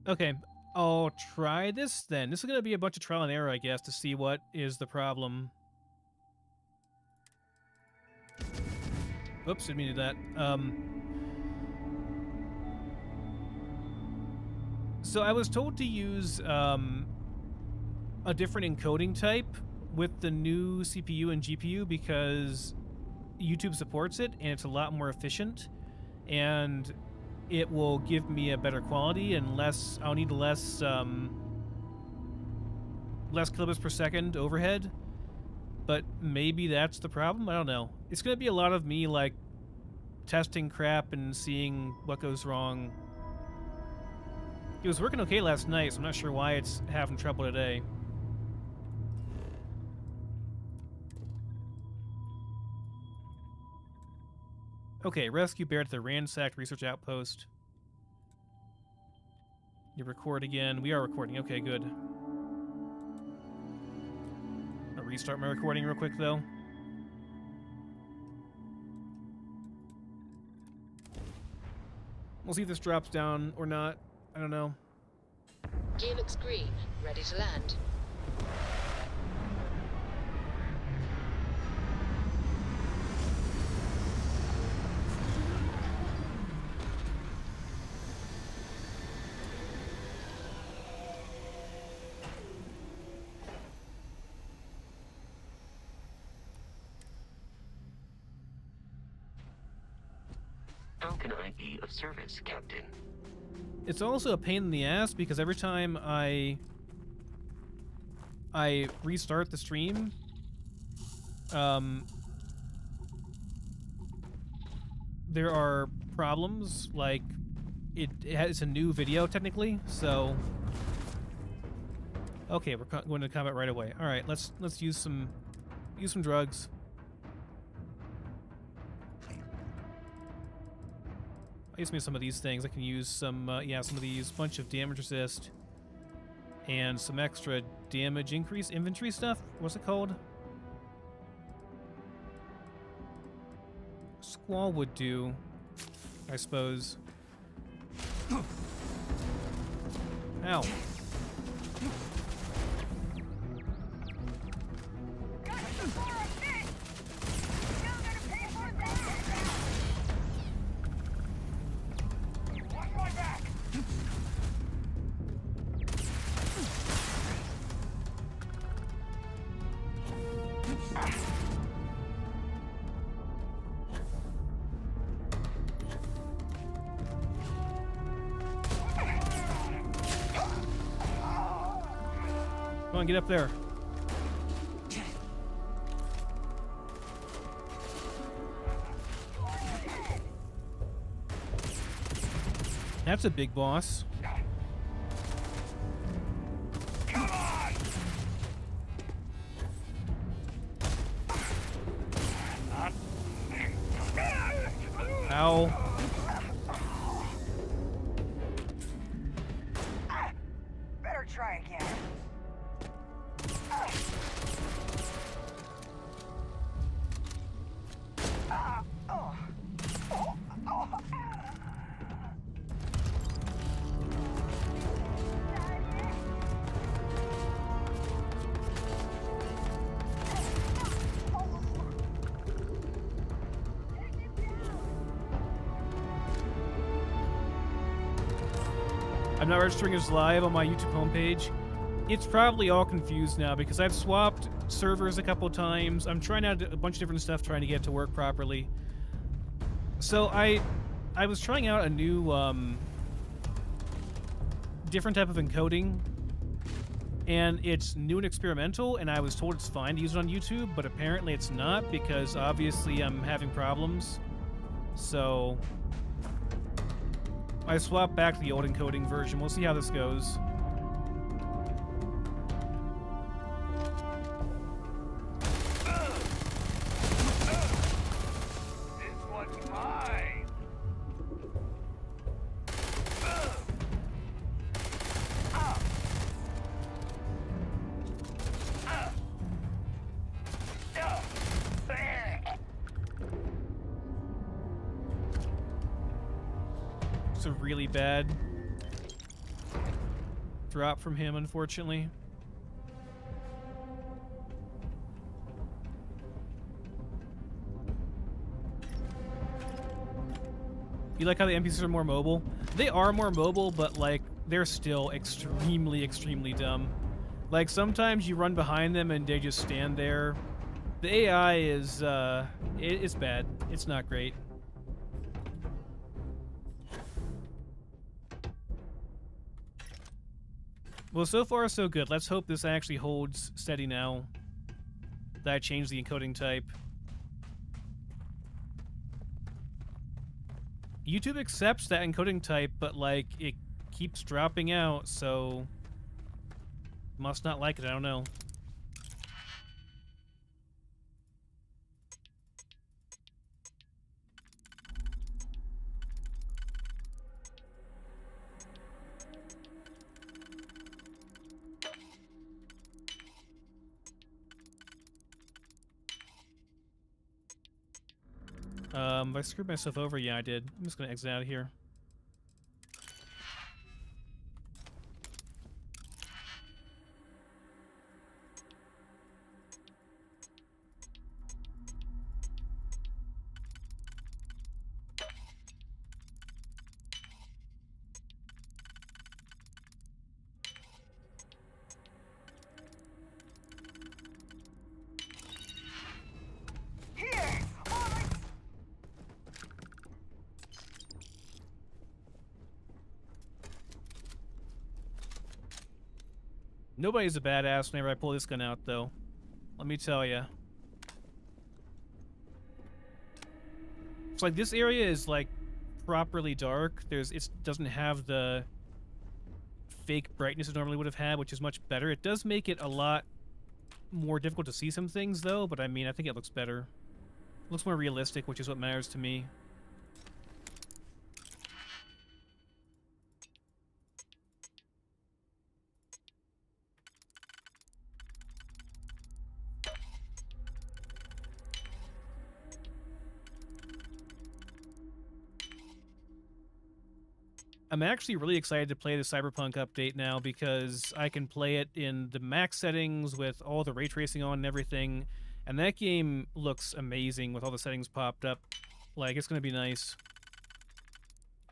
Okay, I'll try this then. This is going to be a bunch of trial and error, I guess, to see what is the problem. Oops, didn't mean to do that. So I was told to use a different encoding type with the new CPU and GPU because YouTube supports it and it's a lot more efficient, and it will give me a better quality and less. I'll need less kilobits per second overhead. But maybe that's the problem. I don't know. It's gonna be a lot of me like testing crap and seeing what goes wrong. It was working okay last night, so I'm not sure why it's having trouble today. Okay, rescue Barrett at the ransacked research outpost. You record again. We are recording. Okay, good. I'll restart my recording real quick, though. We'll see if this drops down or not. I don't know. Gear looks green. Ready to land. How can I be of service, Captain? It's also a pain in the ass because every time I restart the stream, there are problems. Like it's a new video technically, so okay, we're going to combat right away. All right, let's use some drugs. I use maybe some of these things. I can use some, some of these, bunch of damage resist, and some extra damage increase inventory stuff. What's it called? Squall would do, I suppose. Ow. Come on, get up there. That's a big boss. Come on! Ow. Better try again. I'm not registering as live on my YouTube homepage. It's probably all confused now because I've swapped servers a couple times. I'm trying out a bunch of different stuff trying to get it to work properly. So I was trying out a new different type of encoding, and it's new and experimental, and I was told it's fine to use it on YouTube, but apparently it's not because obviously I'm having problems. So I swapped back to the old encoding version. We'll see how this goes. This one's mine. It's a really bad. drop from him, unfortunately. You like how the NPCs are more mobile? They are more mobile, but like they're still extremely, extremely dumb. Like sometimes you run behind them and they just stand there. The AI is it's bad. It's not great. Well, so far so good. Let's hope this actually holds steady now that I changed the encoding type. YouTube accepts that encoding type, but like it keeps dropping out, so must not like it. I don't know. If I screwed myself over, yeah, I did. I'm just gonna exit out of here. Nobody's a badass whenever I pull this gun out, though. Let me tell ya. It's like this area is like properly dark. It doesn't have the fake brightness it normally would have had, which is much better. It does make it a lot more difficult to see some things, though. But I mean, I think it looks better. It looks more realistic, which is what matters to me. I'm actually really excited to play the Cyberpunk update now because I can play it in the max settings with all the ray tracing on and everything, and that game looks amazing with all the settings popped up. Like, it's going to be nice.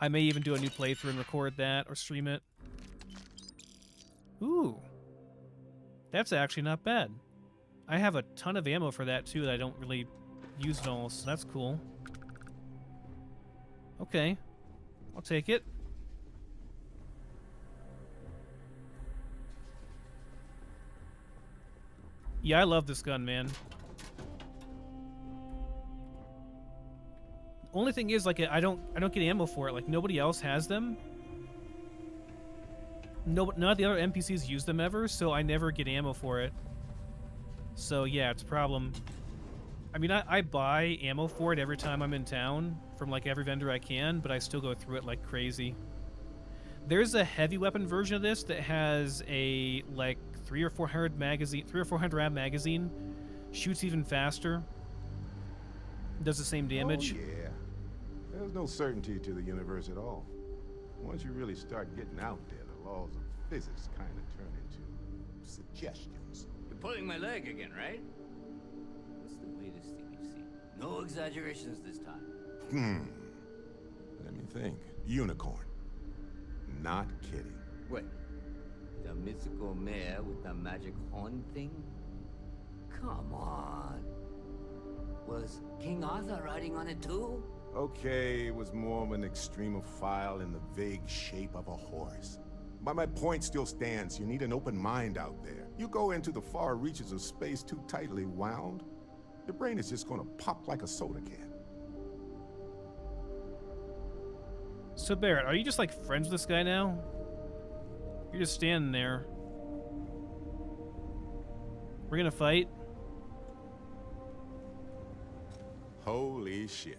I may even do a new playthrough and record that or stream it. Ooh. That's actually not bad. I have a ton of ammo for that, too, that I don't really use at all, so that's cool. Okay. I'll take it. Yeah, I love this gun, man. Only thing is, like, I don't get ammo for it. Like, nobody else has them. No, none of the other NPCs use them ever, so I never get ammo for it. So yeah, it's a problem. I mean, I buy ammo for it every time I'm in town from like every vendor I can, but I still go through it like crazy. There's a heavy weapon version of this that has a like 300 or 400 round magazine, shoots even faster, does the same damage. Oh, yeah. There's no certainty to the universe at all. Once you really start getting out there, the laws of physics kind of turn into suggestions. You're pulling my leg again, right? What's the latest thing you've seen? No exaggerations this time. Let me think. Unicorn. Not kidding. Wait, the mythical mare with the magic horn thing? Come on. Was King Arthur riding on it too? Okay, it was more of an extremophile in the vague shape of a horse. But my point still stands. You need an open mind out there. You go into the far reaches of space too tightly wound, your brain is just gonna pop like a soda can. So Barrett, are you just like friends with this guy now? You're just standing there. We're gonna fight? Holy shit.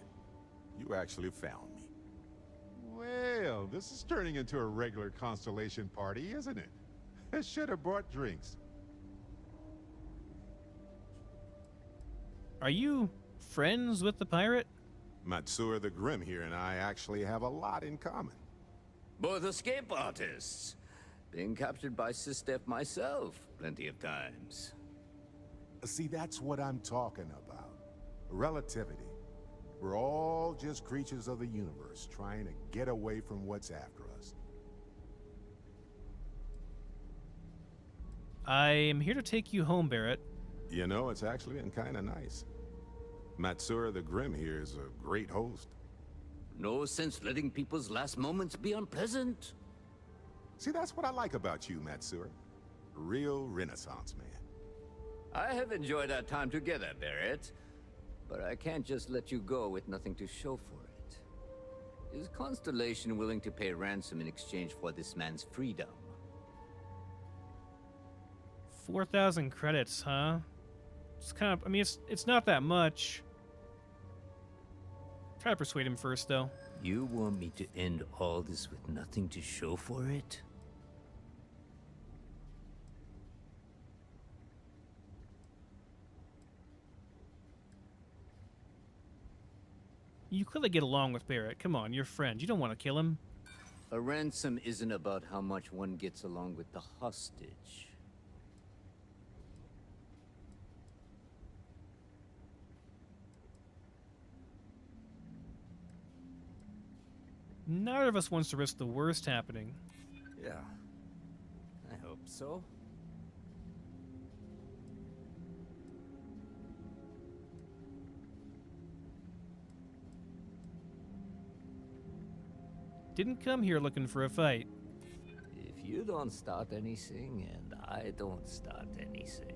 You actually found me. Well, this is turning into a regular Constellation party, isn't it? I should have brought drinks. Are you friends with the pirate? Matsura the Grim here and I actually have a lot in common. Both escape artists. Been captured by Systef myself, plenty of times. See, that's what I'm talking about. Relativity. We're all just creatures of the universe, trying to get away from what's after us. I am here to take you home, Barrett. You know, it's actually been kind of nice. Matsura the Grim here is a great host. No sense letting people's last moments be unpleasant. See, that's what I like about you, Matsura. Real Renaissance man. I have enjoyed our time together, Barrett. But I can't just let you go with nothing to show for it. Is Constellation willing to pay ransom in exchange for this man's freedom? 4,000 credits, huh? It's kind of, I mean, it's not that much. Try to persuade him first, though. You want me to end all this with nothing to show for it? You clearly get along with Barrett. Come on, you're friends. You don't want to kill him. A ransom isn't about how much one gets along with the hostage. Neither of us wants to risk the worst happening. Yeah, I hope so. Didn't come here looking for a fight. If you don't start anything, and I don't start anything.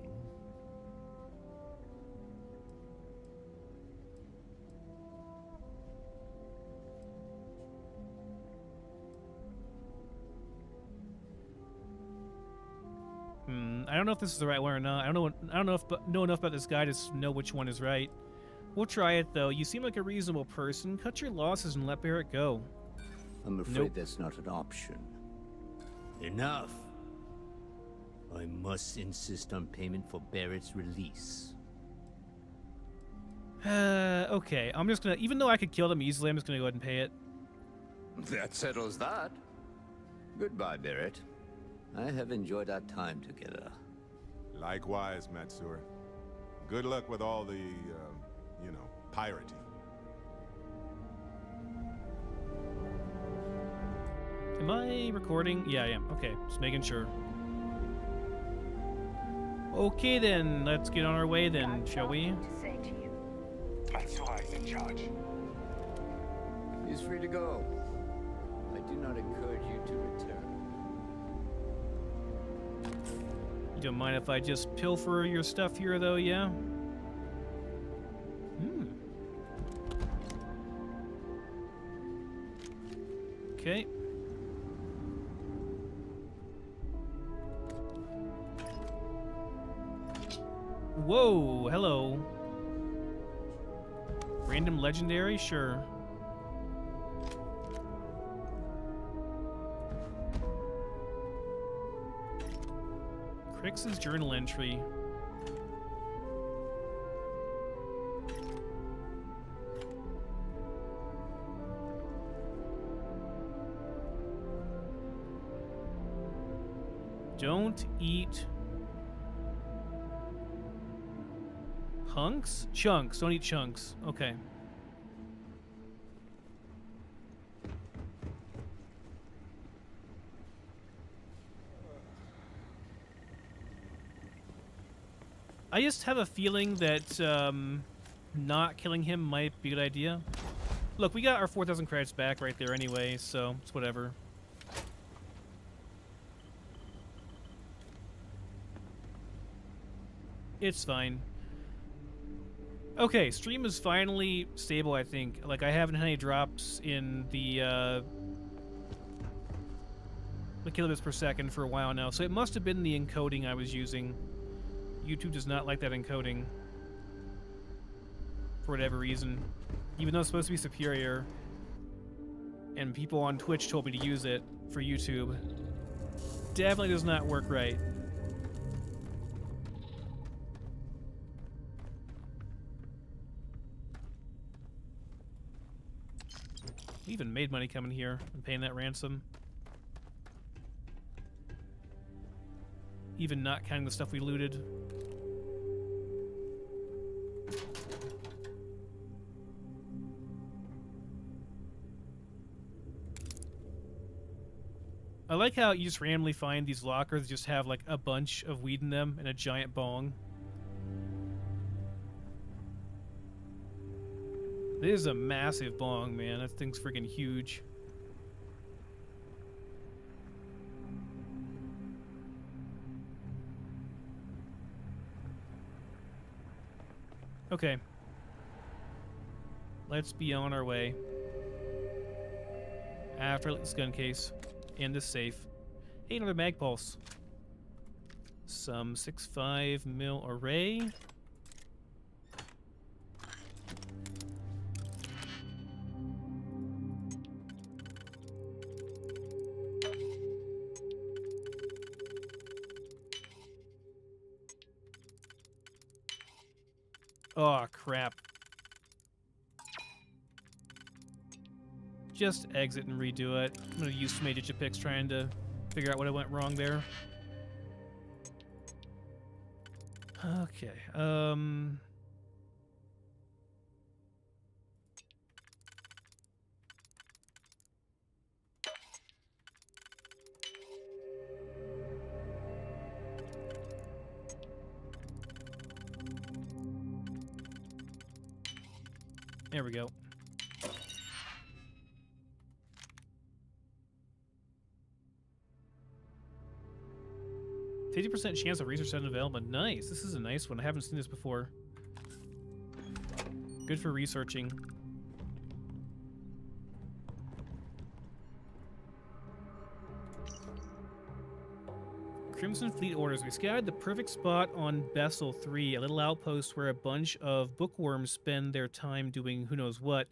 I don't know if this is the right one or not. I don't know enough about this guy to know which one is right. We'll try it though. You seem like a reasonable person. Cut your losses and let Barrett go. I'm afraid that's not an option. Enough! I must insist on payment for Barrett's release. Okay. I'm just gonna, even though I could kill them easily, I'm just gonna go ahead and pay it. That settles that. Goodbye, Barrett. I have enjoyed our time together. Likewise, Matsura. Good luck with all the, you know, pirating. Am I recording? Yeah, I am. Okay, just making sure. Okay then, let's get on our way then, shall we? To say to you. Matsura is in charge. He's free to go. I do not encourage you to return. You don't mind if I just pilfer your stuff here, though, yeah? Okay. Whoa, hello. Random legendary? Sure. Crix's journal entry. Don't eat hunks? Chunks. Don't eat chunks. Okay. I just have a feeling that not killing him might be a good idea. Look, we got our 4,000 credits back right there anyway, so it's whatever. It's fine. Okay, stream is finally stable, I think. Like, I haven't had any drops in the kilobits per second for a while now, so it must have been the encoding I was using. YouTube does not like that encoding for whatever reason, even though it's supposed to be superior, and people on Twitch told me to use it for YouTube. Definitely does not work right. We even made money coming here and paying that ransom. even not counting the stuff we looted. I like how you just randomly find these lockers that just have like a bunch of weed in them and a giant bong. This is a massive bong, man. That thing's freaking huge. Okay. Let's be on our way. After this gun case. And this safe. Hey, another mag pulse. Some 6.5 mil array. Oh, crap. Just exit and redo it. I'm going to use some digipicks trying to figure out what I went wrong there. Okay. There we go. 50% chance of research and development. Nice. This is a nice one. I haven't seen this before. Good for researching. Crimson Fleet orders. We scouted the perfect spot on Bessel 3, a little outpost where a bunch of bookworms spend their time doing who knows what.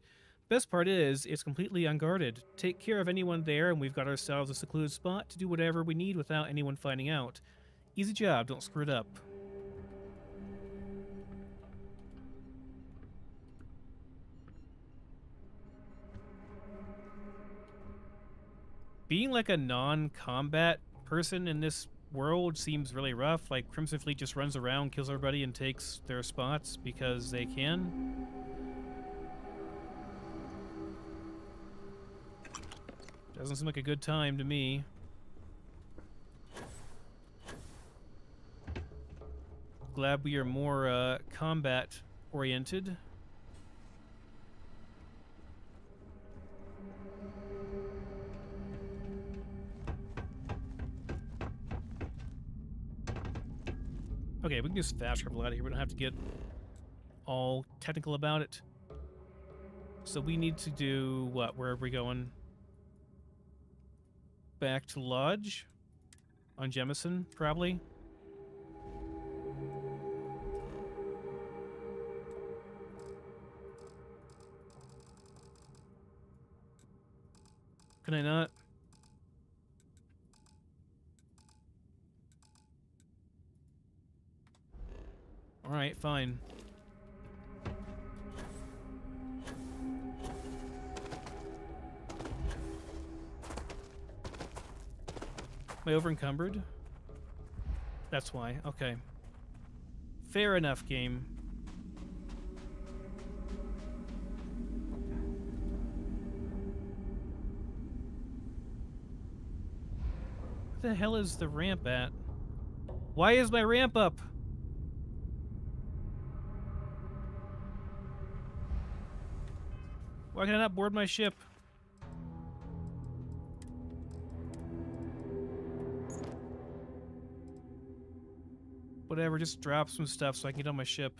Best part is, it's completely unguarded. Take care of anyone there, and we've got ourselves a secluded spot to do whatever we need without anyone finding out. Easy job, don't screw it up. Being like a non-combat person in this world seems really rough. Like, Crimson Fleet just runs around, kills everybody, and takes their spots because they can. Doesn't seem like a good time to me. Glad we are more combat oriented. Okay, we can just fast travel out of here. We don't have to get all technical about it. So we need to do what? Where are we going? Back to Lodge on Jemison, probably. Can I not? All right, fine. Am I over encumbered? That's why. Okay. Fair enough, game. Where the hell is the ramp at? Why is my ramp up? Why can I not board my ship? Whatever, just drop some stuff so I can get on my ship.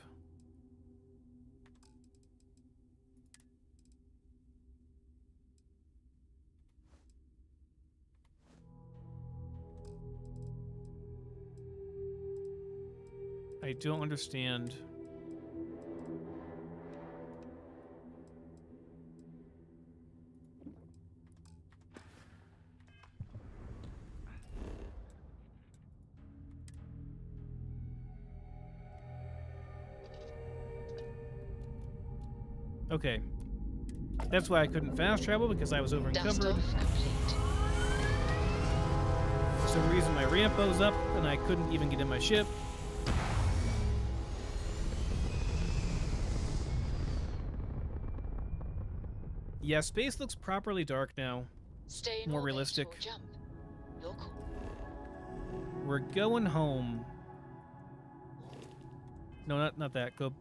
I don't understand. Okay. That's why I couldn't fast travel, because I was over encumbered. Dust off complete. For some reason, my ramp goes up, and I couldn't even get in my ship. Yeah, space looks properly dark now. Stay in More orbit realistic. or jump. Your call. We're going home. No, not that. Go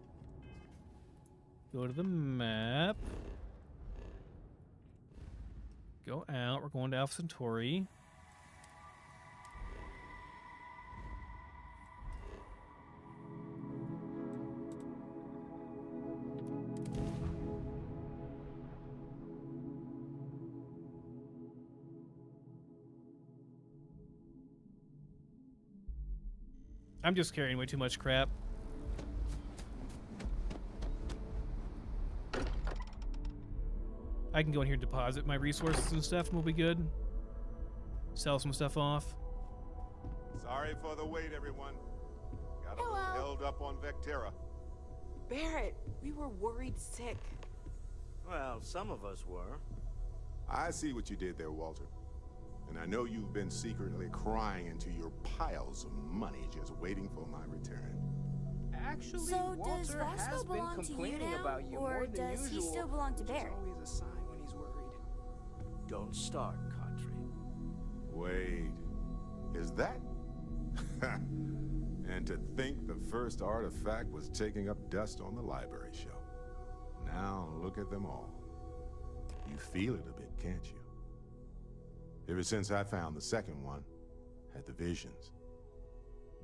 to the map. Go out. We're going to Alpha Centauri. I'm just carrying way too much crap. I can go in here and deposit my resources and stuff, and we'll be good. Sell some stuff off. Sorry for the wait, everyone. Got a little Hello. held up on Vectera. Barrett, we were worried sick. Well, some of us were. I see what you did there, Walter. And I know you've been secretly crying into your piles of money just waiting for my return. Actually, So does Walter Vasco has been belong to you complaining now, about you or more than does he usual, still belong to which Barrett? is always a sign when he's worried. Don't start, Contraband. Wait, is that? And to think the first artifact was taking up dust on the library shelf. Now look at them all. You feel it a bit, can't you? Ever since I found the second one, had the visions.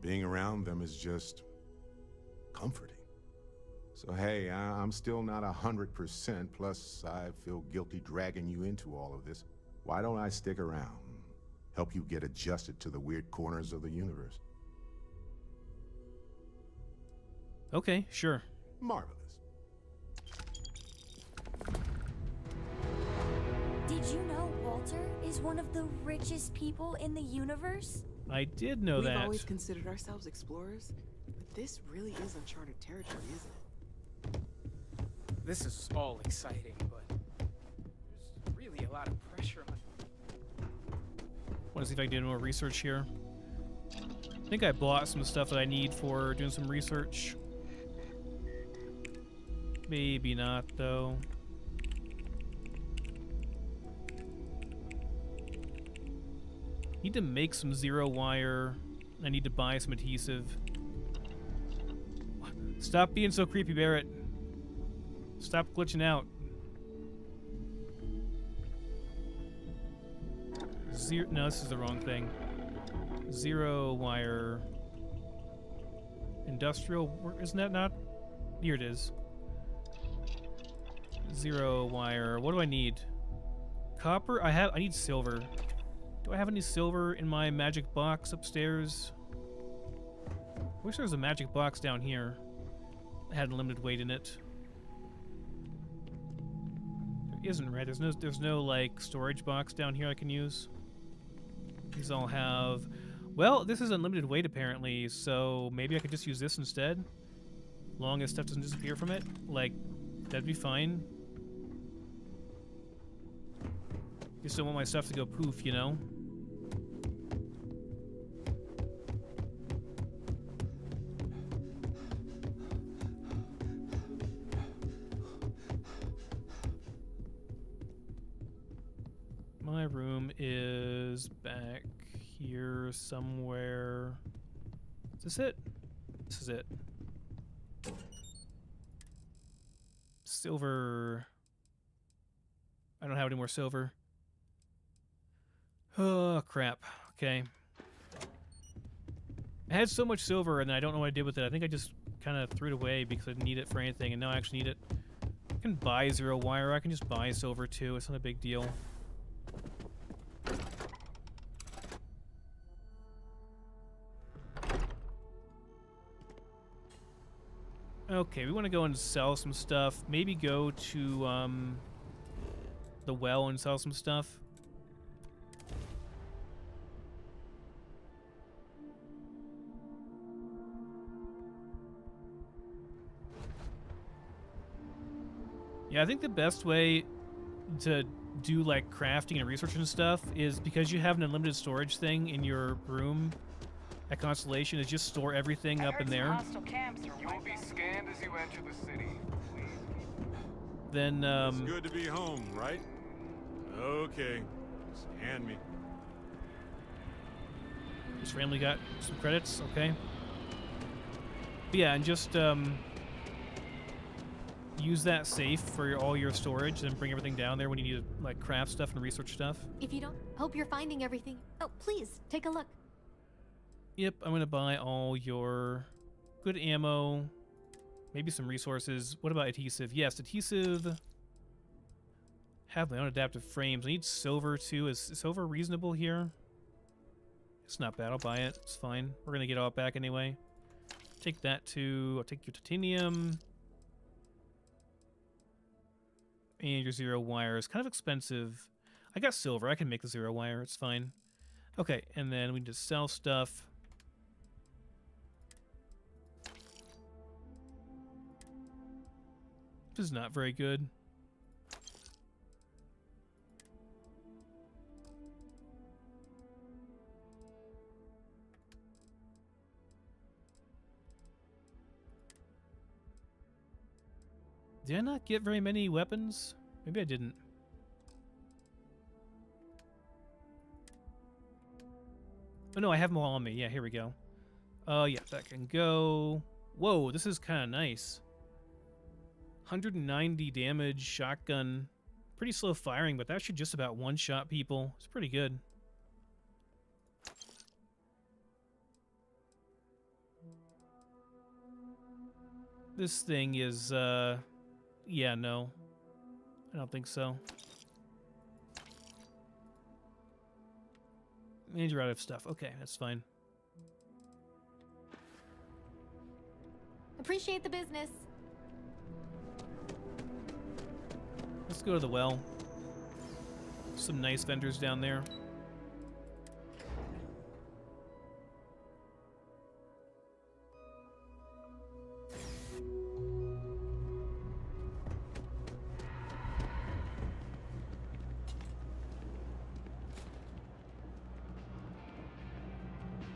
Being around them is just comforting. So hey, I'm still not 100%, plus I feel guilty dragging you into all of this. Why don't I stick around? Help you get adjusted to the weird corners of the universe. Okay, sure. Marvelous. Did you know Walter is one of the richest people in the universe? I did know that. We've always considered ourselves explorers, but this really is uncharted territory, isn't it? This is all exciting, but there's really a lot of pressure on. Want to see if I can do more research here. I think I bought some stuff that I need for doing some research. Maybe not, though. Need to make some zero wire. I need to buy some adhesive. Stop being so creepy, Barrett. Stop glitching out. No, this is the wrong thing. Zero wire. Industrial work, isn't that not? Here it is. Zero wire. What do I need? Copper? I need silver. Do I have any silver in my magic box upstairs? I wish there was a magic box down here that had unlimited weight in it. There isn't, right? There's no like storage box down here I can use. These all have... Well, this is unlimited weight apparently, so maybe I could just use this instead. Long as stuff doesn't disappear from it. Like, that'd be fine. Just don't want my stuff to go poof, you know? My room is back here somewhere. Is this it? This is it. Silver. I don't have any more silver. Oh, crap. Okay. I had so much silver and I don't know what I did with it. I think I just kind of threw it away because I didn't need it for anything, and now I actually need it. I can buy zero wire. I can just buy silver too. It's not a big deal. Okay, we want to go and sell some stuff. Maybe go to the well and sell some stuff. Yeah, I think the best way to do like crafting and research and stuff is because you have an unlimited storage thing in your room at Constellation, is just store everything up in there. You will be scanned as you enter the city. Then It's good to be home, right? Okay. Just hand me. Just randomly got some credits, okay. But yeah, and just use that safe for all your storage and bring everything down there when you need to like craft stuff and research stuff. If you don't, hope you're finding everything. Oh, please, take a look. Yep, I'm gonna buy all your good ammo, maybe some resources. What about adhesive? Yes, adhesive. Have my own adaptive frames. I need silver too. Is silver reasonable here? It's not bad. I'll buy it. It's fine. We're gonna get all it back anyway. Take that too. I'll take your titanium. And your zero wire is kind of expensive. I got silver. I can make the zero wire. It's fine. Okay, and then we need to sell stuff. This is not very good. Did I not get very many weapons? Maybe I didn't. Oh no, I have them all on me. Yeah, here we go. Yeah, that can go. Whoa, this is kind of nice. 190 damage, shotgun. Pretty slow firing, but that should just about one-shot people. It's pretty good. This thing is, yeah, no. I don't think so. And you're out of stuff. Okay, that's fine. Appreciate the business. Let's go to the well. Some nice vendors down there.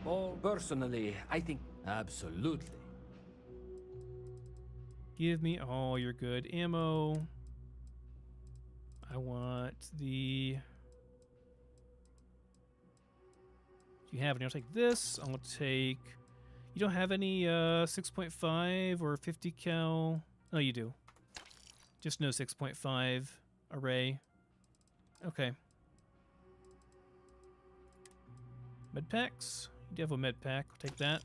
Well, personally, I think absolutely. Give me all your good ammo. I want the... Do you have any? I'll take this. I'll take... You don't have any 6.5 or 50 cal? No, you do. Just no 6.5 array. Okay. Med packs. You do have a med pack. I'll take that.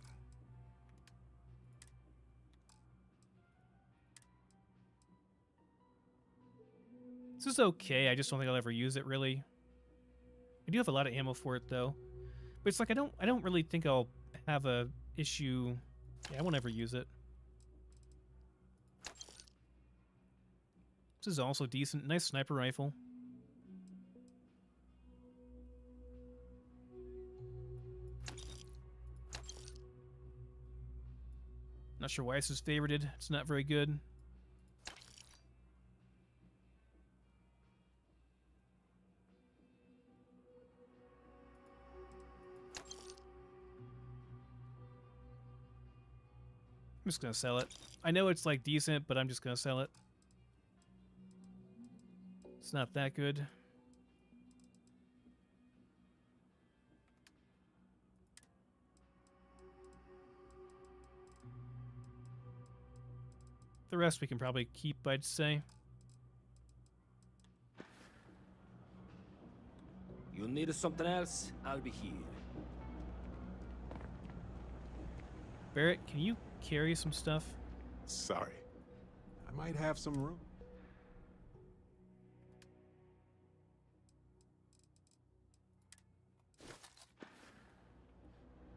This is okay. I just don't think I'll ever use it really. I do have a lot of ammo for it though. But it's like I don't really think I'll have a issue. Yeah, I won't ever use it. This is also decent. Nice sniper rifle. Not sure why this is favorited. It's not very good. I'm just gonna sell it. I know it's like decent, but I'm just gonna sell it. It's not that good. The rest we can probably keep, I'd say. You need something else? I'll be here. Barrett, can you carry some stuff? Sorry. I might have some room.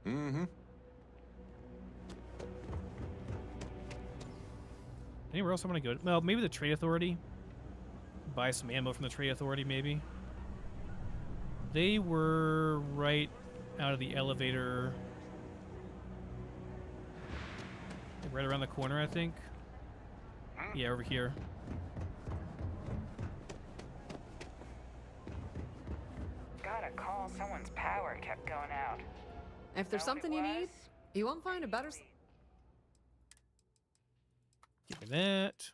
Mm-hmm. Anywhere else I want to go? Well, maybe the Trade Authority. Buy some ammo from the Trade Authority, maybe. They were right out of the elevator. Right around the corner, I think. Yeah, over here. Got a call. Someone's power kept going out. If there's something you need, you won't find a better... Give me that.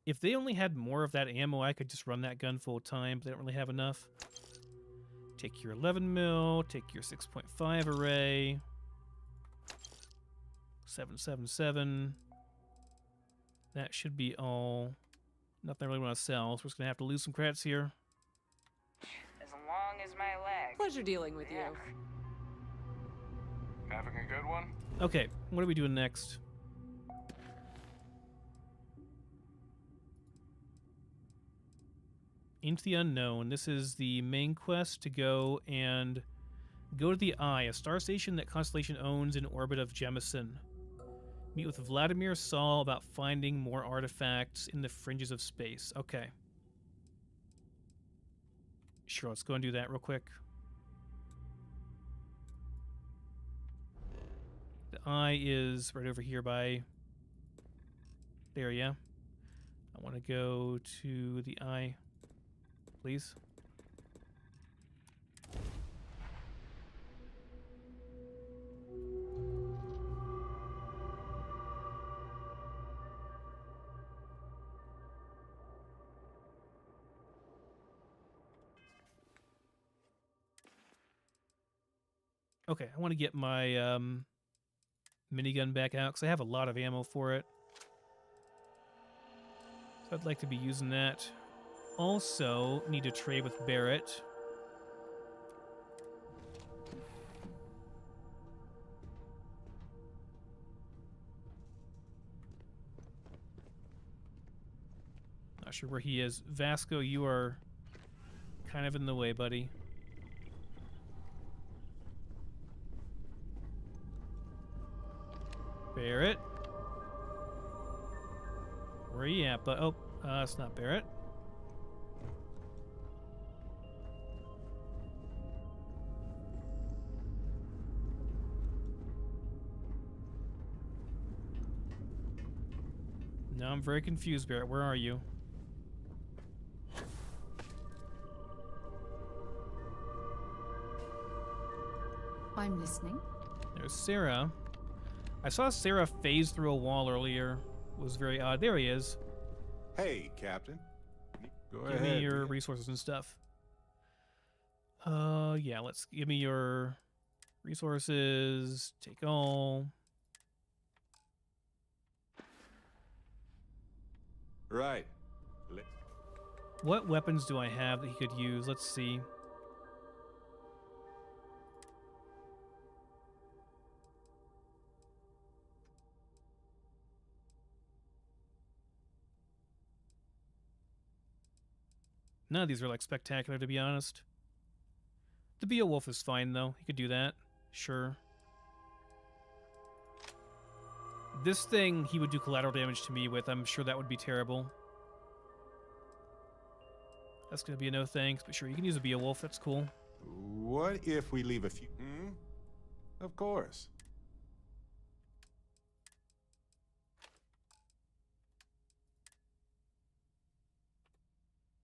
If they only had more of that ammo, I could just run that gun full time, but they don't really have enough. Take your 11 mil, take your 6.5 array. 777. That should be all. Nothing I really want to sell, so we're just going to have to lose some credits here. As long as my leg. Pleasure dealing with you. Having a good one? Okay, what are we doing next? Into the Unknown. This is the main quest to go to the Eye, a star station that Constellation owns in orbit of Jemison. Meet with Vladimir Saul about finding more artifacts in the fringes of space. Okay. Sure, let's go and do that real quick. The Eye is right over here by... There, yeah. I want to go to the Eye, please. Okay, I want to get my minigun back out because I have a lot of ammo for it. So I'd like to be using that. Also, need to trade with Barrett. Not sure where he is. Vasco, you are kind of in the way, buddy. Barrett. Where are you at? But it's not Barrett. Now I'm very confused, Barrett. Where are you? I'm listening. There's Sarah. I saw Sarah phase through a wall earlier. It was very odd. There he is. Hey, Captain. Go Give ahead. me your resources and stuff. Yeah, let's give me your resources. Take all. Right. What weapons do I have that he could use? Let's see. None of these are like spectacular, to be honest. The Beowulf is fine though. He could do that. Sure. This thing he would do collateral damage to me with. I'm sure that would be terrible. That's gonna be a no thanks, but sure, you can use a Beowulf. That's cool. What if we leave a few... Of course.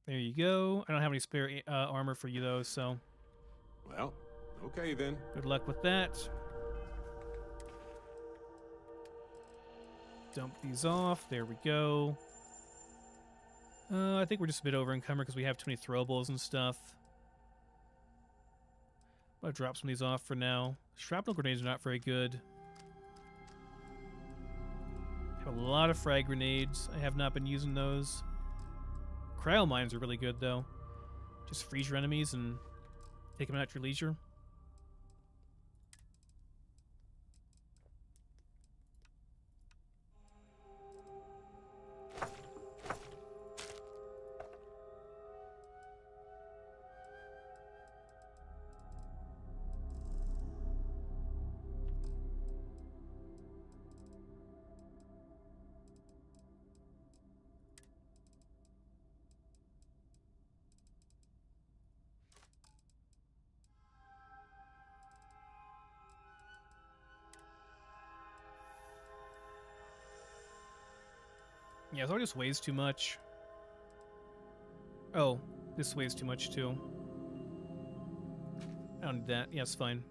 There you go. I don't have any spare armor for you though, so... Well, okay then. Good luck with that. Dump these off. There we go. I think we're just a bit over encumbered because we have too many throwables and stuff. I'm gonna drop some of these off for now. Shrapnel grenades are not very good. I have a lot of frag grenades. I have not been using those. Cryo mines are really good though. Just freeze your enemies and take them out at your leisure. Yeah, so it just weighs too much. Oh, this weighs too much too. I don't need that. Yeah, it's fine.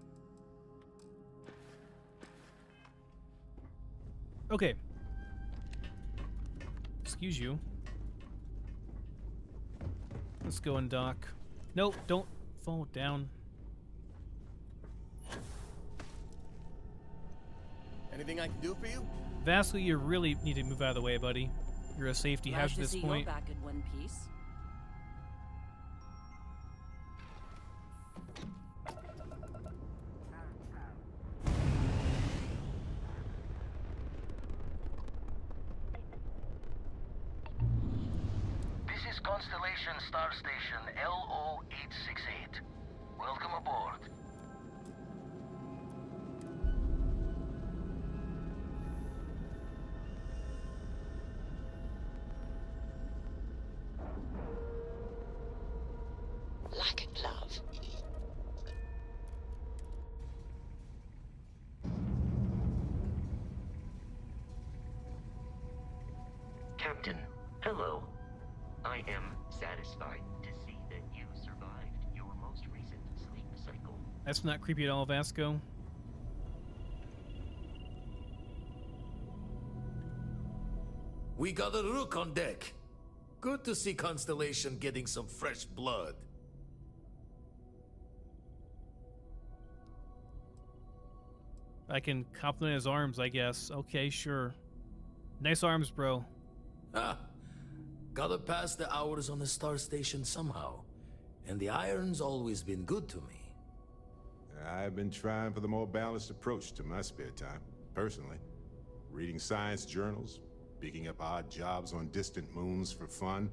Okay. Excuse you. Let's go and dock. Nope, don't fall down. Anything I can do for you? Vasco, you really need to move out of the way, buddy. You're a safety hazard at this point. Glad to see you're back in one piece. This is Constellation Star Station LO-868. Welcome aboard. Like a glove. Captain, hello. I am satisfied to see that you survived your most recent sleep cycle. That's not creepy at all, Vasco. We got a rook on deck. Good to see Constellation getting some fresh blood. I can compliment his arms, I guess. Okay, sure. Nice arms, bro. Ah, gotta pass the hours on the star station somehow. And the iron's always been good to me. I've been trying for the more balanced approach to my spare time, personally. Reading science journals, picking up odd jobs on distant moons for fun,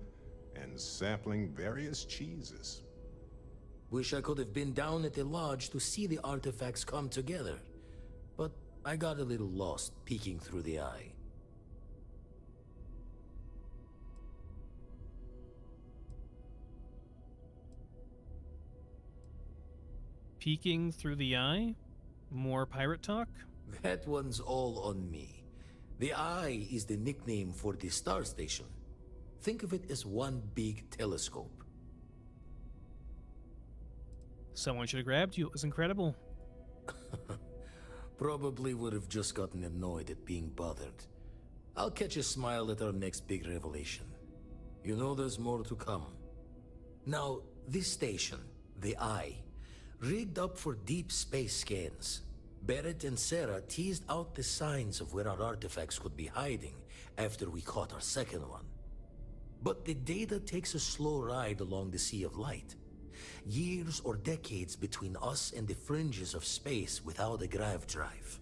and sampling various cheeses. Wish I could have been down at the lodge to see the artifacts come together. But I got a little lost peeking through the eye. Peeking through the eye? More pirate talk? That one's all on me. The eye is the nickname for the star station. Think of it as one big telescope. Someone should have grabbed you. It was incredible. Probably would have just gotten annoyed at being bothered. I'll catch a smile at our next big revelation. You know there's more to come. Now, this station, the Eye, rigged up for deep space scans. Barrett and Sarah teased out the signs of where our artifacts could be hiding after we caught our second one. But the data takes a slow ride along the Sea of Light. Years or decades between us and the fringes of space without a grav drive.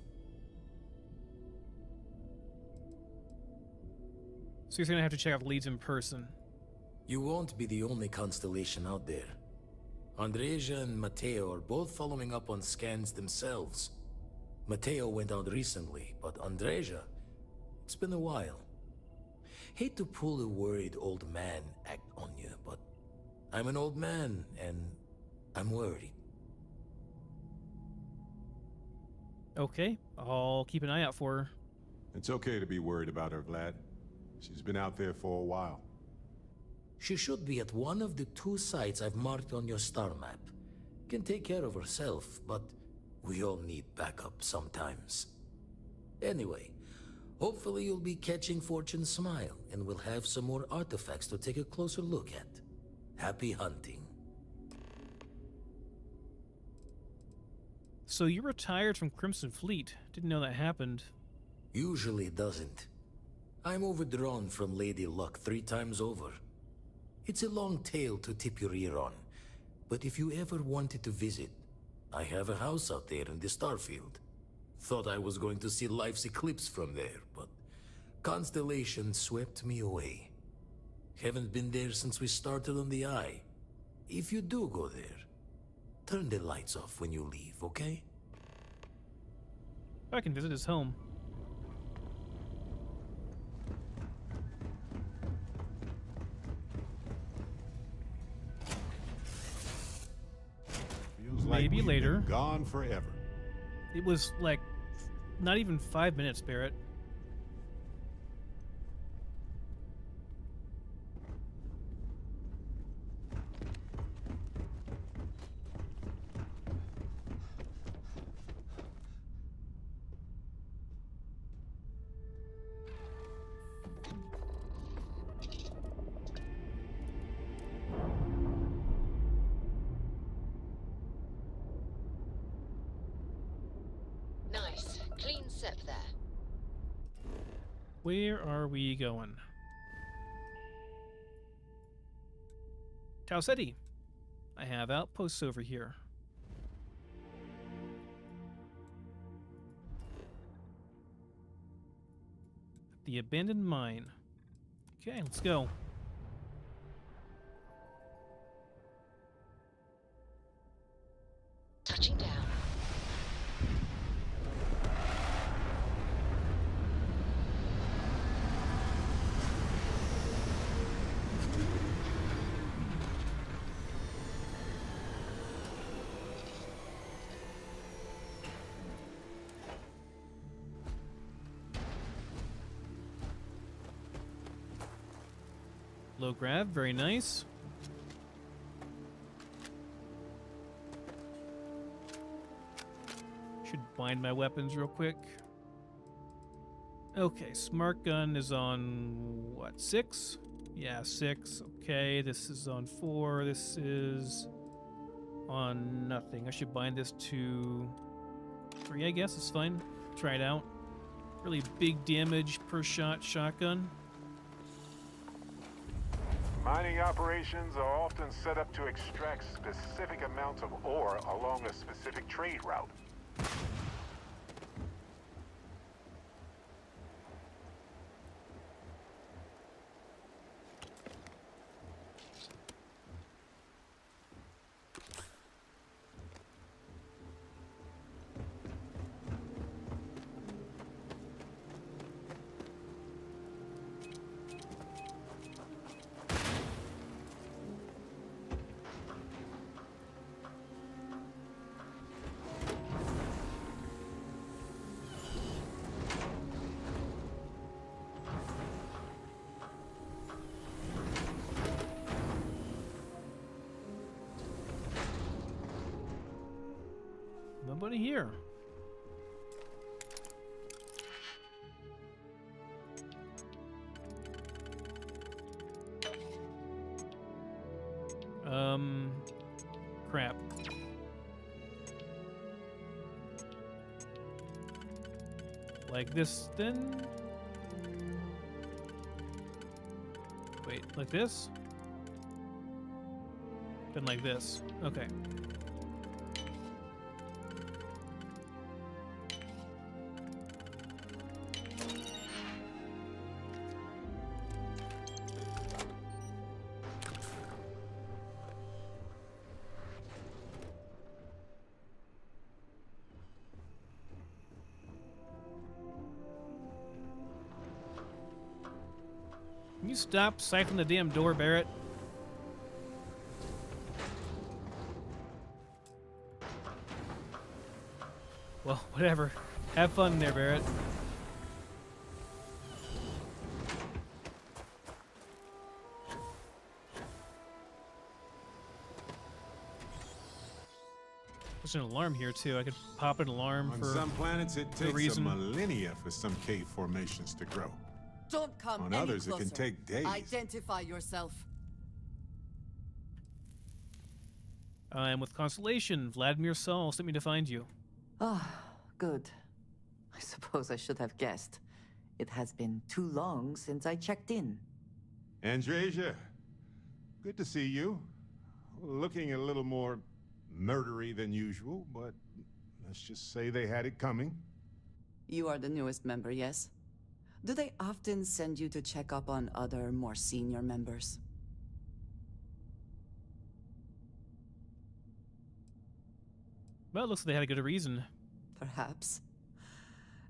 So you're gonna have to check out the leads in person. You won't be the only Constellation out there. Andreia and Matteo are both following up on scans themselves. Matteo went out recently, but Andreia, it's been a while. Hate to pull a worried old man act on you, but I'm an old man, and I'm worried. Okay, I'll keep an eye out for her. It's okay to be worried about her, Vlad. She's been out there for a while. She should be at one of the 2 sites I've marked on your star map. Can take care of herself, but we all need backup sometimes. Anyway, hopefully you'll be catching Fortune's smile, and we'll have some more artifacts to take a closer look at. Happy hunting. So you retired from Crimson Fleet. Didn't know that happened. Usually doesn't. I'm overdrawn from Lady Luck 3 times over. It's a long tale to tip your ear on, but if you ever wanted to visit, I have a house out there in the Starfield. Thought I was going to see life's eclipse from there, but Constellation swept me away. Haven't been there since we started on the Eye. If you do go there, turn the lights off when you leave, okay? I can visit his home. Feels like Maybe we've later. been gone forever. It was like not even 5 minutes, Barrett. Where are we going? Tau Ceti. I have outposts over here. The abandoned mine. Okay, let's go. Touching down. Low grav, very nice. Should bind my weapons real quick. Okay, smart gun is on what, 6? Yeah, 6. Okay, this is on 4. This is on nothing. I should bind this to 3, I guess. It's fine. Try it out. Really big damage per shot shotgun. Mining operations are often set up to extract specific amounts of ore along a specific trade route. Nobody here. Crap. Like this, then? Wait, like this? Then like this. Okay. Can you stop siphoning the damn door, Barrett? Well, whatever. Have fun there, Barrett. There's an alarm here, too. I could pop an alarm On for some planets, it no takes a reason. millennia for some cave formations to grow. Don't come On any others, closer. it can take days. Identify yourself. I'm with Constellation. Vladimir Saul sent me to find you. Ah, good. I suppose I should have guessed. It has been too long since I checked in. Andreia, good to see you. Looking a little more murdery than usual, but let's just say they had it coming. You are the newest member, yes? Do they often send you to check up on other, more senior members? Well, it looks like they had a good reason. Perhaps.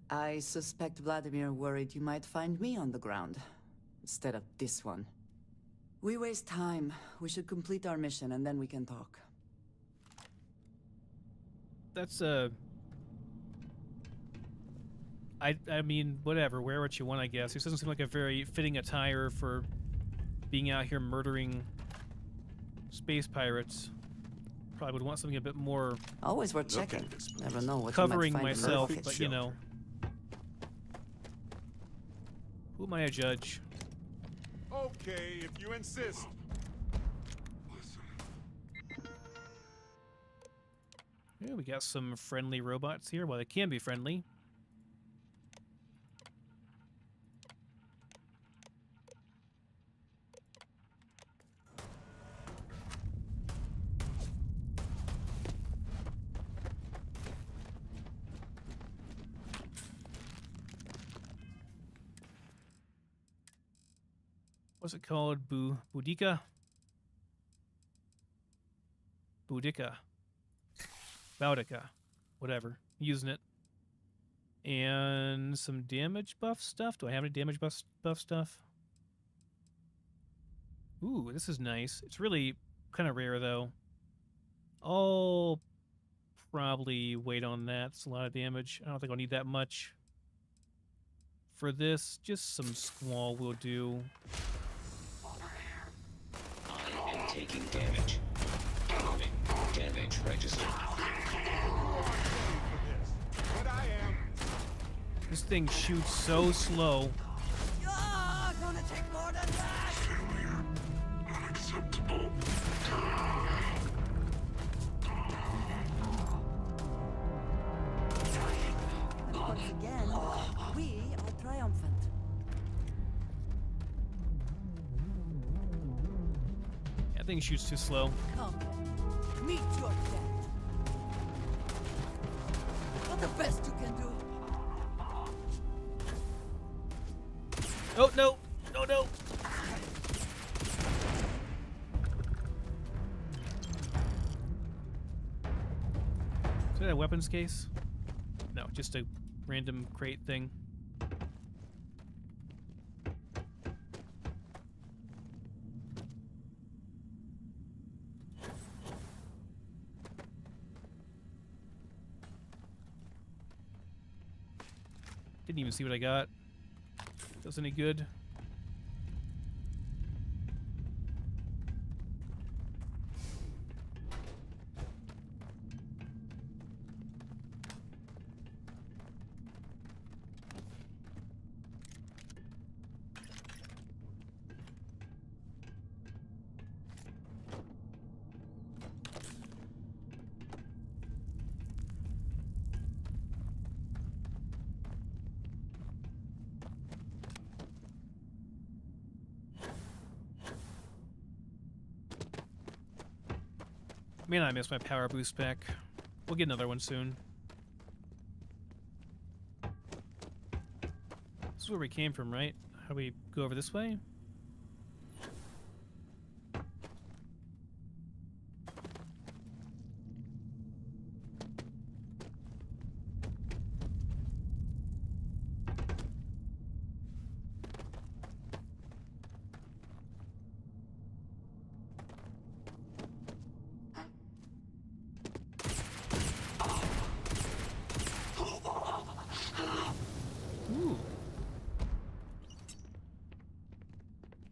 I suspect Vladimir worried you might find me on the ground, instead of this one. We waste time. We should complete our mission and then we can talk. That's I mean, whatever. Wear what you want, I guess. This doesn't seem like a very fitting attire for being out here murdering space pirates. Probably would want something a bit more. Always worth checking. Never know what covering you might find myself, in the but you know. Who am I to judge? Okay, if you insist. Yeah, we got some friendly robots here. Well, they can be friendly. What's it called? Boudica? Boudica. Boudica. Whatever. Using it. And some damage buff stuff. Do I have any damage buff stuff? Ooh, this is nice. It's really kind of rare, though. I'll probably wait on that. It's a lot of damage. I don't think I'll need that much. For this, just some Squall will do. I am taking damage. Moving. Damage registered. This thing shoots so slow. Gonna take more than that. Failure. Unacceptable. Once again, we are triumphant. That thing shoots too slow. Come, meet your death. Not the best you can do. Oh, no! No, no! Is that a weapons case? No, just a random crate thing. Didn't even see what I got. Does any good? Man, I missed my power boost pack. We'll get another one soon. This is where we came from, right? How do we go over this way?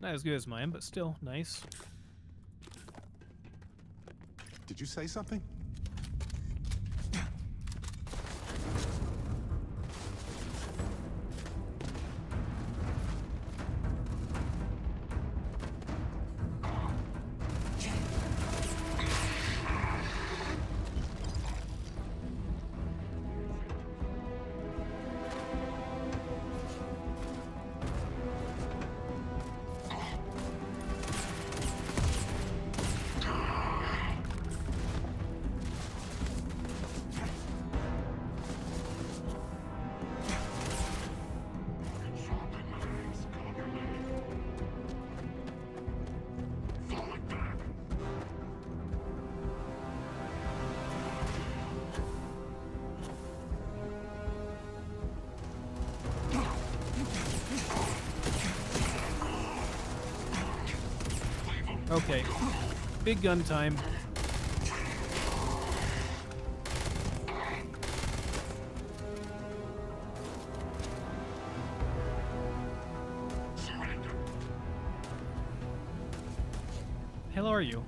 Not as good as mine, but still nice. Did you say something? Okay, big gun time. Hell are you?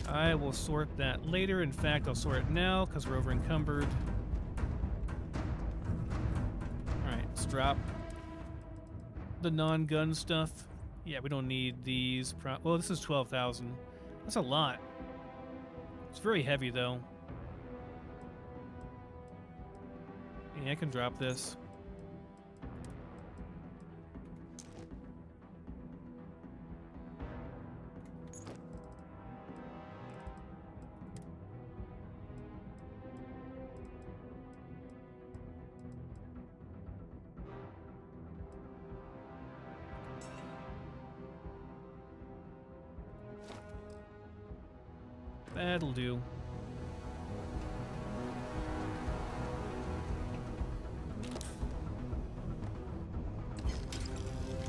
I will sort that later. In fact, I'll sort it now because we're over encumbered. Alright, let's drop the non-gun stuff. Yeah, we don't need these. Well, this is 12,000. That's a lot. It's very heavy, though. Yeah, I can drop this. That'll do.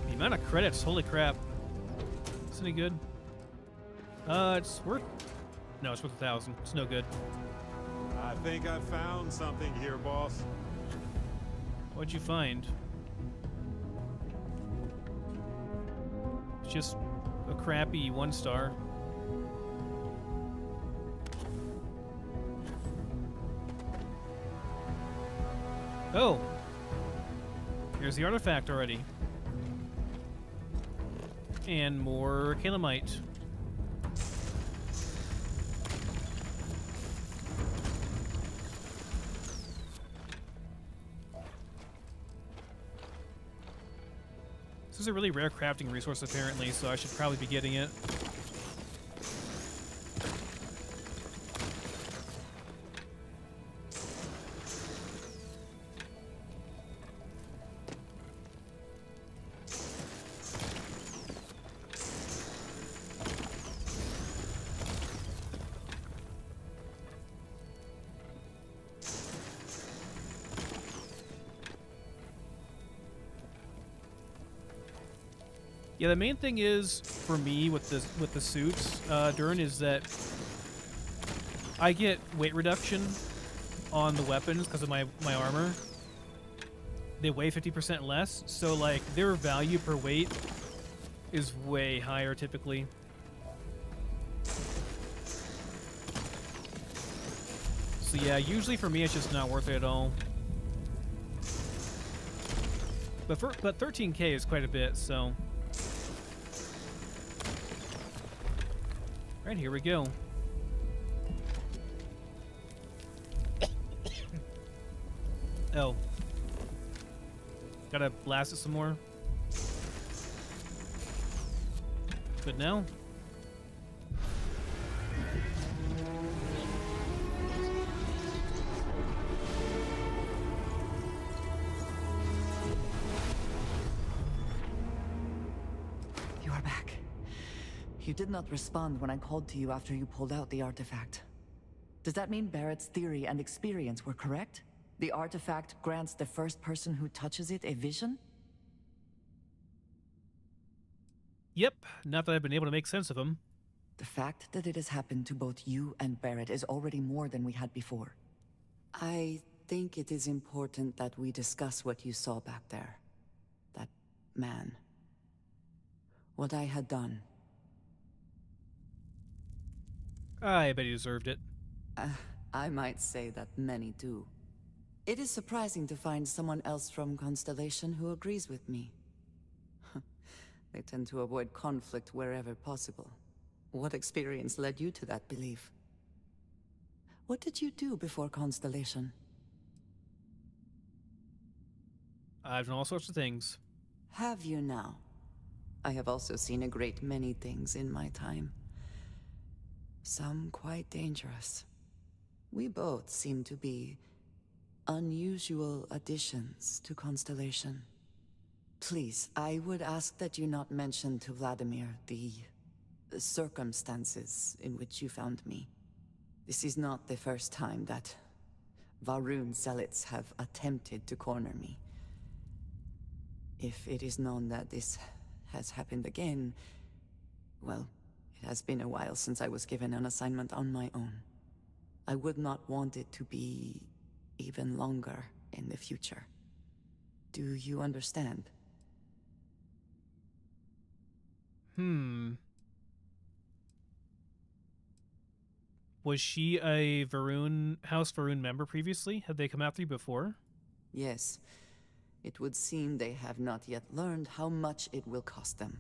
The amount of credits, holy crap. Is any good? It's worth... No, it's worth 1,000. It's no good. I think I found something here, boss. What'd you find? It's just a crappy 1-star. Oh! Here's the artifact already. And more calamite. This is a really rare crafting resource apparently, so I should probably be getting it. Yeah, the main thing is for me with the suits, Durin, is that I get weight reduction on the weapons because of my armor. They weigh 50% less, so like their value per weight is way higher typically. So yeah, usually for me it's just not worth it at all. But 13K is quite a bit, so. Right, here we go. Oh. Gotta blast it some more. Good now. You are back. You did not respond when I called to you after you pulled out the artifact. Does that mean Barrett's theory and experience were correct? The artifact grants the first person who touches it a vision? Yep, not that I've been able to make sense of them. The fact that it has happened to both you and Barrett is already more than we had before. I think it is important that we discuss what you saw back there. That man. What I had done. I bet he deserved it. I might say that many do. It is surprising to find someone else from Constellation who agrees with me. They tend to avoid conflict wherever possible. What experience led you to that belief? What did you do before Constellation? I've done all sorts of things. Have you now? I have also seen a great many things in my time. Some quite dangerous. We both seem to be unusual additions to Constellation. Please, I would ask that you not mention to Vladimir the circumstances in which you found me. This is not the first time that Varun zealots have attempted to corner me. If it is known that this has happened again, well, it has been a while since I was given an assignment on my own. I would not want it to be even longer in the future. Do you understand? Was she a House Varun member previously? Had they come after you before? Yes. It would seem they have not yet learned how much it will cost them.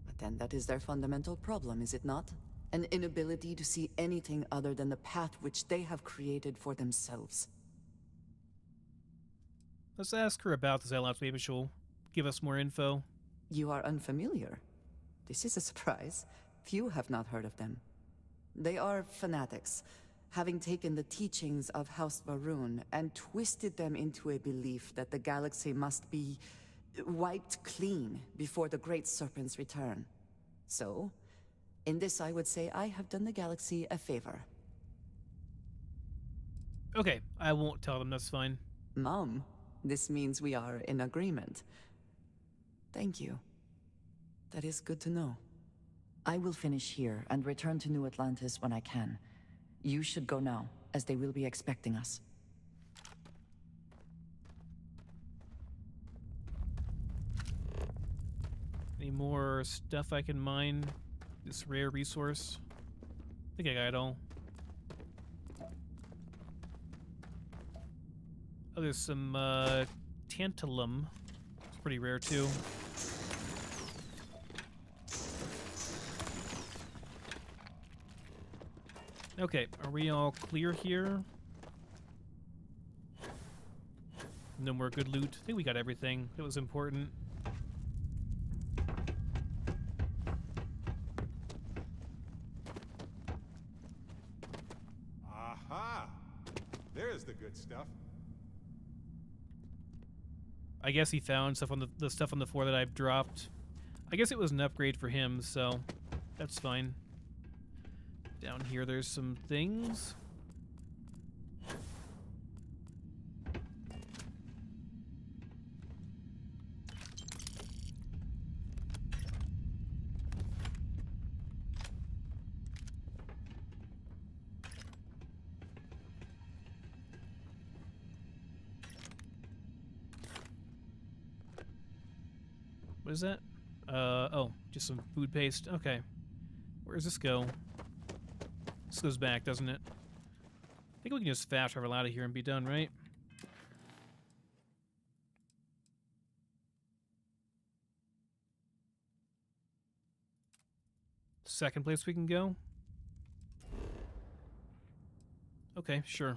But then that is their fundamental problem, is it not? An inability to see anything other than the path which they have created for themselves. Let's ask her about the Zealots. Maybe she'll give us more info. You are unfamiliar. This is a surprise. Few have not heard of them. They are fanatics, having taken the teachings of House Varun and twisted them into a belief that the galaxy must be wiped clean before the Great Serpent's return. So, in this I would say I have done the galaxy a favor. Okay, I won't tell them, that's fine. Mom, this means we are in agreement. Thank you. That is good to know. I will finish here and return to New Atlantis when I can. You should go now, as they will be expecting us. Any more stuff I can mine? This rare resource? I think I got it all. Oh, there's some tantalum. It's pretty rare too. Okay, are we all clear here? No more good loot. I think we got everything that was important. Aha! There's the good stuff. I guess he found stuff on the stuff on the floor that I've dropped. I guess it was an upgrade for him, so that's fine. Down here there's some things. What is that? Oh, just some food paste. Okay. Where does this go? This goes back, doesn't it? I think we can just fast travel out of here and be done, right? Second place we can go? Okay, sure.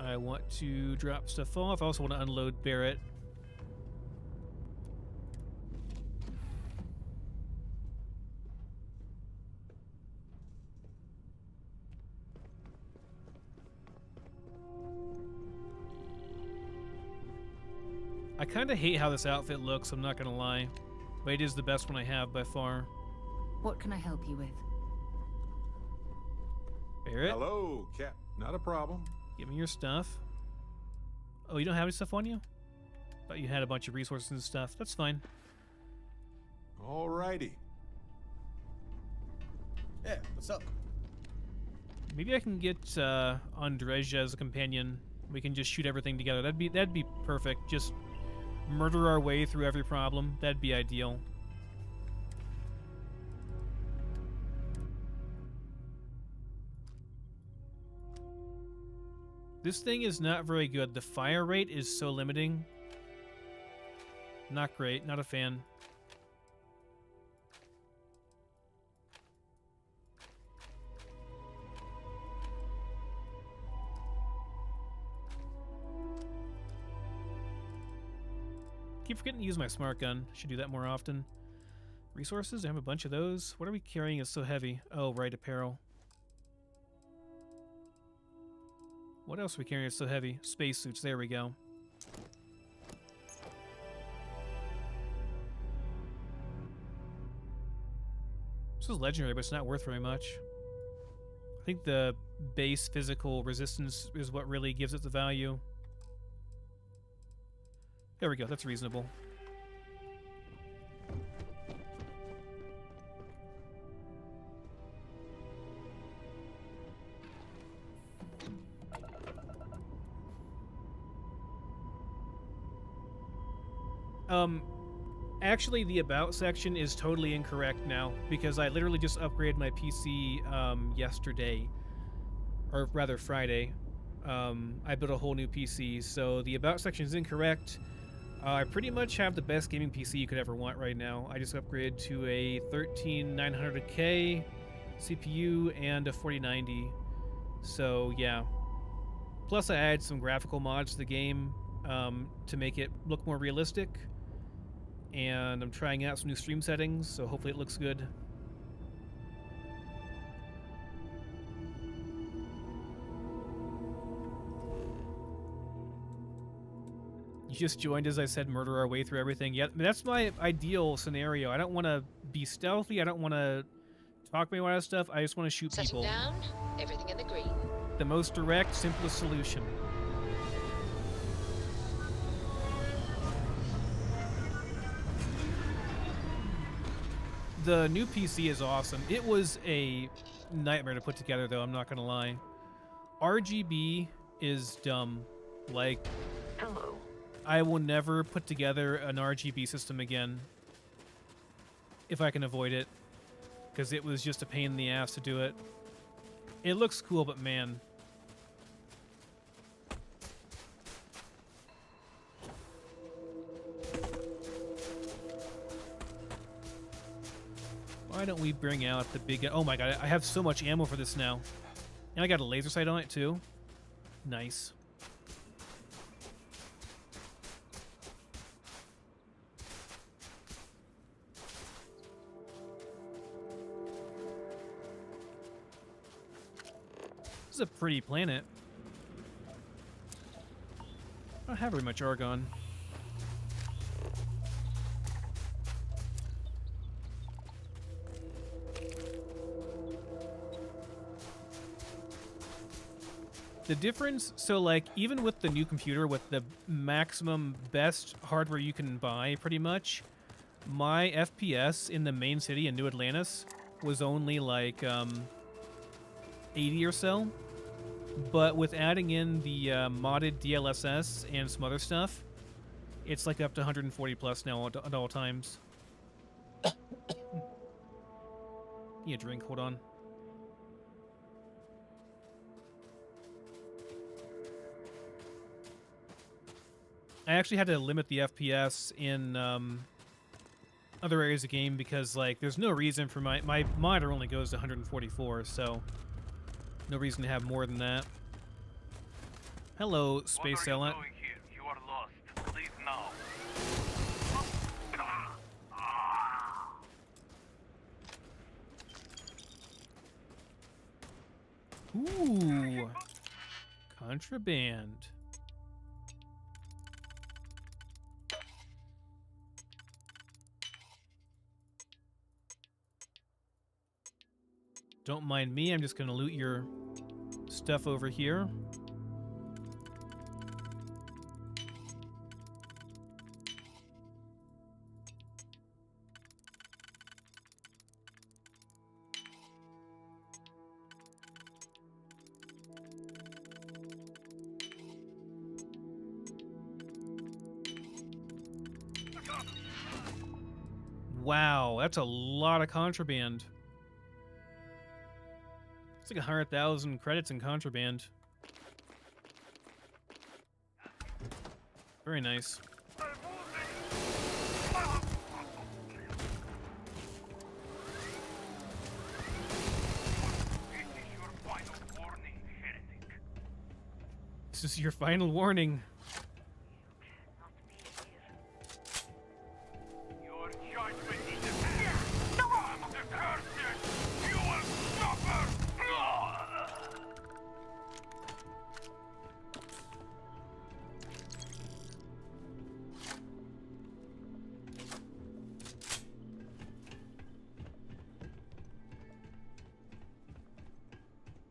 I want to drop stuff off. I also want to unload Barrett. I kind of hate how this outfit looks, I'm not gonna lie. But it is the best one I have by far. What can I help you with? Barrett? Hello, Cap. Not a problem. Give me your stuff. Oh, you don't have any stuff on you? Thought you had a bunch of resources and stuff. That's fine. Alrighty. Yeah, what's up? Maybe I can get Andreia as a companion. We can just shoot everything together. That'd be perfect. Just murder our way through every problem. That'd be ideal. This thing is not very good. The fire rate is so limiting. Not great. Not a fan. Keep forgetting to use my smart gun. Should do that more often. Resources? I have a bunch of those. What are we carrying is so heavy? Oh, right, apparel. What else are we carrying that's so heavy? Spacesuits, there we go. This is legendary, but it's not worth very much. I think the base physical resistance is what really gives it the value. There we go, that's reasonable. Actually, the About section is totally incorrect now, because I literally just upgraded my PC yesterday, or rather Friday. I built a whole new PC, so the About section is incorrect. I pretty much have the best gaming PC you could ever want right now. I just upgraded to a 13900K CPU and a 4090. So yeah. Plus I added some graphical mods to the game to make it look more realistic. And I'm trying out some new stream settings, so hopefully it looks good. You just joined as I said murder our way through everything. Yeah, that's my ideal scenario. I don't want to be stealthy. I don't want to talk me out of stuff. I just want to shoot people. Setting down, everything in the green. The most direct, simplest solution. The new PC is awesome. It was a nightmare to put together, though, I'm not going to lie. RGB is dumb. Like, Hello. I will never put together an RGB system again if I can avoid it, because it was just a pain in the ass to do it. It looks cool, but man. Why don't we bring out the big... Oh my god, I have so much ammo for this now. And I got a laser sight on it too. Nice. This is a pretty planet. I don't have very much argon. The difference, so like even with the new computer with the maximum best hardware you can buy pretty much, my FPS in the main city in New Atlantis was only like 80 or so. But with adding in the modded DLSS and some other stuff, it's like up to 140 plus now at all times. Need a drink, hold on. I actually had to limit the FPS in other areas of the game because, like, there's no reason for my monitor only goes to 144, so no reason to have more than that. Hello, Space Element. What are you doing here? You are lost. Leave now. Ooh, Contraband. Don't mind me, I'm just gonna loot your stuff over here. Wow, that's a lot of contraband. It's like 100,000 credits in Contraband. Very nice. This is your final warning.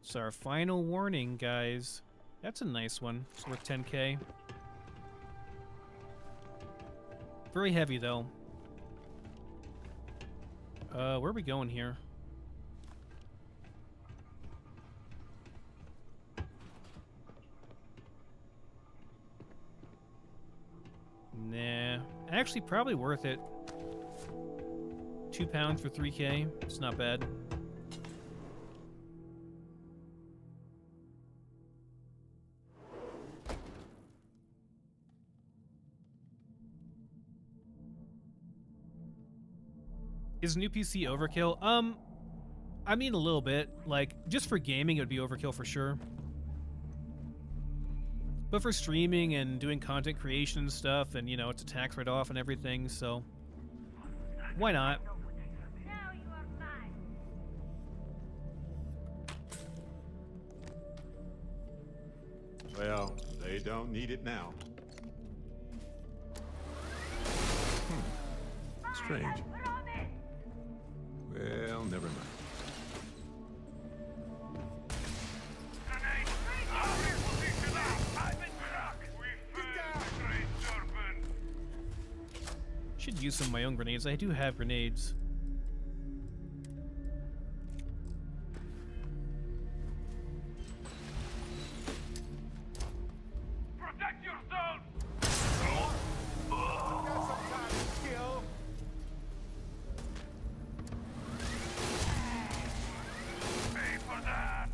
It's our final warning, guys. That's a nice one. It's worth 10K. Very heavy, though. Where are we going here? Nah. Actually, probably worth it. £2 for 3K. It's not bad. Is new PC overkill? I mean a little bit. Like, just for gaming, it would be overkill for sure. But for streaming and doing content creation and stuff, and, you know, it's a tax write-off and everything, so why not? Well, they don't need it now. Strange. Well, never mind. Should use some of my own grenades. I do have grenades. Protect yourself! Pay for that!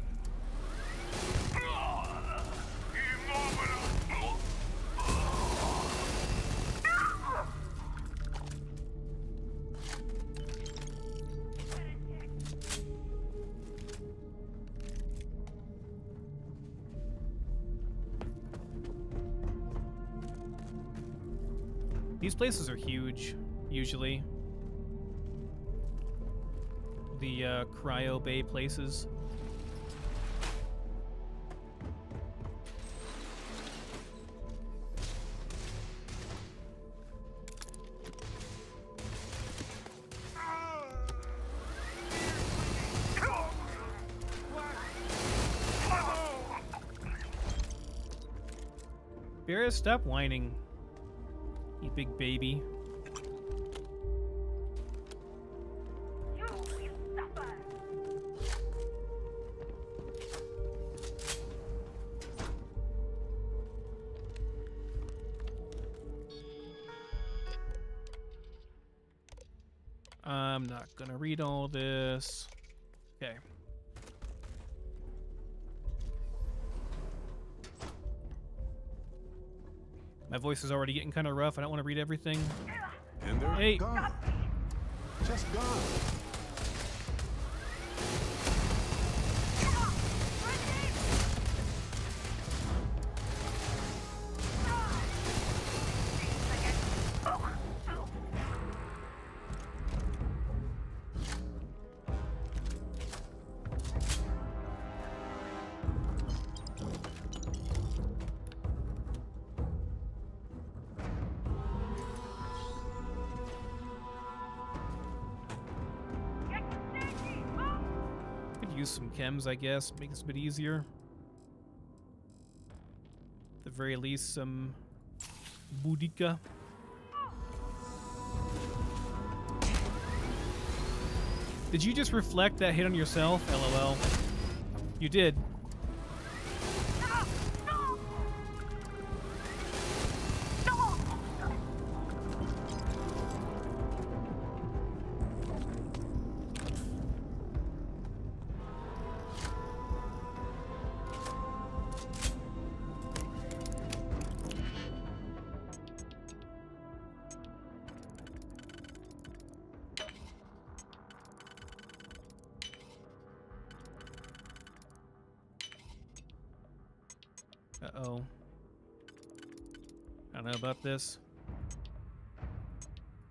These places are huge, usually. The cryo bay places. Barrett, stop whining. You big baby. I'm not gonna read all this. Okay. My voice is already getting kind of rough. I don't want to read everything. And they're gone. Just gone. Use some chems, I guess, make this a bit easier. At the very least, some Boudica. Did you just reflect that hit on yourself? LOL. You did. Uh-oh. I don't know about this.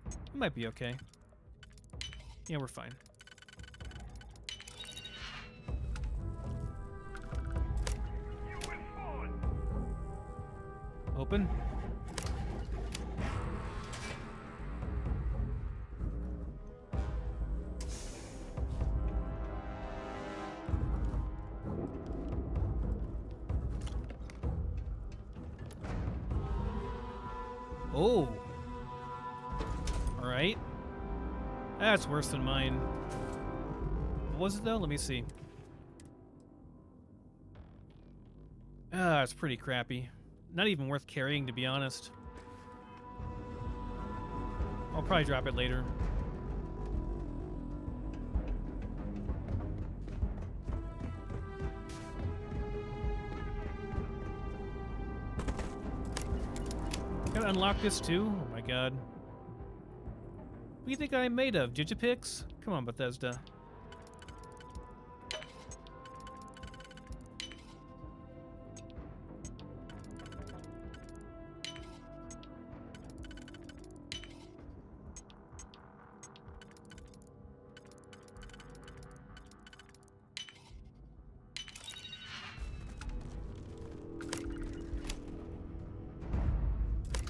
It might be okay. Yeah, we're fine. Open. Oh. All right. That's worse than mine. What was it though? Let me see. Ah, it's pretty crappy. Not even worth carrying, to be honest. I'll probably drop it later. Gotta unlock this too? Oh my god. What do you think I'm made of? Digipix? Come on, Bethesda.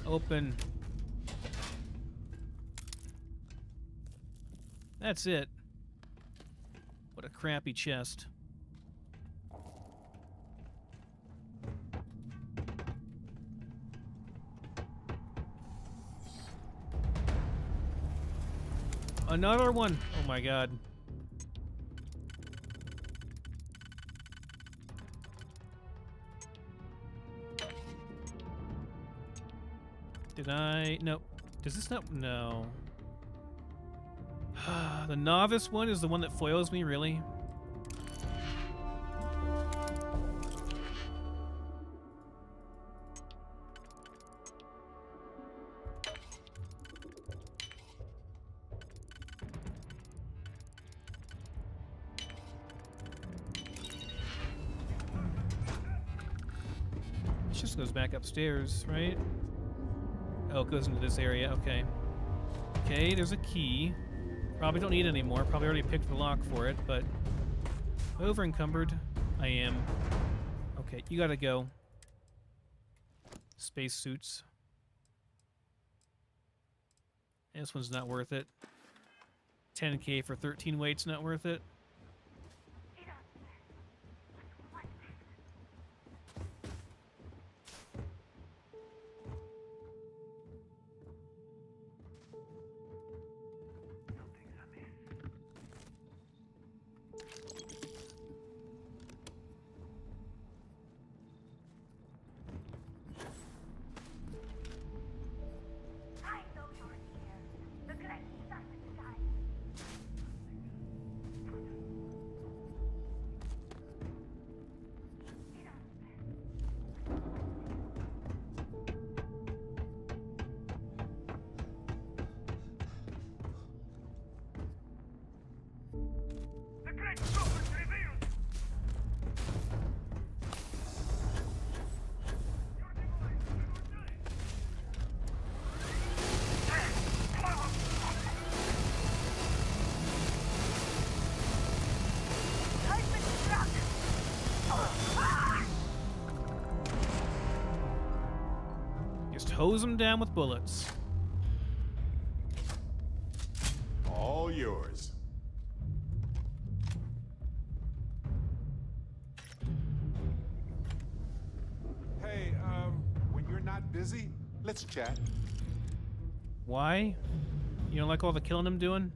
Open. That's it. What a crappy chest. Another one. Oh my god. Did I? Nope. Does this not? No. The novice one is the one that foils me, really? It just goes back upstairs, right? Oh, it goes into this area. Okay. Okay, there's a key. Probably don't need any more. Probably already picked the lock for it, but over encumbered. I am. Okay, you gotta go. Space suits. This one's not worth it. 10K for 13 weights, not worth it. Hose them down with bullets. All yours. Hey, when you're not busy, let's chat. Why? You don't like all the killing I'm doing?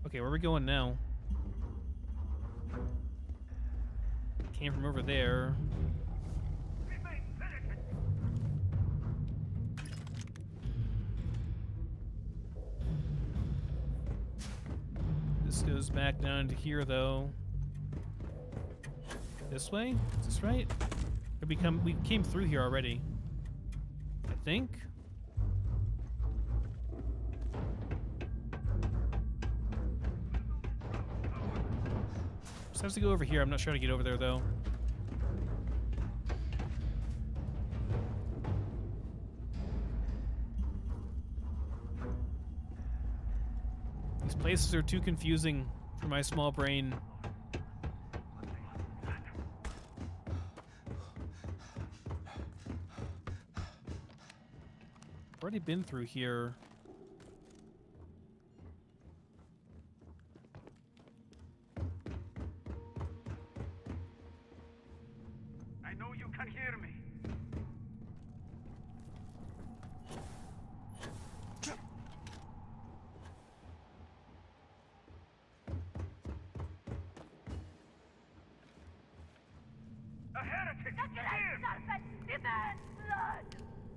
Okay, where are we going now? Came from over there. This goes back down to here, though. This way? Is this right? Or we came through here already. I think. Just has to go over here. I'm not sure how to get over there, though. These places are too confusing for my small brain. I've already been through here.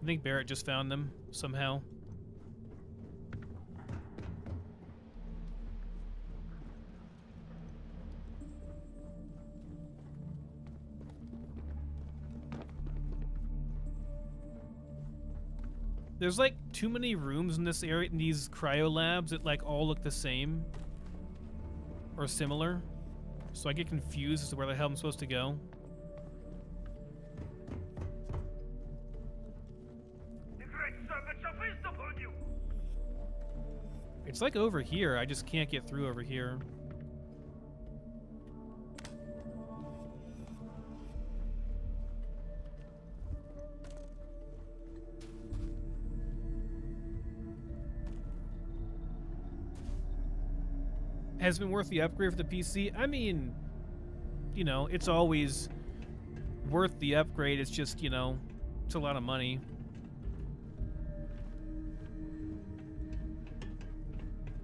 I think Barrett just found them somehow. There's like too many rooms in this area, in these cryo labs that like all look the same or similar. So I get confused as to where the hell I'm supposed to go. It's like over here, I just can't get through over here. Has it been worth the upgrade for the PC? I mean, you know, it's always worth the upgrade. It's just, you know, it's a lot of money.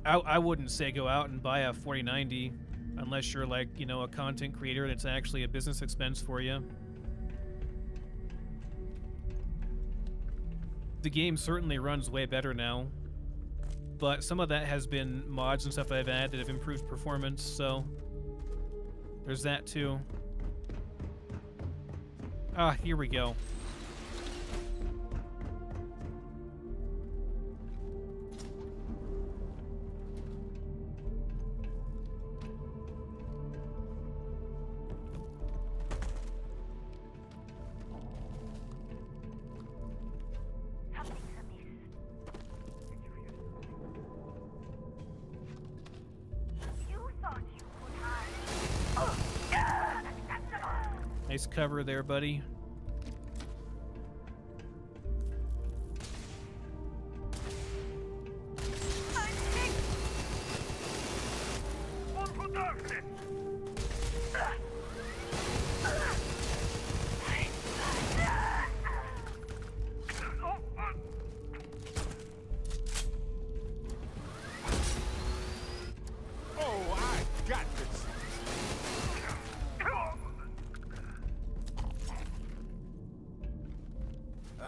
I wouldn't say go out and buy a 4090 unless you're like, you know, a content creator and it's actually a business expense for you. The game certainly runs way better now, but some of that has been mods and stuff I've added that have improved performance, so there's that too. Ah, here we go. Nice cover there, buddy.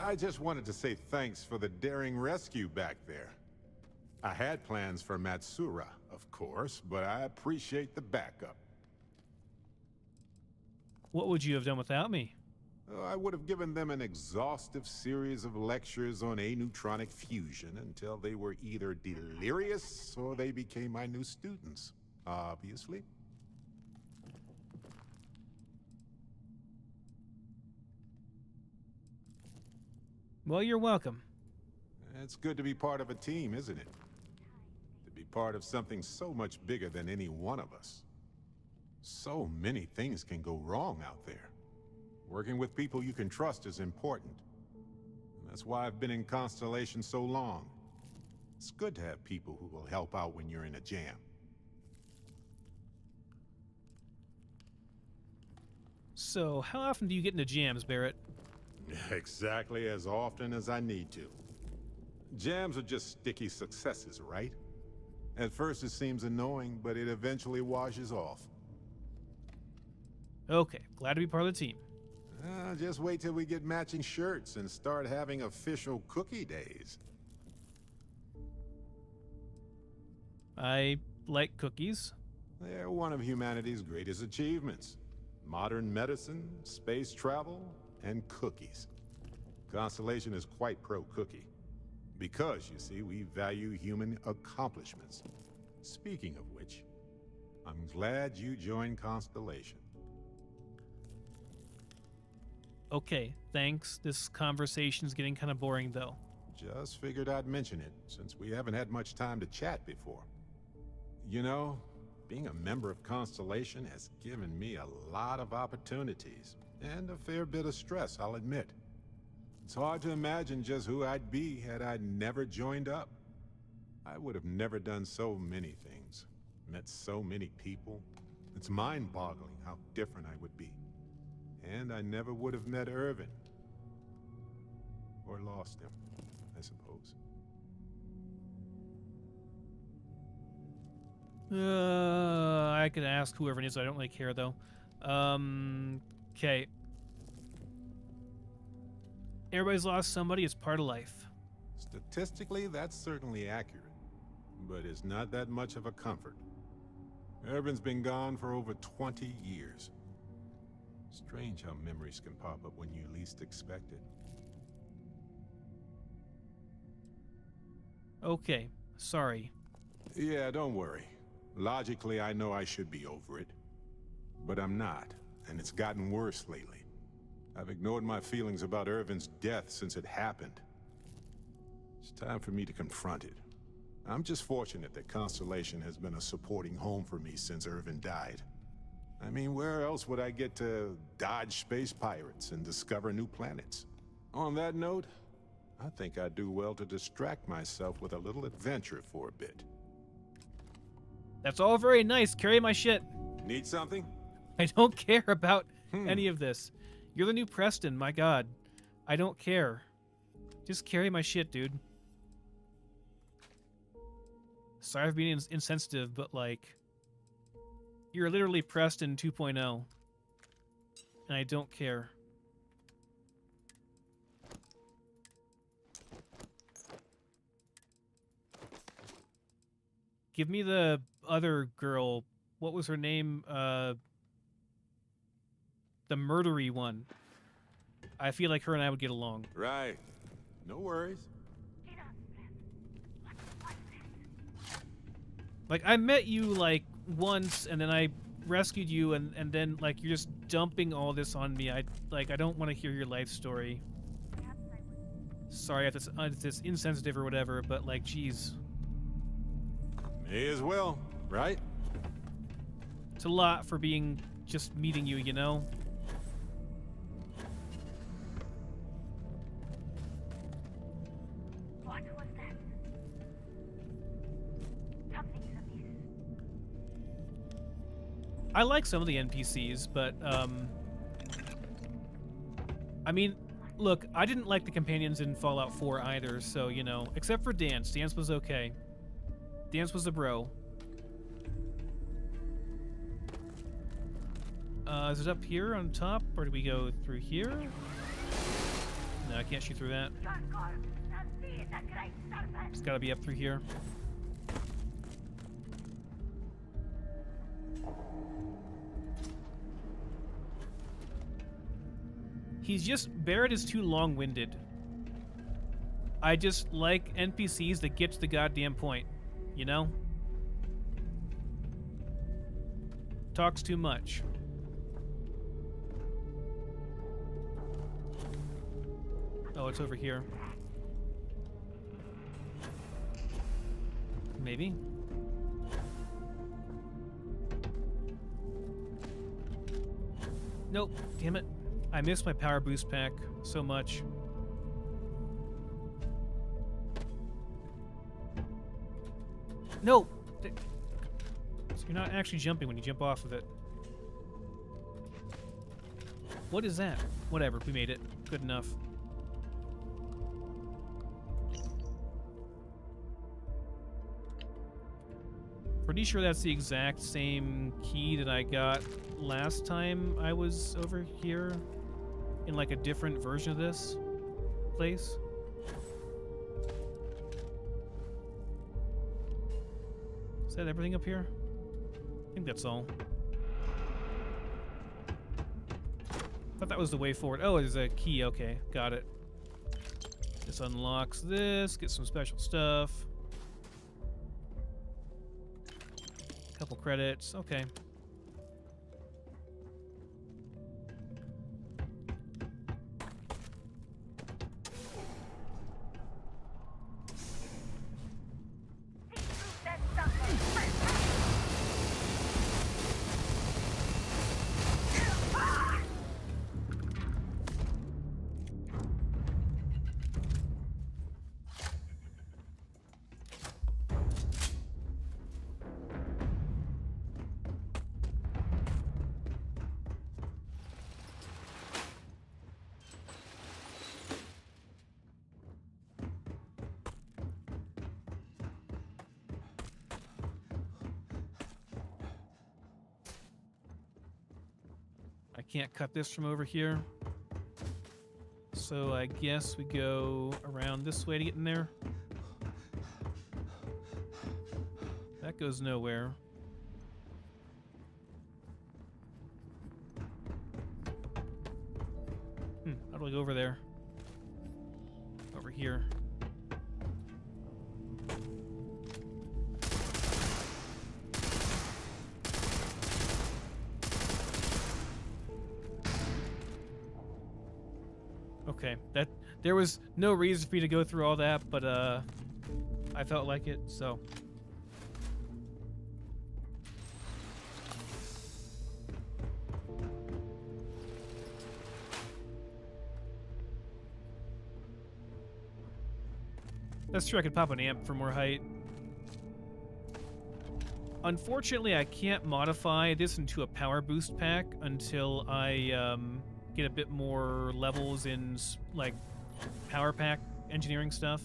I just wanted to say thanks for the daring rescue back there. I had plans for Matsura, of course, but I appreciate the backup. What would you have done without me? I would have given them an exhaustive series of lectures on aneutronic fusion until they were either delirious or they became my new students, obviously. Well, you're welcome. It's good to be part of a team, isn't it? To be part of something so much bigger than any one of us. So many things can go wrong out there. Working with people you can trust is important. And that's why I've been in Constellation so long. It's good to have people who will help out when you're in a jam. So, how often do you get into jams, Barrett? Exactly as often as I need to. Jams are just sticky successes, right? At first it seems annoying, but it eventually washes off. Okay, glad to be part of the team. Just wait till we get matching shirts and start having official cookie days. I like cookies. They're one of humanity's greatest achievements. Modern medicine, space travel, and cookies. Constellation is quite pro-cookie. Because, you see, we value human accomplishments. Speaking of which, I'm glad you joined Constellation. Okay, thanks. This conversation's getting kind of boring, though. Just figured I'd mention it, since we haven't had much time to chat before. You know, being a member of Constellation has given me a lot of opportunities, and a fair bit of stress, I'll admit. It's hard to imagine just who I'd be had I never joined up. I would have never done so many things, met so many people. It's mind-boggling how different I would be. And I never would have met Irvin. Or lost him, I suppose. I could ask whoever it is. I don't really care, though. Okay. Everybody's lost somebody. It's part of life. Statistically, that's certainly accurate, but it's not that much of a comfort. Irvin's been gone for over 20 years. Strange how memories can pop up when you least expect it. Okay, sorry. Yeah, don't worry. Logically, I know I should be over it. But I'm not, and it's gotten worse lately. I've ignored my feelings about Irvin's death since it happened. It's time for me to confront it. I'm just fortunate that Constellation has been a supporting home for me since Irvin died. I mean, where else would I get to dodge space pirates and discover new planets? On that note, I think I'd do well to distract myself with a little adventure for a bit. That's all very nice. Carry my shit. Need something? I don't care about any of this. You're the new Preston, my god. I don't care. Just carry my shit, dude. Sorry for being insensitive, but like... You're literally Preston 2.0. And I don't care. Give me the other girl. What was her name? The murdery one. I feel like her and I would get along. Right. No worries. Like, I met you, like, once, and then I rescued you, and then, like, you're just dumping all this on me. I don't want to hear your life story. Sorry if it's insensitive or whatever, but, like, geez. May as well, right? It's a lot for being just meeting you, you know? What was that? Something's amiss. I like some of the NPCs, but, I mean, look, I didn't like the companions in Fallout 4 either, so, you know, except for Dance. Dance was okay. Dance was a bro. Is it up here on top, or do we go through here? No, I can't shoot through that. It's gotta be up through here. Barrett is too long-winded. I just like NPCs that get to the goddamn point, you know? Talks too much. Oh, it's over here. Maybe. Nope. Damn it. I missed my power boost pack so much. No! So you're not actually jumping when you jump off of it. What is that? Whatever, we made it. Good enough. Pretty sure that's the exact same key that I got last time I was over here in like a different version of this place. Is that everything up here? I think that's all. Thought that was the way forward. Oh, there's a key. Okay, got it. This unlocks this. Get some special stuff. Couple credits. Okay. Can't cut this from over here. So I guess we go around this way to get in there. That goes nowhere. How do I go over there? Over here. Okay, there was no reason for me to go through all that, but I felt like it, so. That's true, I could pop an amp for more height. Unfortunately, I can't modify this into a power boost pack until I get a bit more levels in, like, power pack engineering stuff.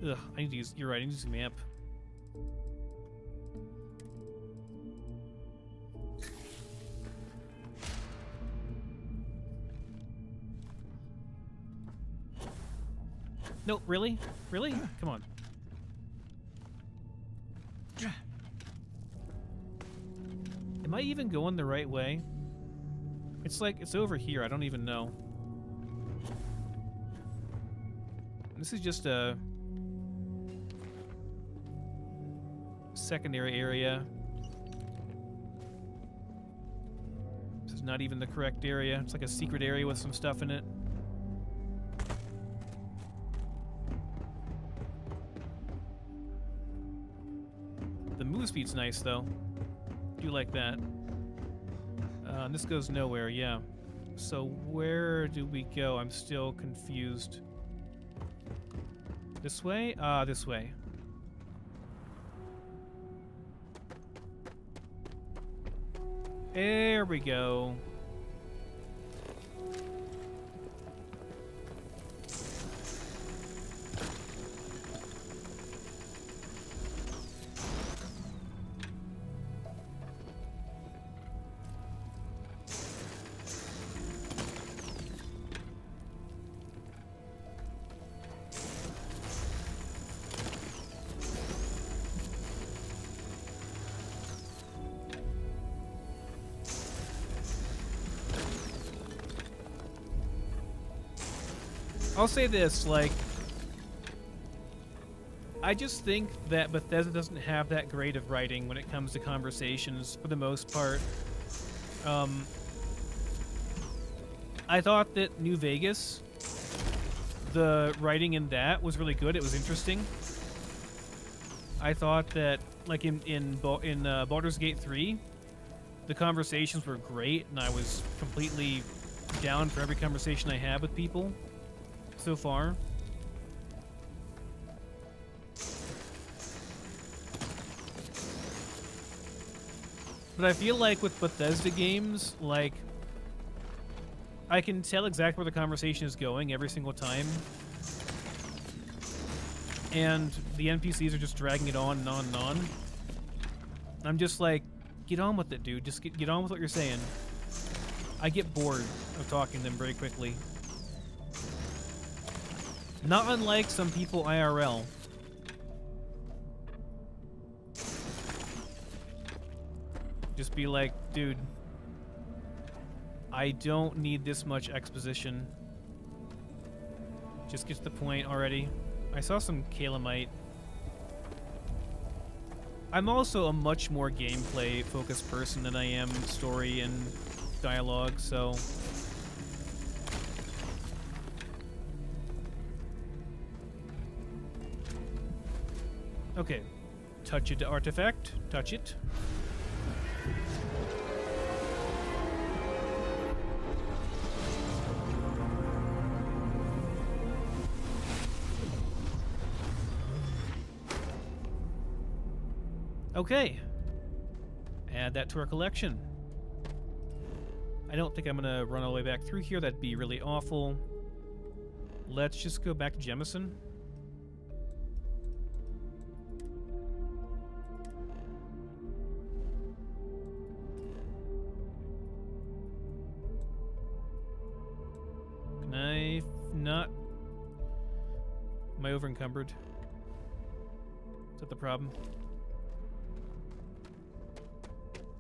Ugh, I need to use, you're right, I need to use an amp. No, really? Really? Come on. Am I even going the right way? It's like, it's over here. I don't even know. This is just a secondary area. This is not even the correct area. It's like a secret area with some stuff in it. The move speed's nice, though. Do like that. This goes nowhere, yeah. So where do we go? I'm still confused. This way? This way. There we go. I'll say this, like, I just think that Bethesda doesn't have that great of writing when it comes to conversations, for the most part. I thought that New Vegas, the writing in that was really good. It was interesting. I thought that, like, in Baldur's Gate 3, the conversations were great, and I was completely down for every conversation I had with people so far. But I feel like with Bethesda games, like, I can tell exactly where the conversation is going every single time. And the NPCs are just dragging it on and on and on. I'm just like, get on with it, dude. Just get on with what you're saying. I get bored of talking to them very quickly. Not unlike some people IRL. Just be like, dude, I don't need this much exposition. Just get to the point already. I saw some Calamite. I'm also a much more gameplay-focused person than I am story and dialogue, so... Okay. Touch it to artifact. Touch it. Okay. Add that to our collection. I don't think I'm going to run all the way back through here. That'd be really awful. Let's just go back to Jemison. Can I not? Am I over encumbered? Is that the problem?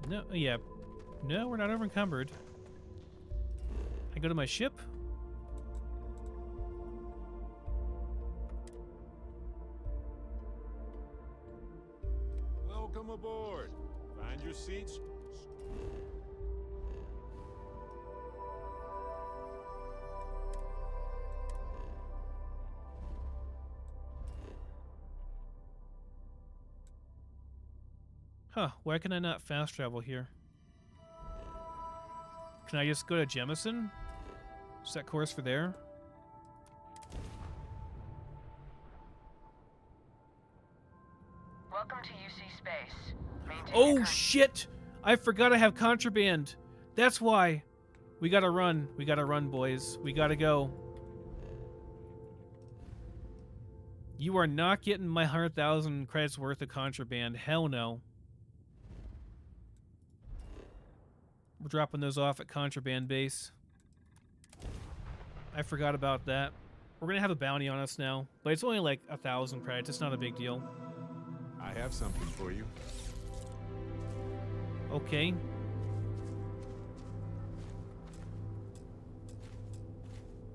No, yeah. No, we're not over encumbered. I go to my ship. Welcome aboard. Find your seats. Huh, why can I not fast travel here? Can I just go to Jemison? Set course for there? Welcome to UC Space. Maintain Oh shit! I forgot I have contraband. That's why. We gotta run. We gotta run, boys. We gotta go. You are not getting my 100,000 credits worth of contraband. Hell no. We're dropping those off at Contraband base. I forgot about that. We're gonna have a bounty on us now, but it's only like 1,000 credits. It's not a big deal. I have something for you. Okay.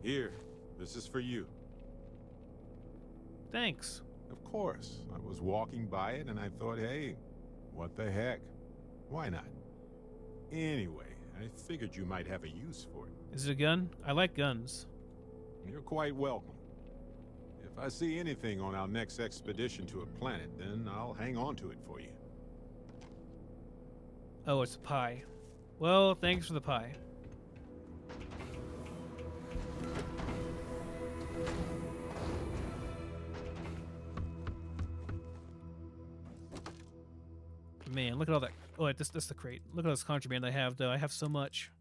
Here, this is for you. Thanks. Of course. I was walking by it and I thought, hey, what the heck? Why not? Anyway, I figured you might have a use for it. Is it a gun? I like guns. You're quite welcome. If I see anything on our next expedition to a planet, then I'll hang on to it for you. Oh, it's a pie. Well, thanks for the pie. Man, look at all that. Oh, that's the crate. Look at all this contraband I have, though. I have so much.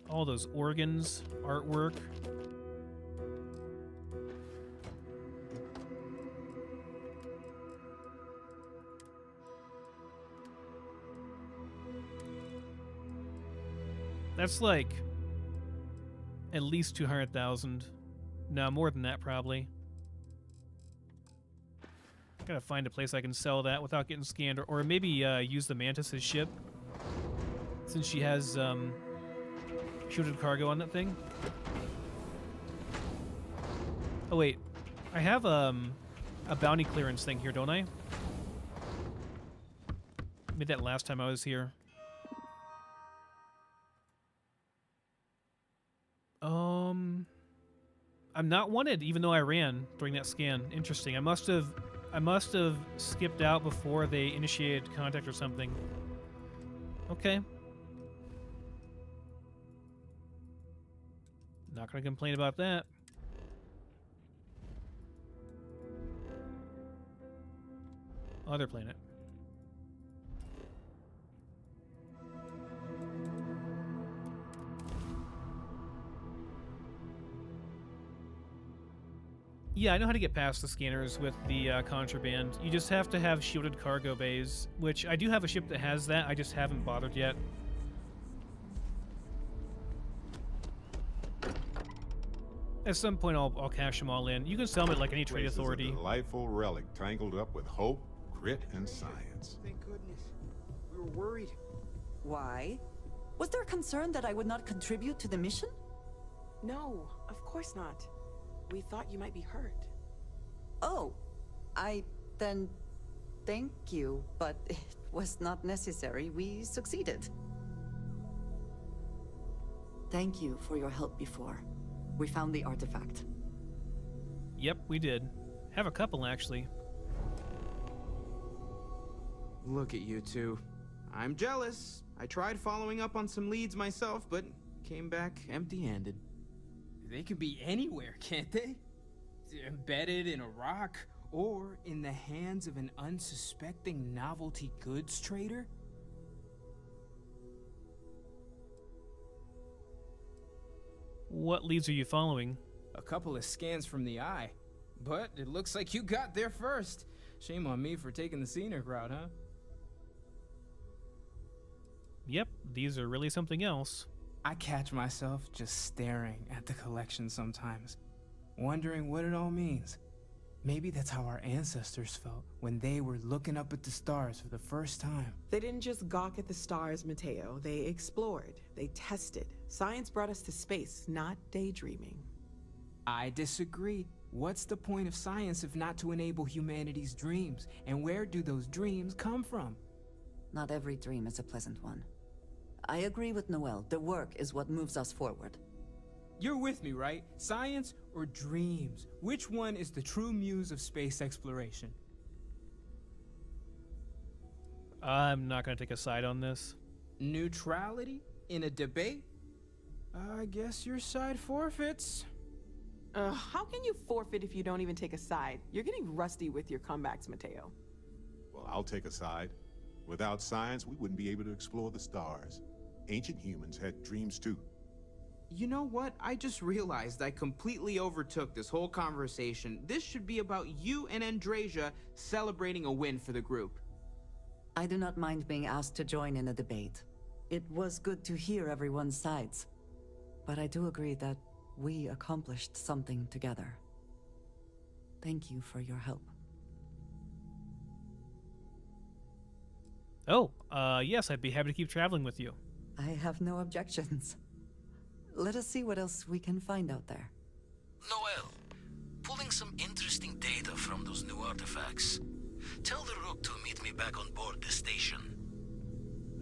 All those organs, artwork. That's like at least 200,000. No, more than that probably. Gotta find a place I can sell that without getting scanned, or maybe use the Mantis's ship, since she has shielded cargo on that thing. Oh wait, I have a bounty clearance thing here, don't I? Made that last time I was here. I'm not wanted, even though I ran during that scan. Interesting. I must have skipped out before they initiated contact or something. Okay. Not gonna complain about that. Other planet. Yeah, I know how to get past the scanners with the contraband. You just have to have shielded cargo bays, which I do have a ship that has that. I just haven't bothered yet. At some point, I'll cash them all in. You can sell them at like any trade authority. A delightful relic tangled up with hope, grit, and science. Thank goodness. We were worried. Why? Was there a concern that I would not contribute to the mission? No, of course not. We thought you might be hurt. Oh, then thank you, but it was not necessary. We succeeded. Thank you for your help before. We found the artifact. Yep, we did. Have a couple, actually. Look at you two. I'm jealous. I tried following up on some leads myself, but came back empty-handed. They could be anywhere, can't they? Embedded in a rock, or in the hands of an unsuspecting novelty goods trader? What leads are you following? A couple of scans from the eye. But it looks like you got there first. Shame on me for taking the scenic route, huh? Yep, these are really something else. I catch myself just staring at the collection sometimes, wondering what it all means. Maybe that's how our ancestors felt when they were looking up at the stars for the first time. They didn't just gawk at the stars, Mateo. They explored. They tested. Science brought us to space, not daydreaming. I disagree. What's the point of science if not to enable humanity's dreams? And where do those dreams come from? Not every dream is a pleasant one. I agree with Noel. The work is what moves us forward. You're with me, right? Science or dreams? Which one is the true muse of space exploration? I'm not going to take a side on this. Neutrality in a debate? I guess your side forfeits. How can you forfeit if you don't even take a side? You're getting rusty with your comebacks, Mateo. Well, I'll take a side. Without science, we wouldn't be able to explore the stars. Ancient humans had dreams too. You know what? I just realized I completely overtook this whole conversation. This should be about you and Andreia celebrating a win for the group. I do not mind being asked to join in a debate. It was good to hear everyone's sides. But I do agree that we accomplished something together. Thank you for your help. Oh, yes, I'd be happy to keep traveling with you. I have no objections. Let us see what else we can find out there. Noel, pulling some interesting data from those new artifacts. Tell the Rook to meet me back on board the station.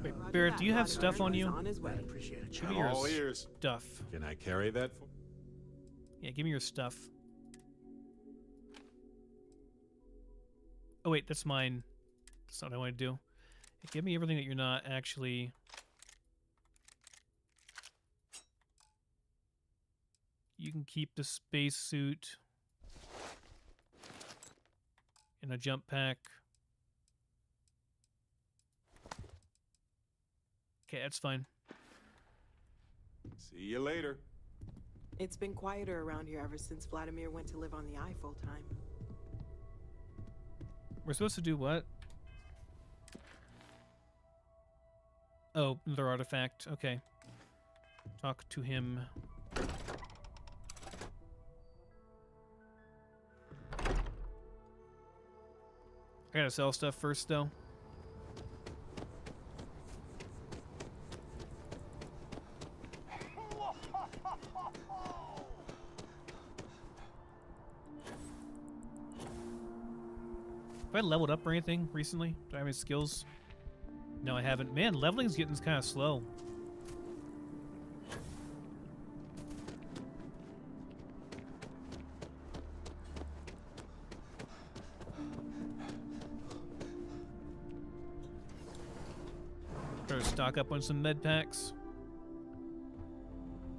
Wait, Barrett, do you have stuff on you? On his way. Give me your All ears. stuff. Can I carry that for? Yeah, give me your stuff. Oh wait, that's mine. That's not what I want to do. Give me everything that you're not actually... You can keep the spacesuit and a jump pack. Okay, that's fine. See you later. It's been quieter around here ever since Vladimir went to live on the Eye full time. We're supposed to do what? Oh, another artifact. Okay. Talk to him. I gotta sell stuff first, though. Have I leveled up or anything recently? Do I have any skills? No, I haven't. Man, leveling's getting kind of slow. Better stock up on some med packs.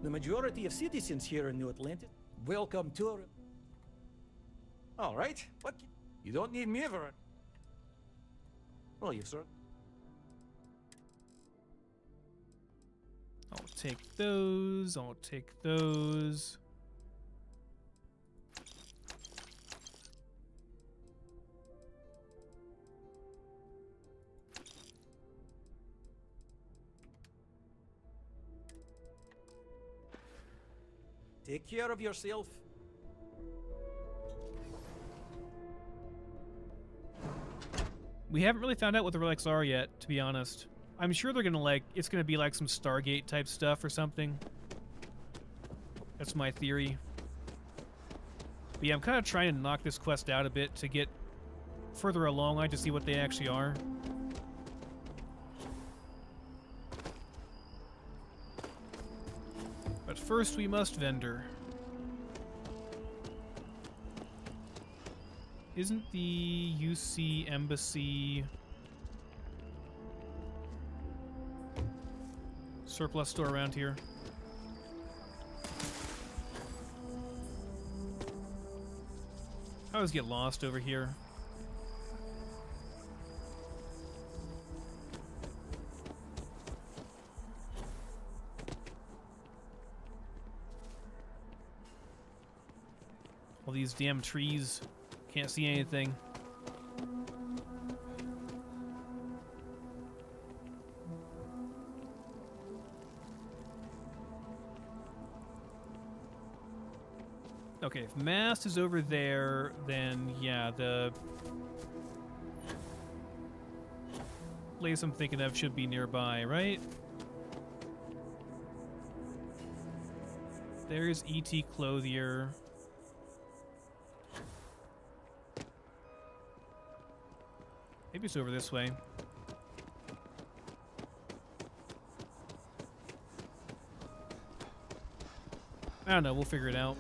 The majority of citizens here in New Atlantis welcome to... All right. What? You don't need me, Veron. Well, you've sort... I'll take those. I'll take those. Take care of yourself. We haven't really found out what the relics are yet, to be honest. I'm sure they're gonna it's gonna be like some Stargate type stuff or something. That's my theory. But yeah, I'm kind of trying to knock this quest out a bit to get further along. I just see what they actually are. But first we must vendor. Isn't the UC Embassy surplus store around here? I always get lost over here. All these damn trees. Can't see anything. Okay, if mast is over there, then yeah, the place I'm thinking of should be nearby, right? There's E.T. Clothier. Maybe it's over this way. I don't know, we'll figure it out.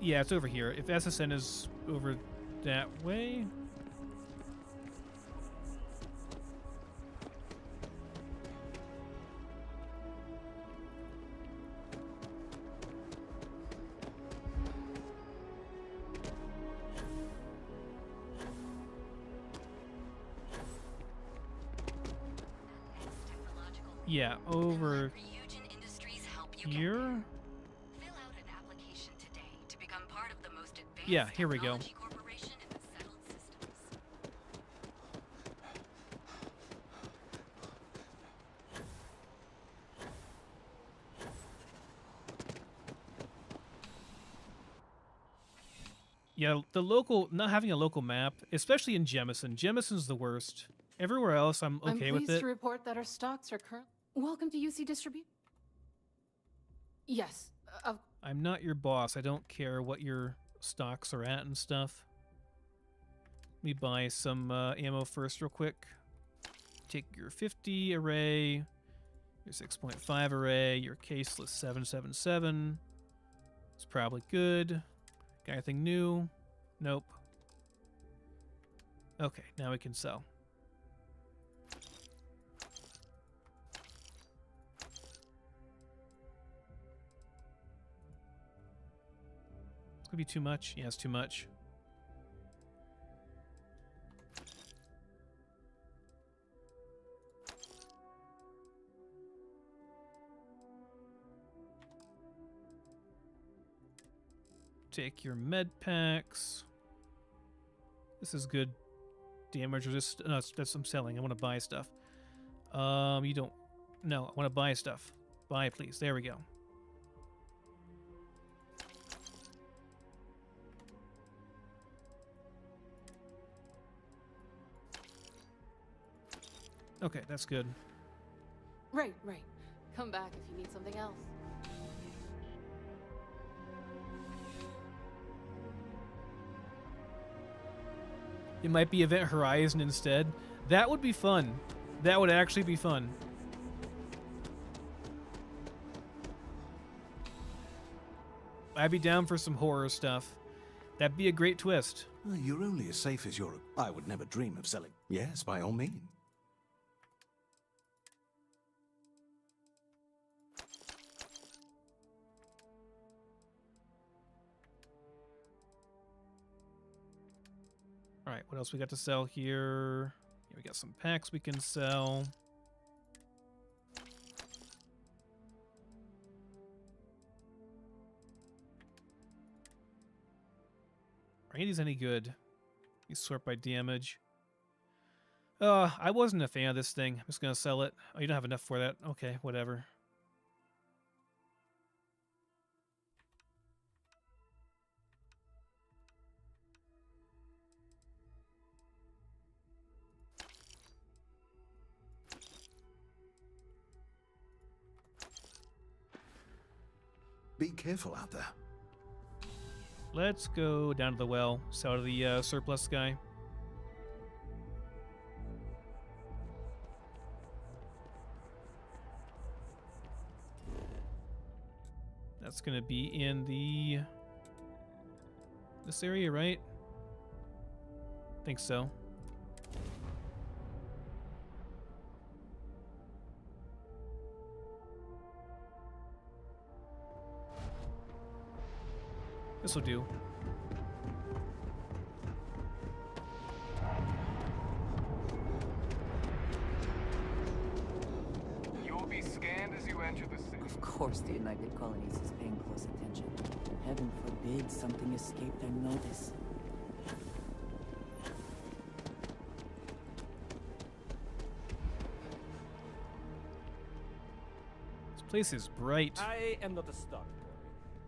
Yeah, it's over here. If SSN is over that way... Yeah, over here. Yeah, here we go. Yeah, not having a local map, especially in Jemison. Jemison's the worst. Everywhere else, I'm okay with it. I'm pleased to report that our stocks are current. Welcome to UC Distribute. Yes. I'm not your boss. I don't care what your stocks are at and stuff. Let me buy some ammo first real quick. Take your 50 array, your 6.5 array, your caseless 777. It's probably good. Got anything new? Nope. Okay, now we can sell. Could be too much. Yeah, it's too much. Take your med packs. This is good damage resist. No, that's I'm selling. I want to buy stuff. You don't. No, I want to buy stuff. Buy, please. There we go. Okay, that's good. Right. Come back if you need something else. It might be Event Horizon instead. That would be fun. That would actually be fun. I'd be down for some horror stuff. That'd be a great twist. You're only as safe as your... I would never dream of selling. Yes, by all means. All right, what else we got to sell here? Yeah, we got some packs we can sell. Are any of these any good? You sort by damage. I wasn't a fan of this thing. I'm just gonna sell it. Oh, you don't have enough for that? Okay, whatever. Be careful out there. Let's go down to the well, sell to the surplus guy. That's gonna be in this area, right? Think so. This will do. You will be scanned as you enter the city. Of course the United Colonies is paying close attention. Heaven forbid something escaped their notice. Place is bright. I am not a star.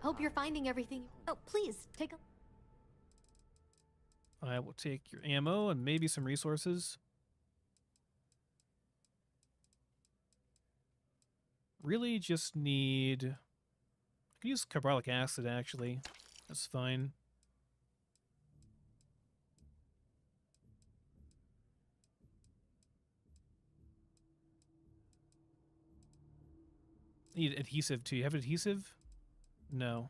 Hope you're finding everything. Oh, please take a. I will take your ammo and maybe some resources. Really just need... I can use carbolic acid, actually. That's fine. Need adhesive, too. You have adhesive? No.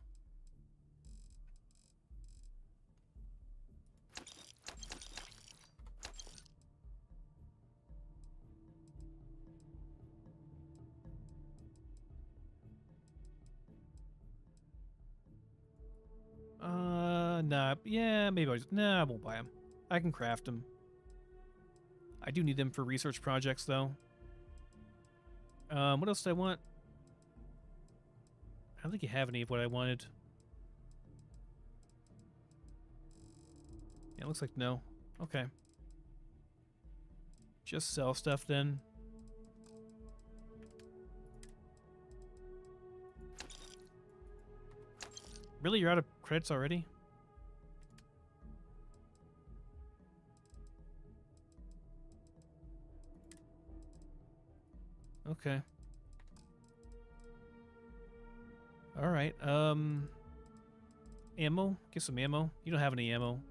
Nah. Yeah, maybe I'll just... Nah, I won't buy them. I can craft them. I do need them for research projects, though. What else do I want? I don't think you have any of what I wanted. Yeah, it looks like no. Okay. Just sell stuff then. Really? You're out of credits already? Okay. Alright, ammo? Get some ammo. You don't have any ammo.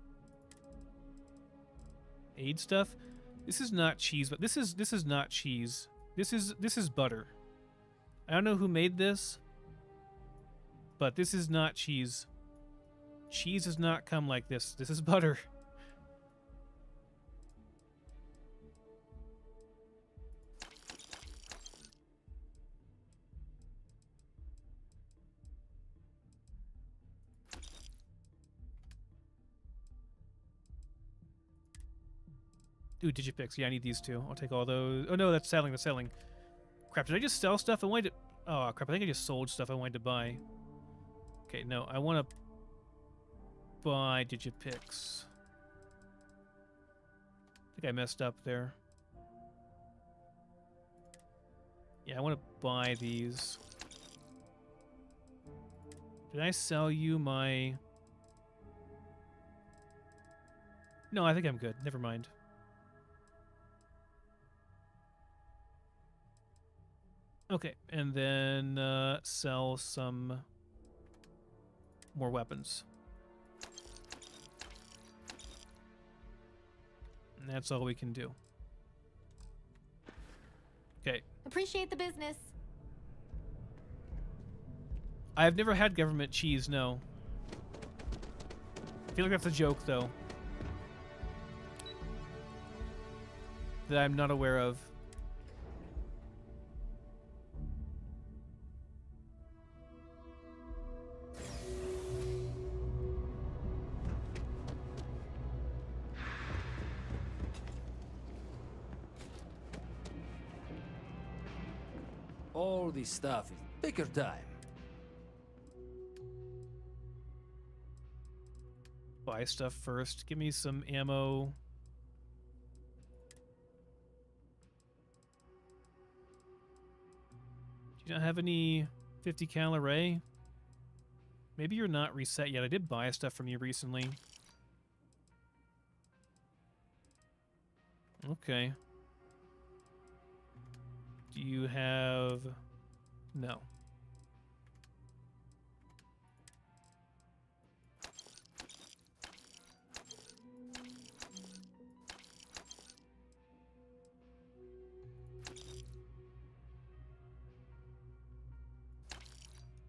Aid stuff? This is not cheese, but this is not cheese. This is butter. I don't know who made this, but this is not cheese. Cheese does not come like this. This is butter. Ooh, digipicks. Yeah, I need these two. I'll take all those. Oh no, that's selling. That's selling. Crap, did I just sell stuff I wanted to... Oh, crap, I think I just sold stuff I wanted to buy. Okay, no, I want to buy digipicks. I think I messed up there. Yeah, I want to buy these. Did I sell you my... No, I think I'm good. Never mind. Okay, and then sell some more weapons. And that's all we can do. Okay. Appreciate the business. I've never had government cheese, no. I feel like that's a joke, though. That I'm not aware of. All this stuff is... Take your time. Buy stuff first. Give me some ammo. Do you not have any 50 cal array? Maybe you're not reset yet. I did buy stuff from you recently. Okay. Do you have... No.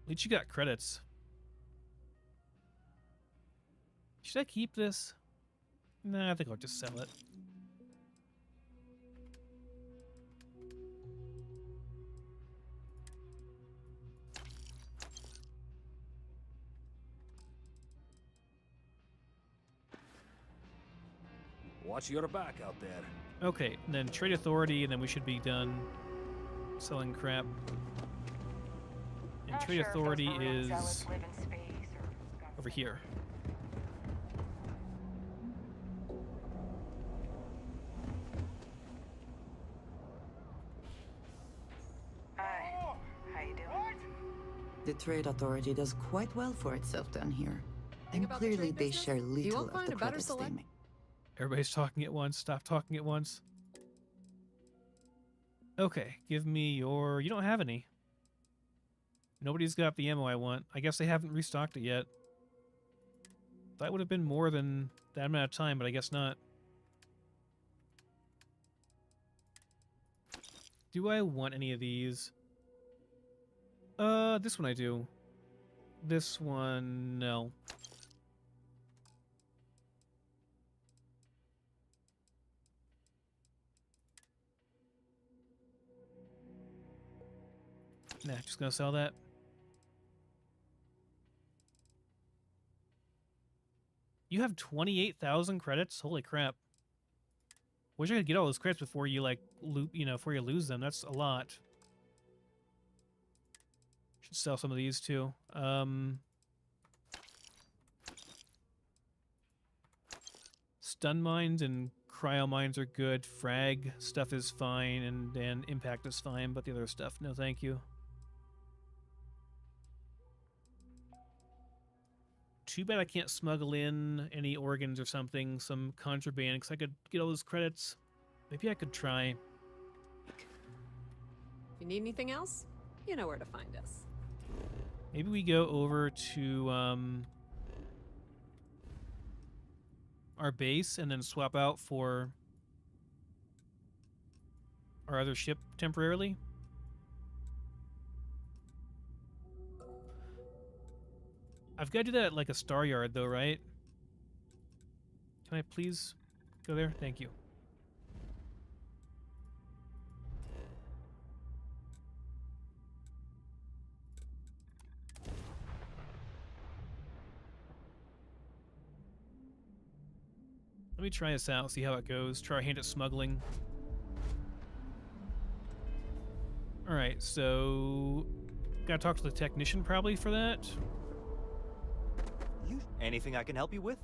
At least you got credits. Should I keep this? Nah, I think I'll just sell it. Watch your back out there. Okay, and then trade authority, and then we should be done selling crap. And trade authority is over here. Hi. How you doing? The Trade Authority does quite well for itself down here. Think And about the clearly trade they business? share You little won't of find the a better credits they select- make. Everybody's talking at once. Stop talking at once. Okay, give me your... You don't have any. Nobody's got the ammo I want. I guess they haven't restocked it yet. That would have been more than that amount of time, but I guess not. Do I want any of these? This one I do. This one, no. Nah, just gonna sell that. You have 28,000 credits? Holy crap. Wish I could get all those credits before you, like, before you lose them. That's a lot. Should sell some of these, too. Stun mines and cryo mines are good. Frag stuff is fine, and impact is fine, but the other stuff, no thank you. Too bad I can't smuggle in any organs or something, some contraband, because I could get all those credits. Maybe I could try. If you need anything else, you know where to find us. Maybe we go over to our base and then swap out for our other ship temporarily. I've got to do that at like a star yard though, right? Can I please go there? Thank you. Let me try this out, see how it goes. Try our hand at smuggling. Alright, so... Gotta talk to the technician probably for that. Anything I can help you with?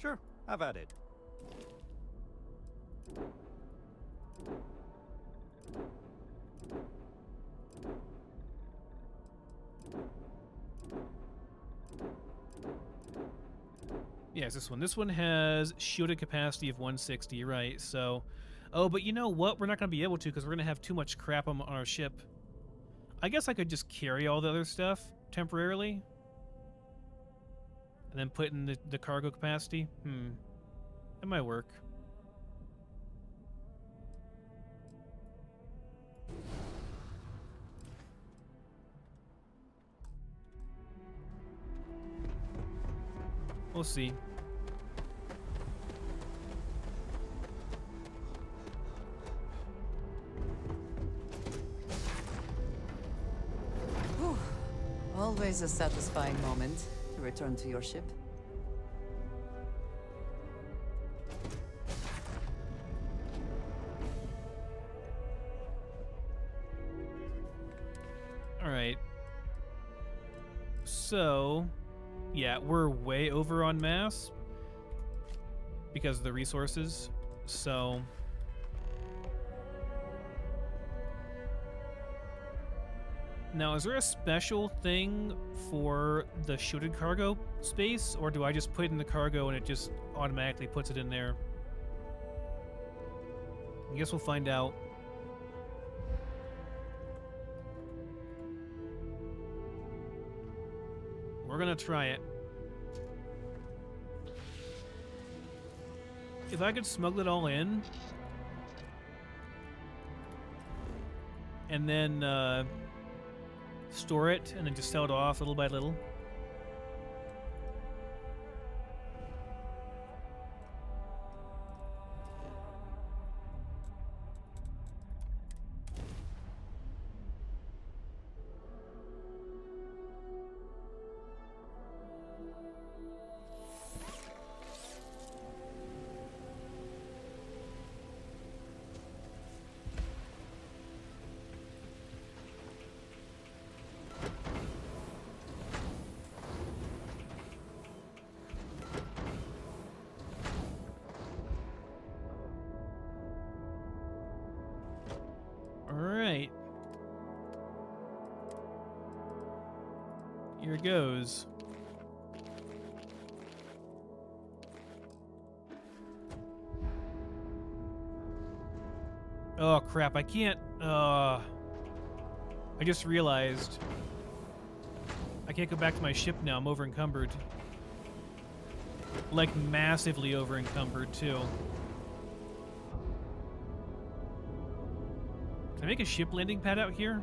Sure, have at it. Yeah, it's this one. This one has shielded capacity of 160, right? So, oh, but you know what? We're not going to be able to because we're going to have too much crap on our ship. I guess I could just carry all the other stuff temporarily. And then put in the cargo capacity. That might work. We'll see. Whew. Always a satisfying moment to return to your ship. All right. So, yeah, we're way over on mass because of the resources. So, now is there a special thing for the shielded cargo space, or do I just put it in the cargo and it just automatically puts it in there? I guess we'll find out. We're gonna try it. If I could smuggle it all in and then store it and then just sell it off little by little. Here it goes. Oh crap, I can't, I just realized I can't go back to my ship now. I'm over encumbered. Like massively over encumbered too. Can I make a ship landing pad out here?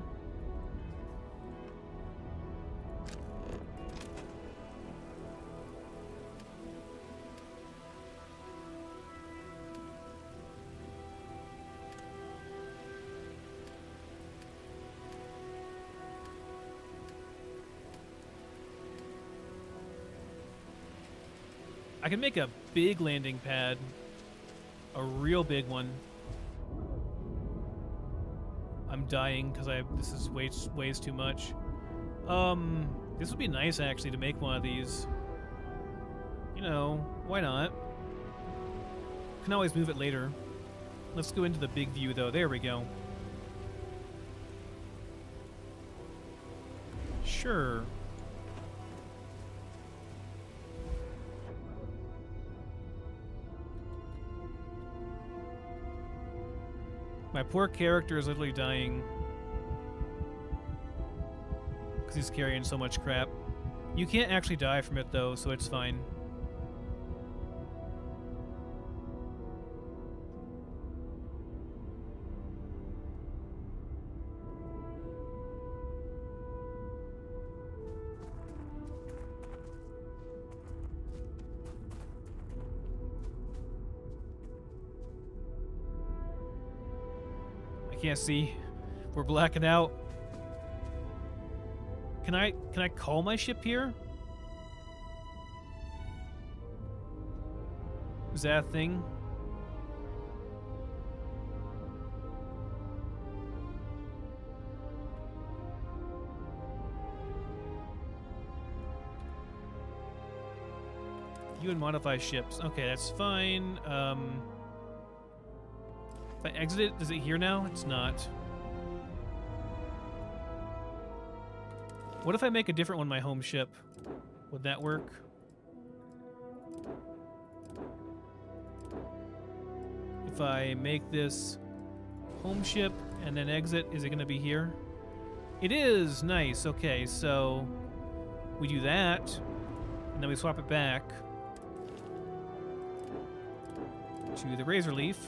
I can make a big landing pad. A real big one. I'm dying because this is weighs too much. This would be nice actually to make one of these. You know, why not? Can always move it later. Let's go into the big view though. There we go. Sure. My poor character is literally dying because he's carrying so much crap. You can't actually die from it though, so it's fine. Can't see. We're blacking out. Can I call my ship here? Is that a thing? You and modify ships. Okay, that's fine. If I exit it, is it here now? It's not. What if I make a different one my home ship? Would that work? If I make this home ship and then exit, is it going to be here? It is! Nice. Okay, so we do that, and then we swap it back to the Razor Leaf.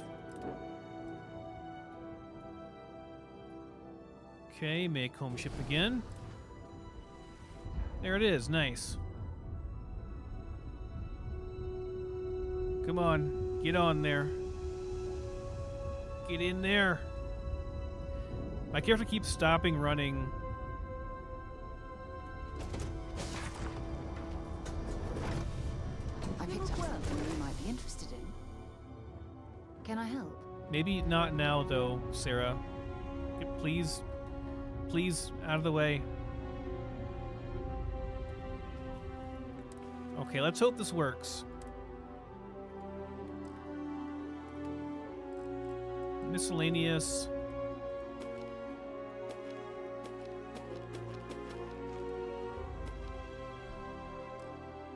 Okay, make home ship again. There it is, nice. Come on, get on there. Get in there. My character keeps stopping running. I picked up something you might be interested in. Can I help? Maybe not now, though, Sarah. Please. Please, out of the way. Okay, let's hope this works. Miscellaneous.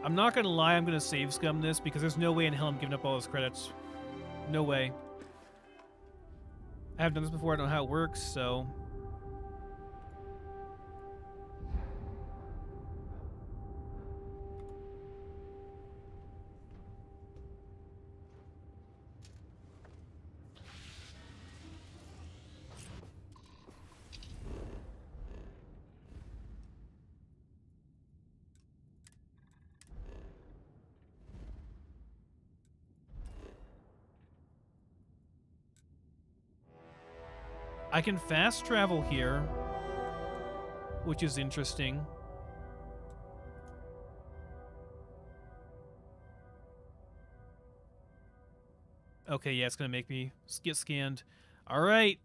I'm not gonna lie, I'm gonna save scum this because there's no way in hell I'm giving up all those credits. No way. I haven't done this before, I don't know how it works, so... I can fast travel here, which is interesting. Okay, yeah, it's gonna make me get scanned. All right.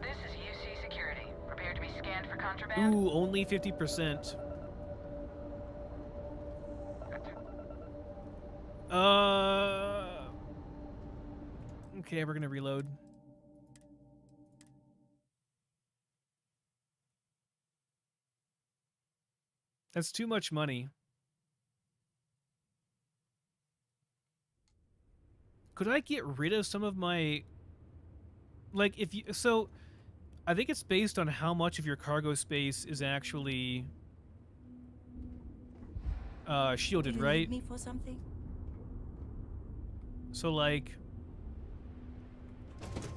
This is UC Security. Prepare to be scanned for contraband. Ooh, only 50%. Okay, we're gonna reload. That's too much money. Could I get rid of some of my... Like, if you... So, I think it's based on how much of your cargo space is actually... shielded, right? Me for something? So, like...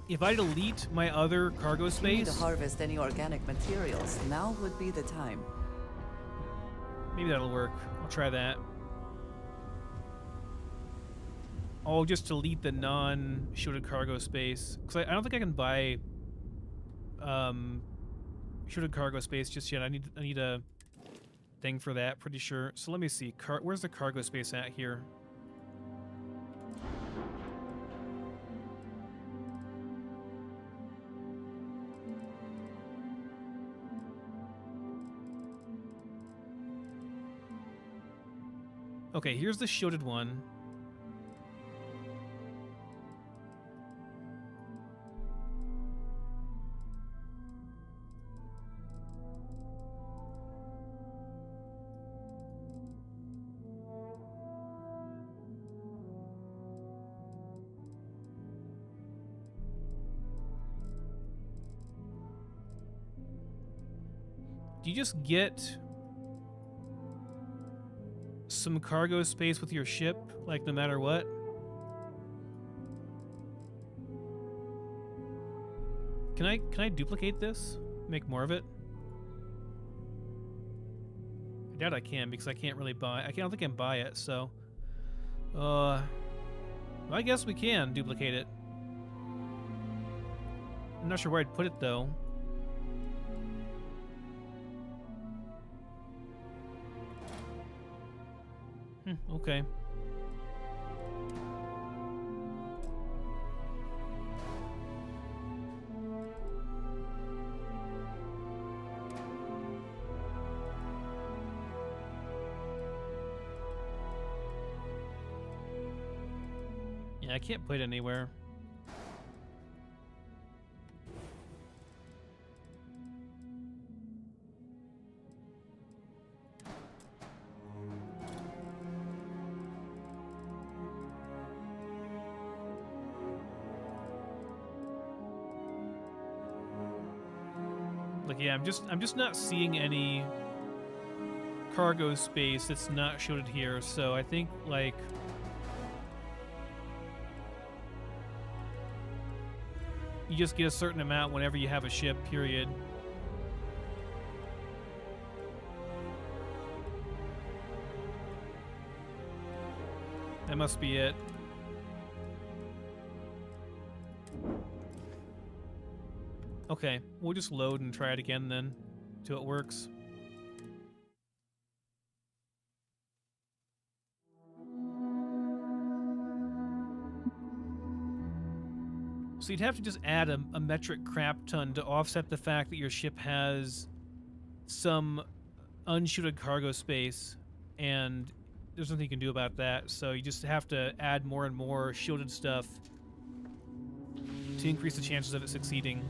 If I delete my other cargo If you need to space... harvest any organic materials, now would be the time. Maybe that'll work. I'll try that. I'll just delete the non-shielded cargo space. Because I don't think I can buy shielded cargo space just yet. I need a thing for that, pretty sure. So let me see. Where's the cargo space at here? Okay, here's the shielded one. Do you just get some cargo space with your ship, like no matter what? Can I duplicate this? Make more of it? I doubt I can because I can't really buy. I don't think I can buy it. So, I guess we can duplicate it. I'm not sure where I'd put it though. Okay. Yeah, I can't put it anywhere. Like, yeah, I'm just not seeing any cargo space that's not shielded here, so I think, like, you just get a certain amount whenever you have a ship, period. That must be it. Okay, we'll just load and try it again then, till it works. So you'd have to just add a metric crap ton to offset the fact that your ship has some unshielded cargo space, and there's nothing you can do about that, so you just have to add more and more shielded stuff to increase the chances of it succeeding.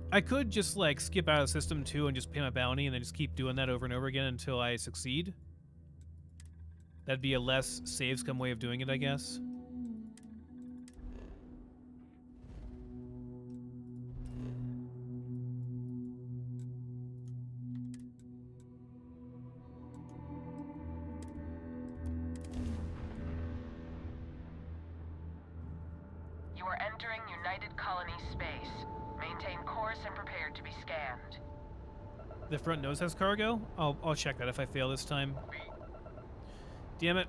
I could just, like, skip out of the system, too, and just pay my bounty and then just keep doing that over and over again until I succeed. That'd be a less saves-come way of doing it, I guess. You are entering United Colony space. Maintain course and prepare to be scanned. The front nose has cargo? I'll check that if I fail this time. Damn it.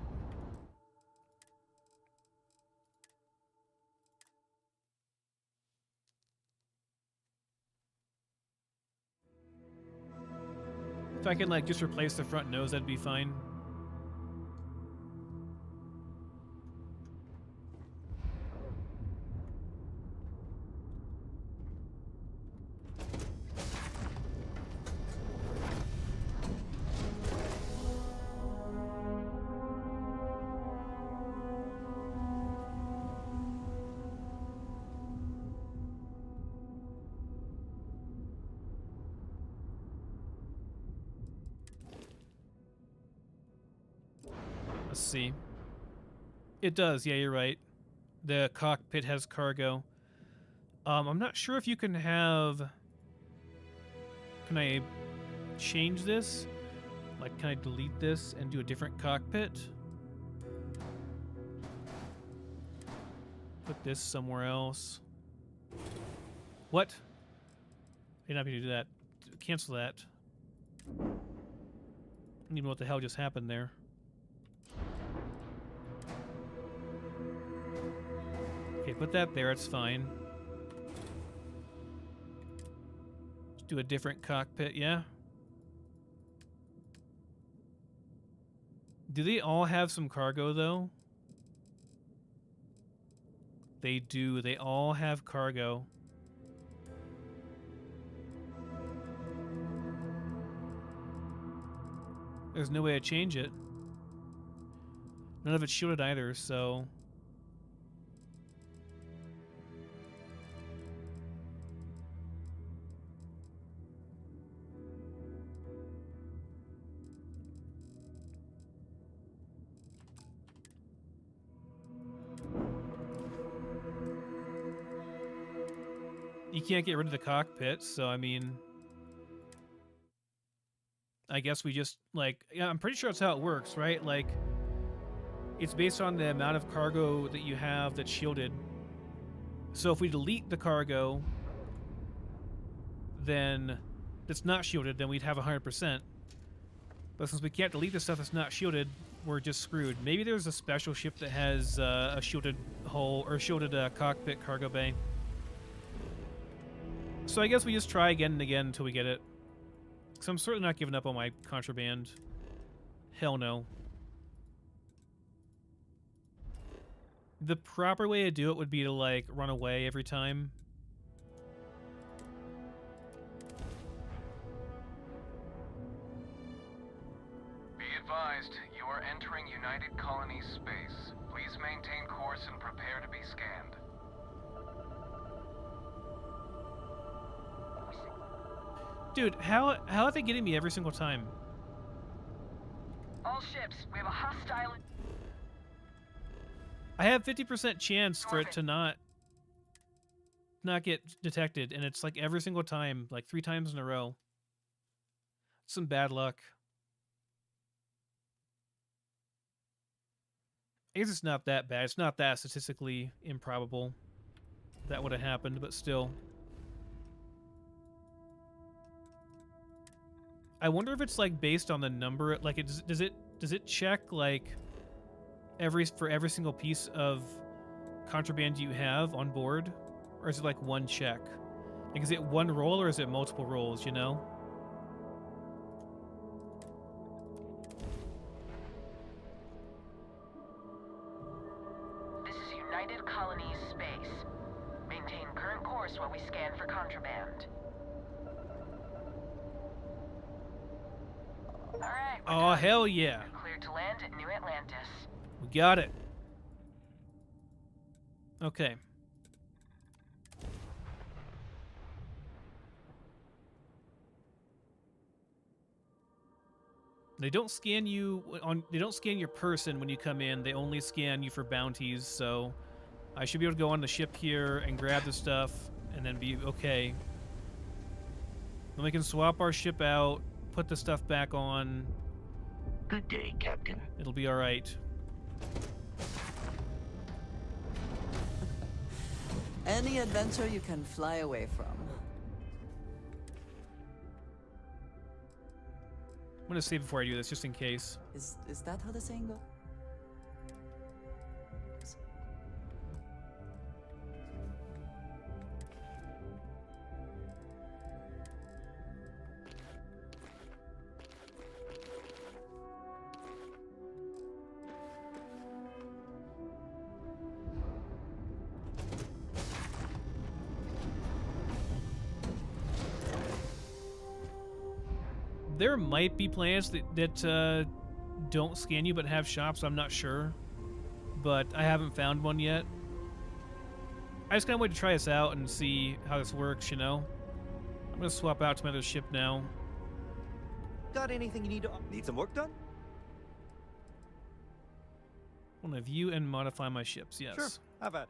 If I can, like, just replace the front nose, that'd be fine. Let's see. It does, yeah, you're right. The cockpit has cargo. I'm not sure if you can have... Can I change this? Like, can I delete this and do a different cockpit? Put this somewhere else. What? You're not going to do that. Cancel that. I don't even know what the hell just happened there. Okay, put that there, it's fine. Let's do a different cockpit, yeah? Do they all have some cargo, though? They do. They all have cargo. There's no way to change it. None of it's shielded either, so... You can't get rid of the cockpit, so I mean... I guess we just, like... Yeah, I'm pretty sure that's how it works, right? Like, it's based on the amount of cargo that you have that's shielded. So if we delete the cargo, then... that's not shielded, then we'd have 100%. But since we can't delete the stuff that's not shielded, we're just screwed. Maybe there's a special ship that has a shielded hull, or shielded cockpit cargo bay. So I guess we just try again and again until we get it. Because I'm certainly not giving up on my contraband. Hell no. The proper way to do it would be to, like, run away every time. Be advised, you are entering United Colonies space. Please maintain course and prepare to be scanned. Dude, how are they getting me every single time? All ships, we have a hostile... I have 50% chance for it to not get detected, and it's like every single time, like 3 times in a row. Some bad luck. I guess it's not that bad. It's not that statistically improbable that would have happened, but still. I wonder if it's like based on the number. Like, does it check like for every single piece of contraband you have on board, or is it like one check? Like, is it one roll or is it multiple rolls? You know. This is United Colonies space. Maintain current course while we scan for contraband. Alright. Oh, hell yeah. You're cleared to land at New Atlantis. We got it. Okay. They don't scan you they don't scan your person when you come in. They only scan you for bounties, so I should be able to go on the ship here and grab the stuff and then be okay. Then we can swap our ship out, put the stuff back on. Good day, Captain. It'll be all right. Any adventure you can fly away from. I'm gonna save before I do this, just in case. Is that how the saying goes? There might be planets that don't scan you but have shops. I'm not sure, but I haven't found one yet. I just kind of wanted to try this out and see how this works, you know? I'm going to swap out to my other ship now. Got anything you need some work done? I want to view and modify my ships, yes. Sure, have at it.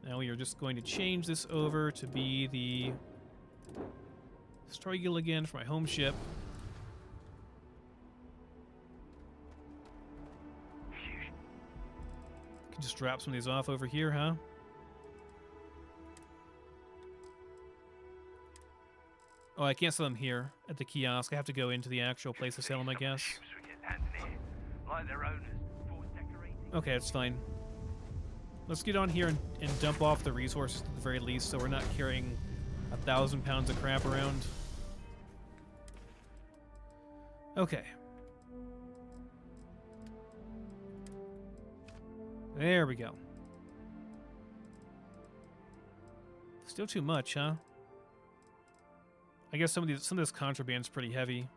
Now we are just going to change this over to be the Star Eagle again for my home ship. Can just drop some of these off over here, huh? Oh, I can't sell them here at the kiosk. I have to go into the actual place to sell them, I guess. Okay, that's fine. Let's get on here and dump off the resources at the very least, so we're not carrying 1,000 pounds of crap around. Okay. There we go. Still too much, huh? I guess some of this contraband's pretty heavy.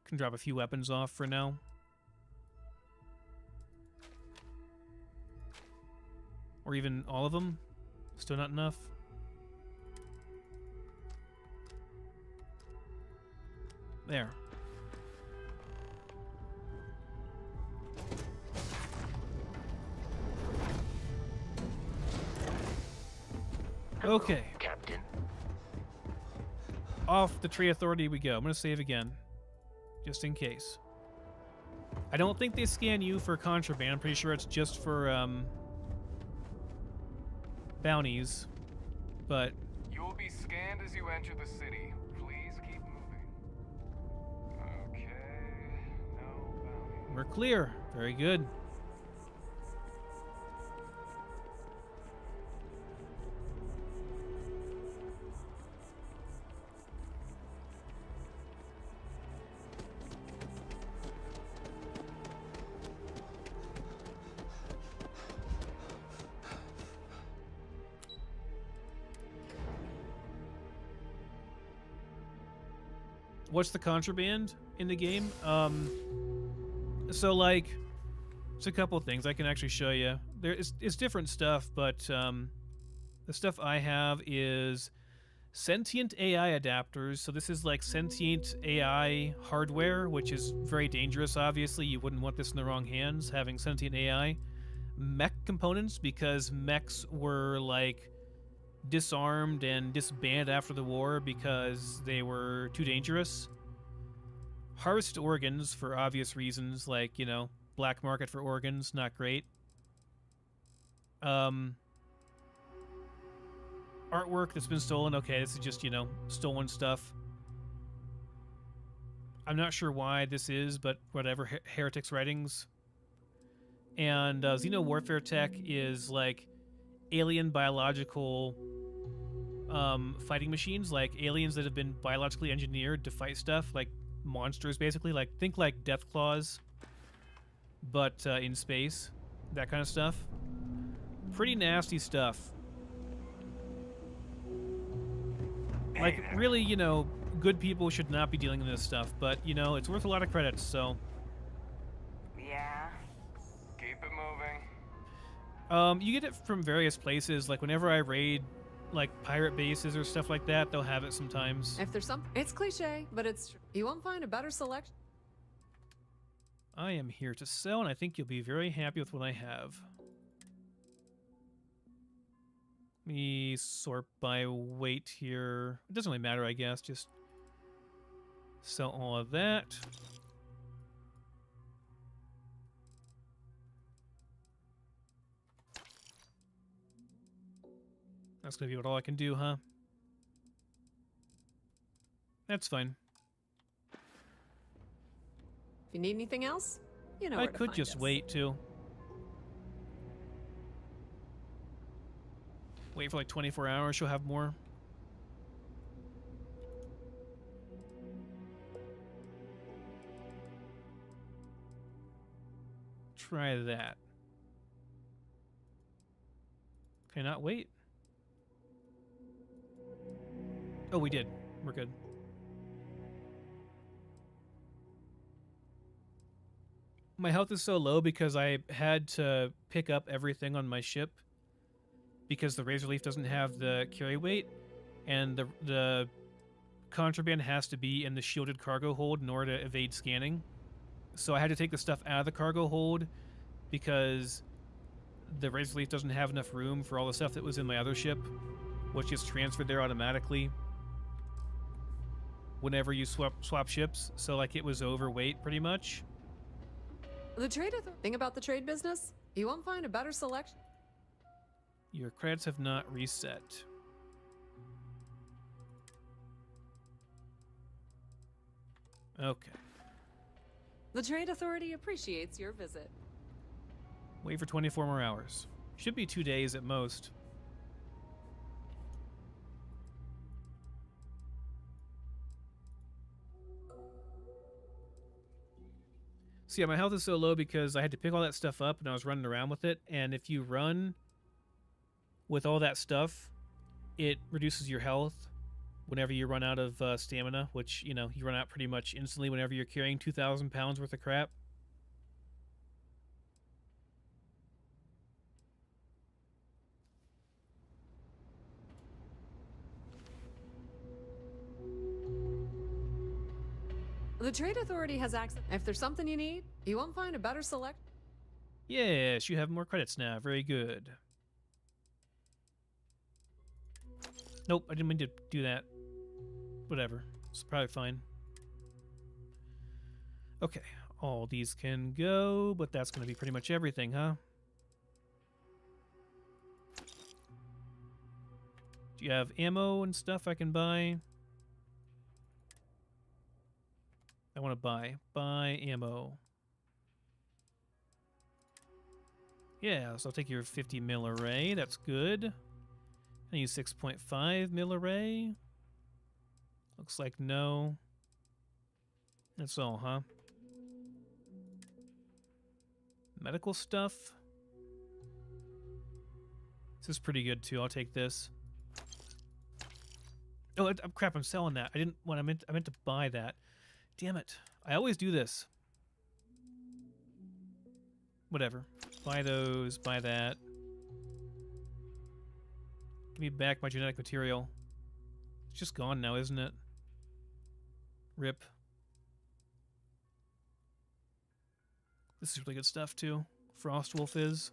Can drop a few weapons off for now. Or even all of them. Still not enough. There. Okay. Captain. Off the tree authority we go. I'm going to save again. Just in case. I don't think they scan you for contraband. I'm pretty sure it's just for bounties. But You will be scanned as you enter the city. Please keep moving. Okay. No bounty. we're clear. Very good. What's the contraband in the game? So like, it's a couple things I can actually show you. It's different stuff, but the stuff I have is sentient AI adapters. So this is like sentient AI hardware, which is very dangerous. Obviously, you wouldn't want this in the wrong hands. Having sentient AI, mech components, because mechs were like disarmed and disbanded after the war because they were too dangerous. Harvest organs for obvious reasons, like, you know, black market for organs, not great. Artwork that's been stolen, okay, this is just, you know, stolen stuff. I'm not sure why this is, but whatever, heretics' writings. And Xeno warfare tech is like alien biological fighting machines, like aliens that have been biologically engineered to fight stuff, like monsters basically, like think like death claws, but in space, that kind of stuff. Pretty nasty stuff. Like really, you know, good people should not be dealing with this stuff, but you know, it's worth a lot of credits, so. Yeah. Keep it moving. You get it from various places. Like whenever I raid like pirate bases or stuff like that, they'll have it sometimes. If there's some, it's cliche, but it's true. You won't find a better selection. I am here to sell, and I think you'll be very happy with what I have. Let me sort by weight here. It doesn't really matter, I guess. Just sell all of that. That's gonna be what all I can do, huh? That's fine. If you need anything else, you know I where to could find just us. wait too. Wait for like 24 hours, she'll have more. Try that. Can I not wait? Oh, we did. We're good. My health is so low because I had to pick up everything on my ship because the Razor Leaf doesn't have the carry weight, and the contraband has to be in the shielded cargo hold in order to evade scanning. So I had to take the stuff out of the cargo hold because the Razor Leaf doesn't have enough room for all the stuff that was in my other ship, which gets transferred there automatically whenever you swap ships. So like it was overweight pretty much. The trade thing about the trade business, you won't find a better selection. Your credits have not reset. Okay. The Trade Authority appreciates your visit. Wait for 24 more hours. Should be 2 days at most. So yeah, my health is so low because I had to pick all that stuff up and I was running around with it. And if you run with all that stuff, it reduces your health whenever you run out of stamina, which, you know, you run out pretty much instantly whenever you're carrying 2,000 pounds worth of crap. The Trade Authority has access. If there's something you need, you won't find a better select. Yes, you have more credits now. Very good. Nope, I didn't mean to do that. Whatever. It's probably fine. Okay, all these can go, but that's going to be pretty much everything, huh? Do you have ammo and stuff I can buy? I want to buy ammo. Yeah, so I'll take your 50 mil array. That's good. I use 6.5 mil array. Looks like no. That's all, huh? Medical stuff. This is pretty good too. I'll take this. Oh, crap! I'm selling that. I didn't. What I meant to buy that. Damn it! I always do this. Whatever. Buy those. Buy that. Give me back my genetic material. It's just gone now, isn't it? Rip. This is really good stuff too. Frostwolf is.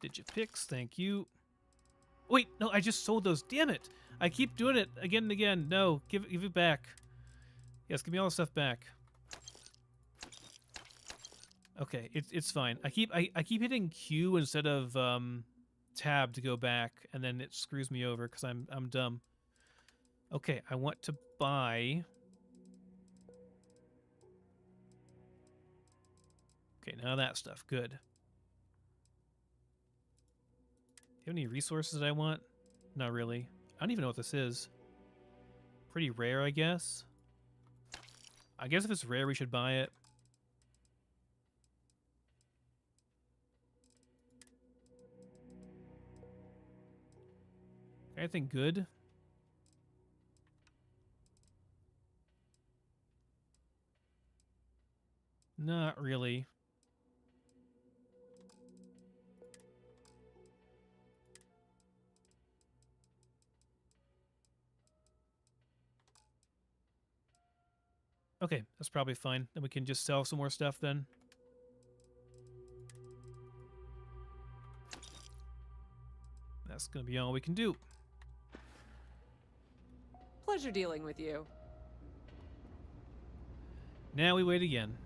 Digipix, thank you. Wait, no, I just sold those. Damn it! I keep doing it again and again. No, give it back. Yes, give me all the stuff back. Okay, it's fine. I keep hitting Q instead of tab to go back, and then it screws me over because I'm dumb. Okay, I want to buy. Okay, now that stuff. Good. Do you have any resources that I want? Not really. I don't even know what this is. Pretty rare, I guess. I guess if it's rare, we should buy it. Anything good? Not really. Okay, that's probably fine. Then we can just sell some more stuff then. That's gonna be all we can do. Pleasure dealing with you. Now we wait again.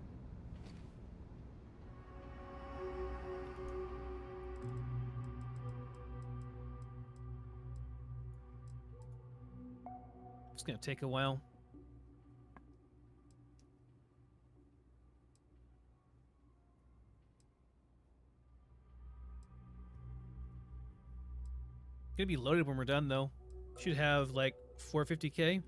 It's gonna take a while. Gonna be loaded when we're done though. Should have like 450k.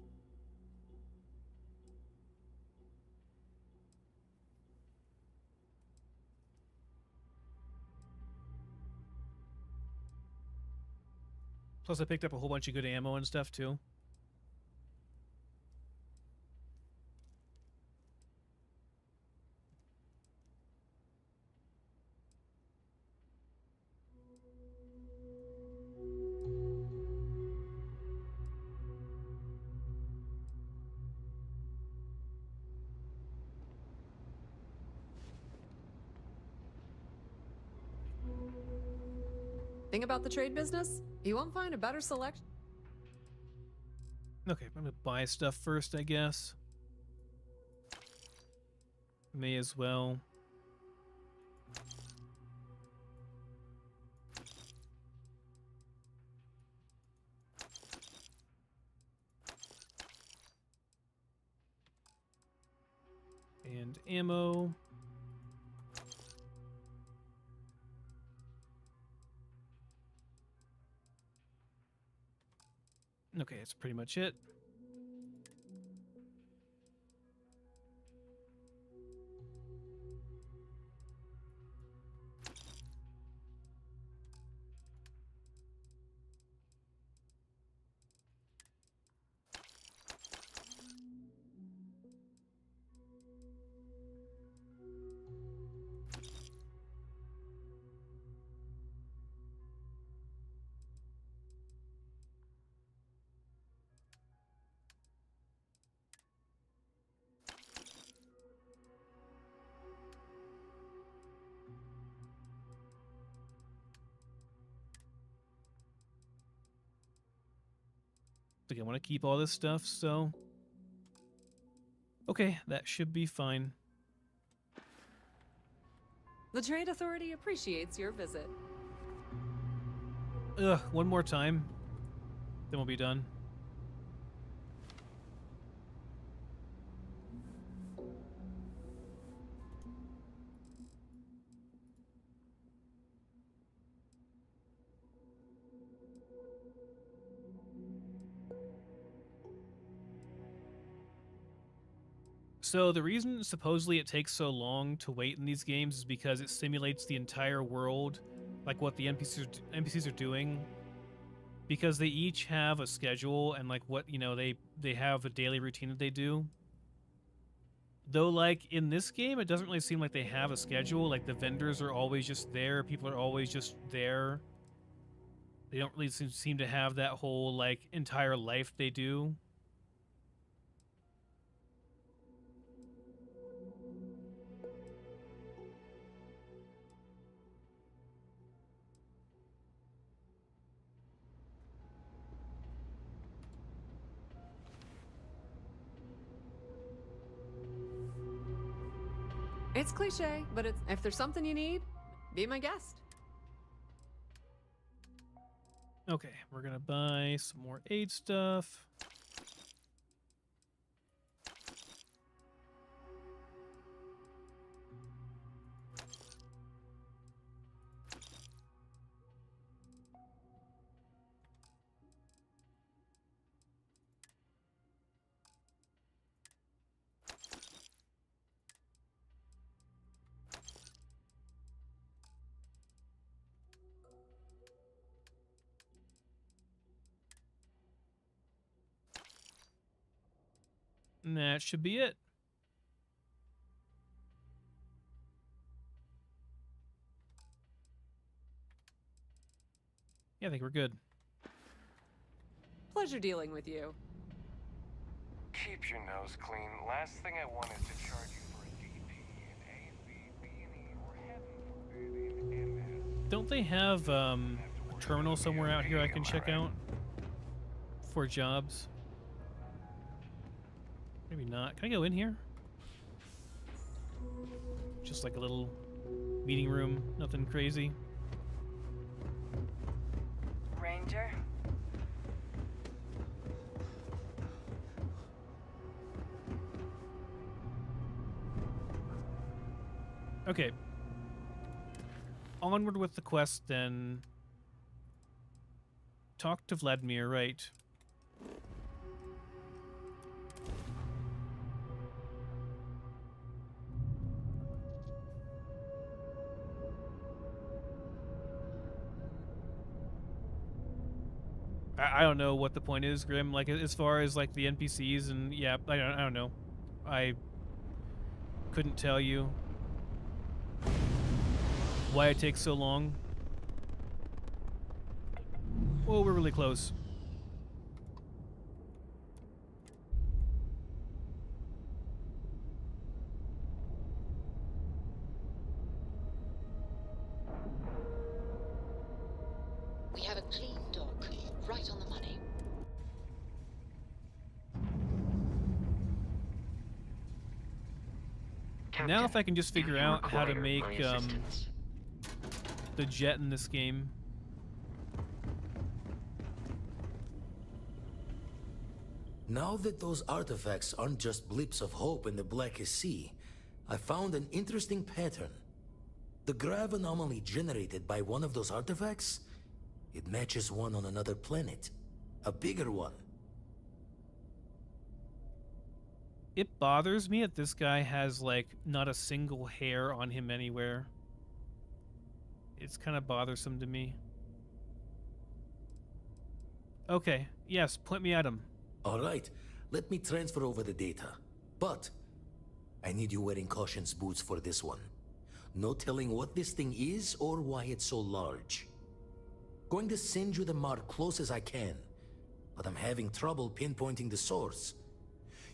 Plus I picked up a whole bunch of good ammo and stuff too. Thing about the trade business, you won't find a better selection. Okay, I'm gonna buy stuff first, I guess. May as well. And ammo. Okay, that's pretty much it. Like I want to keep all this stuff, so okay, that should be fine. The Trade Authority appreciates your visit. Ugh, one more time, then we'll be done. So the reason supposedly it takes so long to wait in these games is because it simulates the entire world, like what the NPCs are doing, because they each have a schedule and like what, you know, they have a daily routine that they do. Though like in this game, it doesn't really seem like they have a schedule. Like the vendors are always just there, people are always just there. They don't really seem to have that whole like entire life they do. It's cliche, but if there's something you need, be my guest. Okay, we're gonna buy some more aid stuff. And that should be it. Yeah, I think we're good. Pleasure dealing with you. Keep your nose clean. Last thing I want is to charge you for a DP, an AC, B&E, or heaven forbid, an MS. Don't they have a terminal somewhere out here I can check out for jobs? Maybe not. Can I go in here? Just like a little meeting room, nothing crazy. Ranger? Okay. Onward with the quest then. Talk to Vladimir, right? I don't know what the point is, Grim. Like as far as like the NPCs and yeah, I don't know. I couldn't tell you why it takes so long. Whoa, we're really close. have a clean dock, right on the money. Now if I can just figure out how to make the jet in this game. Now that those artifacts aren't just blips of hope in the blackest sea, I found an interesting pattern. The grav anomaly generated by one of those artifacts, it matches one on another planet. A bigger one. It bothers me that this guy has, like, not a single hair on him anywhere. It's kind of bothersome to me. Okay, yes, point me at him. Alright, let me transfer over the data. But I need you wearing caution's boots for this one. No telling what this thing is or why it's so large. Going to send you the mark close as I can, but I'm having trouble pinpointing the source.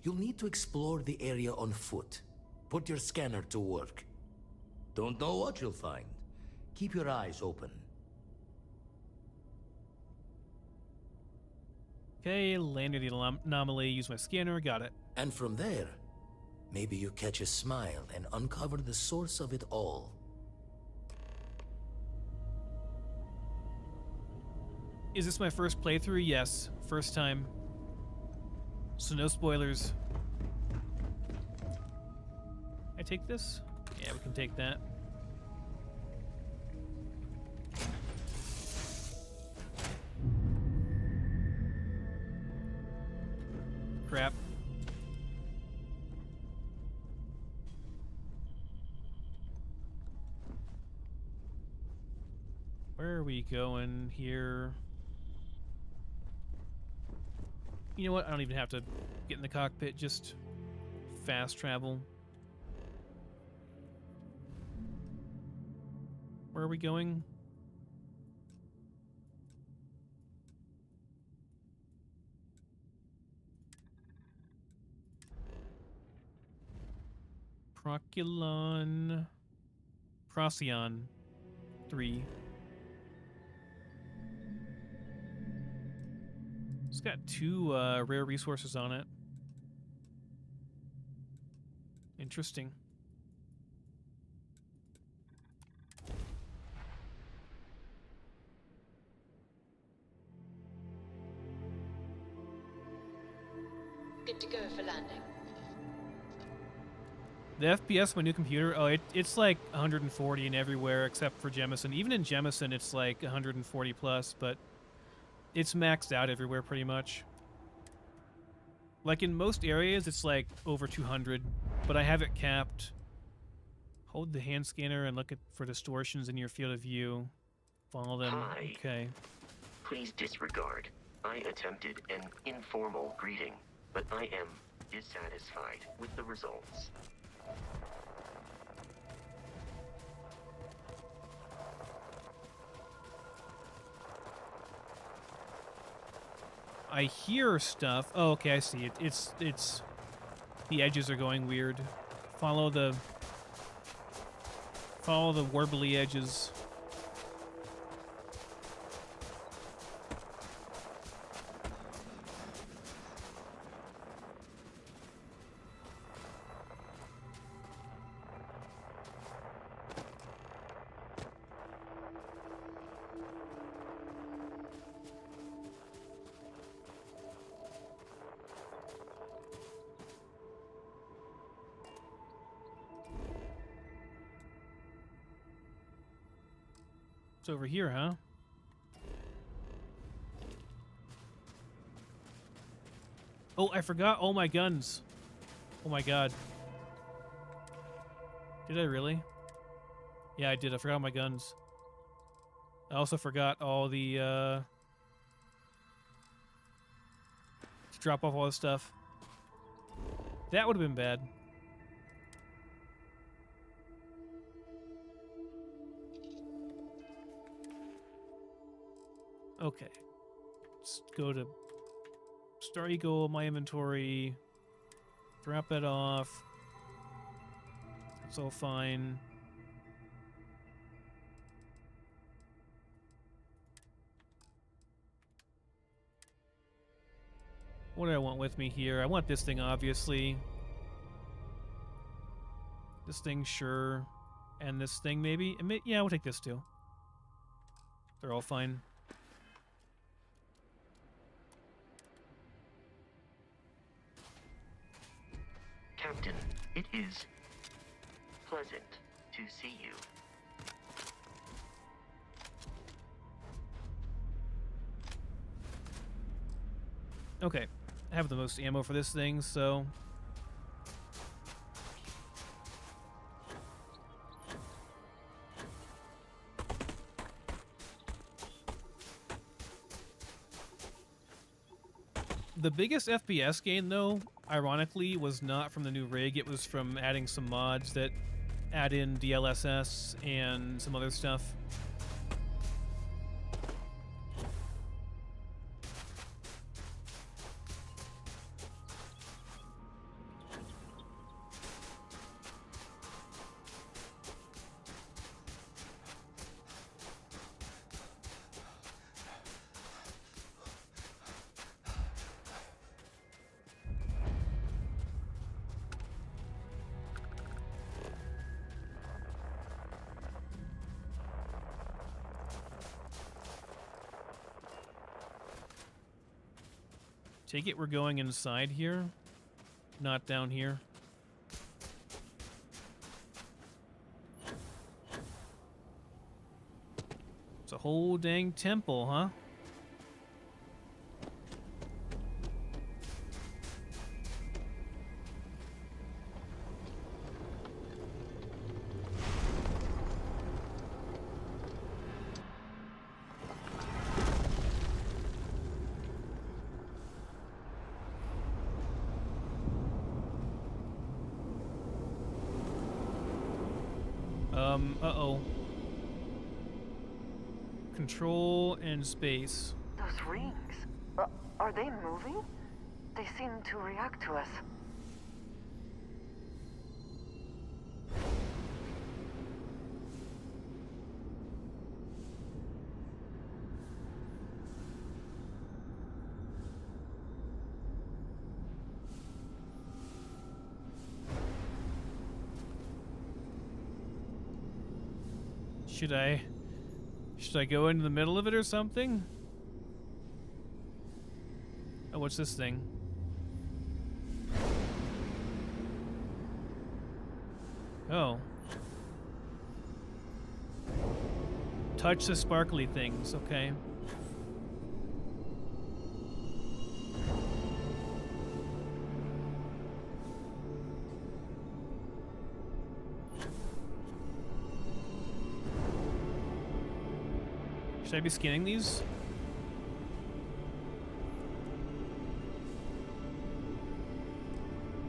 You'll need to explore the area on foot. Put your scanner to work. Don't know what you'll find. Keep your eyes open. Okay, landed the anomaly, use my scanner, got it. And from there, maybe you catch a smile and uncover the source of it all. Is this my first playthrough? Yes, first time. So no spoilers. I take this? Yeah, we can take that. Crap. Where are we going here? You know what? I don't even have to get in the cockpit, just fast travel. Where are we going? Procyon 3. It's got 2 rare resources on it. Interesting. Good to go for landing. The FPS of my new computer, oh, it's like 140 in everywhere except for Jemison. Even in Jemison, it's like 140 plus, but it's maxed out everywhere pretty much. Like in most areas, it's like over 200, but I have it capped. Hold the hand scanner and look for distortions in your field of view. Follow them. Hi. Okay. Please disregard. I attempted an informal greeting, but I am dissatisfied with the results. I hear stuff. Oh, okay, I see it. It's the edges are going weird. Follow the warbly edges. It's over here, huh? Oh, I forgot all my guns. Oh my god. Did I really? Yeah, I did. I forgot all my guns. I also forgot all the, to drop off all this stuff. That would have been bad. Okay, let's go to Star Eagle, my inventory, drop it off. That's all fine. What do I want with me here? I want this thing, obviously. This thing, sure. And this thing, maybe? Yeah, we'll take this too. They're all fine. Captain, it is pleasant to see you. Okay, I have the most ammo for this thing, so... The biggest FPS gain, though, ironically, was not from the new rig. It was from adding some mods that add in DLSS and some other stuff. Take it we're going inside here, not down here. It's a whole dang temple, huh? Uh-oh. Control and space. Those rings. Are they moving? They seem to react to us. Should I go into the middle of it or something? Oh, what's this thing? Oh. Touch the sparkly things, okay. Should I be scanning these?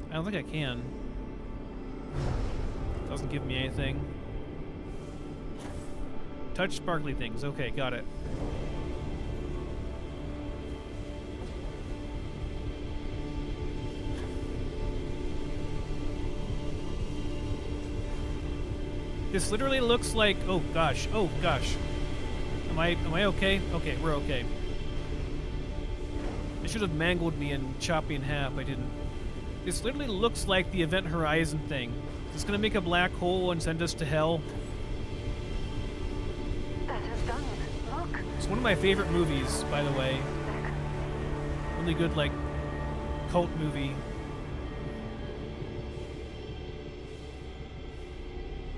I don't think I can. Doesn't give me anything. Touch sparkly things. Okay, got it. This literally looks like... Oh gosh. Oh gosh. Am I okay? Okay, we're okay. They should have mangled me and chopped me in half. I didn't. This literally looks like the Event Horizon thing. It's gonna make a black hole and send us to hell. That has done it. Look. It's one of my favorite movies, by the way. Really good, like, cult movie.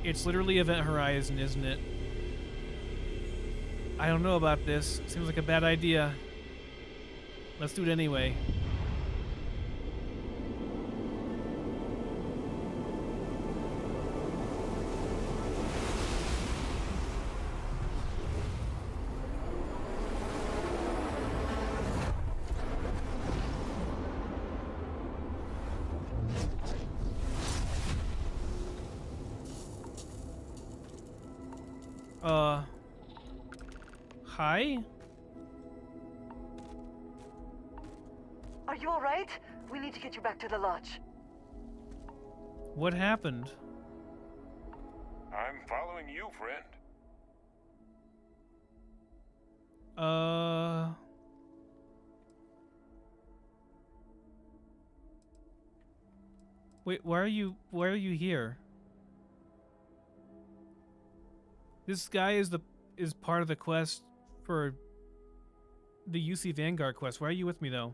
It's literally Event Horizon, isn't it? I don't know about this. Seems like a bad idea. Let's do it anyway. Hi? Are you alright? We need to get you back to the lodge. What happened? I'm following you, friend. Wait, why are you here? This guy is part of the quest for the UC Vanguard quest. Why are you with me though?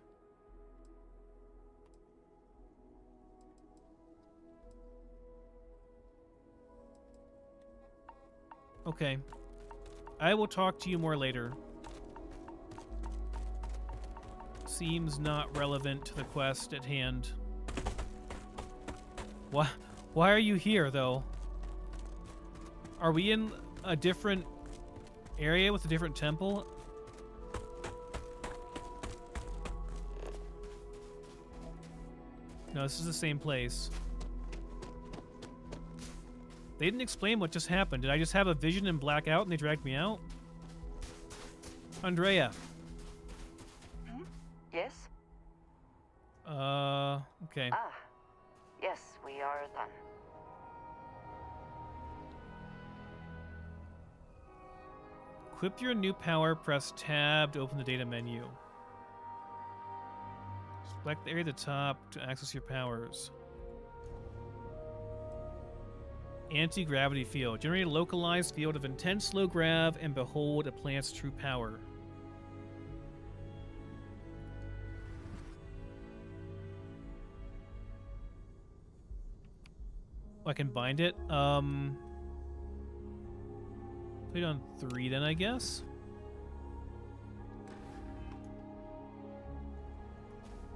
Okay. I will talk to you more later. Seems not relevant to the quest at hand. Why are you here, though? Are we in a different area with a different temple? No, this is the same place. They didn't explain what just happened. Did I just have a vision and black out and they dragged me out? Andreia. Yes? Okay. Ah, yes, we are done. Equip your new power, press tab to open the data menu. Select the area at the top to access your powers. Anti-gravity field. Generate a localized field of intense low grav and behold a plant's true power. Oh, I can bind it. Put it on 3 then, I guess.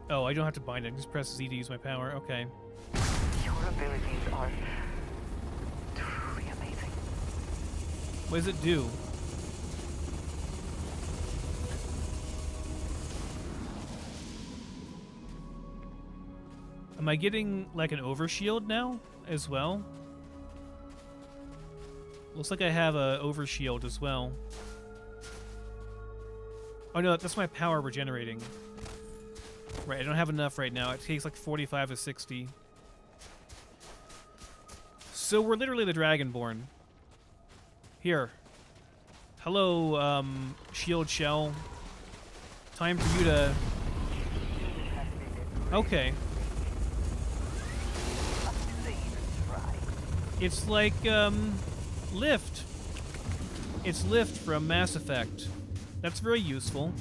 Oh, I don't have to bind it. Just press Z to use my power. Okay. Your abilities are truly amazing. What does it do? Am I getting like an overshield now as well? Looks like I have a overshield as well. Oh no, that's my power regenerating. Right, I don't have enough right now. It takes like 45 to 60. So we're literally the Dragonborn. Here. Hello, shield shell. Time for you to... Okay. It's like, Lift. It's Lift from Mass Effect. That's very useful.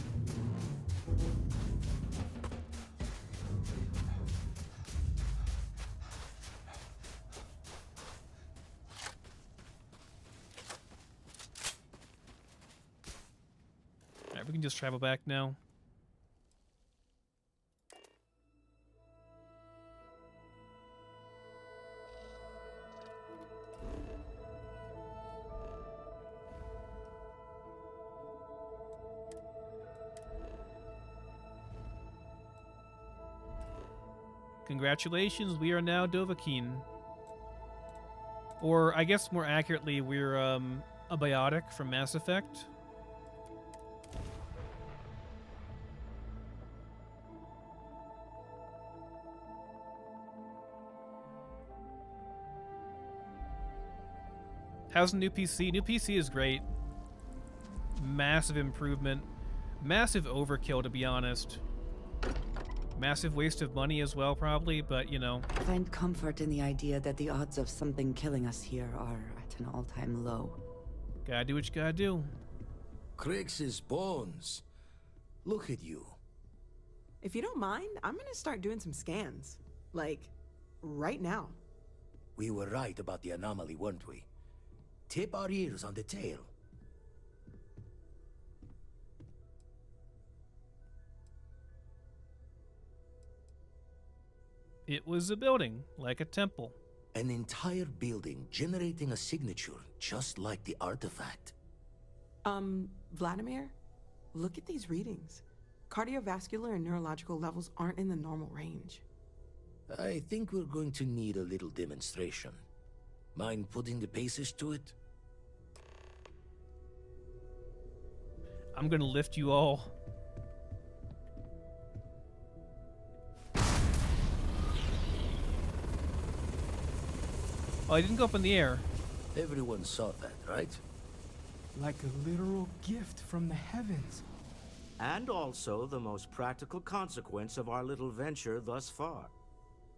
Alright, we can just travel back now. Congratulations, we are now Dovahkiin. Or, I guess more accurately, we're a biotic from Mass Effect. How's the new PC? New PC is great. Massive improvement. Massive overkill, to be honest. Massive waste of money as well, probably, but, you know. Find comfort in the idea that the odds of something killing us here are at an all-time low. Gotta do what you gotta do. Crix's bones. Look at you. If you don't mind, I'm gonna start doing some scans. Like, right now. We were right about the anomaly, weren't we? Tip our ears on the tail. It was a building, like a temple. An entire building generating a signature just like the artifact. Vladimir, look at these readings. Cardiovascular and neurological levels aren't in the normal range. I think we're going to need a little demonstration. Mind putting the paces to it? I'm gonna lift you all. Oh, I didn't go up in the air. Everyone saw that, right? Like a literal gift from the heavens. And also the most practical consequence of our little venture thus far.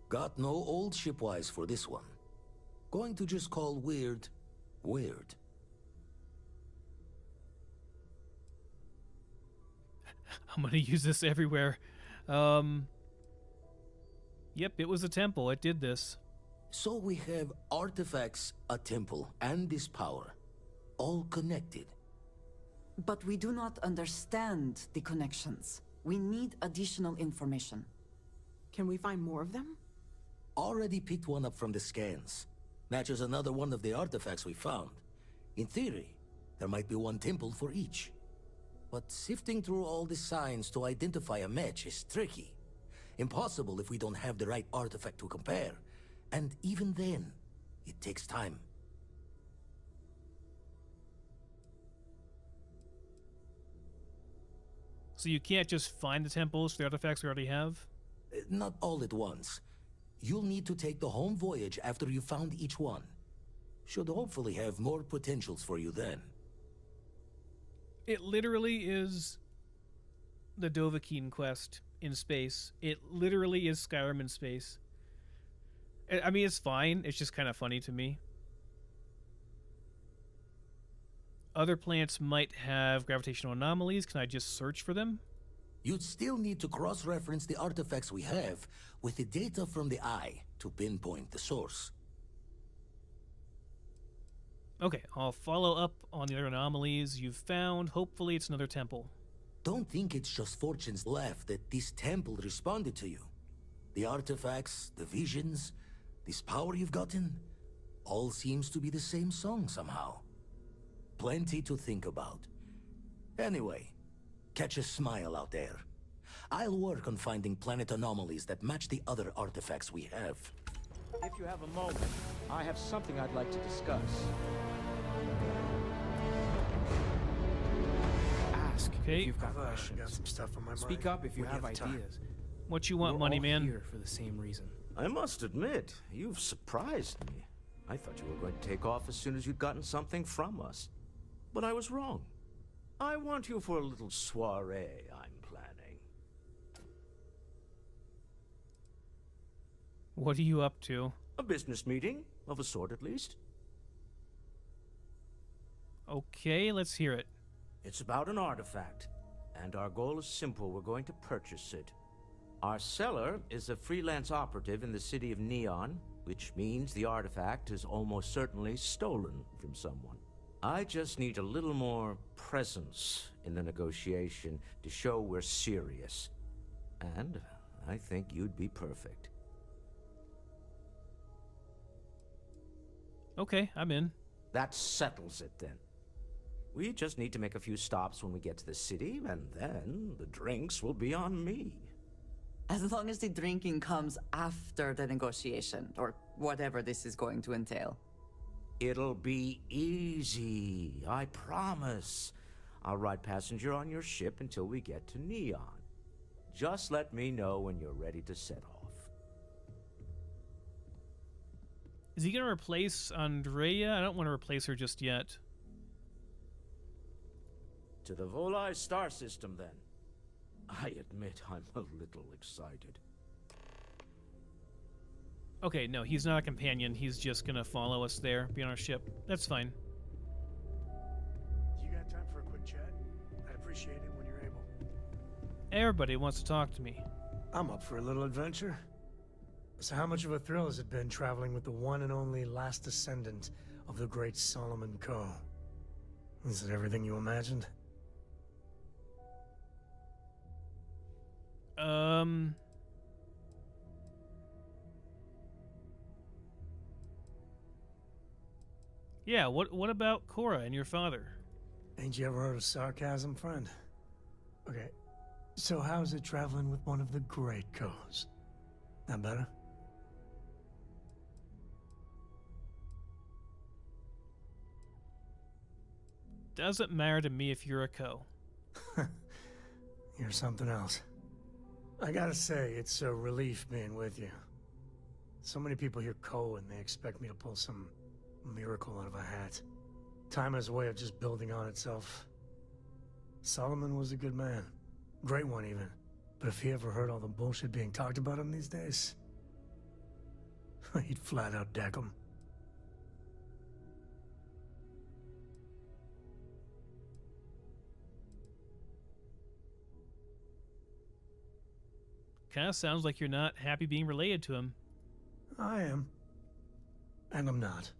Got no old shipwise for this one. Going to just call weird, weird. I'm gonna use this everywhere. Yep, it was a temple. It did this. So we have artifacts, a temple, and this power. All connected. But we do not understand the connections. We need additional information. Can we find more of them? Already picked one up from the scans. Matches another one of the artifacts we found. In theory, there might be one temple for each. But sifting through all the signs to identify a match is tricky. Impossible if we don't have the right artifact to compare. And even then, it takes time. So you can't just find the temples for the artifacts we already have? Not all at once. You'll need to take the home voyage after you found each one. Should hopefully have more potentials for you then. It literally is the Dovahkiin quest in space. It literally is Skyrim in space. I mean, it's fine. It's just kind of funny to me. Other planets might have gravitational anomalies. Can I just search for them? You'd still need to cross-reference the artifacts we have with the data from the eye to pinpoint the source. Okay, I'll follow up on the other anomalies you've found. Hopefully it's another temple. Don't think it's just fortunes left that this temple responded to you. The artifacts, the visions, this power you've gotten, all seems to be the same song somehow. Plenty to think about. Anyway, catch a smile out there. I'll work on finding planet anomalies that match the other artifacts we have. If you have a moment, I have something I'd like to discuss. Ask Okay. if you've got Got questions. some stuff on my mind. Speak up if you when have time. ideas. What you want, We're money all man? here for the same reason. I must admit, you've surprised me. I thought you were going to take off as soon as you'd gotten something from us. But I was wrong. I want you for a little soiree I'm planning. What are you up to? A business meeting, of a sort at least. Okay, let's hear it. It's about an artifact, and our goal is simple. We're going to purchase it. Our seller is a freelance operative in the city of Neon, which means the artifact is almost certainly stolen from someone. I just need a little more presence in the negotiation to show we're serious. And I think you'd be perfect. Okay, I'm in. That settles it then. We just need to make a few stops when we get to the city, and then the drinks will be on me. As long as the drinking comes after the negotiation, or whatever this is going to entail. It'll be easy, I promise. I'll ride passenger on your ship until we get to Neon. Just let me know when you're ready to set off. Is he going to replace Andreia? I don't want to replace her just yet. To the Volai star system, then. I admit I'm a little excited. Okay, no, he's not a companion. He's just going to follow us there, be on our ship. That's fine. You got time for a quick chat? I'd appreciate it when you're able. Everybody wants to talk to me. I'm up for a little adventure. So how much of a thrill has it been traveling with the one and only last descendant of the great Solomon Coe? Is it everything you imagined? Yeah, what about Cora and your father? Ain't you ever heard of sarcasm, friend? Okay, so how's it traveling with one of the great Coes? That better? Doesn't matter to me if you're a Coe. You're something else. I gotta say, it's a relief being with you. So many people hear Coe and they expect me to pull some miracle out of a hat. Time has a way of just building on itself. Solomon was a good man. Great one, even. But if he ever heard all the bullshit being talked about him these days, He'd flat out deck them. Kind of sounds like you're not happy being related to him. I am. And I'm not.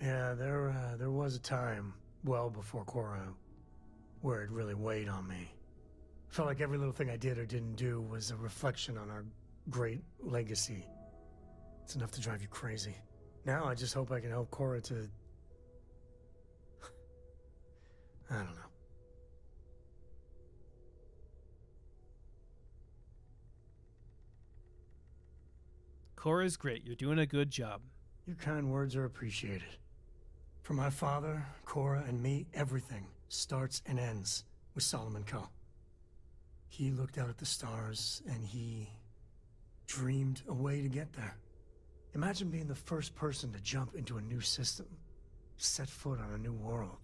Yeah, there was a time, well before Cora, where it really weighed on me. Felt like every little thing I did or didn't do was a reflection on our great legacy. It's enough to drive you crazy. Now I just hope I can help Cora to... I don't know. Cora's great. You're doing a good job. Your kind words are appreciated. For my father, Cora, and me, everything starts and ends with Solomon Co. He looked out at the stars, and he dreamed a way to get there. Imagine being the first person to jump into a new system, set foot on a new world.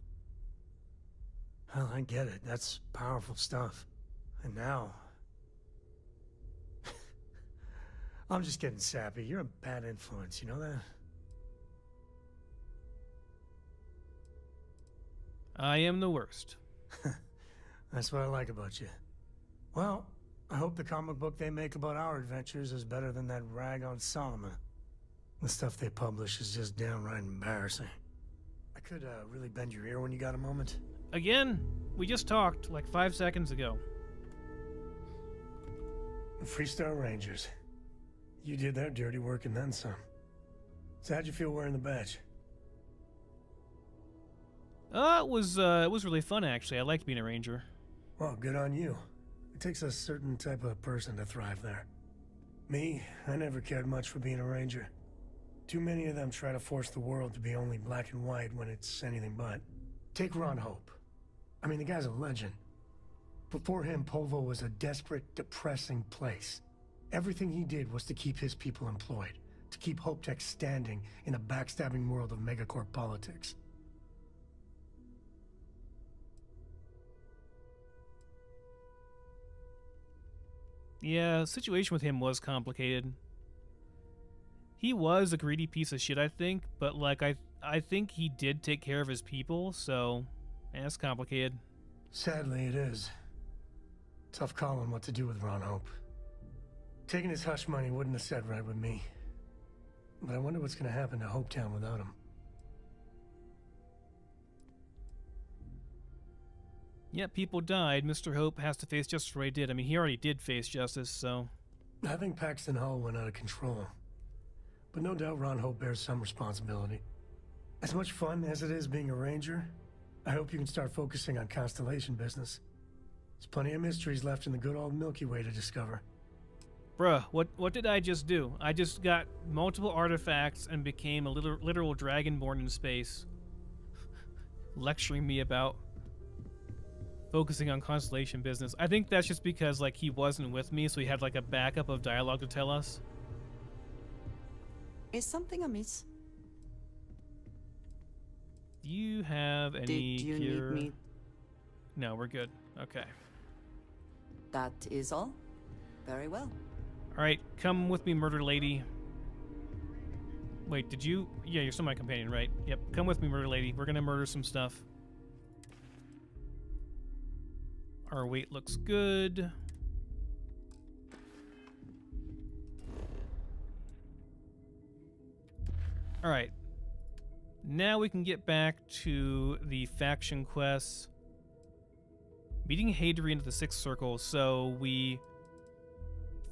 Hell, I get it. That's powerful stuff. And now... I'm just getting sappy. You're a bad influence, you know that? I am the worst. That's what I like about you. Well, I hope the comic book they make about our adventures is better than that rag on Solomon. The stuff they publish is just downright embarrassing. I could really bend your ear when you got a moment. Again, we just talked like 5 seconds ago. The Freestar Rangers. You did their dirty work and then some. So how'd you feel wearing the badge? It was really fun, actually. I liked being a ranger. Well, good on you. It takes a certain type of person to thrive there. Me, I never cared much for being a ranger. Too many of them try to force the world to be only black and white when it's anything but. Take Ron Hope. I mean, the guy's a legend. Before him, Polvo was a desperate, depressing place. Everything he did was to keep his people employed, to keep Hope Tech standing in the backstabbing world of megacorp politics. Yeah, the situation with him was complicated. He was a greedy piece of shit, I think, but like I think he did take care of his people, so it's complicated. Sadly, it is. Tough call on what to do with Ron Hope. Taking his hush money wouldn't have sat right with me. But I wonder what's going to happen to Hopetown without him. Yeah, people died. Mr. Hope has to face justice for what he did. I mean, he already did face justice, so... I think Paxton Hall went out of control. But no doubt Ron Hope bears some responsibility. As much fun as it is being a ranger, I hope you can start focusing on Constellation business. There's plenty of mysteries left in the good old Milky Way to discover. Bruh, what did I just do? I just got multiple artifacts and became a literal dragonborn in space. Lecturing me about focusing on Constellation business. I think that's just because, like, he wasn't with me, so he had, like, a backup of dialogue to tell us. Is something amiss? Do you have any Did you cure? need me? No, we're good. Okay. That is all? Very well. Alright, come with me, murder lady. Wait, did you? Yeah, you're still my companion, right? Yep, come with me, murder lady. We're gonna murder some stuff. Our weight looks good. Alright. Now we can get back to the faction quests. Meeting Hadrian at the Sixth Circle. So we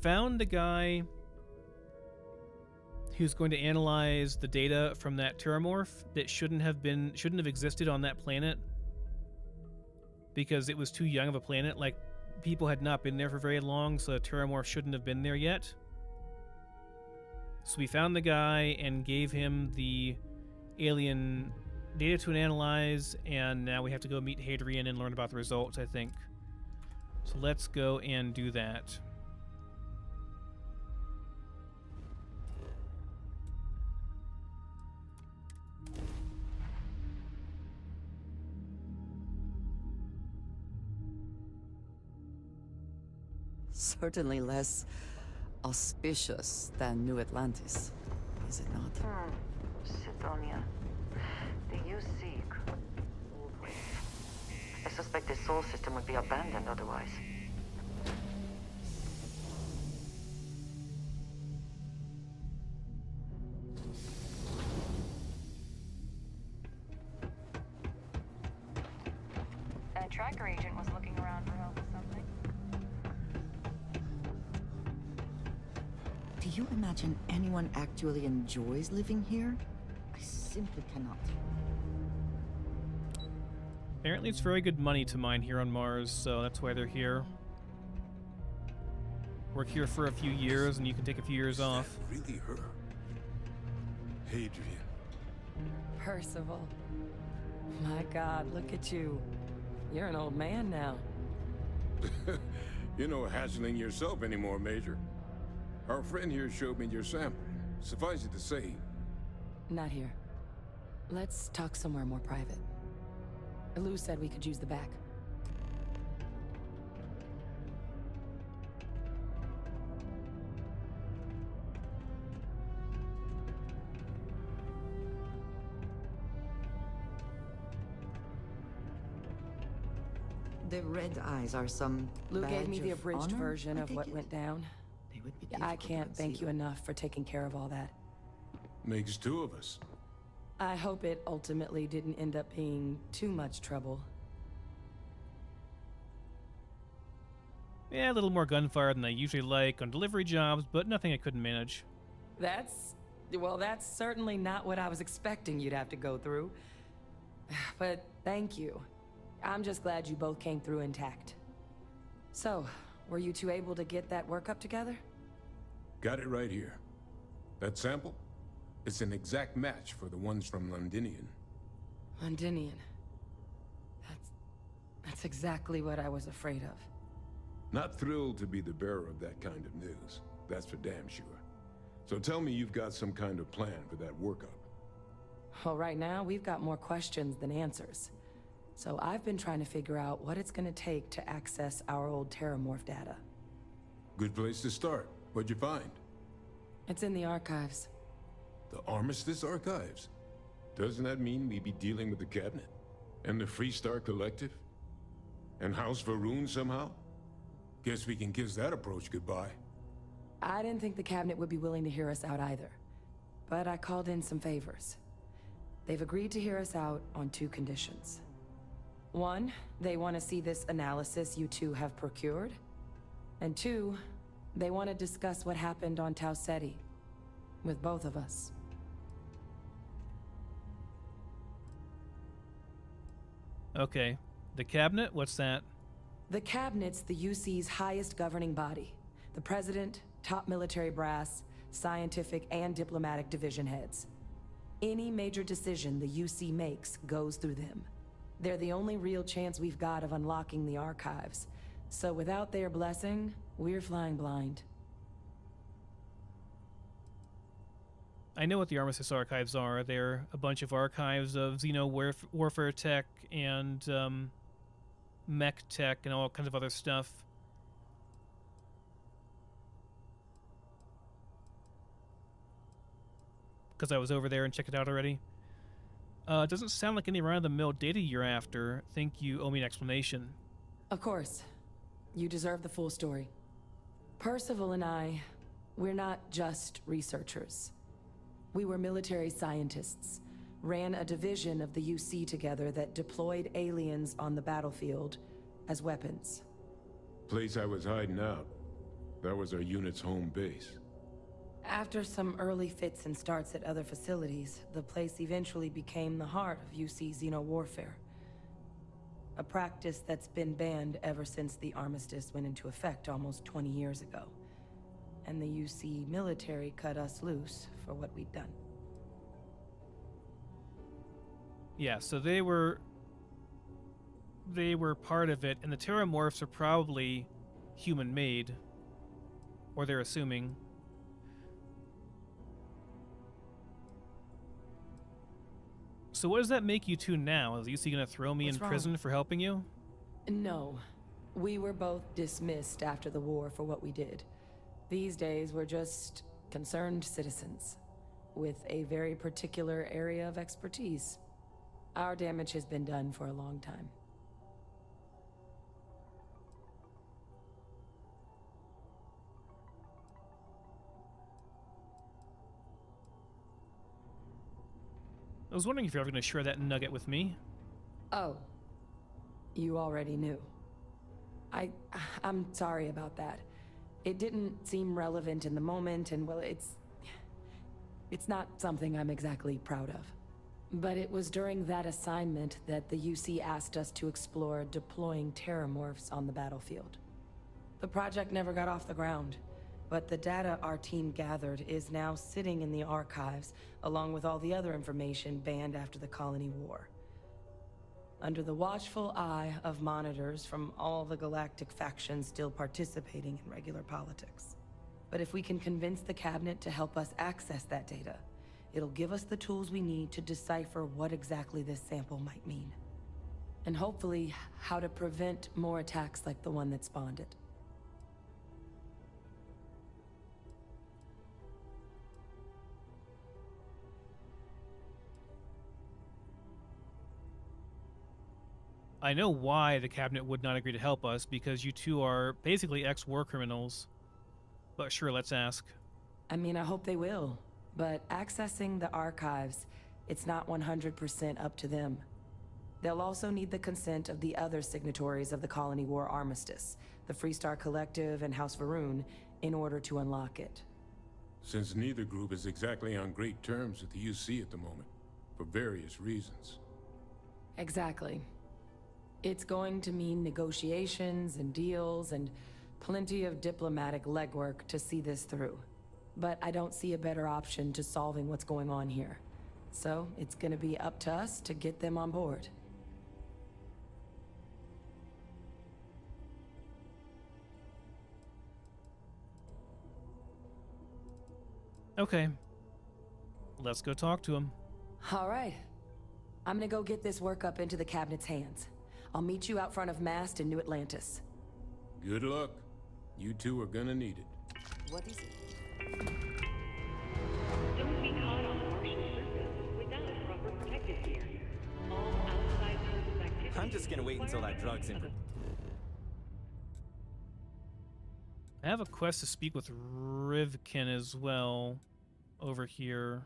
found the guy who's going to analyze the data from that Terramorph that shouldn't have existed on that planet because it was too young of a planet. Like, people had not been there for very long, so Terramorph shouldn't have been there yet. So we found the guy and gave him the alien data to analyze, and now we have to go meet Hadrian and learn about the results, I think. So let's go and do that. Certainly less auspicious than New Atlantis. is it not? Sidonia. The UC. Old ways. I suspect this soul system would be abandoned otherwise. A tracker agent was looking around for help with something. Do you imagine anyone actually enjoys living here? I simply cannot. Apparently it's very good money to mine here on Mars, so that's why they're here. Work here for a few years and you can take a few years off. Really her? Hadrian. Percival. My God, look at you. You're an old man now. You're no hassling yourself anymore, Major. Our friend here showed me your sample. Suffice it to say... Not here. Let's talk somewhere more private. Lou said we could use the back. The red eyes are some Lou gave me badge the of abridged honor, version I of take what it? went down. They would be I difficult to can't thank you conceal. enough for taking care of all that. Makes two of us. I hope it ultimately didn't end up being too much trouble. Yeah, a little more gunfire than I usually like on delivery jobs, but nothing I couldn't manage. That's certainly not what I was expecting you'd have to go through. But thank you. I'm just glad you both came through intact. So, were you two able to get that workup together? Got it right here. That sample? It's an exact match for the ones from Londinian. Londinian. That's exactly what I was afraid of. Not thrilled to be the bearer of that kind of news. That's for damn sure. So tell me you've got some kind of plan for that workup. Well, right now, we've got more questions than answers. So I've been trying to figure out what it's gonna take to access our old Terramorph data. Good place to start. What'd you find? It's in the archives. The Armistice Archives? Doesn't that mean we'd be dealing with the Cabinet? And the Freestar Collective? And House Veron somehow? Guess we can kiss that approach goodbye. I didn't think the Cabinet would be willing to hear us out either. But I called in some favors. They've agreed to hear us out on 2 conditions. 1, they want to see this analysis you two have procured. And 2, they want to discuss what happened on Tau Ceti. With both of us. Okay. The Cabinet? What's that? The Cabinet's the UC's highest governing body. The President, top military brass, scientific and diplomatic division heads. Any major decision the UC makes goes through them. They're the only real chance we've got of unlocking the archives. So without their blessing, we're flying blind. I know what the Armistice Archives are. They're a bunch of archives of warfare tech and mech tech and all kinds of other stuff. Because I was over there and checked it out already. It doesn't sound like any run-of-the-mill data you're after. Think you owe me an explanation. Of course. You deserve the full story. Percival and I, we're not just researchers. We were military scientists, ran a division of the UC together that deployed aliens on the battlefield as weapons. Place I was hiding out. That was our unit's home base. After some early fits and starts at other facilities, the place eventually became the heart of UC xeno-warfare. A practice that's been banned ever since the armistice went into effect almost 20 years ago. And the UC military cut us loose for what we'd done. Yeah, so they were part of it, and the Terramorphs are probably human-made, or they're assuming. So what does that make you two now? Is UC gonna throw me in prison for helping you? No. We were both dismissed after the war for what we did. These days, we're just concerned citizens. with a very particular area of expertise. Our damage has been done for a long time. I was wondering if you're ever going to share that nugget with me. Oh, you already knew. I'm sorry about that. It didn't seem relevant in the moment, and well, it's not something I'm exactly proud of. But it was during that assignment that the UC asked us to explore deploying Terramorphs on the battlefield. The project never got off the ground, but the data our team gathered is now sitting in the archives, along with all the other information banned after the Colony War. Under the watchful eye of monitors from all the galactic factions still participating in regular politics. But if we can convince the cabinet to help us access that data, it'll give us the tools we need to decipher what exactly this sample might mean. And hopefully, how to prevent more attacks like the one that spawned it. I know why the cabinet would not agree to help us, because you two are basically ex-war criminals. But sure, let's ask. I mean, I hope they will. But accessing the archives, it's not 100% up to them. They'll also need the consent of the other signatories of the Colony War Armistice, the Freestar Collective and House Veron, in order to unlock it. Since neither group is exactly on great terms with the UC at the moment, for various reasons. Exactly. It's going to mean negotiations and deals and plenty of diplomatic legwork to see this through. But I don't see a better option to solving what's going on here. So it's gonna be up to us to get them on board. Okay. Let's go talk to him. All right. I'm gonna go get this work up into the cabinet's hands. I'll meet you out front of Mast in New Atlantis. Good luck. You two are gonna need it. What is it? Don't be caught on the Martian surface without proper protective gear. All outside surface activities. I'm just gonna wait until that drug's in. I have a quest to speak with Rivkin as well over here.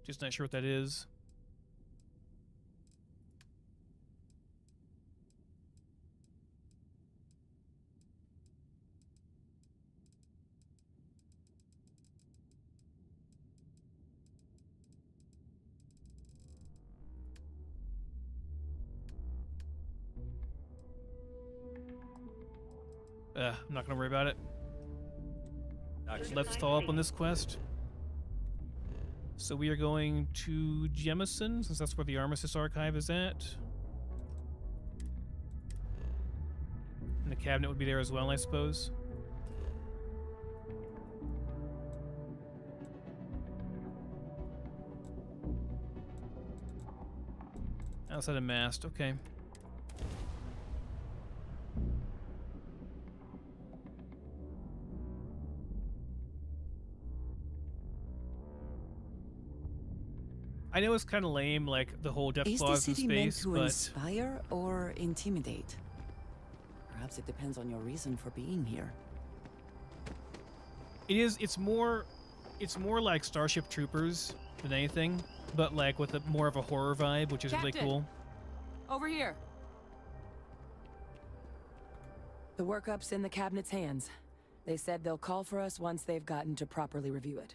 Just not sure what that is. I'm not gonna worry about it. Let's follow up on this quest. So we are going to Jemison, since that's where the Armistice Archive is at. And the cabinet would be there as well, I suppose. Outside of Mast, okay. I know it's kind of lame, like the whole death clause in Is the city meant space, to but inspire or intimidate? Perhaps it depends on your reason for being here. it is. It's more like Starship Troopers than anything, but like with more of a horror vibe, which is really cool. Over here. The workup's in the cabinet's hands. They said they'll call for us once they've gotten to properly review it.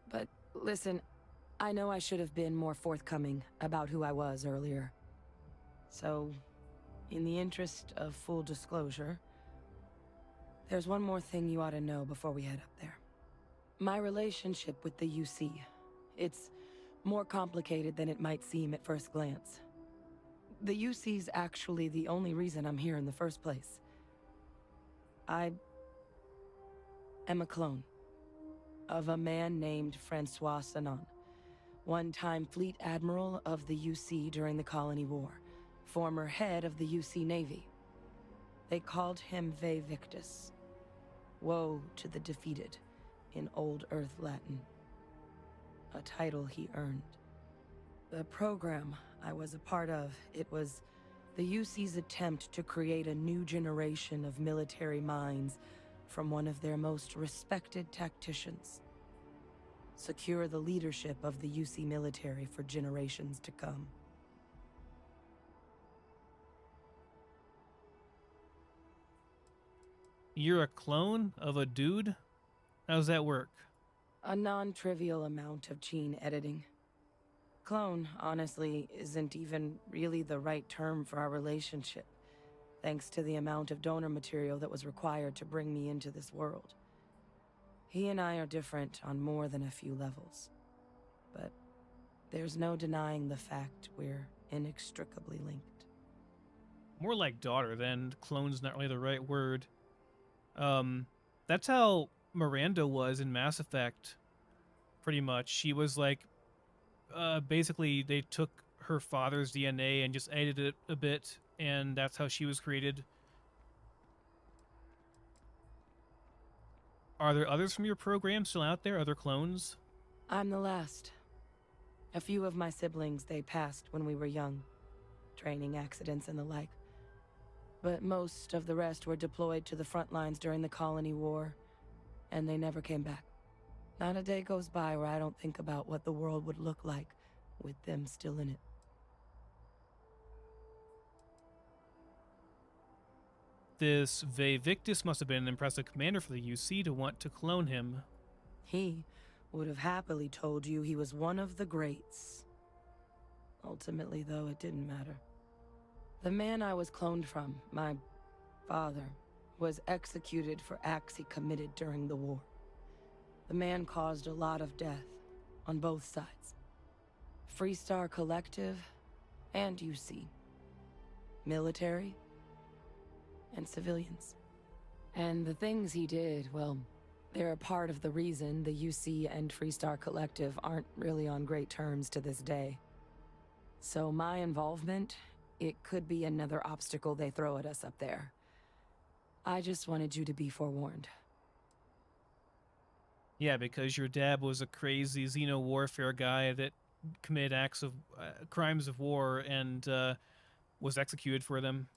But listen, I know I should have been more forthcoming about who I was earlier. So, in the interest of full disclosure, there's one more thing you ought to know before we head up there. My relationship with the UC. It's more complicated than it might seem at first glance. The UC's actually the only reason I'm here in the first place. I am a clone of a man named Francois Sanon, one-time fleet admiral of the UC during the Colony War, former head of the UC Navy. They called him Ve Victus. Woe to the defeated, in Old Earth Latin. A title he earned. The program I was a part of, it was the UC's attempt to create a new generation of military minds from one of their most respected tacticians. Secure the leadership of the UC military for generations to come. You're a clone of a dude? How's that work? A non-trivial amount of gene editing. Clone, honestly, isn't even really the right term for our relationship, thanks to the amount of donor material that was required to bring me into this world. He and I are different on more than a few levels, but there's no denying the fact we're inextricably linked. More like daughter then. Clone's not really the right word. That's how Miranda was in Mass Effect, pretty much. She was like, basically they took her father's DNA and just edited it a bit, and that's how she was created. Are there others from your program still out there, other clones? I'm the last. A few of my siblings, they passed when we were young. Training accidents and the like. But most of the rest were deployed to the front lines during the Colony War, and they never came back. Not a day goes by where I don't think about what the world would look like with them still in it. This Ve Victus must have been an impressive commander for the UC to want to clone him. He would have happily told you he was one of the greats. Ultimately, though, it didn't matter. The man I was cloned from, my father, was executed for acts he committed during the war. The man caused a lot of death on both sides. Freestar Collective and UC. Military and civilians. And the things he did, well, they're a part of the reason the UC and Freestar Collective aren't really on great terms to this day. So my involvement, it could be another obstacle they throw at us up there. I just wanted you to be forewarned. Yeah, because your dad was a crazy xeno-warfare guy that committed acts of crimes of war and was executed for them.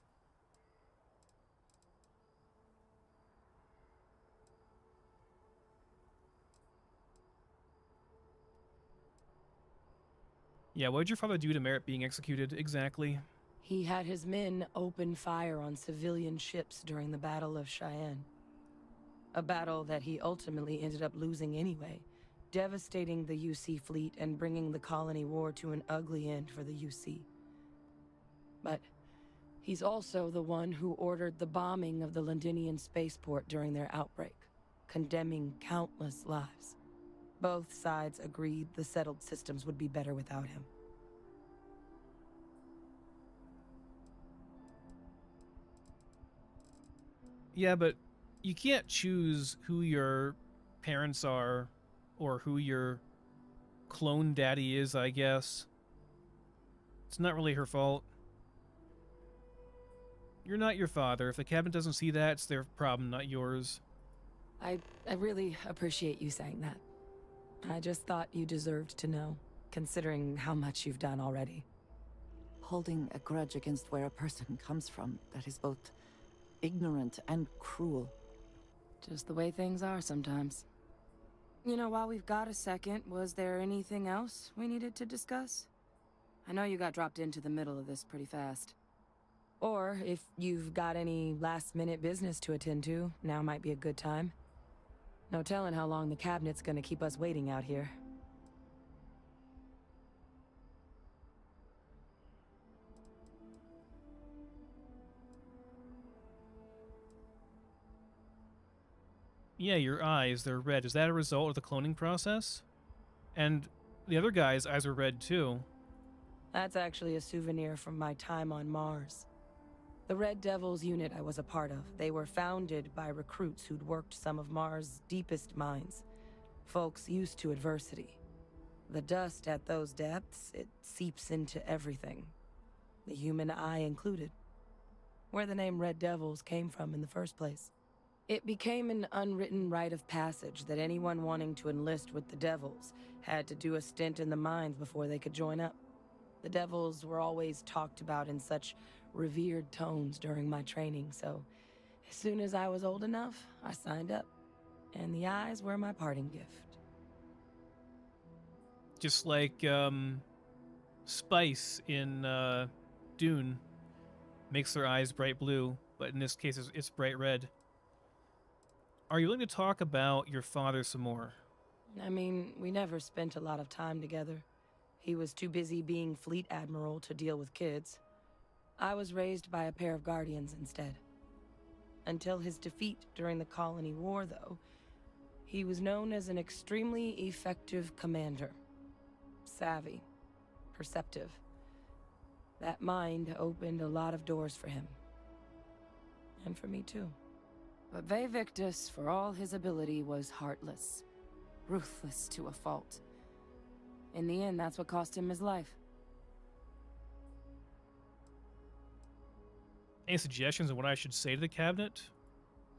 Yeah, what did your father do to merit being executed exactly? He had his men open fire on civilian ships during the Battle of Cheyenne. A battle that he ultimately ended up losing anyway, devastating the UC fleet and bringing the Colony War to an ugly end for the UC. But he's also the one who ordered the bombing of the Londinian spaceport during their outbreak, condemning countless lives. Both sides agreed the settled systems would be better without him. Yeah, but you can't choose who your parents are or who your clone daddy is, I guess. It's not really her fault. You're not your father. If the cabinet doesn't see that, it's their problem, not yours. I really appreciate you saying that. I just thought you deserved to know, considering how much you've done already. Holding a grudge against where a person comes from, that is both ignorant and cruel. Just the way things are sometimes. You know, while we've got a second, was there anything else we needed to discuss? I know you got dropped into the middle of this pretty fast. Or if you've got any last-minute business to attend to, now might be a good time. No telling how long the cabinet's gonna keep us waiting out here. Yeah, your eyes, they're red. Is that a result of the cloning process? And the other guy's eyes are red too. That's actually a souvenir from my time on Mars. The Red Devils unit I was a part of, they were founded by recruits who'd worked some of Mars' deepest mines. Folks used to adversity. The dust at those depths, it seeps into everything. the human eye included. Where the name Red Devils came from in the first place. It became an unwritten rite of passage that anyone wanting to enlist with the Devils had to do a stint in the mines before they could join up. The Devils were always talked about in such revered tones during my training, so as soon as I was old enough, I signed up. And the eyes were my parting gift. Just like Spice in Dune makes their eyes bright blue, but in this case it's bright red. Are you willing to talk about your father some more? I mean, we never spent a lot of time together. He was too busy being Fleet Admiral to deal with kids. I was raised by a pair of guardians instead. Until his defeat during the Colony War, though, he was known as an extremely effective commander. Savvy, perceptive. That mind opened a lot of doors for him. And for me, too. But Ve Victus, for all his ability, was heartless. Ruthless to a fault. In the end, that's what cost him his life. Any suggestions on what I should say to the cabinet?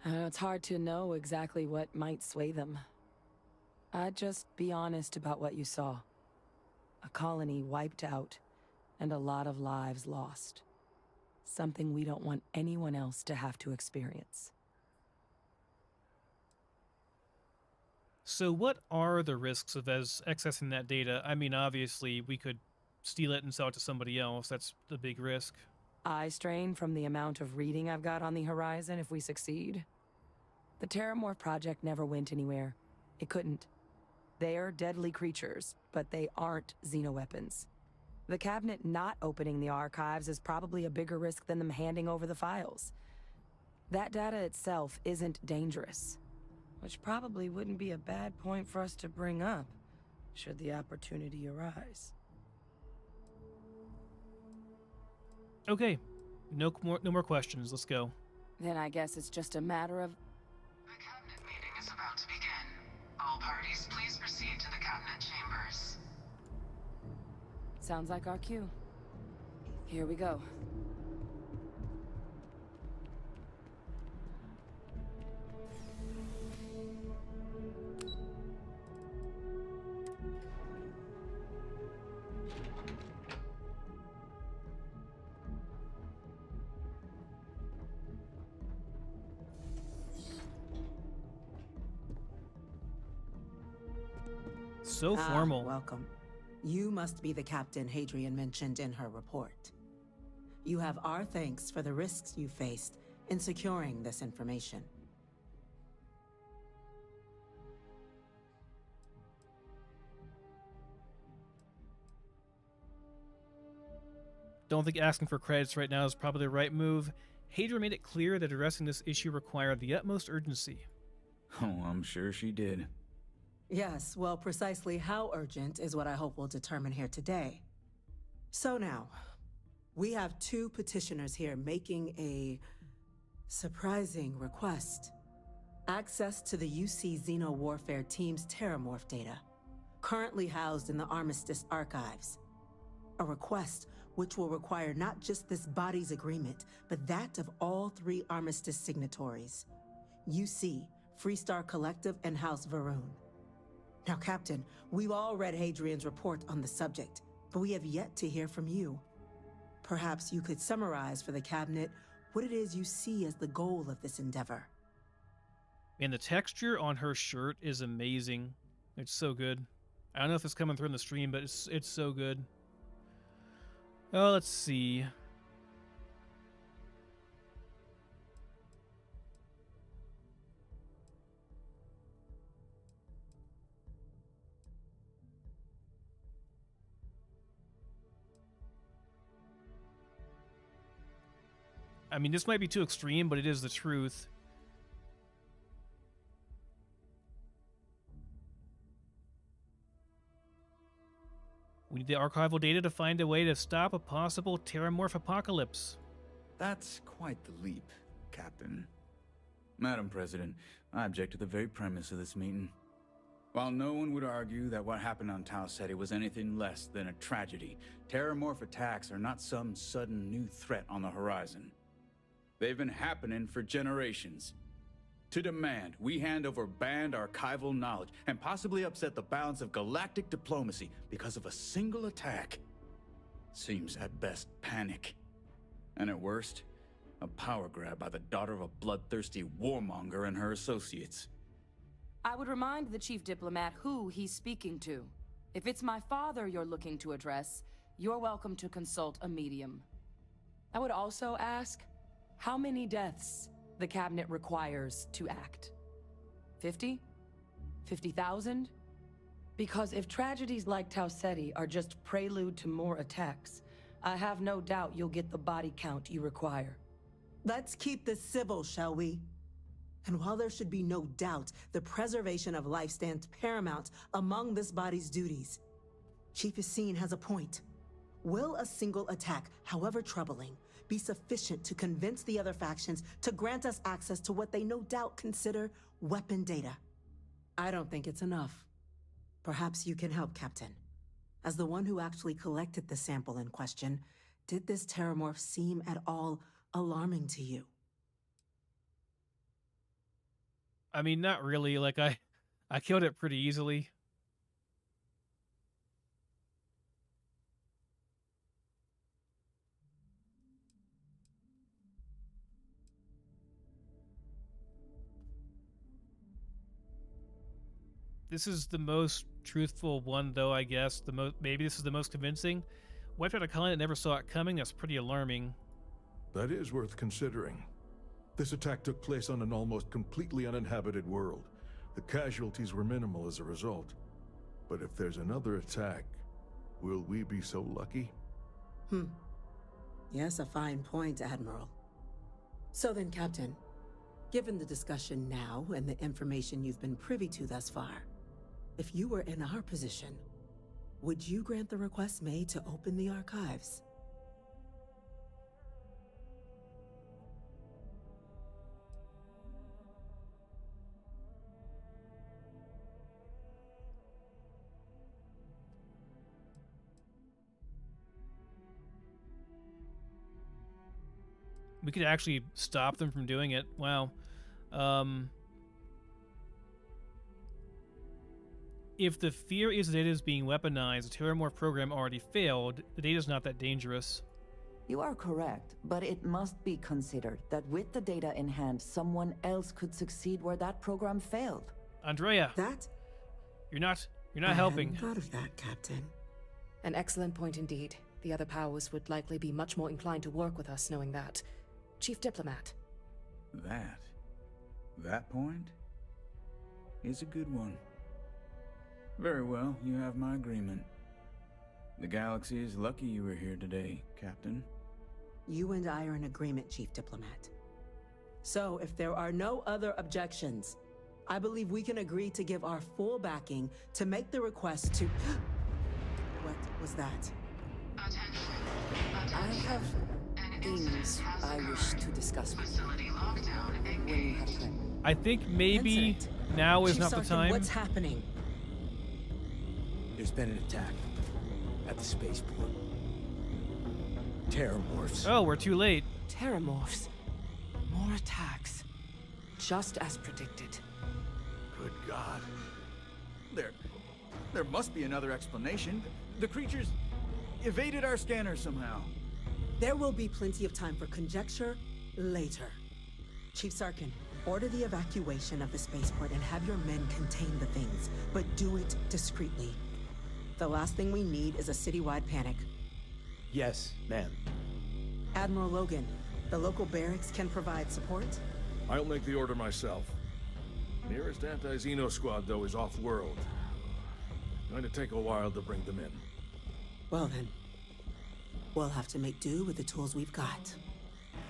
It's hard to know exactly what might sway them. I'd just be honest about what you saw. A colony wiped out, and a lot of lives lost. Something we don't want anyone else to have to experience. So what are the risks of accessing that data? I mean, obviously, we could steal it and sell it to somebody else. That's the big risk. Eye strain from the amount of reading I've got on the horizon if we succeed. The Terramorph project never went anywhere. It couldn't. They're deadly creatures, but they aren't xenoweapons. The cabinet not opening the archives is probably a bigger risk than them handing over the files. That data itself isn't dangerous, which probably wouldn't be a bad point for us to bring up, should the opportunity arise. Okay, no more questions. Let's go. Then I guess it's just a matter of... The cabinet meeting is about to begin. All parties, please proceed to the cabinet chambers. Sounds like our cue. Here we go. So formal. Welcome. You must be the captain Hadrian mentioned in her report. You have our thanks for the risks you faced in securing this information. Don't think asking for credits right now is probably the right move. Hadrian made it clear that addressing this issue required the utmost urgency. Oh, I'm sure she did. Yes, well, precisely how urgent is what I hope we'll determine here today. So now, we have two petitioners here making a surprising request. Access to the UC Xeno Warfare Team's Terramorph data, currently housed in the Armistice archives. A request which will require not just this body's agreement, but that of all three Armistice signatories. UC, Freestar Collective, and House Veron. Now, Captain, we've all read Hadrian's report on the subject, but we have yet to hear from you. Perhaps you could summarize for the cabinet what it is you see as the goal of this endeavor. And the texture on her shirt is amazing. It's so good. I don't know if it's coming through in the stream, but it's so good. Oh, let's see. I mean, this might be too extreme, but it is the truth. We need the archival data to find a way to stop a possible Terramorph apocalypse. That's quite the leap, Captain. Madam President, I object to the very premise of this meeting. While no one would argue that what happened on Tau Ceti was anything less than a tragedy, Terramorph attacks are not some sudden new threat on the horizon. They've been happening for generations. To demand we hand over banned archival knowledge and possibly upset the balance of galactic diplomacy because of a single attack seems at best panic. And at worst, a power grab by the daughter of a bloodthirsty warmonger and her associates. I would remind the chief diplomat who he's speaking to. If it's my father you're looking to address, you're welcome to consult a medium. I would also ask how many deaths the cabinet requires to act. 50? 50,000? Because if tragedies like Tau Ceti are just prelude to more attacks, I have no doubt you'll get the body count you require. Let's keep this civil, shall we? And while there should be no doubt the preservation of life stands paramount among this body's duties, Chief Yassine has a point. Will a single attack, however troubling, be sufficient to convince the other factions to grant us access to what they no doubt consider weapon data? I don't think it's enough. Perhaps you can help, Captain. As the one who actually collected the sample in question, did this Terramorph seem at all alarming to you? I mean, not really. Like, I killed it pretty easily. This is the most truthful one, though, I guess. Maybe this is the most convincing. Wiped out a colony that never saw it coming. That's pretty alarming. That is worth considering. This attack took place on an almost completely uninhabited world. The casualties were minimal as a result. But if there's another attack, will we be so lucky? Yes, a fine point, Admiral. So then, Captain, given the discussion now and the information you've been privy to thus far, if you were in our position, would you grant the request made to open the archives? We could actually stop them from doing it. Wow. If the fear is the data is being weaponized, the Terramorph program already failed. The data's not that dangerous. You are correct, but it must be considered that with the data in hand, someone else could succeed where that program failed. Andreia. That? You're not helping. I hadn't thought of that, Captain. An excellent point indeed. The other powers would likely be much more inclined to work with us knowing that. Chief Diplomat. That point is a good one. Very well, you have my agreement. The galaxy is lucky you were here today, Captain. You and I are in agreement, Chief Diplomat. So, if there are no other objections, I believe we can agree to give our full backing to make the request to... What was that? I have things I wish to discuss with you when you have time. I think maybe now is Chief not the Sergeant, time. what's happening? There's been an attack at the spaceport. Terramorphs. Oh, we're too late. Terramorphs. More attacks. Just as predicted. Good God. There must be another explanation. The creatures evaded our scanner somehow. There will be plenty of time for conjecture later. Chief Sarkin, order the evacuation of the spaceport and have your men contain the things, but do it discreetly. The last thing we need is a citywide panic. Yes, ma'am. Admiral Logan, the local barracks can provide support? I'll make the order myself. Nearest anti-Xeno squad, though, is off-world. Going to take a while to bring them in. Well then, we'll have to make do with the tools we've got.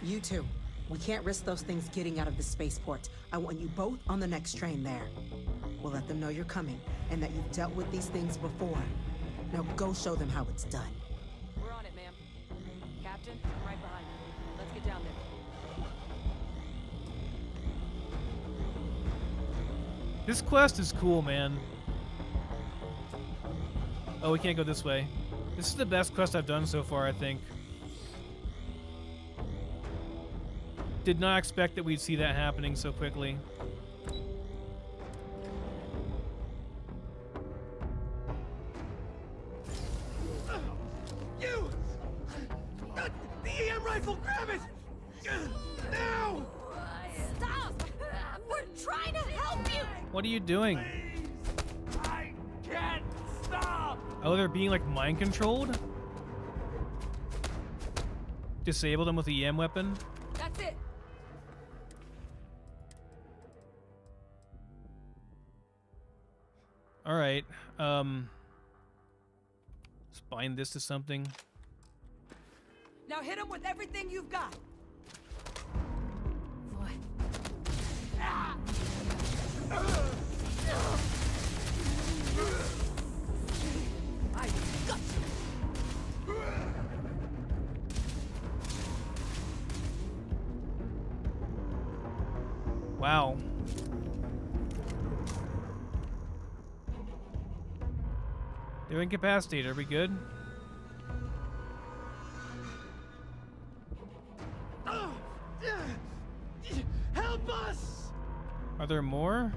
You two, we can't risk those things getting out of the spaceport. I want you both on the next train there. We'll let them know you're coming, and that you've dealt with these things before. Now go show them how it's done. We're on it, ma'am. Captain, I'm right behind you. Let's get down there. This quest is cool, man. Oh, we can't go this way. This is the best quest I've done so far, I think. Did not expect that we'd see that happening so quickly. You! The EM rifle, grab it! Now! Stop! We're trying to help you! What are you doing? I can't stop! Oh, they're being like mind controlled? Disable them with the EM weapon? That's it! Alright, let's bind this to something. Now hit him with everything you've got. I got you. Wow. They're incapacitated. Are we good? Help us! Are there more?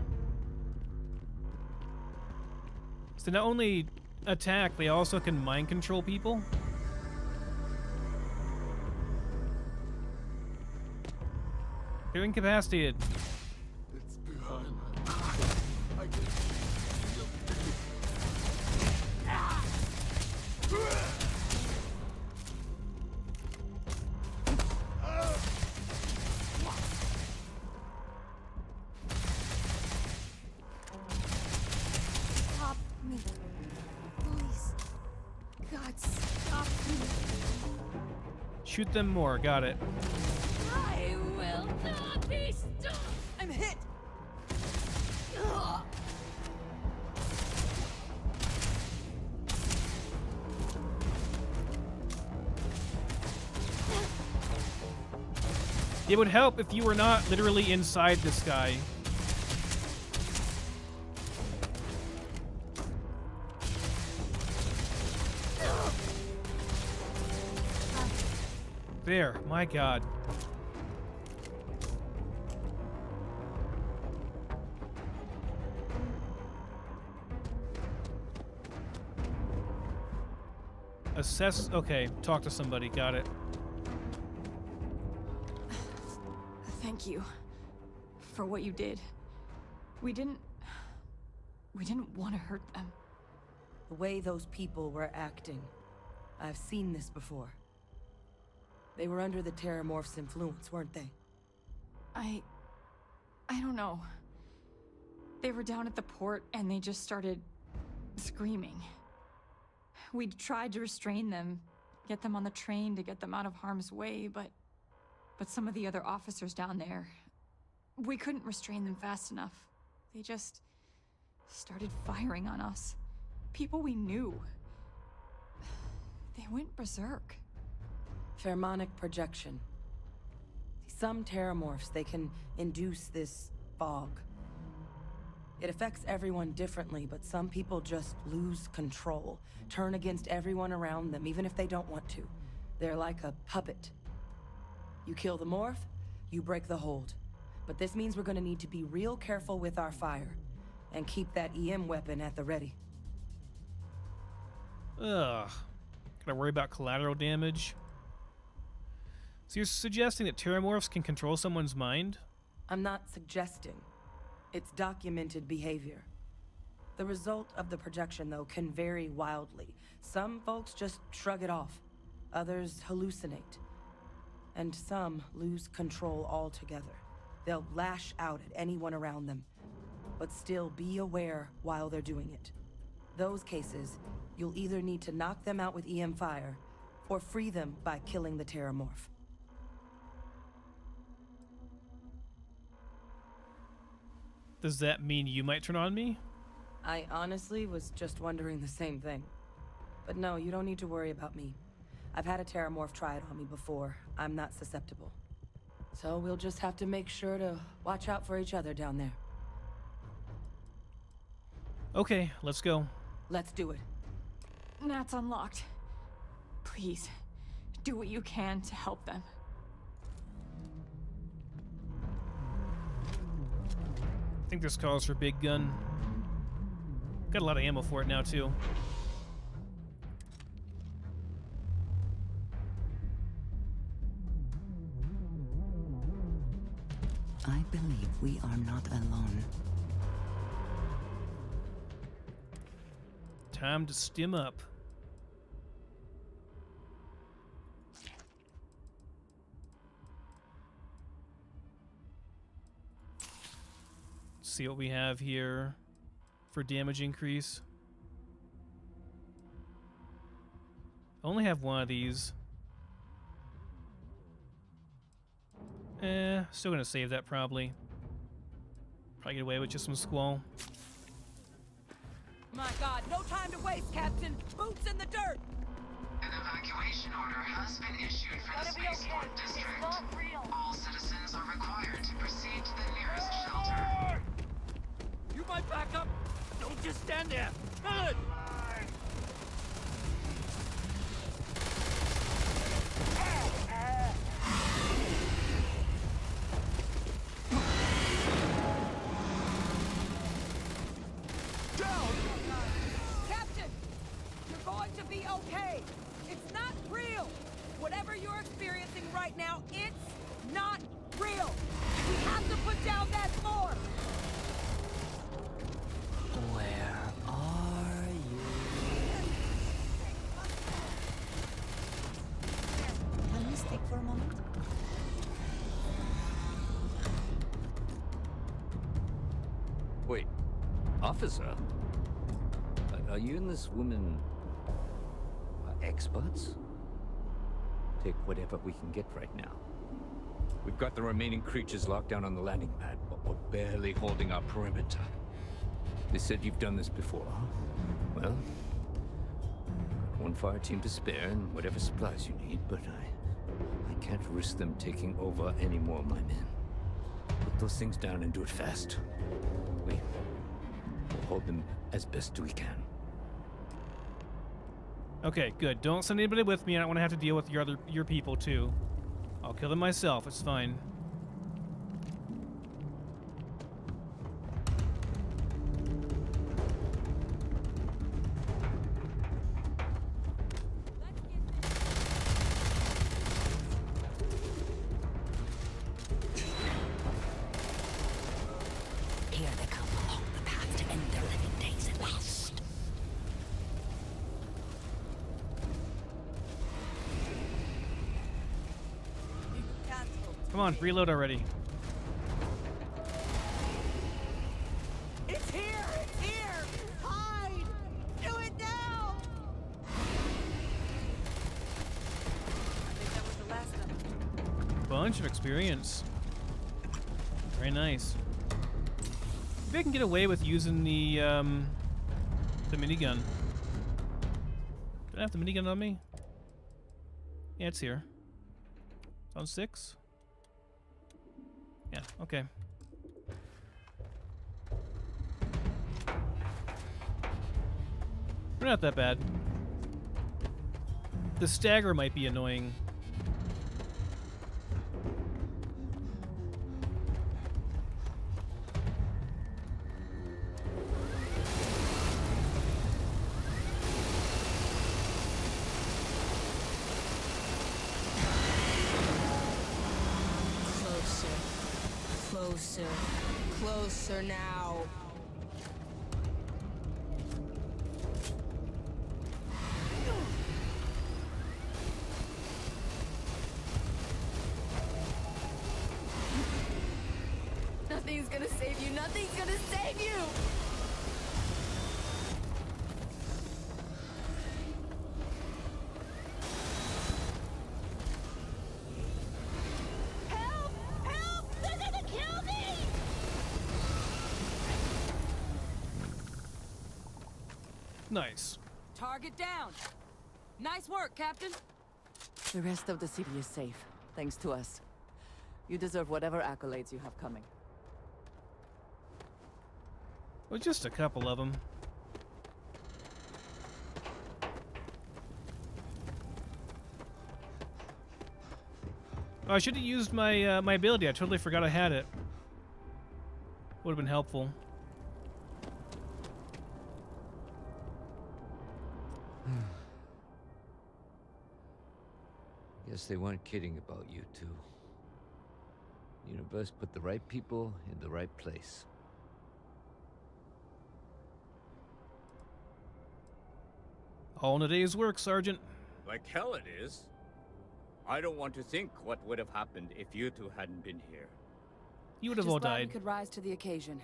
So not only attack, they also can mind control people? They're incapacitated. It's behind. I can Stop me. Please. God, stop me. Shoot them more. Got it. I will not be stopped. I'm hit. Ugh. It would help if you were not literally inside this guy. There, my God. Assess, okay, talk to somebody, got it. Thank you for what you did. We didn't want to hurt them. The way those people were acting, I've seen this before. They were under the Terramorph's influence, weren't they? I don't know. They were down at the port and they just started screaming. We tried to restrain them, get them on the train to get them out of harm's way, but some of the other officers down there, we couldn't restrain them fast enough. They just started firing on us. People we knew. They went berserk. Pheromonic projection. Some Terramorphs, they can induce this fog. It affects everyone differently, but some people just lose control, turn against everyone around them, even if they don't want to. They're like a puppet. You kill the morph, you break the hold. But this means we're gonna need to be real careful with our fire, and keep that EM weapon at the ready. Ugh. Gotta worry about collateral damage. So you're suggesting that Terramorphs can control someone's mind? I'm not suggesting. It's documented behavior. The result of the projection, though, can vary wildly. Some folks just shrug it off. Others hallucinate. And some lose control altogether. They'll lash out at anyone around them, but still be aware while they're doing it. Those cases, you'll either need to knock them out with EM fire, or free them by killing the Terramorph. Does that mean you might turn on me? I honestly was just wondering the same thing. But no, you don't need to worry about me. I've had a Terramorph try it on me before. I'm not susceptible. So we'll just have to make sure to watch out for each other down there. Okay, let's go. Let's do it. Nat's unlocked. Please, do what you can to help them. I think this calls for big gun. Got a lot of ammo for it now, too. I believe we are not alone. Time to stim up. See what we have here for damage increase. Only have one of these. Still gonna save that probably. Probably get away with just some squall. My God, no time to waste, Captain. Boots in the dirt. An evacuation order has been issued for the Spaceport district. All citizens are required to proceed to the nearest shelter. You might back up. Don't just stand there. Good. Captain, you're going to be okay. It's not real. Whatever you're experiencing right now, it's not real. We have to put down that form. Where are you? Can we speak for a moment? Wait, officer? Are you and this woman experts? Take whatever we can get right now. We've got the remaining creatures locked down on the landing pad, but we're barely holding our perimeter. They said you've done this before, huh? Well, got one fire team to spare and whatever supplies you need, but I can't risk them taking over any more of my men. Put those things down and do it fast. We'll hold them as best we can. Okay, good. Don't send anybody with me. I don't want to have to deal with your people too. I'll kill them myself. It's fine. Here they come along the path to end their living days at last. Come on, reload already. It's here! It's here! Hide! Do it now! I think that was the last of them. Bunch of experience. Very nice. Maybe I can get away with using the minigun. Do I have the minigun on me? Yeah, it's here. It's on 6. Yeah, okay. We're not that bad. The stagger might be annoying. Closer. Closer now. Nothing's gonna save you. Nothing's gonna save you! Help! Help! They're gonna kill me! Nice. Target down. Nice work, Captain. The rest of the city is safe, thanks to us. You deserve whatever accolades you have coming. Well, just a couple of them. Oh, I should have used my my ability. I totally forgot I had it. Would have been helpful. Guess they weren't kidding about you two. Universe put the right people in the right place. All in a day's work, Sergeant. Like hell it is. I don't want to think what would have happened if you two hadn't been here. You would have Just all glad we died. could rise to the occasion.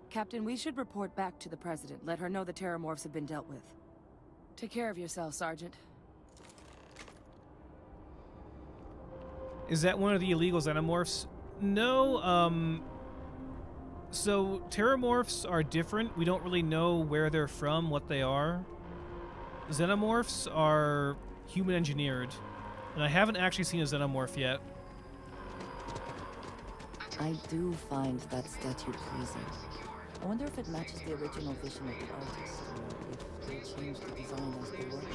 Captain, we should report back to the President. Let her know the Terramorphs have been dealt with. Take care of yourself, Sergeant. Is that one of the illegal xenomorphs? No, so Terramorphs are different. We don't really know where they're from, what they are. Xenomorphs are human engineered. And I haven't actually seen a xenomorph yet. I do find that statue pleasing. I wonder if it matches the original vision of the artist, or if they changed the design as they worked.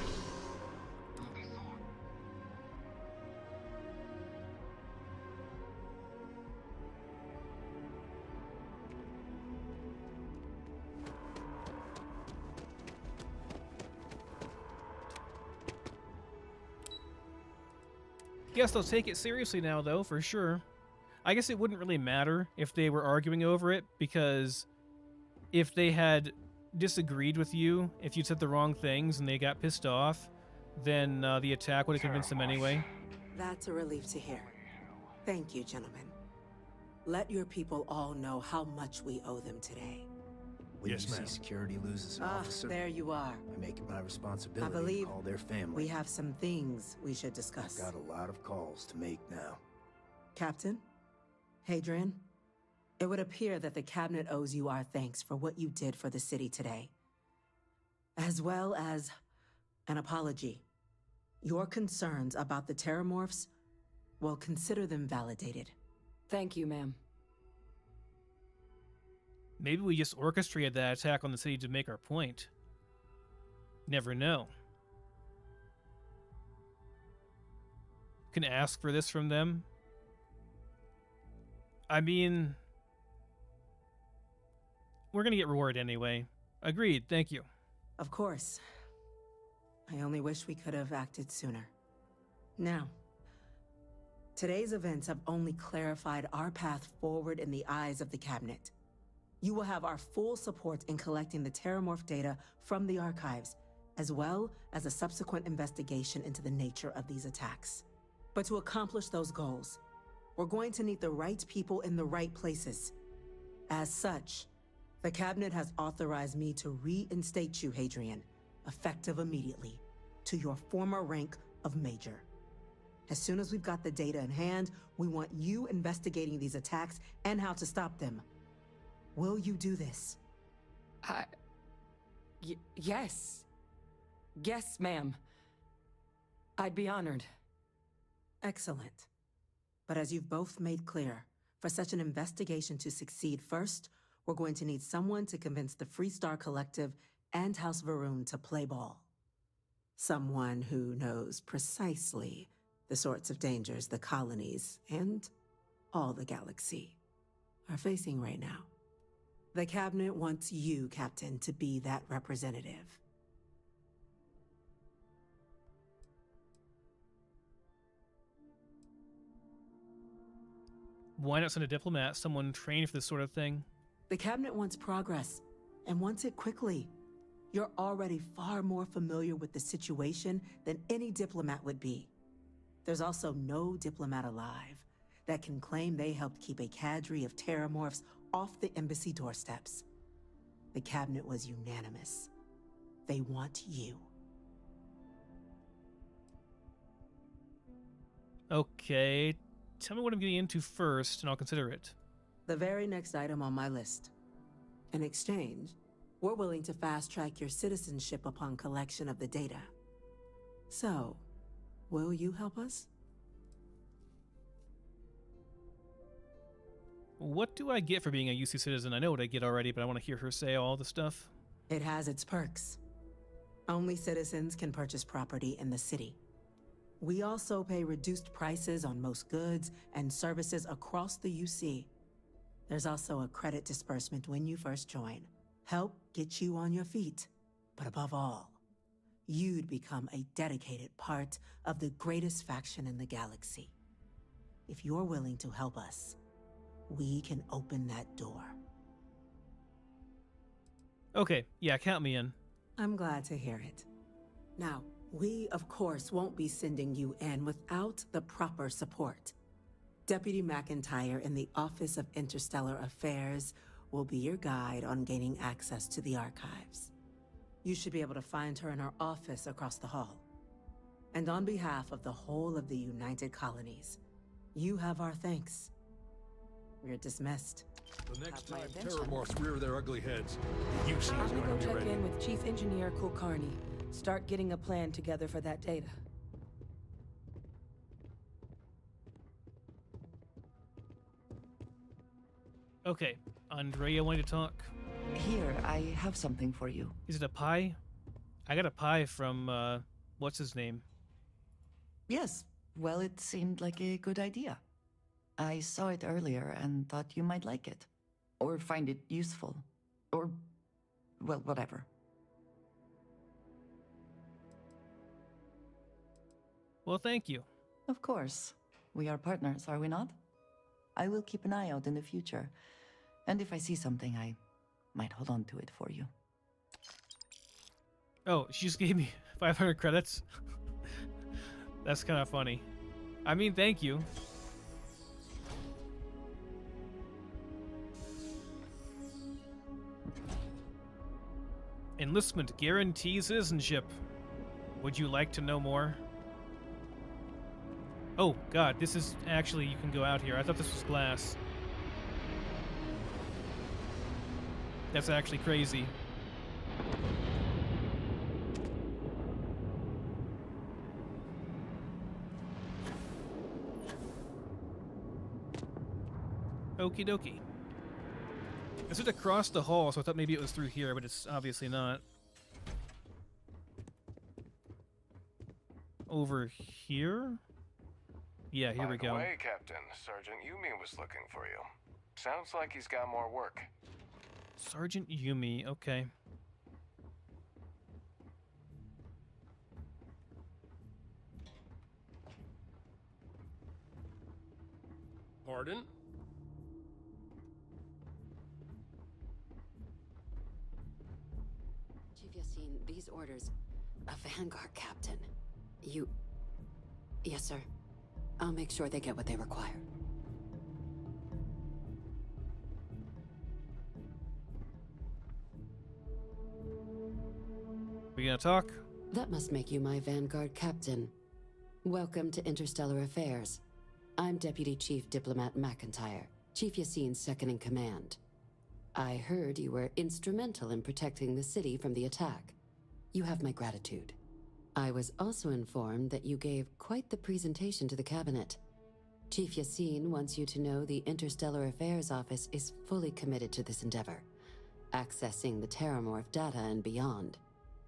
Guess they'll take it seriously now, though, for sure. I guess it wouldn't really matter if they were arguing over it, because if they had disagreed with you, if you said the wrong things and they got pissed off, then the attack would have convinced them anyway. That's a relief to hear. Thank you, gentlemen. Let your people all know how much we owe them today. When you see security loses an officer, there you are. I make it my responsibility I believe to call their family. we have some things we should discuss. I've got a lot of calls to make now. Captain, Hadrian, it would appear that the Cabinet owes you our thanks for what you did for the city today, as well as an apology. Your concerns about the Terramorphs, well, consider them validated. Thank you, ma'am. Maybe we just orchestrated that attack on the city to make our point. Never know. Can ask for this from them. I mean, we're gonna get rewarded anyway. Agreed, thank you. Of course. I only wish we could have acted sooner. Now, today's events have only clarified our path forward in the eyes of the Cabinet. You will have our full support in collecting the Terramorph data from the archives, as well as a subsequent investigation into the nature of these attacks. But to accomplish those goals, we're going to need the right people in the right places. As such, the Cabinet has authorized me to reinstate you, Hadrian, effective immediately, to your former rank of Major. As soon as we've got the data in hand, we want you investigating these attacks and how to stop them. Will you do this? Yes. Yes, ma'am. I'd be honored. Excellent. But as you've both made clear, for such an investigation to succeed first, we're going to need someone to convince the Freestar Collective and House Veron to play ball. Someone who knows precisely the sorts of dangers the colonies and all the galaxy are facing right now. The Cabinet wants you, Captain, to be that representative. Why not send a diplomat, someone trained for this sort of thing? The Cabinet wants progress, and wants it quickly. You're already far more familiar with the situation than any diplomat would be. There's also no diplomat alive that can claim they helped keep a cadre of Terramorphs off the embassy doorsteps. The Cabinet was unanimous. They want you. Okay, tell me what I'm getting into first, and I'll consider it. The very next item on my list. In exchange, we're willing to fast-track your citizenship upon collection of the data. So, will you help us? What do I get for being a UC citizen? I know what I get already, but I want to hear her say all the stuff. It has its perks. Only citizens can purchase property in the city. We also pay reduced prices on most goods and services across the UC. There's also a credit disbursement when you first join. Help get you on your feet. But above all, you'd become a dedicated part of the greatest faction in the galaxy. If you're willing to help us, we can open that door. Okay, yeah, count me in. I'm glad to hear it. Now, we, of course, won't be sending you in without the proper support. Deputy McIntyre in the Office of Interstellar Affairs will be your guide on gaining access to the archives. You should be able to find her in her office across the hall. And on behalf of the whole of the United Colonies, you have our thanks. We're dismissed. The next time Terramorphs rear their ugly heads, the UC is I'm going gonna to go be check ready. in with Chief Engineer Kulkarni. Start getting a plan together for that data. Okay, Andreia wanted to talk. Here, I have something for you. Is it a pie? I got a pie from, what's his name? Yes, well, it seemed like a good idea. I saw it earlier and thought you might like it. Or find it useful. Or, well, whatever. Well, thank you. Of course. We are partners, are we not? I will keep an eye out in the future. And if I see something, I might hold on to it for you. Oh, she just gave me 500 credits? That's kind of funny. I mean, thank you. Enlistment guarantees citizenship. Would you like to know more? Oh, God, this is actually, you can go out here. I thought this was glass. That's actually crazy. Okie dokie. It's just across the hall, so I thought maybe it was through here, but it's obviously not. Over here? Yeah, here we go. By the way, Captain, Sergeant Yumi was looking for you. Sounds like he's got more work. Sergeant Yumi, okay. Pardon? Chief Yassine, these orders. A Vanguard captain. You... Yes, sir. I'll make sure they get what they require. We gonna talk? That must make you my Vanguard captain. Welcome to Interstellar Affairs. I'm Deputy Chief Diplomat McIntyre, Chief Yassine's second in command. I heard you were instrumental in protecting the city from the attack. You have my gratitude. I was also informed that you gave quite the presentation to the cabinet. Chief Yassine wants you to know the Interstellar Affairs Office is fully committed to this endeavor, accessing the Terramorph data and beyond.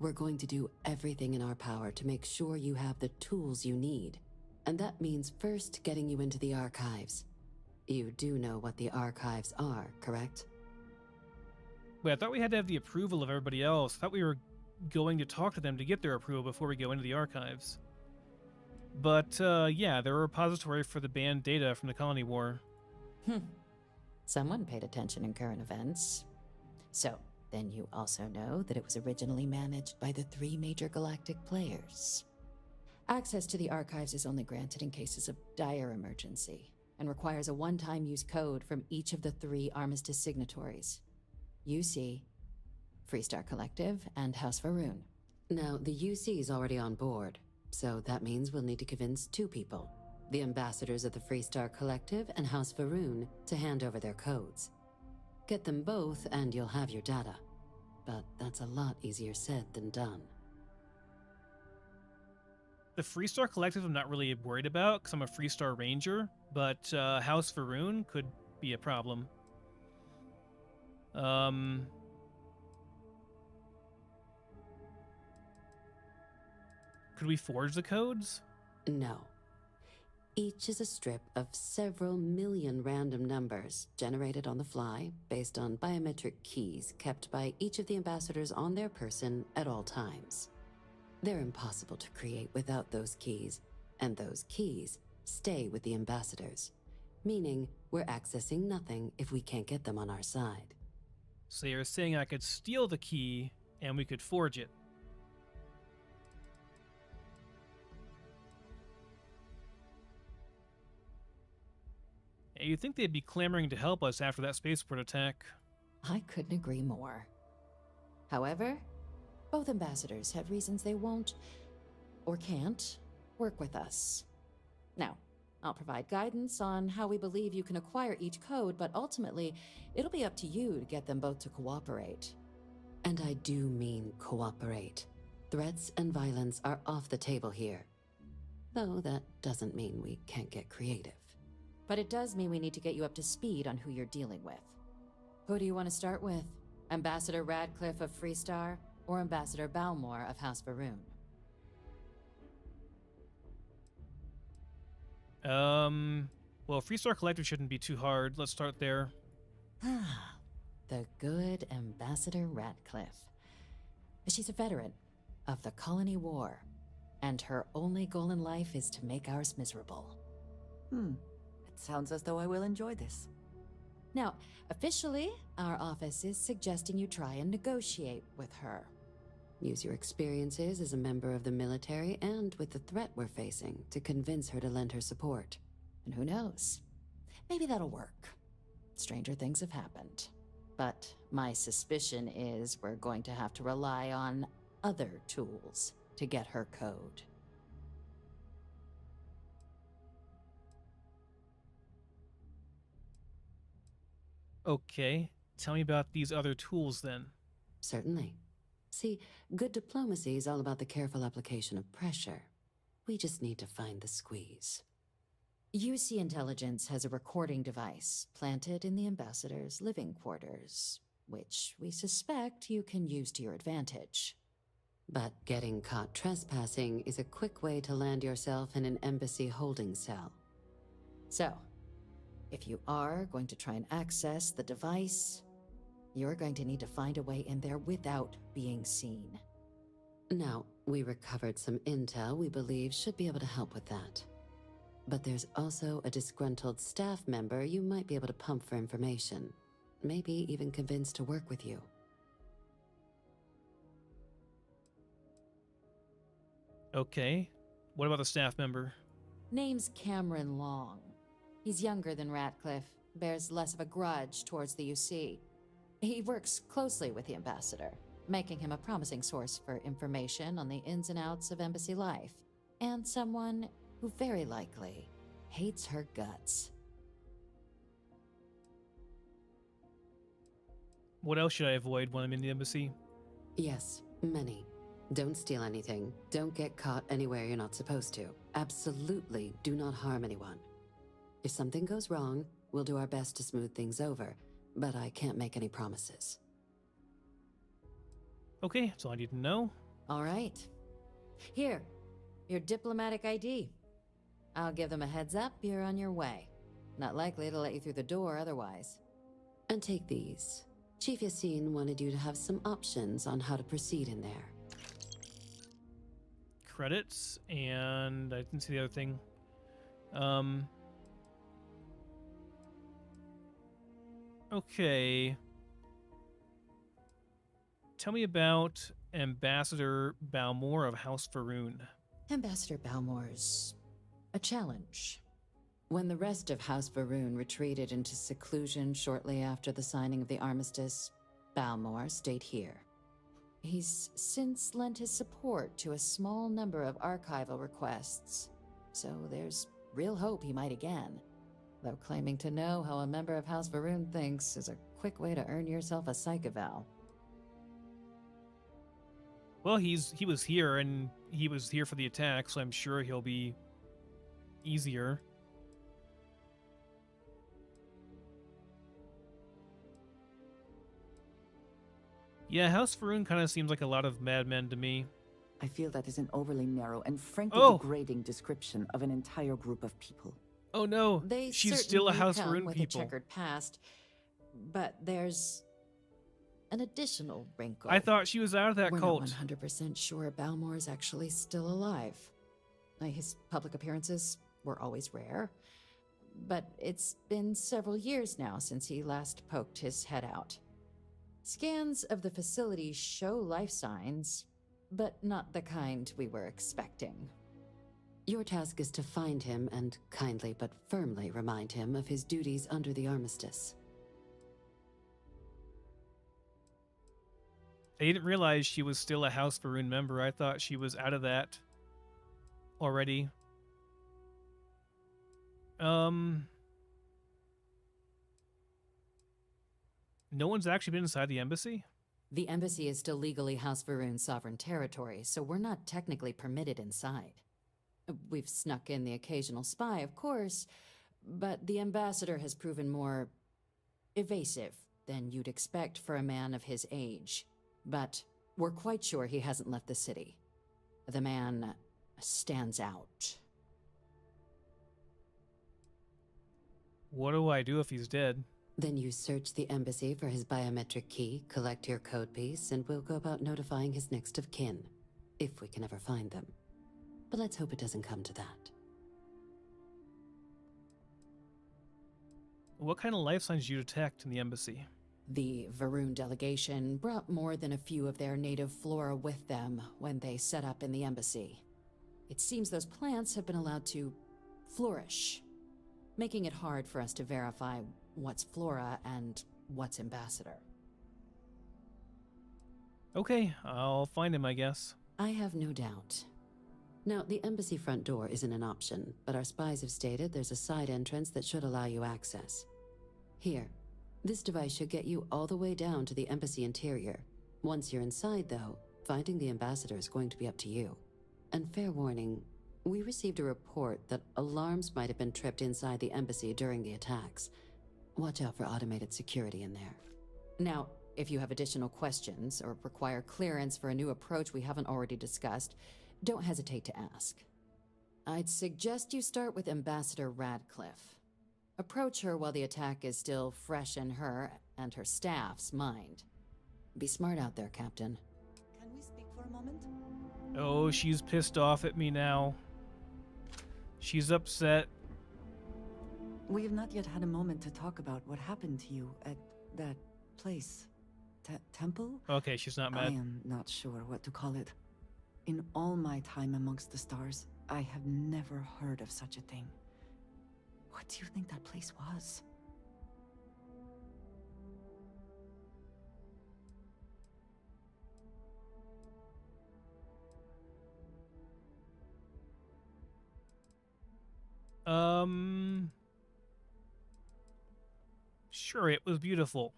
We're going to do everything in our power to make sure you have the tools you need. And that means first getting you into the archives. You do know what the archives are, correct? Wait, I thought we had to have the approval of everybody else. I thought we were going to talk to them to get their approval before we go into the archives. But, yeah, they're a repository for the banned data from the Colony War. Someone paid attention in current events. So, then you also know that it was originally managed by the 3 major galactic players. Access to the archives is only granted in cases of dire emergency, and requires a one-time use code from each of the 3 armistice signatories. UC, Freestar Collective, and House Varoon. Now, the UC is already on board, so that means we'll need to convince 2 people. The ambassadors of the Freestar Collective and House Varoon to hand over their codes. Get them both and you'll have your data. But that's a lot easier said than done. The Freestar Collective I'm not really worried about, because I'm a Freestar Ranger, but House Varoon could be a problem. Could we forge the codes? No. Each is a strip of several million random numbers generated on the fly based on biometric keys kept by each of the ambassadors on their person at all times. They're impossible to create without those keys, and those keys stay with the ambassadors, meaning we're accessing nothing if we can't get them on our side. So you're saying I could steal the key and we could forge it. And you'd think they'd be clamoring to help us after that spaceport attack. I couldn't agree more. However, both ambassadors have reasons they won't, or can't, work with us. Now, I'll provide guidance on how we believe you can acquire each code, but ultimately, it'll be up to you to get them both to cooperate. And I do mean cooperate. Threats and violence are off the table here. Though that doesn't mean we can't get creative. But it does mean we need to get you up to speed on who you're dealing with. Who do you want to start with? Ambassador Radcliffe of Freestar, or Ambassador Balmore of House Veron? Well, Freestar Collective shouldn't be too hard. Let's start there. The good Ambassador Radcliffe. She's a veteran of the Colony War, and her only goal in life is to make ours miserable. It sounds as though I will enjoy this. Now, officially, our office is suggesting you try and negotiate with her. Use your experiences as a member of the military and with the threat we're facing to convince her to lend her support. And who knows? Maybe that'll work. Stranger things have happened. But my suspicion is we're going to have to rely on other tools to get her code. Okay, tell me about these other tools then. Certainly. See, good diplomacy is all about the careful application of pressure. We just need to find the squeeze. UC Intelligence has a recording device planted in the ambassador's living quarters, which we suspect you can use to your advantage. But getting caught trespassing is a quick way to land yourself in an embassy holding cell. So, if you are going to try and access the device, you're going to need to find a way in there without being seen. Now, we recovered some intel we believe should be able to help with that. But there's also a disgruntled staff member you might be able to pump for information. Maybe even convince to work with you. Okay, what about the staff member? Name's Cameron Long. He's younger than Radcliffe, bears less of a grudge towards the UC. He works closely with the ambassador, making him a promising source for information on the ins and outs of embassy life, and someone who very likely hates her guts. What else should I avoid when I'm in the embassy? Yes, many. Don't steal anything. Don't get caught anywhere you're not supposed to. Absolutely do not harm anyone. If something goes wrong, we'll do our best to smooth things over, but I can't make any promises. Okay, that's all I need to know. All right. Here, your diplomatic ID. I'll give them a heads up you're on your way. Not likely to let you through the door otherwise. And take these. Chief Yassine wanted you to have some options on how to proceed in there. Credits, and I didn't see the other thing. Okay. Tell me about Ambassador Balmore of House Veron. Ambassador Balmore's a challenge. When the rest of House Veron retreated into seclusion shortly after the signing of the armistice, Balmore stayed here. He's since lent his support to a small number of archival requests, so there's real hope he might again. Though claiming to know how a member of House Veron thinks is a quick way to earn yourself a psych eval. Well, he was here, and he was here for the attack, so I'm sure he'll be easier. Yeah, House Veron kind of seems like a lot of madmen to me. I feel that is an overly narrow and frankly Oh. degrading description of an entire group of people. Oh no, They she's still a certainly House come Varun with people. a checkered past, but there's an additional wrinkle. I thought she was out of that We're cult. not 100% sure Balmor is actually still alive. His public appearances were always rare, but it's been several years now since he last poked his head out. Scans of the facility show life signs, but not the kind we were expecting. Your task is to find him and kindly but firmly remind him of his duties under the armistice. I didn't realize she was still a House Varun member. I thought she was out of that already. No one's actually been inside the embassy? The embassy is still legally House Varun's sovereign territory, so we're not technically permitted inside. We've snuck in the occasional spy, of course, but the ambassador has proven more evasive than you'd expect for a man of his age. But we're quite sure he hasn't left the city. The man stands out. What do I do if he's dead? Then you search the embassy for his biometric key, collect your code piece, and we'll go about notifying his next of kin, if we can ever find them. But let's hope it doesn't come to that. What kind of life signs did you detect in the embassy? The Varun delegation brought more than a few of their native flora with them when they set up in the embassy. It seems those plants have been allowed to flourish, making it hard for us to verify what's flora and what's ambassador. Okay, I'll find him, I guess. I have no doubt. Now, the embassy front door isn't an option, but our spies have stated there's a side entrance that should allow you access. Here, this device should get you all the way down to the embassy interior. Once you're inside, though, finding the ambassador is going to be up to you. And fair warning, we received a report that alarms might have been tripped inside the embassy during the attacks. Watch out for automated security in there. Now, if you have additional questions or require clearance for a new approach we haven't already discussed, don't hesitate to ask. I'd suggest you start with Ambassador Radcliffe. Approach her while the attack is still fresh in her and her staff's mind. Be smart out there, Captain. Can we speak for a moment? Oh, she's pissed off at me now. She's upset. We have not yet had a moment to talk about what happened to you at that place. Temple? Okay, she's not I mad. am not sure what to call it. In all my time amongst the stars, I have never heard of such a thing. What do you think that place was? Sure, it was beautiful.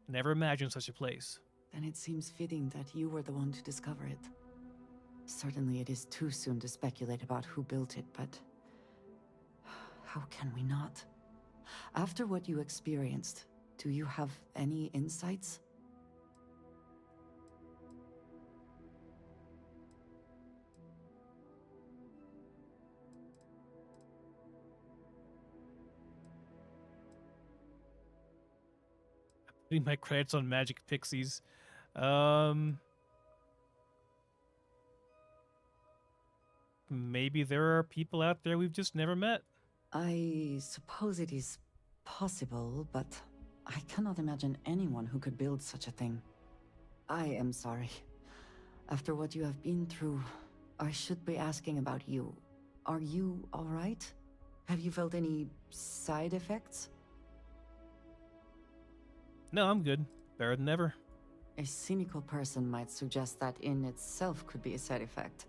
Never imagined such a place. Then it seems fitting that you were the one to discover it. Certainly it is too soon to speculate about who built it, but how can we not? After what you experienced, do you have any insights? Putting my credits on Magic Pixies. Maybe there are people out there we've just never met. I suppose it is possible, but I cannot imagine anyone who could build such a thing. I am sorry. After what you have been through, I should be asking about you. Are you all right? Have you felt any side effects? No, I'm good. Better than ever. A cynical person might suggest that in itself could be a side effect.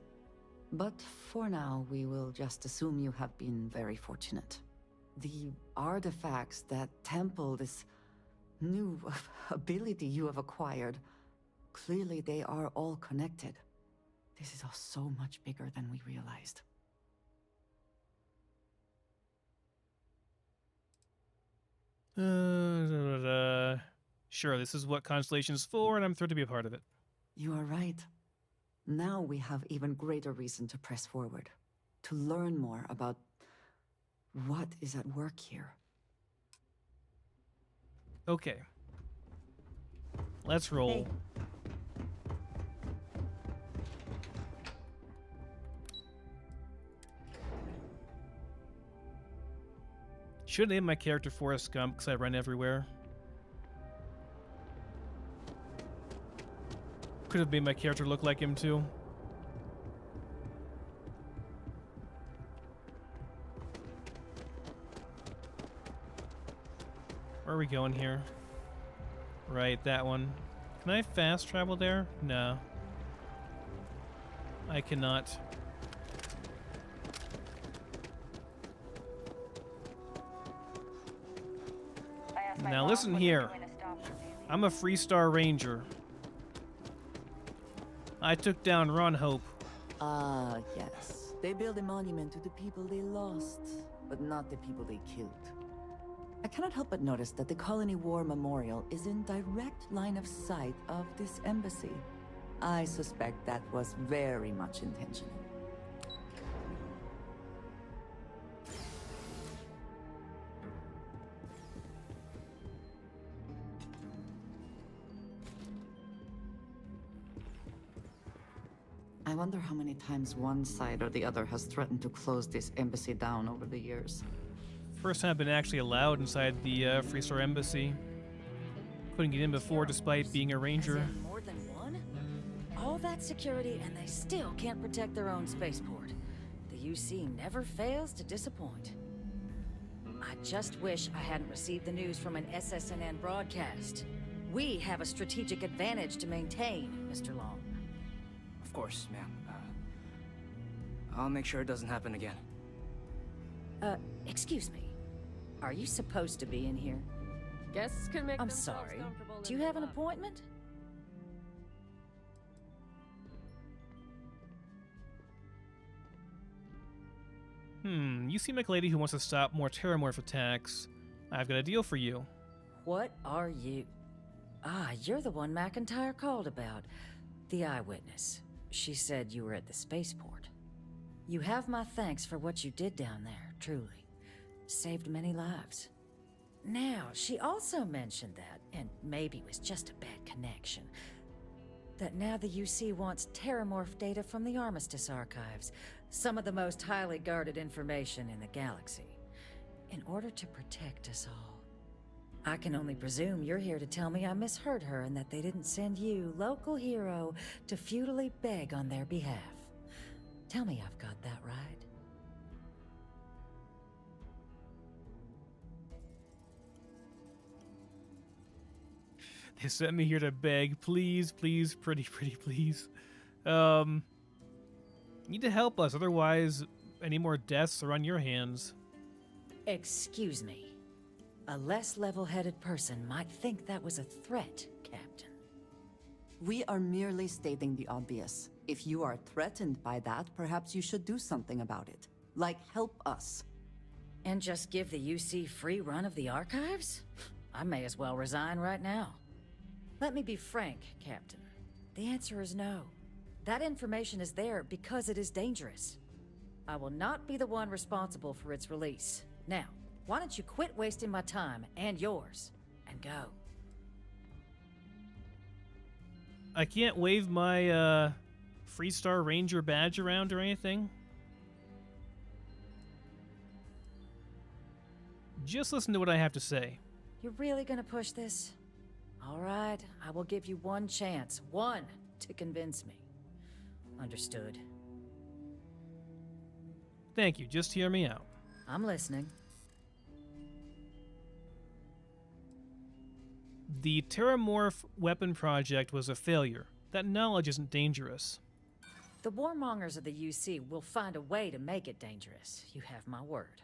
But for now, we will just assume you have been very fortunate. The artifacts that temple this new ability you have acquired, clearly they are all connected. This is all so much bigger than we realized. Sure, this is what Constellation's for, and I'm thrilled to be a part of it. You are right. Now we have even greater reason to press forward, to learn more about what is at work here. Okay. Let's roll. Hey. Should name my character Forrest Gump because I run everywhere. Could have made my character look like him too. Where are we going here? Right, that one. Can I fast travel there? No. I cannot. Now listen here. I'm a Freestar Ranger. I took down Ron Hope. Ah, yes. They build a monument to the people they lost, but not the people they killed. I cannot help but notice that the Colony War Memorial is in direct line of sight of this embassy. I suspect that was very much intentional. I wonder how many times one side or the other has threatened to close this embassy down over the years. First time I've been actually allowed inside the Freestar Embassy. Couldn't get in before despite being a ranger. More than one? All that security and they still can't protect their own spaceport. The UC never fails to disappoint. I just wish I hadn't received the news from an SSNN broadcast. We have a strategic advantage to maintain, Mr. Long. Of course, ma'am. I'll make sure it doesn't happen again. Excuse me. Are you supposed to be in here? Guests can make I'm themselves sorry. comfortable Do you in the have an lobby. appointment? You seem like a lady who wants to stop more Terramorph attacks. I've got a deal for you. What are you? Ah, you're the one McIntyre called about. The eyewitness. She said you were at the spaceport. You have my thanks for what you did down there, truly. Saved many lives. Now, she also mentioned that, and maybe it was just a bad connection, that now the UC wants Terramorph data from the Armistice archives, some of the most highly guarded information in the galaxy, in order to protect us all. I can only presume you're here to tell me I misheard her and that they didn't send you, local hero, to futilely beg on their behalf. Tell me I've got that right. They sent me here to beg. Please, please, pretty please. You need to help us, otherwise any more deaths are on your hands. Excuse me. A less level-headed person might think that was a threat, Captain. We are merely stating the obvious. If you are threatened by that, perhaps you should do something about it. Like, help us. And just give the UC free run of the archives? I may as well resign right now. Let me be frank, Captain. The answer is no. That information is there because it is dangerous. I will not be the one responsible for its release. Now, why don't you quit wasting my time and yours, and go? I can't wave my Freestar Ranger badge around or anything. Just listen to what I have to say. You're really gonna push this? All right, I will give you one chance. One to convince me. Understood. Thank you, just hear me out. I'm listening. The Terramorph weapon project was a failure. That knowledge isn't dangerous. The warmongers of the UC will find a way to make it dangerous. You have my word.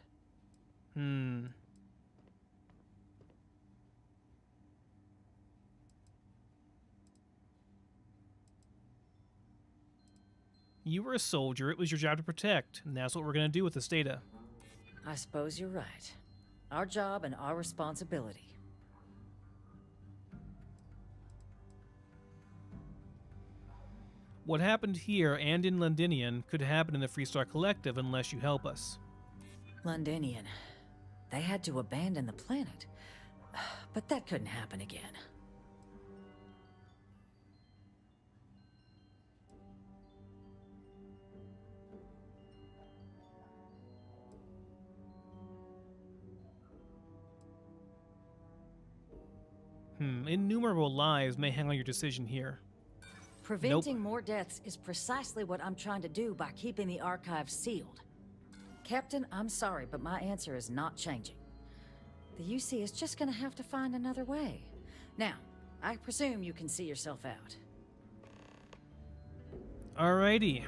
You were a soldier, it was your job to protect, and that's what we're gonna do with this data. I suppose you're right. Our job and our responsibility. What happened here and in Londinian could happen in the Freestar Collective unless you help us. Londinian. They had to abandon the planet. But that couldn't happen again. Innumerable lives may hang on your decision here. Preventing more deaths is precisely what I'm trying to do by keeping the archives sealed. Captain, I'm sorry, but my answer is not changing. The UC is just gonna have to find another way. Now, I presume you can see yourself out. Alrighty.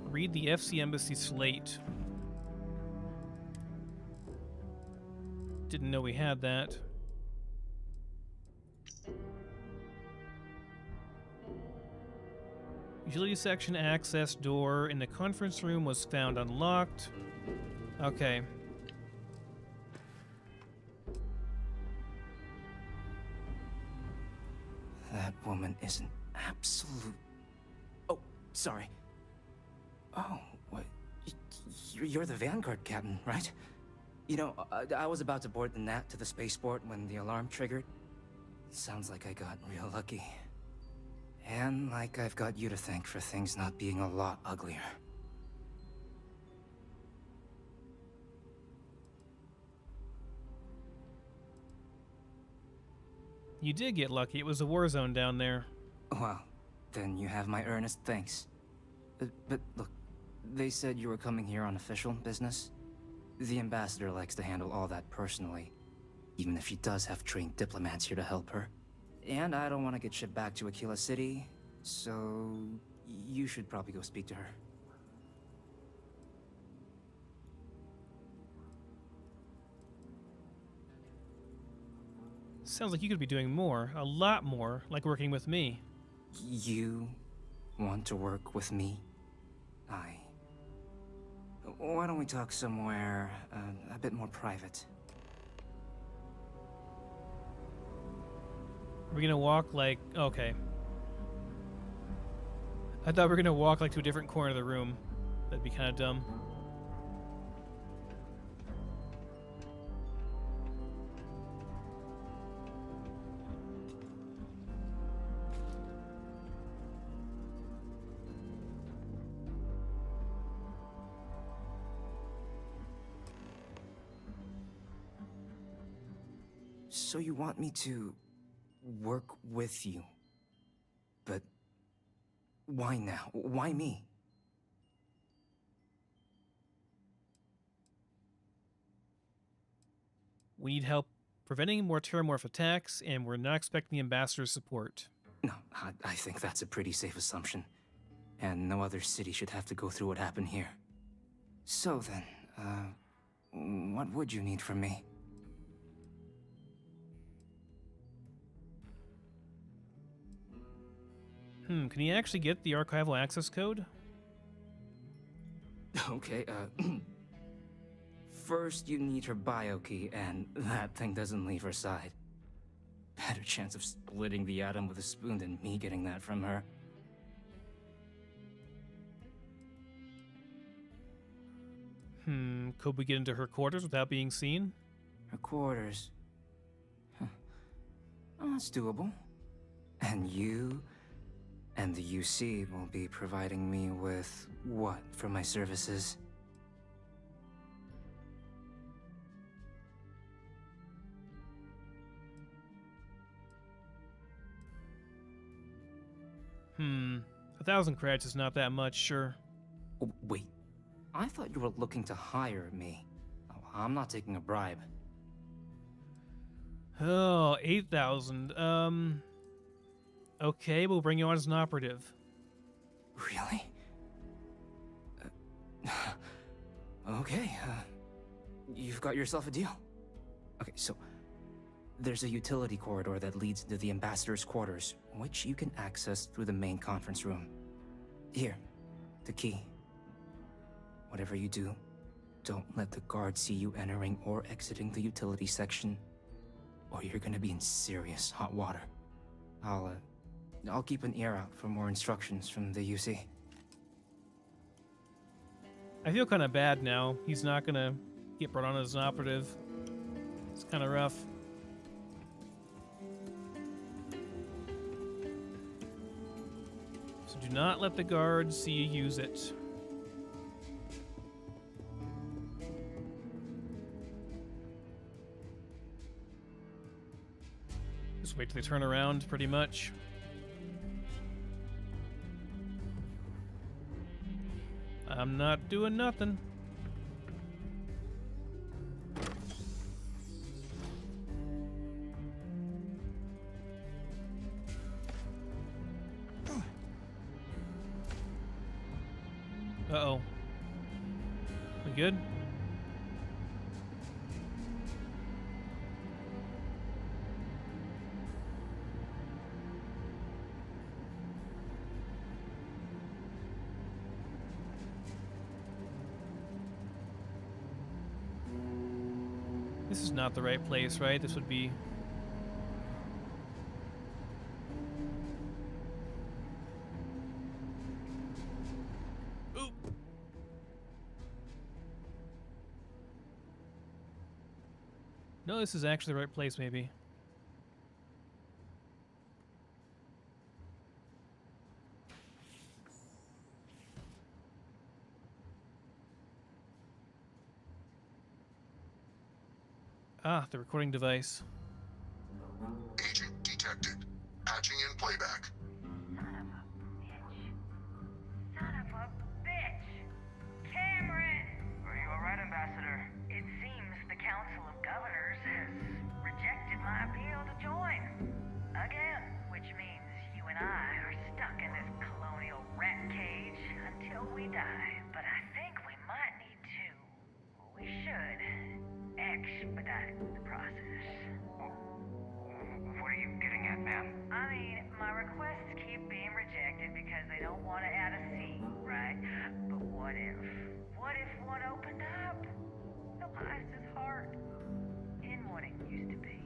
Read the FC Embassy slate. Didn't know we had that. Utility section access door in the conference room was found unlocked. Okay. That woman is an absolute... Oh, sorry. Oh, what? You're the Vanguard captain, right? You know, I was about to board the Nat to the spaceport when the alarm triggered. Sounds like I got real lucky. And like I've got you to thank for things not being a lot uglier. You did get lucky. It was a war zone down there. Well, then you have my earnest thanks. But look, they said you were coming here on official business. The ambassador likes to handle all that personally, even if she does have trained diplomats here to help her. And I don't want to get shipped back to Aquila City, so you should probably go speak to her. Sounds like you could be doing more, a lot more, like working with me. You want to work with me? Why don't we talk somewhere a bit more private? We're gonna walk like... Okay. I thought we were gonna walk like to a different corner of the room. That'd be kind of dumb. So you want me to work with you? But why now? Why me? We need help preventing more Terramorph attacks, and we're not expecting the ambassador's support. No, I think that's a pretty safe assumption. And no other city should have to go through what happened here. So then, what would you need from me? Can you actually get the archival access code? Okay, first you need her bio key, and that thing doesn't leave her side. Better chance of splitting the atom with a spoon than me getting that from her. Could we get into her quarters without being seen? Her quarters? Huh. Oh, that's doable. And you and the UC will be providing me with what for my services? $1,000 credits is not that much, sure. Oh, wait, I thought you were looking to hire me. Oh, I'm not taking a bribe. Oh, 8,000. Okay, we'll bring you on as an operative. Really? Okay, you've got yourself a deal. Okay, so there's a utility corridor that leads to the ambassador's quarters, which you can access through the main conference room. Here, the key. Whatever you do, don't let the guards see you entering or exiting the utility section. or you're gonna be in serious hot water. I'll keep an ear out for more instructions from the UC. I feel kind of bad now. He's not gonna get brought on as an operative. It's kind of rough. So do not let the guards see you use it. Just wait till they turn around, pretty much. I'm not doing nothing. Uh-oh. We good? This is not the right place, right? This would be... Oop. No, this is actually the right place, maybe. Ah, the recording device. Agent detected. Patching in playback. Son of a bitch! Cameron! Are you alright, Ambassador? It seems the Council of Governors has rejected my appeal to join. Again, which means you and I are stuck in this colonial rat cage until we die. But I think we might need to. We should expedite the process. What are you getting at, ma'am? I mean, my requests keep being rejected because they don't want to add a seat, right? But what if one opened up? The Elias's heart in what it used to be.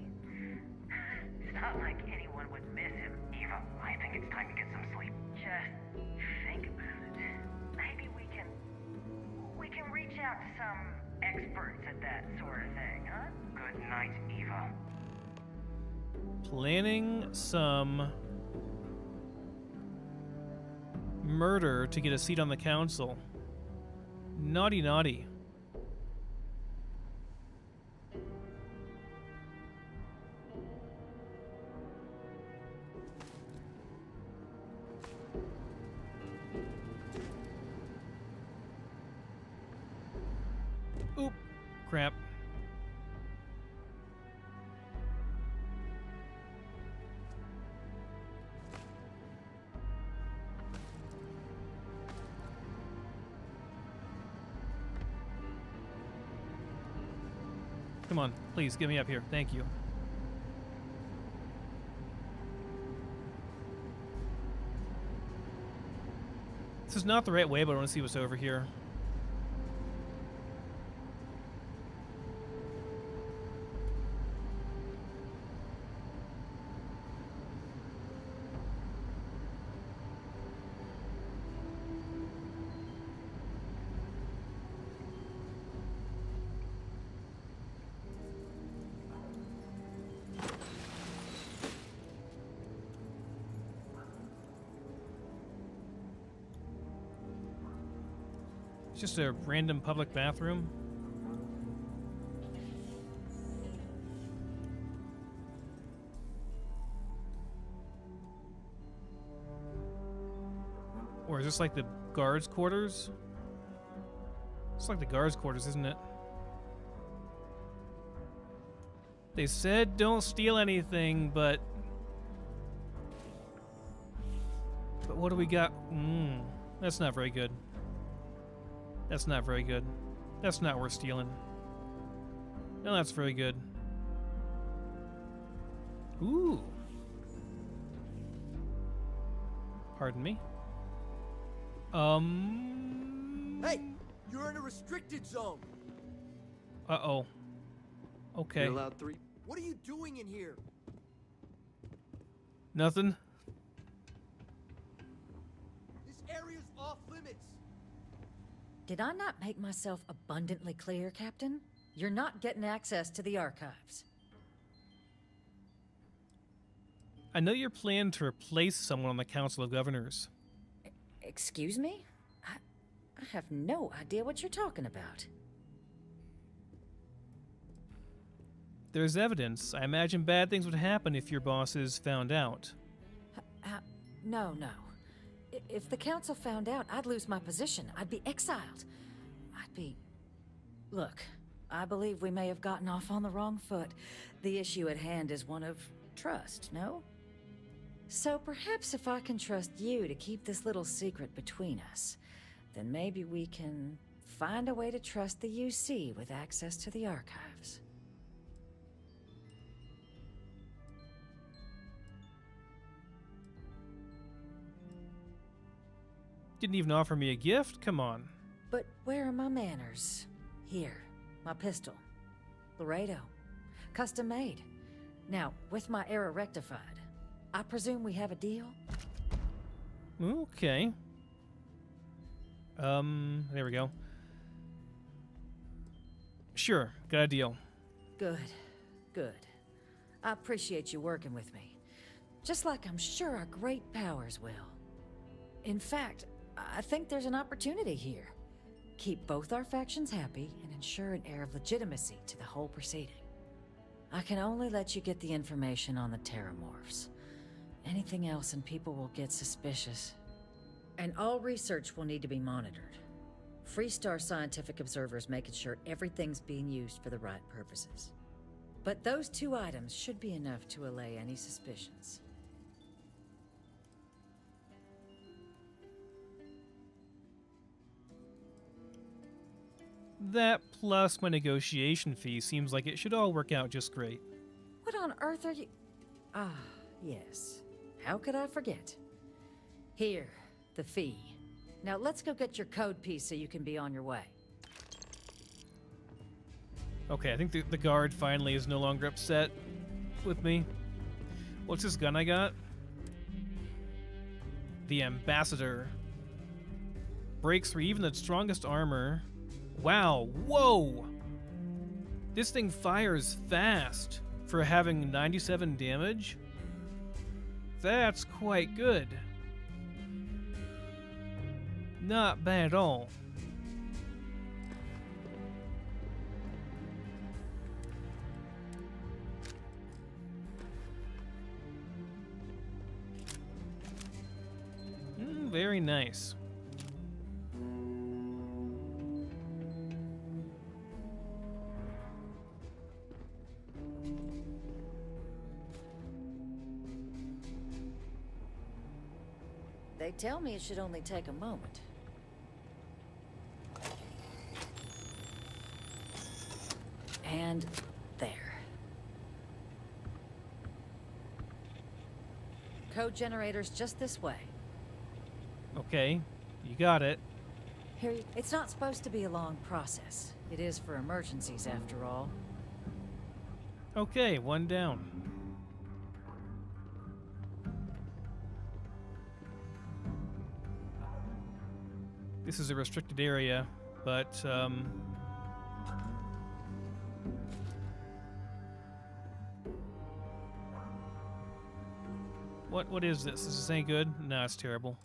It's not like anyone would miss him. Eva, I think it's time to get some sleep. Just think about it. Maybe we can reach out to some experts at that sort of thing, huh? Good night, Eva. Planning some murder to get a seat on the council. Naughty, naughty. Oop. Crap. Come on, please, get me up here. Thank you. This is not the right way, but I want to see what's over here. Just a random public bathroom. Or is this like the guards' quarters? It's like the guards' quarters, isn't it? They said don't steal anything, but what do we got? That's not very good. That's not very good. That's not worth stealing. No, that's very good. Ooh. Pardon me. Hey, you're in a restricted zone. Uh-oh. Okay. You're allowed 3. What are you doing in here? Nothing. This area's off limits. Did I not make myself abundantly clear, Captain? You're not getting access to the archives. I know your plan to replace someone on the Council of Governors. Excuse me? I have no idea what you're talking about. There's evidence. I imagine bad things would happen if your bosses found out. No. If the council found out, I'd lose my position. I'd be exiled. Look, I believe we may have gotten off on the wrong foot. The issue at hand is one of trust, no? So perhaps if I can trust you to keep this little secret between us, then maybe we can find a way to trust the UC with access to the archives. Didn't even offer me a gift? Come on. But where are my manners? Here, my pistol. Laredo. Custom made. Now, with my error rectified, I presume we have a deal? Okay. There we go. Sure, got a deal. Good. I appreciate you working with me. Just like I'm sure our great powers will. In fact, I think there's an opportunity here. Keep both our factions happy and ensure an air of legitimacy to the whole proceeding. I can only let you get the information on the Terramorphs. Anything else and people will get suspicious. And all research will need to be monitored. Freestar scientific observers making sure everything's being used for the right purposes. But those 2 items should be enough to allay any suspicions. That plus my negotiation fee seems like it should all work out just great. What on earth are you... Ah, yes. How could I forget? Here, the fee. Now let's go get your code piece so you can be on your way. Okay, I think the guard finally is no longer upset with me. What's this gun I got? The Ambassador. Breaks through even the strongest armor. Wow, whoa! This thing fires fast for having 97 damage. That's quite good. Not bad at all. Very nice. They tell me it should only take a moment. And there. Code generator's just this way. Okay, you got it. Here, it's not supposed to be a long process. It is for emergencies, after all. Okay, 1 down. This is a restricted area, but, What is this? Is this any good? No, it's terrible.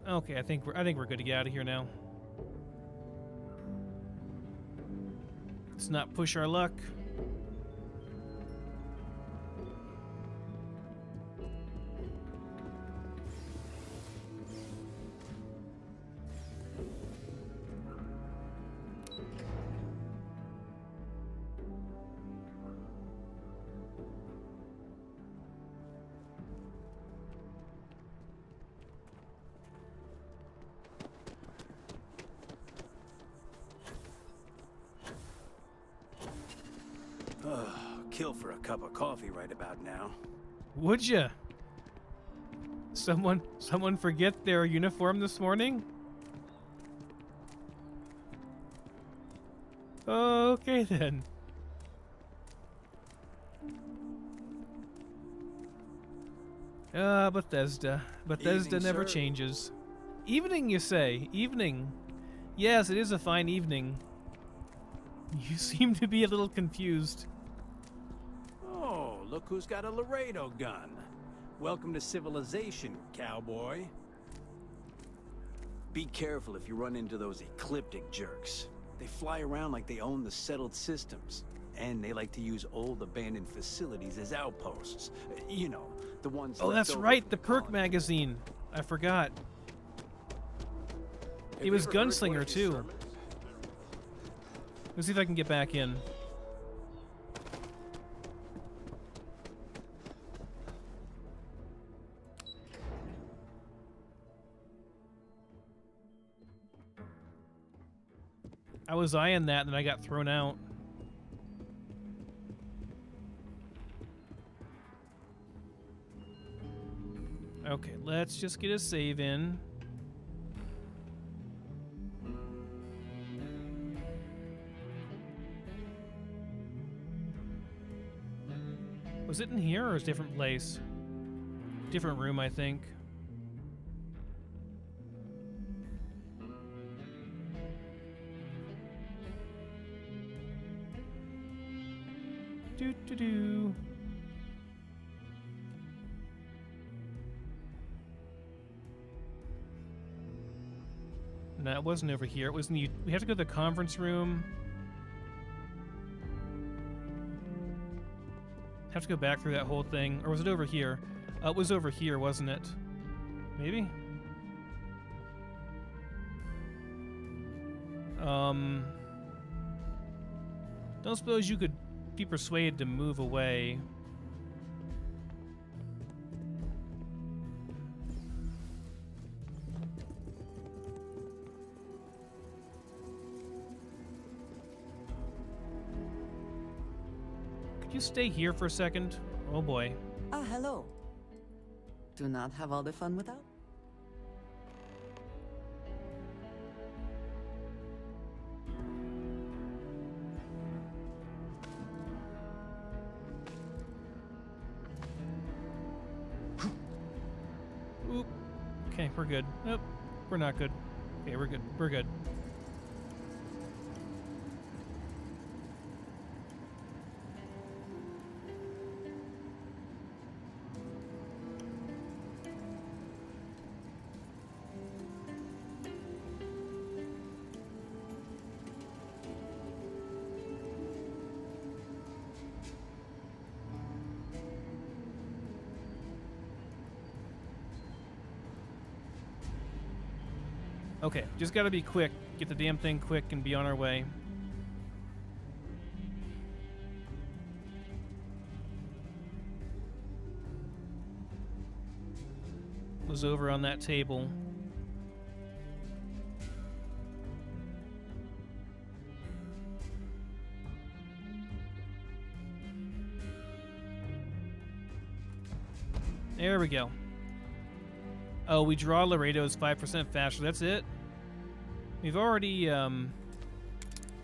Okay, I think we're good to get out of here now. Let's not push our luck. kill for a cup of coffee right about now. Would ya? Someone forget their uniform this morning? Okay then. Bethesda. Bethesda Evening, never sir. changes. Evening, you say? Evening. Yes, it is a fine evening. You seem to be a little confused. Oh, look who's got a Laredo gun. Welcome to civilization, cowboy. Be careful if you run into those ecliptic jerks. They fly around like they own the settled systems. And they like to use old abandoned facilities as outposts. You know, the ones Oh, left that's over right, from the Perk magazine. I forgot. He was Gunslinger, too. Let's see if I can get back in. I was eyeing that and then I got thrown out. Okay, let's just get a save in. Was it in here or is it a different place? Different room, I think. Do. No, it wasn't over here. It was in the... We have to go to the conference room. Have to go back through that whole thing. Or was it over here? It was over here, wasn't it? Maybe? Don't suppose you could be persuaded to move away. Could you stay here for a second? Oh boy. Ah, hello. Do not have all the fun without? Oop. Okay, we're good. Nope, we're not good. Okay, we're good. We're good. Okay, just gotta be quick. Get the damn thing quick and be on our way. Was over on that table. There we go. Oh, we draw Laredo's 5% faster. That's it. We've already,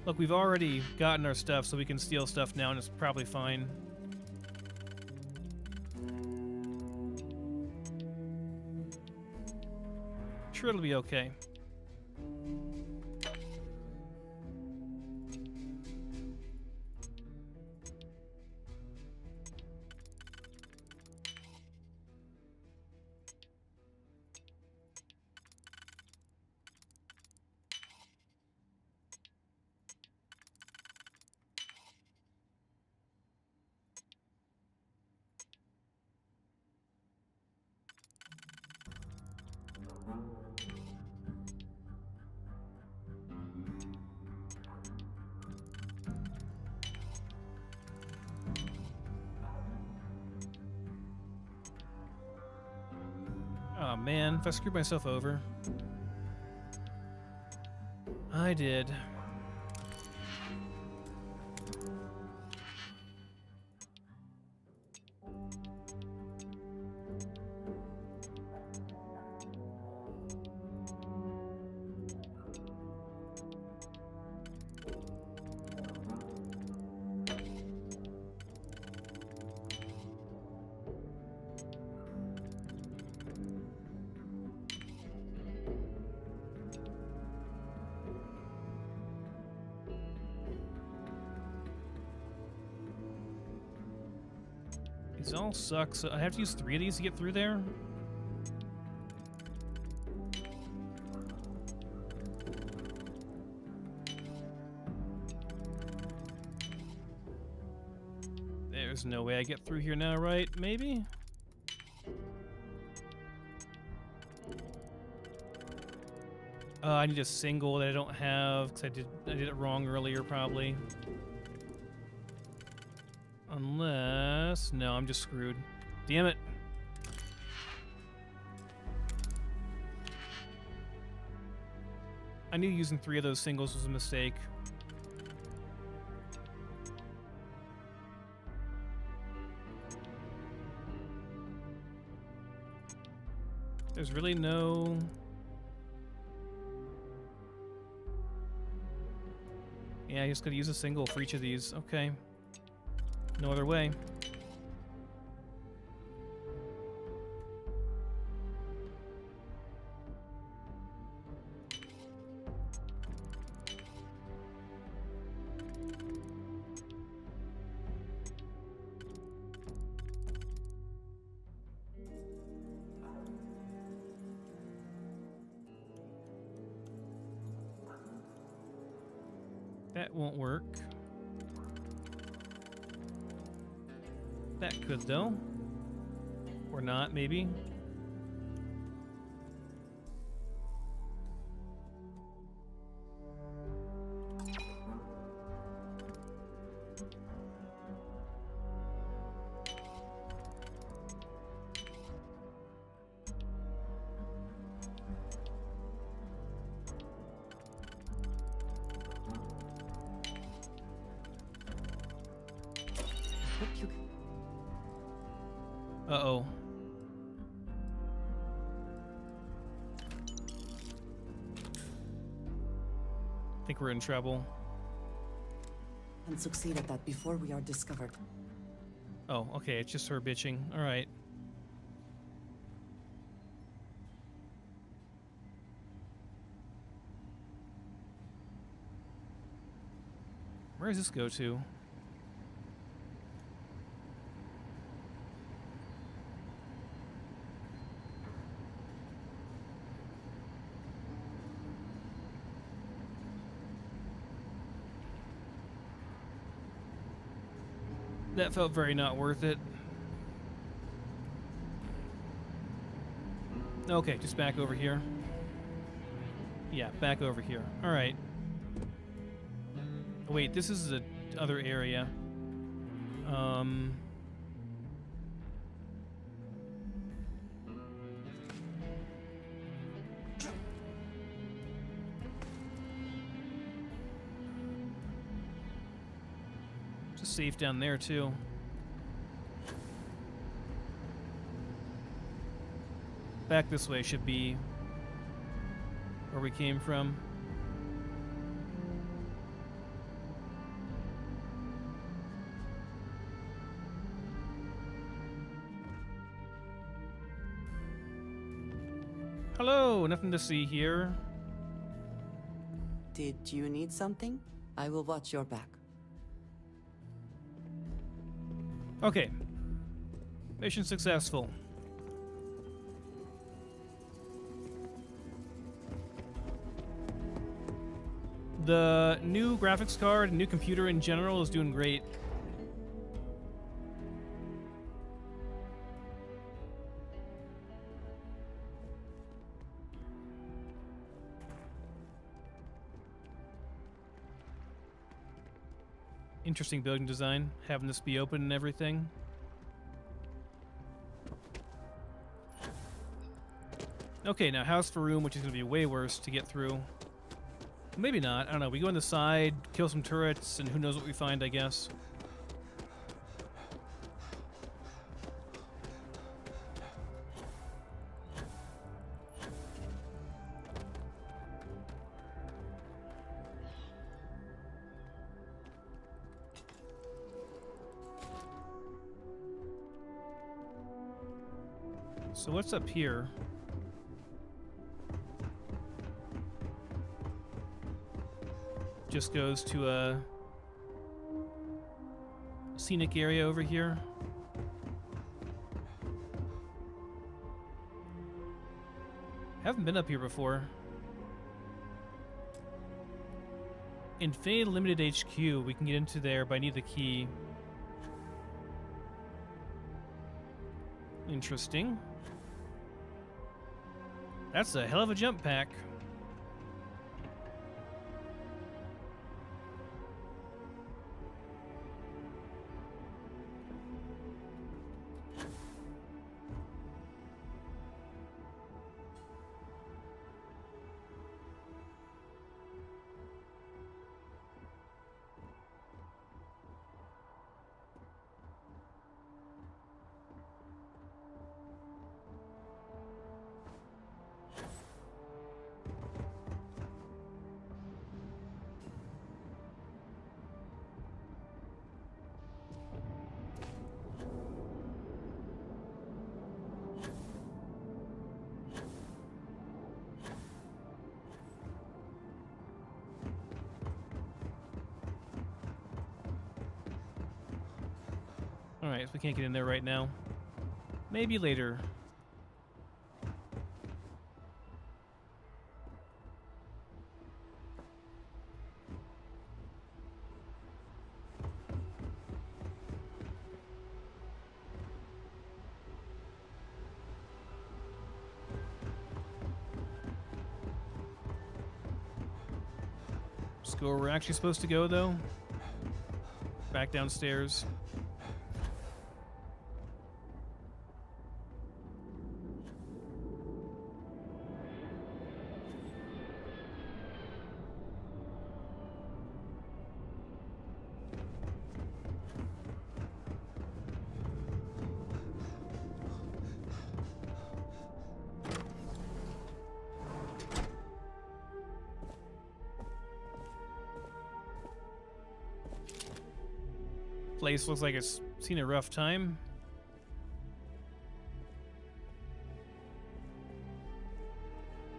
look, we've already gotten our stuff, so we can steal stuff now, and it's probably fine. Sure, it'll be okay. Oh man, if I screwed myself over. I did. These all suck, so I have to use 3 of these to get through there? There's no way I get through here now, right? Maybe? I need a single that I don't have, because I did it wrong earlier, probably. Unless... No, I'm just screwed. Damn it. I knew using 3 of those singles was a mistake. There's really no... Yeah, I just gotta use a single for each of these. Okay. No other way. That won't work. That could, though. Or not, maybe. Uh-oh. I think we're in trouble. And succeed at that before we are discovered. Oh, okay, it's just her bitching. All right. Where does this go to? That felt very not worth it. Okay, just back over here. Yeah, back over here. All right. Wait, this is the other area. Just safe down there too. Back this way should be where we came from. Hello, nothing to see here. Did you need something? I will watch your back. Okay. Mission successful. The new graphics card and new computer in general is doing great. Interesting building design, having this be open and everything. Okay, now house for room, which is going to be way worse to get through. Maybe not. I don't know. We go on the side, kill some turrets, and who knows what we find, I guess. So what's up here? Just goes to a scenic area over here. Haven't been up here before. Infinity Limited HQ. We can get into there, but I need the key. Interesting. That's a hell of a jump pack. Alright, so we can't get in there right now. Maybe later. Just go where we're actually supposed to go, though. Back downstairs. Place looks like it's seen a rough time.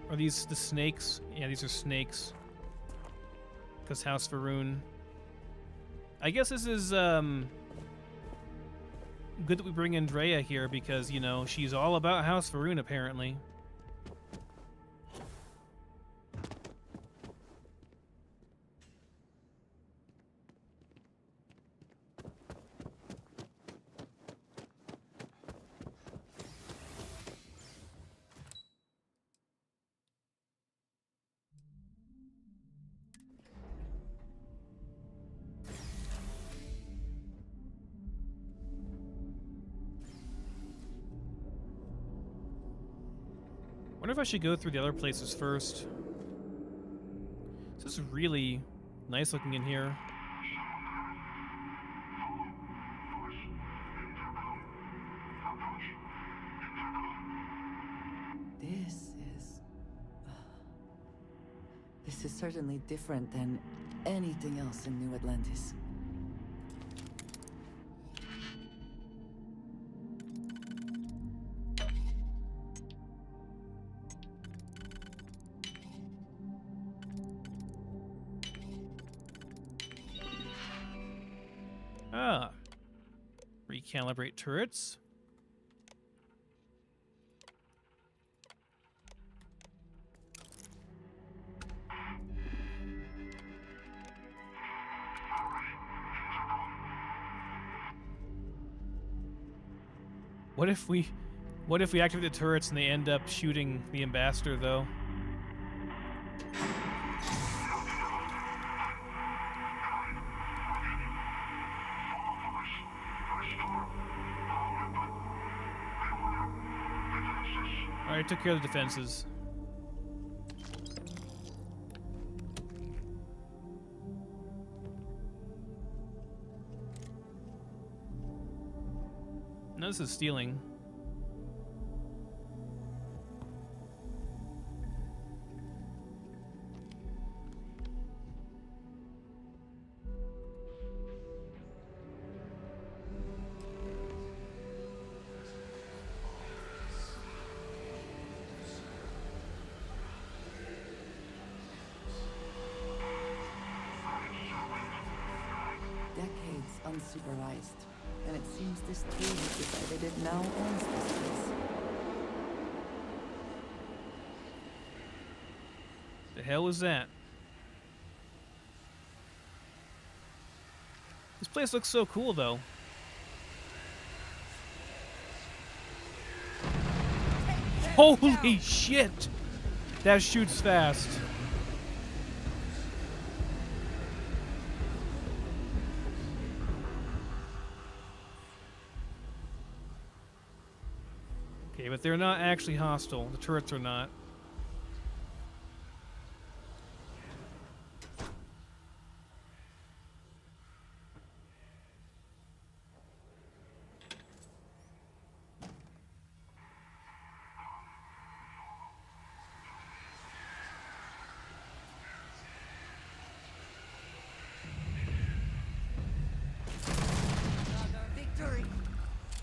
Are these the snakes? Yeah, these are snakes. Because House Veron. I guess this is good that we bring Andreia here because, you know, she's all about House Veron apparently. Wonder if I should go through the other places first. This is really nice looking in here. This is certainly different than anything else in New Atlantis. Recalibrate turrets. What if we activate the turrets and they end up shooting the ambassador though? Alright, took care of the defenses. No, this is stealing. Unsupervised, and it seems this team has decided it now owns this place. The hell was that? This place looks so cool, though. Holy shit! That shoots fast. Okay, but they're not actually hostile. The turrets are not.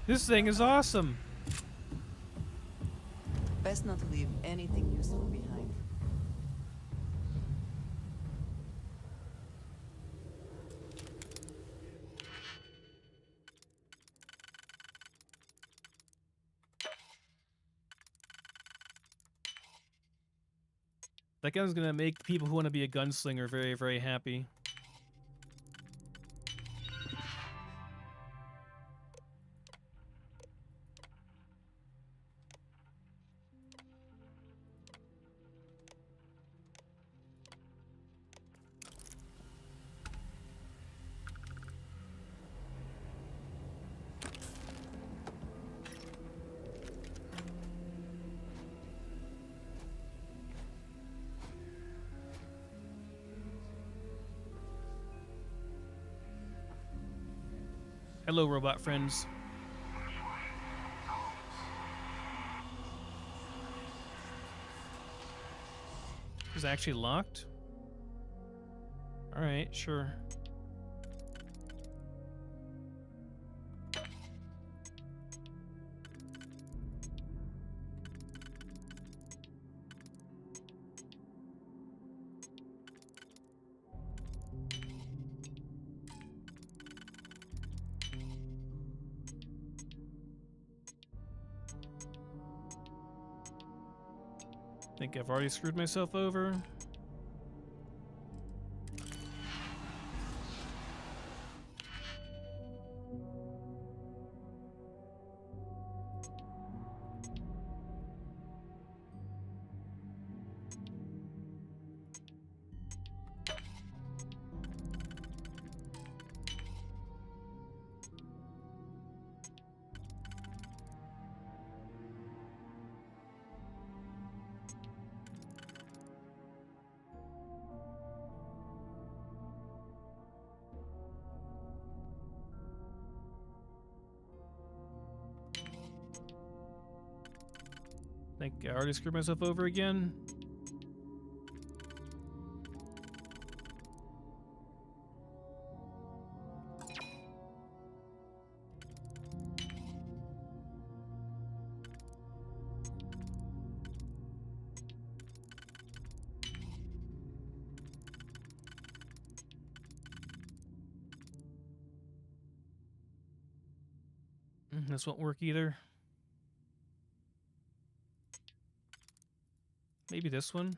This thing is awesome. Best not to leave anything useful behind. That gun's gonna make people who want to be a gunslinger very, very happy. Hello, robot friends. Is it actually locked? Alright, sure. I think I've already screwed myself over. I think I already screwed myself over again. This won't work either. Maybe this one.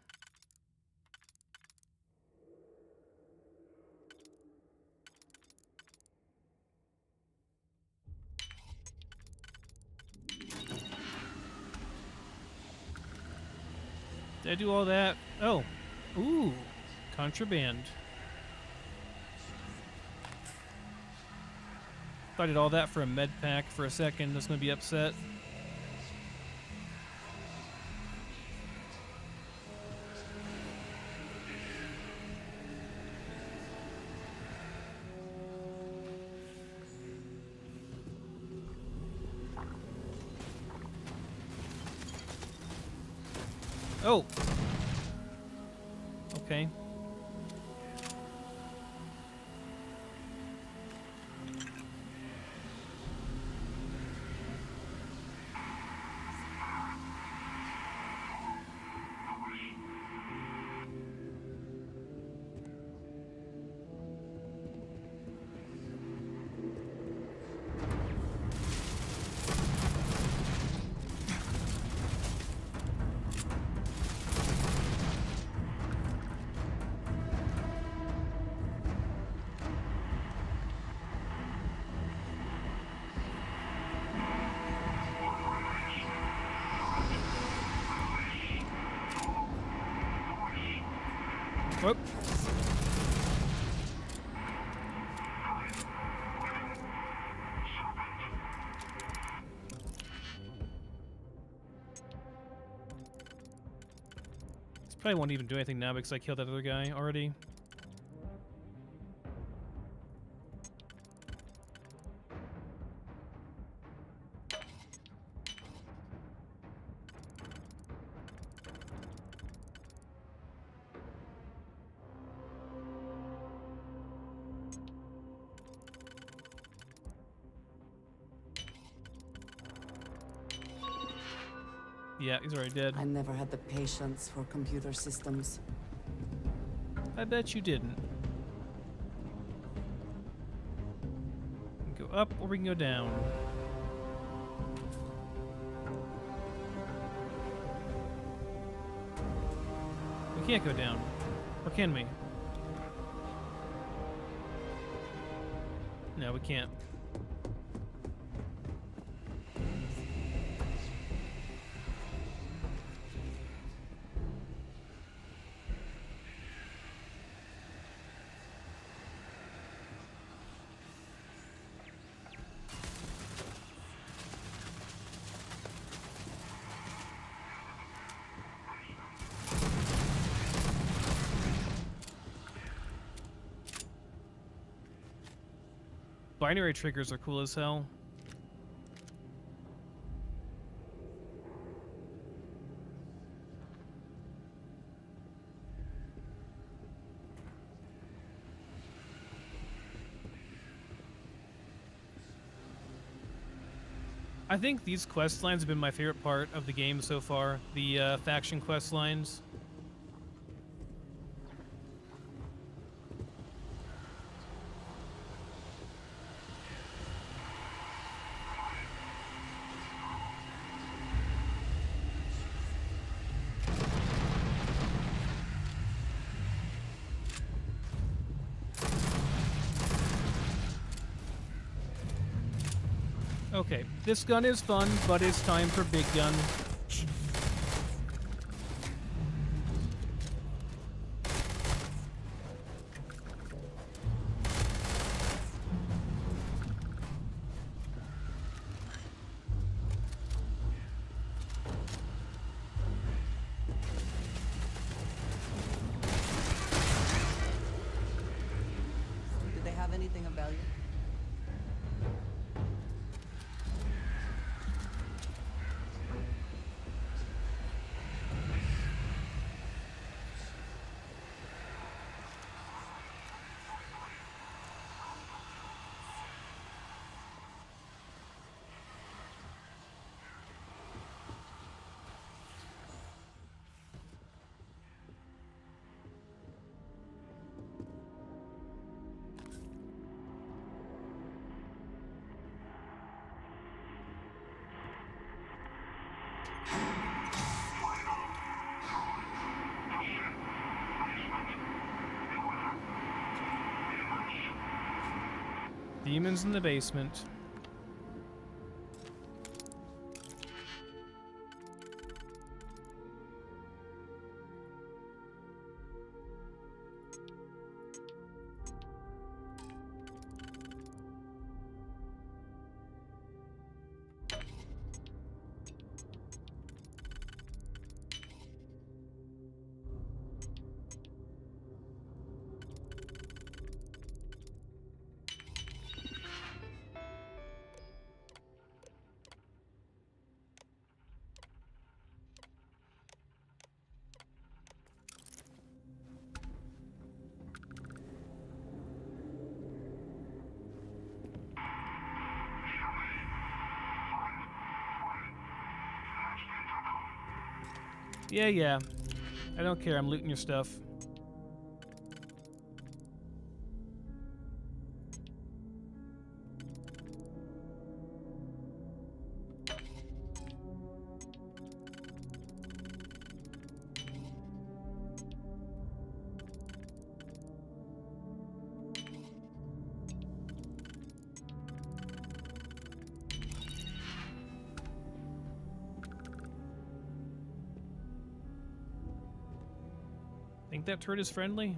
Did I do all that? Oh. Ooh. Contraband. Thought I did all that for a med pack for a second. I was going to be upset. Oh. Okay. Whoop. This probably won't even do anything now because I killed that other guy already. Yeah, he's already dead. I never had the patience for computer systems. I bet you didn't. We can go up or we can go down. We can't go down. Or can we? No, we can't. Binary triggers are cool as hell. I think these quest lines have been my favorite part of the game so far. The faction quest lines. Okay, this gun is fun, but it's time for big gun. Did they have anything of value? Demons in the basement. Yeah. I don't care. I'm looting your stuff. think that turret is friendly.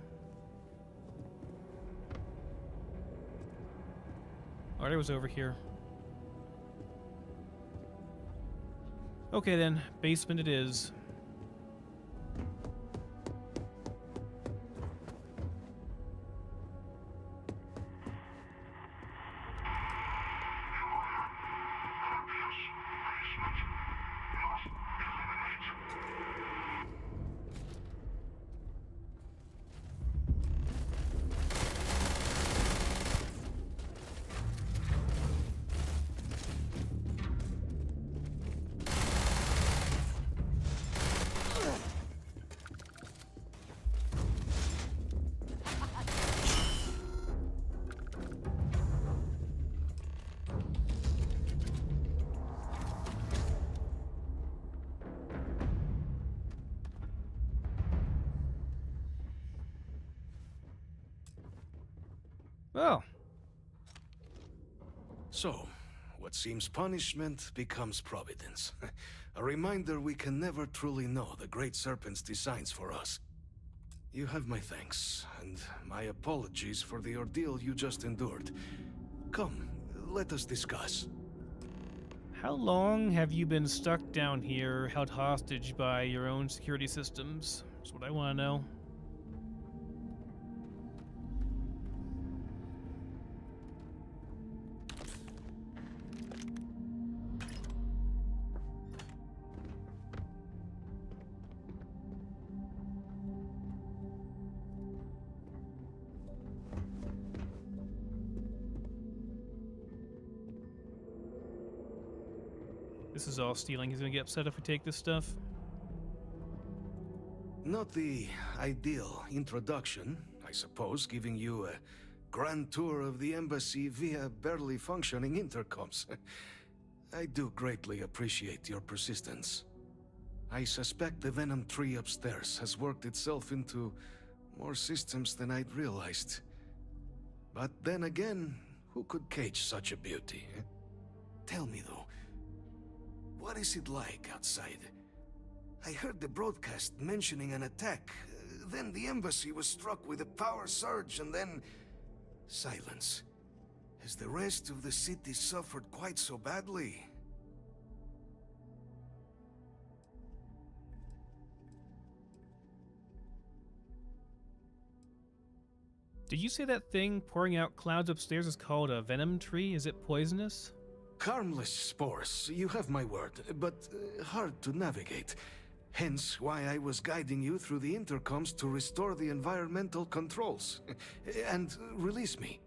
Alright, it was over here. Okay then, basement it is. Oh. So, what seems punishment becomes providence. A reminder we can never truly know the Great Serpent's designs for us. You have my thanks, and my apologies for the ordeal you just endured. Come, let us discuss. How long have you been stuck down here, held hostage by your own security systems? That's what I want to know. This is all stealing. He's gonna get upset if we take this stuff. Not the ideal introduction, I suppose, giving you a grand tour of the embassy via barely functioning intercoms. I do greatly appreciate your persistence. I suspect the Venom tree upstairs has worked itself into more systems than I'd realized. But then again, who could cage such a beauty? Tell me though, what is it like outside? I heard the broadcast mentioning an attack. Then the embassy was struck with a power surge and then... silence. Has the rest of the city suffered quite so badly? Did you say that thing pouring out clouds upstairs is called a venom tree? Is it poisonous? Harmless spores, you have my word, but hard to navigate. Hence why I was guiding you through the intercoms to restore the environmental controls. And release me.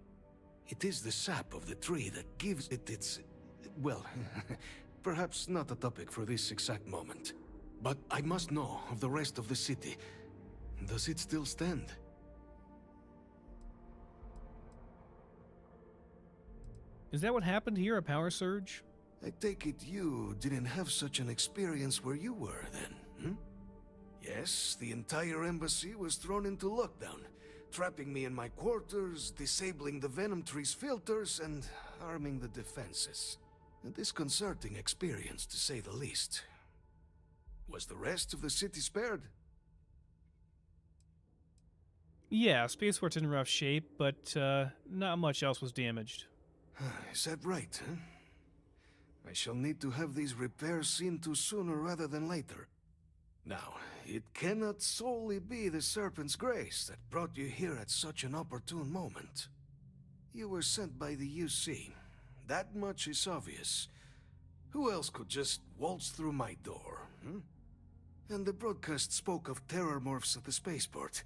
It is the sap of the tree that gives it its... well, perhaps not a topic for this exact moment. But I must know of the rest of the city. Does it still stand? Is that what happened here, a power surge? I take it you didn't have such an experience where you were then, Yes, the entire embassy was thrown into lockdown, trapping me in my quarters, disabling the Venom tree's filters, and arming the defenses. A disconcerting experience, to say the least. Was the rest of the city spared? Yeah, Spaceport's in rough shape, but not much else was damaged. Is that right, I shall need to have these repairs seen to sooner rather than later. Now, it cannot solely be the Serpent's grace that brought you here at such an opportune moment. You were sent by the UC. That much is obvious. Who else could just waltz through my door, And the broadcast spoke of Terramorphs at the Spaceport.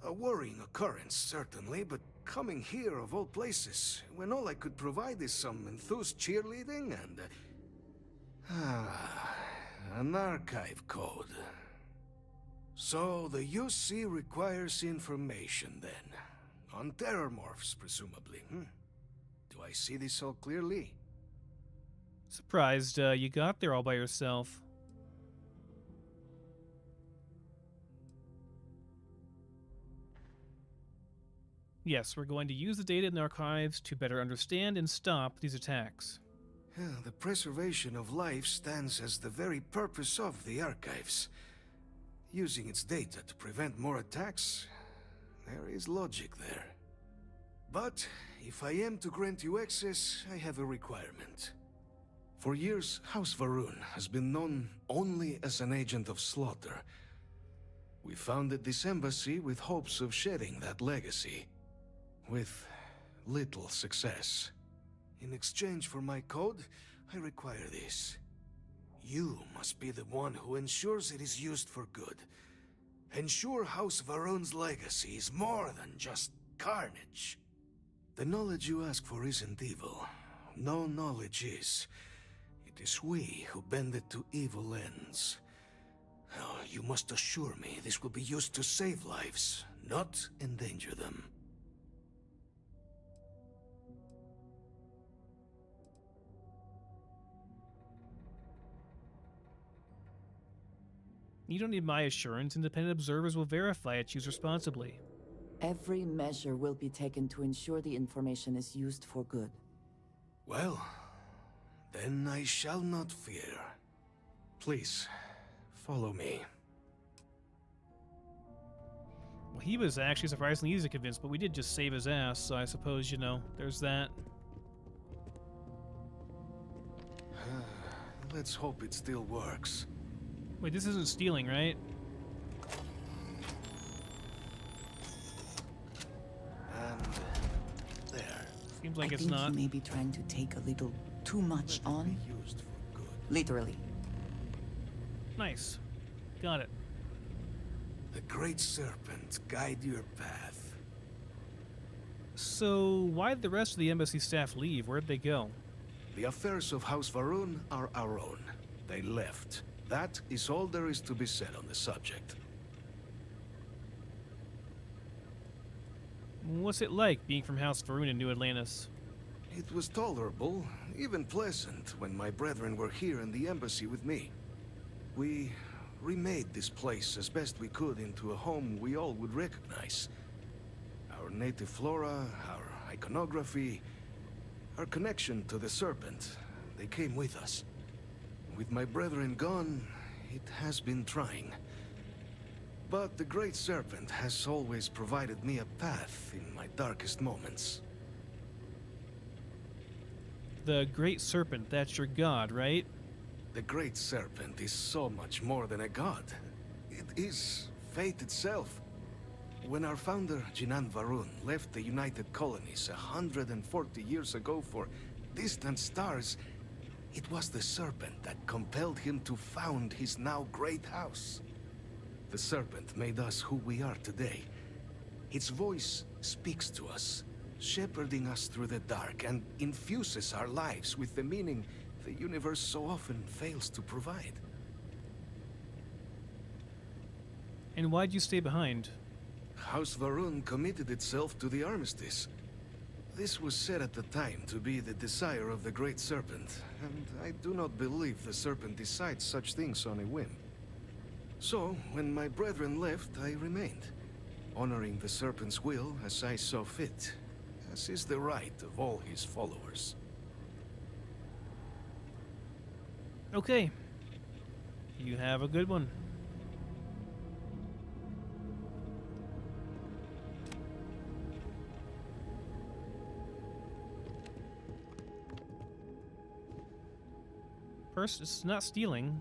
A worrying occurrence, certainly, but coming here of all places, when all I could provide is some enthused cheerleading and... an archive code. So the UC requires information, then. On Terramorphs, presumably, Do I see this all clearly? Surprised you got there all by yourself. Yes, we're going to use the data in the archives to better understand and stop these attacks. The preservation of life stands as the very purpose of the archives. Using its data to prevent more attacks, there is logic there. But if I am to grant you access, I have a requirement. For years, House Veron has been known only as an agent of slaughter. We founded this embassy with hopes of shedding that legacy, with little success. In exchange for my code, I require this. You must be the one who ensures it is used for good. Ensure House Veron's legacy is more than just carnage. The knowledge you ask for isn't evil. No knowledge is. It is we who bend it to evil ends. Oh, you must assure me this will be used to save lives, not endanger them. You don't need my assurance. Independent observers will verify it. Choose responsibly. Every measure will be taken to ensure the information is used for good. Well, then I shall not fear. Please, follow me. Well, he was actually surprisingly easy to convince, but we did just save his ass, so I suppose, you know, there's that. Let's hope it still works. Wait, this isn't stealing, right? And there. Seems like I it's think not. he may be trying to take a little too much on. Used for good. Literally. Nice. Got it. The Great Serpent guide your path. So, why did the rest of the embassy staff leave? Where'd they go? The affairs of House Veron are our own. They left. That is all there is to be said on the subject. What's it like being from House Veron in New Atlantis? It was tolerable, even pleasant, when my brethren were here in the embassy with me. We remade this place as best we could into a home we all would recognize. Our native flora, our iconography, our connection to the Serpent, they came with us. With my brethren gone, it has been trying. But the Great Serpent has always provided me a path in my darkest moments. The Great Serpent, that's your god, right? The Great Serpent is so much more than a god. It is fate itself. When our founder, Jinan Varun, left the United Colonies 140 years ago for distant stars, it was the Serpent that compelled him to found his now great house. The Serpent made us who we are today. Its voice speaks to us, shepherding us through the dark, and infuses our lives with the meaning the universe so often fails to provide. And why'd you stay behind? House Veron committed itself to the armistice. This was said at the time to be the desire of the Great Serpent, and I do not believe the Serpent decides such things on a whim. So, when my brethren left, I remained, honoring the Serpent's will as I saw fit, as is the right of all his followers. Okay. You have a good one. First, it's not stealing.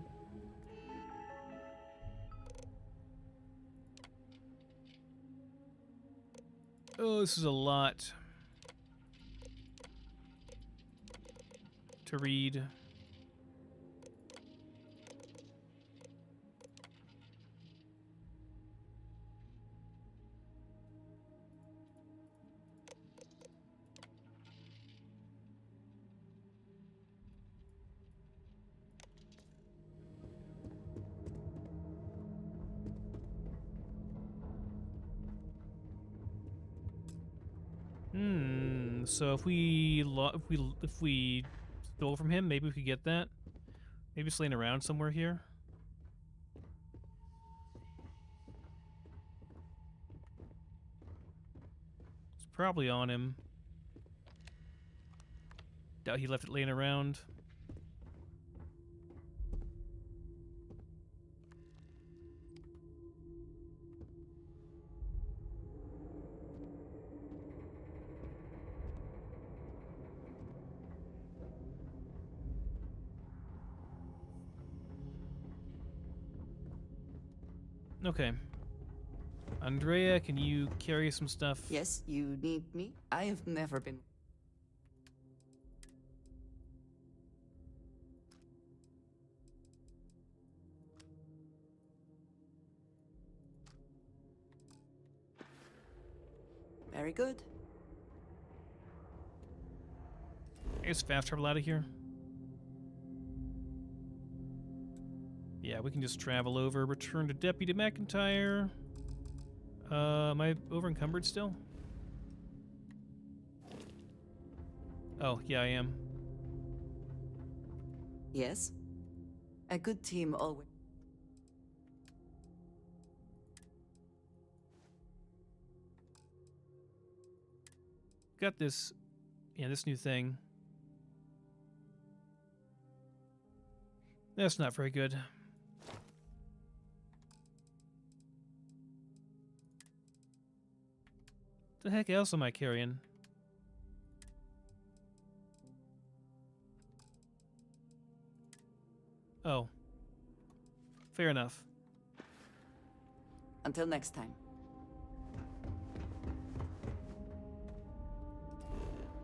Oh, this is a lot to read. So if we stole from him, maybe we could get that. Maybe it's laying around somewhere here. It's probably on him. Doubt he left it laying around. Okay. Andrea, can you carry some stuff? Yes, you need me? I have never been... Very good. I guess fast travel out of here. Yeah, we can just travel over, return to Deputy McIntyre. Am I over encumbered still? Oh, yeah, I am. Yes? A good team always... Got this, yeah, this new thing. That's not very good. The heck else am I carrying? Oh. Fair enough. Until next time.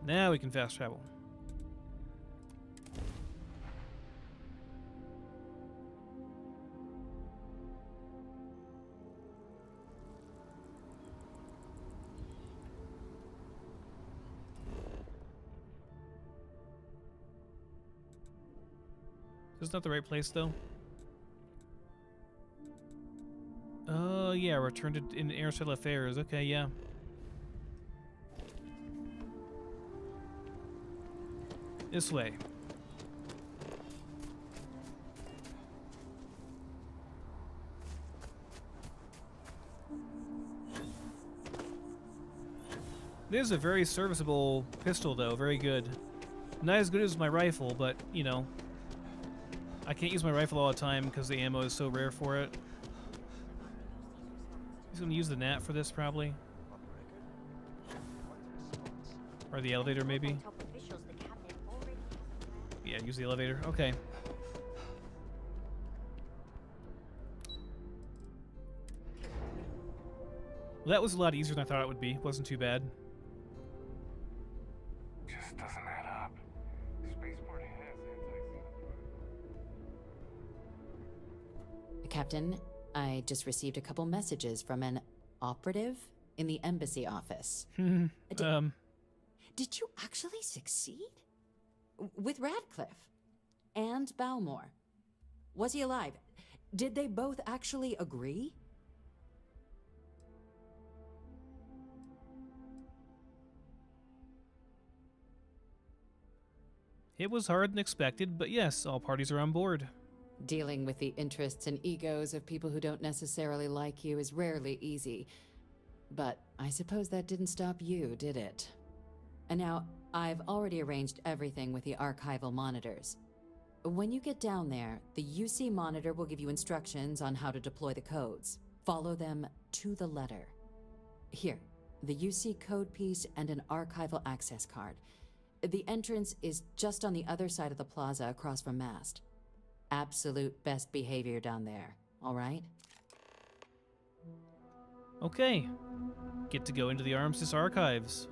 Now we can fast travel. This is not the right place, though. Oh, yeah, returned to in Interstellar Affairs. Okay, yeah. This way. This is a very serviceable pistol, though. Very good. Not as good as my rifle, but, you know. I can't use my rifle all the time because the ammo is so rare for it. He's going to use the gnat for this, probably. Or the elevator, maybe. Yeah, use the elevator. Okay. Well, that was a lot easier than I thought it would be. Wasn't too bad. Just doesn't add up. Spaceport has Captain, I just received a couple messages from an operative in the embassy office. Did you actually succeed? With Radcliffe and Balmore. Was he alive? Did they both actually agree? It was harder than expected, but yes, all parties are on board. Dealing with the interests and egos of people who don't necessarily like you is rarely easy. But I suppose that didn't stop you, did it? And now, I've already arranged everything with the archival monitors. When you get down there, the UC monitor will give you instructions on how to deploy the codes. Follow them to the letter. Here, the UC code piece and an archival access card. The entrance is just on the other side of the plaza across from Mast. Absolute best behavior down there, all right? Okay. Get to go into the Armistice archives.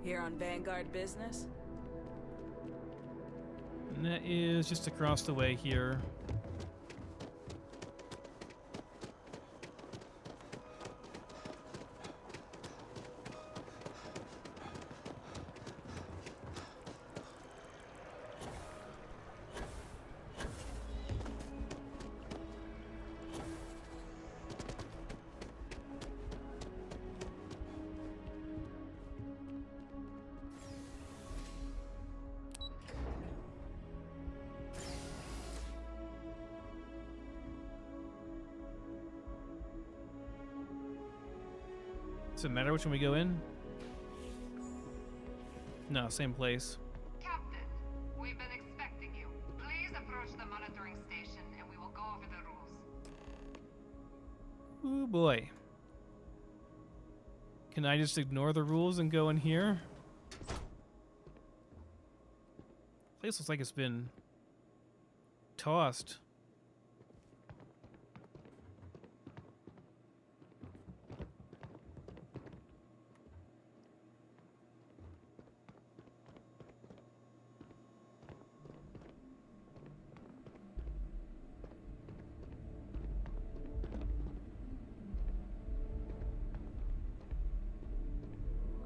Here on Vanguard business? And that is just across the way here. Does it matter which one we go in? No, same place. Captain, we've been expecting you. Please approach the monitoring station and we will go over the Ooh boy. Can I just ignore the rules and go in here? Place looks like it's been tossed.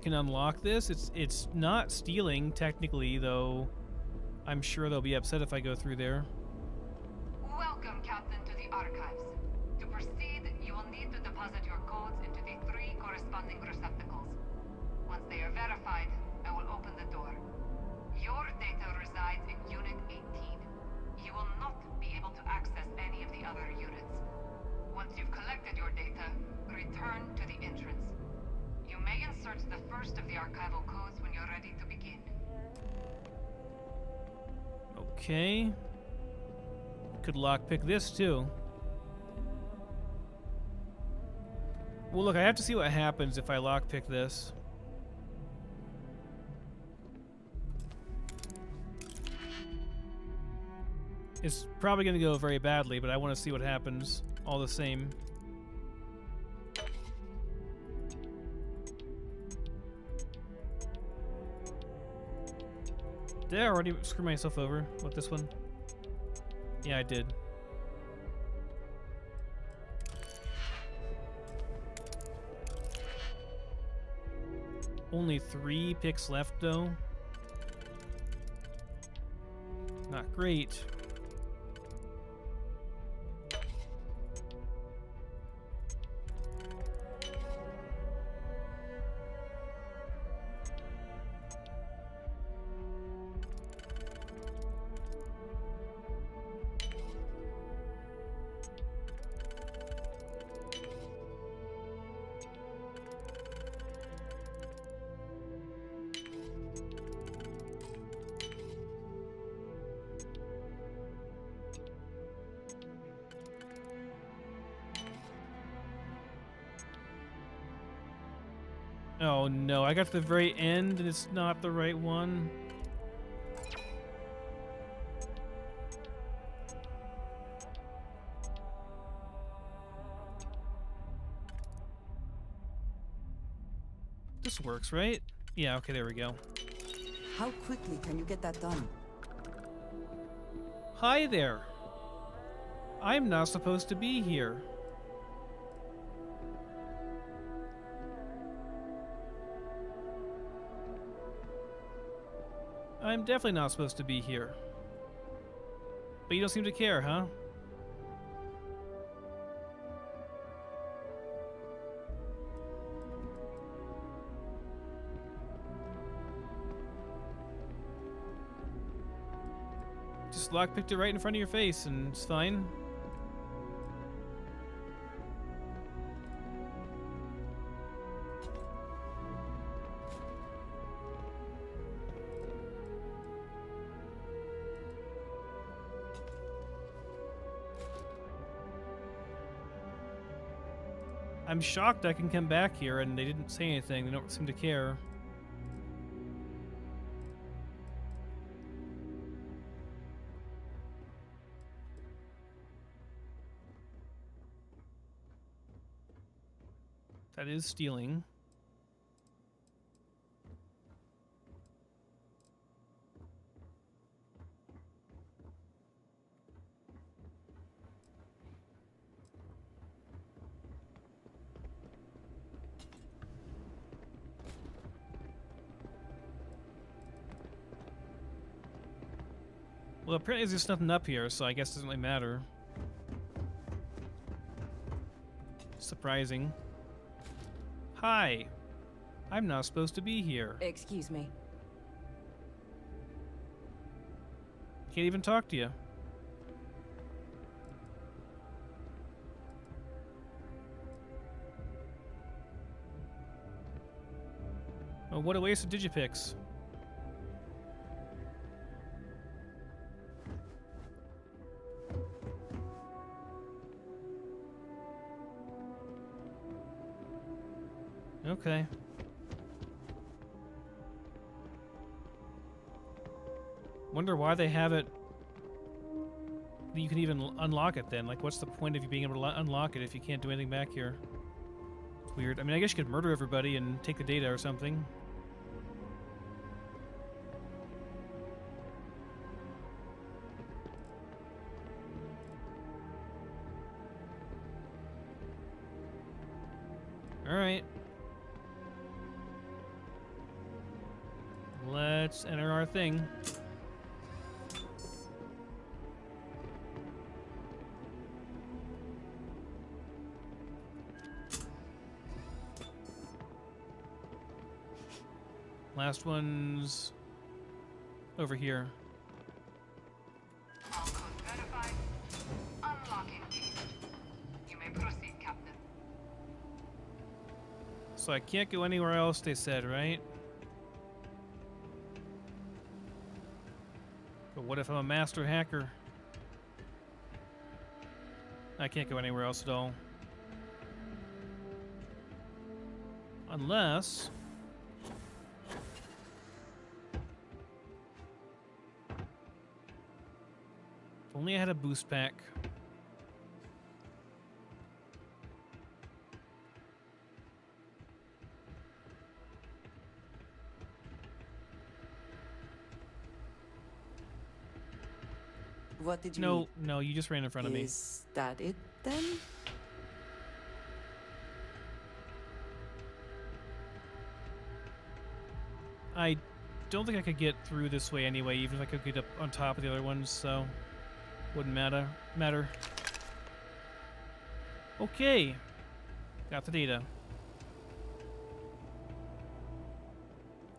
Can unlock this. It's not stealing technically, though. I'm sure they'll be upset if I go through there. Welcome, Captain, to the archives. To proceed, you will need to deposit your codes into the 3 corresponding receptacles. Once they are verified, I will open the door. Your data resides in Unit 18. You will not be able to access any of the other units. Once you've collected your data, return to the entrance. You may insert the first of the archival codes when you're ready to begin. Okay. Could lockpick this too. Well, look, I have to see what happens if I lockpick this. It's probably going to go very badly, but I want to see what happens all the same. Did I already screw myself over with this one? Yeah, I did. Only 3 picks left, though. Not great. Oh no, I got to the very end and it's not the right one. This works, right? Yeah, okay, there we go. How quickly can you get that done? Hi there. I'm not supposed to be here. I'm definitely not supposed to be here. But you don't seem to care, huh? Just lockpicked it right in front of your face and it's fine. I'm shocked I can come back here and they didn't say anything. They don't seem to care. That is stealing. Well, apparently there's nothing up here, so I guess it doesn't really matter. Surprising. Hi. I'm not supposed to be here. Excuse me. Can't even talk to you. Oh, what a waste of digipicks. Okay. Wonder why they have it. You can even unlock it then. Like, what's the point of you being able to unlock it if you can't do anything back here? It's weird. I mean, I guess you could murder everybody and take the data or something. Alright. Let's enter our thing. Last one's over here. All codes verified. Unlocking key. You may proceed, Captain. So I can't go anywhere else, they said, right? But what if I'm a master hacker? I can't go anywhere else at all. Unless... if only I had a boost pack. What did you No, no, you just ran in front of me. Is that it then? I don't think I could get through this way anyway, even if I could get up on top of the other ones, so wouldn't matter. Okay. Got the data.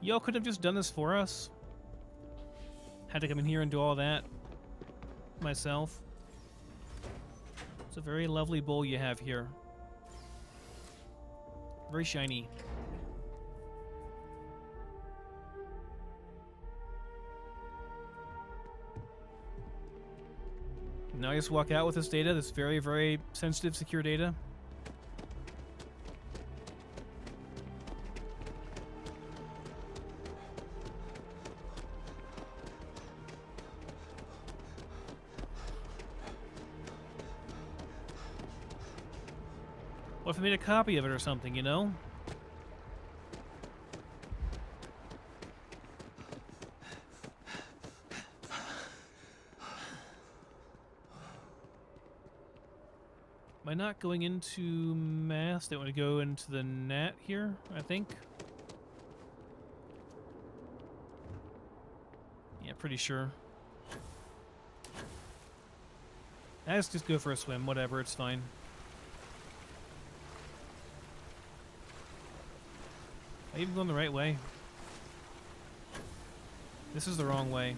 Y'all could have just done this for us. Had to come in here and do all that myself. It's a very lovely bowl you have here. Very shiny. Now I just walk out with this data, this very, very sensitive, secure data. What if I made a copy of it or something, you know? Am I not going into mass? They want to go into the net here, I think. Yeah, pretty sure. Let's just go for a swim, whatever, it's fine. Am I even going the right way? This is the wrong way.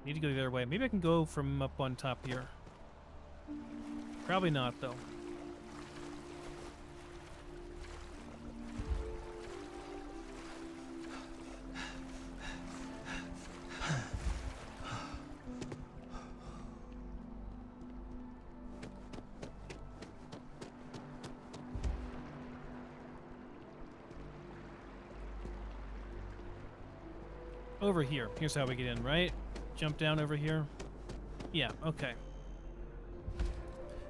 Need to go the other way. Maybe I can go from up on top here. Probably not, though. Over here. Here's how we get in, right? Jump down over here. Yeah, okay.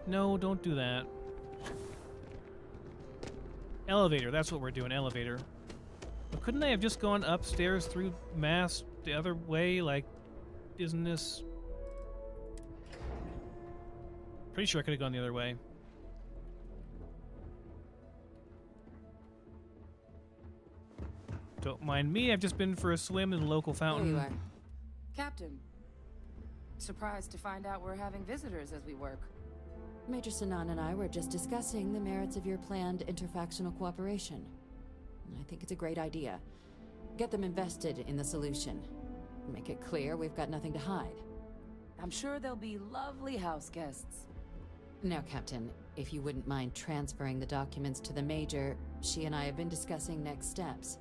No, don't do that. Elevator, that's what we're doing, elevator. But couldn't I have just gone upstairs through mass the other way? Like, isn't this... Pretty sure I could have gone the other way. Don't mind me, I've just been for a swim in the local fountain. There you are. Captain. Surprised to find out we're having visitors as we work. Major Sinan and I were just discussing the merits of your planned interfactional cooperation. I think it's a great idea. Get them invested in the solution. Make it clear we've got nothing to hide. I'm sure they'll be lovely house guests. Now, Captain, if you wouldn't mind transferring the documents to the Major, she and I have been discussing next steps.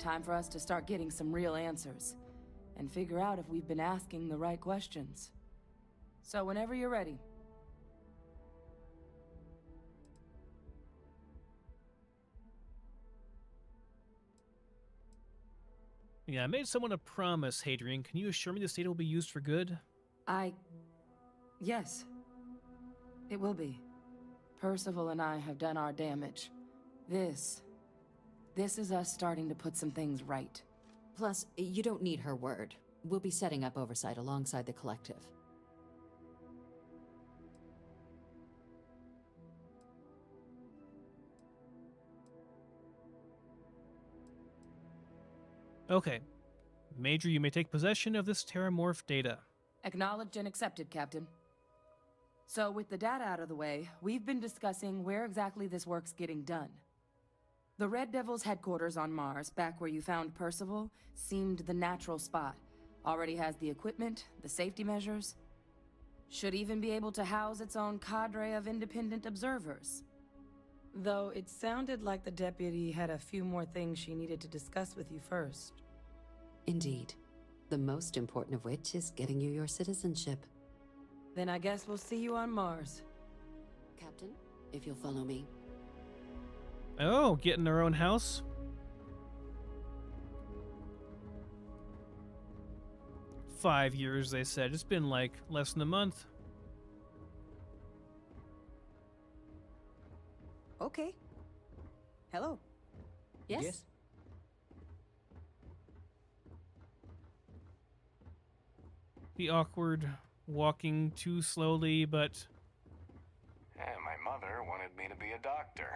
time for us to start getting some real answers. And figure out if we've been asking the right questions. So whenever you're ready. Yeah, I made someone a promise, Hadrian. Can you assure me this data will be used for good? Yes. It will be. Percival and I have done our damage. This is us starting to put some things right. Plus, you don't need her word. We'll be setting up oversight alongside the collective. Okay. Major, you may take possession of this Terramorph data. Acknowledged and accepted, Captain. So with the data out of the way, we've been discussing where exactly this work's getting done. The Red Devil's headquarters on Mars, back where you found Percival, seemed the natural spot. Already has the equipment, the safety measures. Should even be able to house its own cadre of independent observers. Though it sounded like the deputy had a few more things she needed to discuss with you first. Indeed. The most important of which is getting you your citizenship. Then I guess we'll see you on Mars. Captain, if you'll follow me. Oh, getting our own house? "5 years, they said. It's been like less than a month. Okay. Hello. Yes? The awkward walking too slowly, but Yeah, my mother wanted me to be a doctor.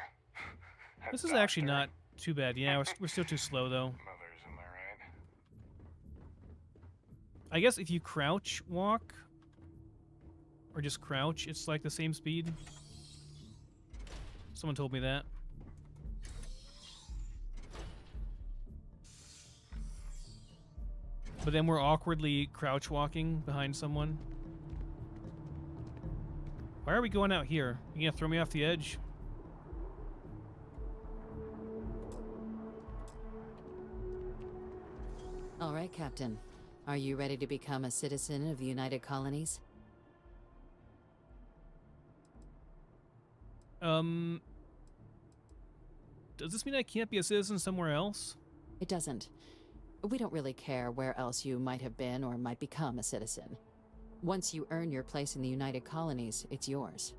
this is actually not too bad. Yeah, we're still too slow, though. Mothers, am I right? I guess if you crouch walk, or just crouch, it's like the same speed. Someone told me that. But then we're awkwardly crouch walking behind someone. Why are we going out here? You gonna throw me off the edge? All right, Captain. Are you ready to become a citizen of the United Colonies? Does this mean I can't be a citizen somewhere else? It doesn't. We don't really care where else you might have been or might become a citizen. Once you earn your place in the United Colonies, it's yours.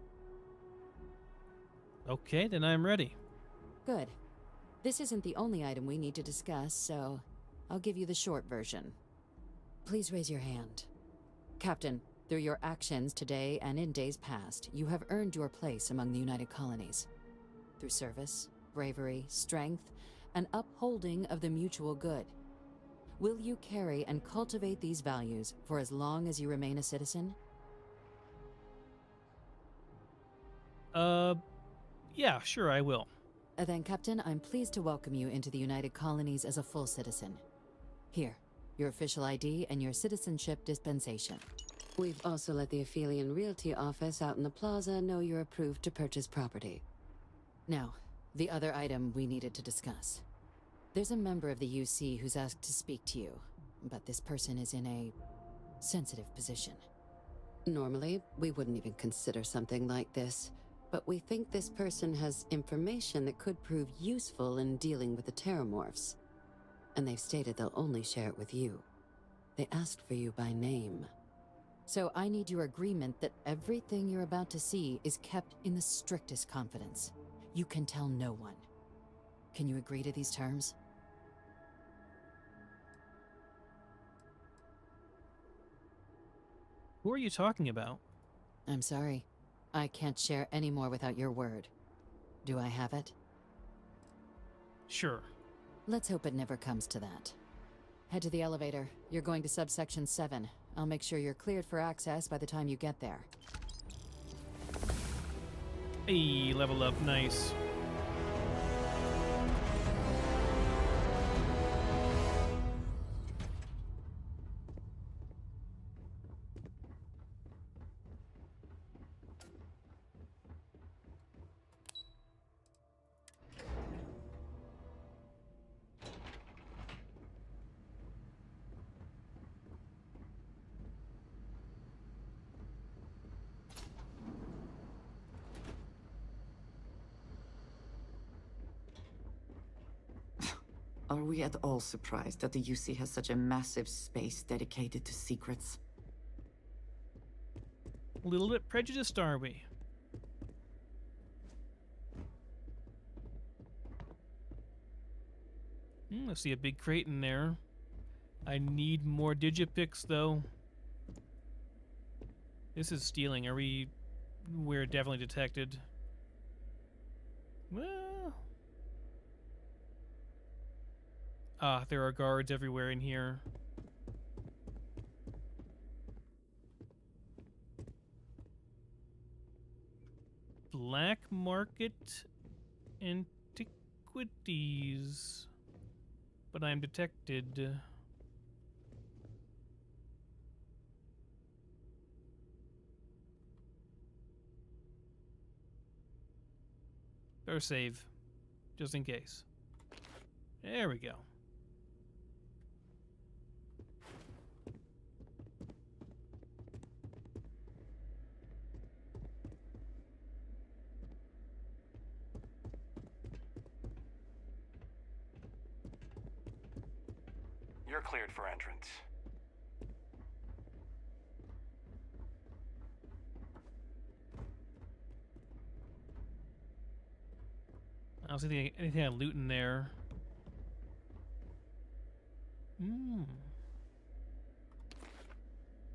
Okay, then I'm ready. Good. This isn't the only item we need to discuss, so I'll give you the short version. Please raise your hand. Captain, through your actions today and in days past, you have earned your place among the United Colonies. Through service, bravery, strength, and upholding of the mutual good. Will you carry and cultivate these values for as long as you remain a citizen? Yeah, sure, I will. Then, Captain, I'm pleased to welcome you into the United Colonies as a full citizen. Here, your official ID and your citizenship dispensation. We've also let the Aphelion Realty office out in the plaza know you're approved to purchase property. Now, the other item we needed to discuss. There's a member of the UC who's asked to speak to you, but this person is in a sensitive position. Normally, we wouldn't even consider something like this, but we think this person has information that could prove useful in dealing with the Terramorphs. And they've stated they'll only share it with you. They asked for you by name. So I need your agreement that everything you're about to see is kept in the strictest confidence. You can tell no one. Can you agree to these terms? Who are you talking about? I'm sorry. I can't share any more without your word. Do I have it? Sure. Let's hope it never comes to that. Head to the elevator. You're going to subsection 7. I'll make sure you're cleared for access by the time you get there. Hey, level up, nice. Are we at all surprised that the UC has such a massive space dedicated to secrets? A little bit prejudiced, are we? I see a big crate in there. I need more digipicks, though. This is stealing. We're definitely detected. Well... there are guards everywhere in here. Black market antiquities. But I'm detected. Better save, just in case. There we go. You're cleared for entrance. I don't see anything I loot in there.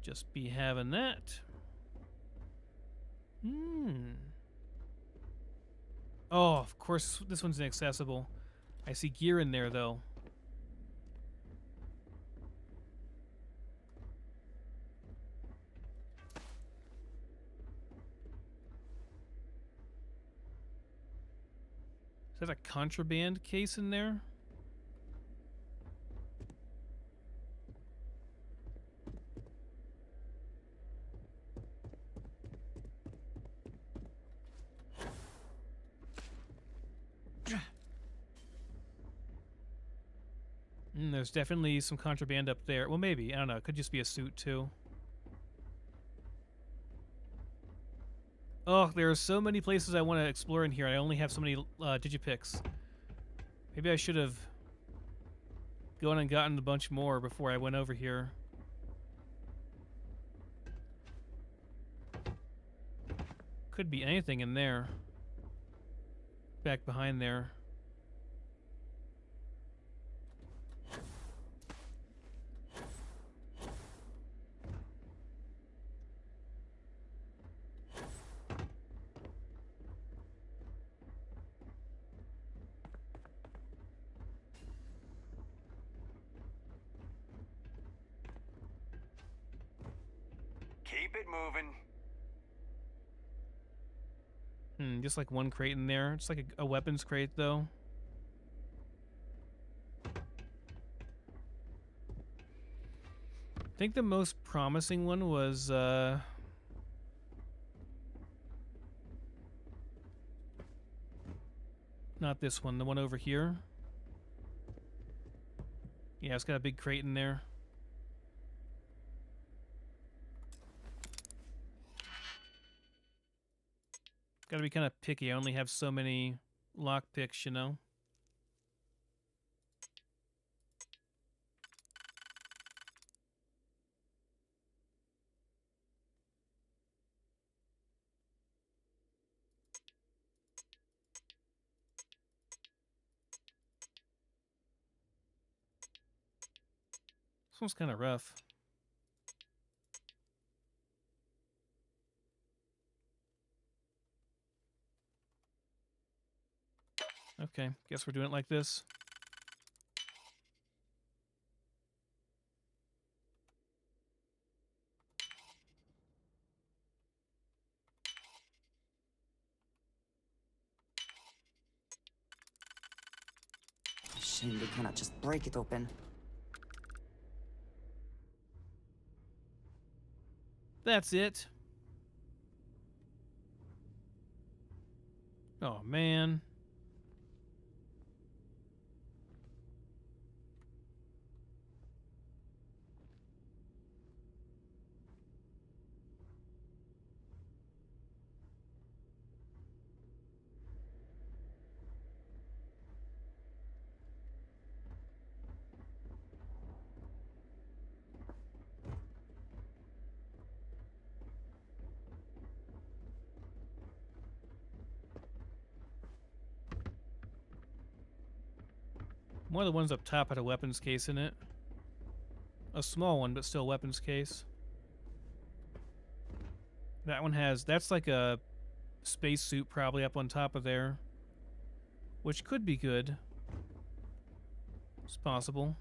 Just be having that. Oh, of course, this one's inaccessible. I see gear in there, though. Is that a contraband case in there? There's definitely some contraband up there. Well, maybe. I don't know. It could just be a suit, too. Oh, there are so many places I want to explore in here. I only have so many digipicks. Maybe I should have gone and gotten a bunch more before I went over here. Could be anything in there. Back behind there. Keep it moving. Just like one crate in there. Just like a weapons crate, though. I think the most promising one was, not this one, the one over here. Yeah, it's got a big crate in there. Gotta be kind of picky. I only have so many lockpicks, you know? This one's kind of rough. Okay, guess we're doing it like this. Shame we cannot just break it open. That's it. Oh, man. One of the ones up top had a weapons case in it. A small one, but still a weapons case. That one has... That's like a spacesuit probably up on top of there. Which could be good. It's possible.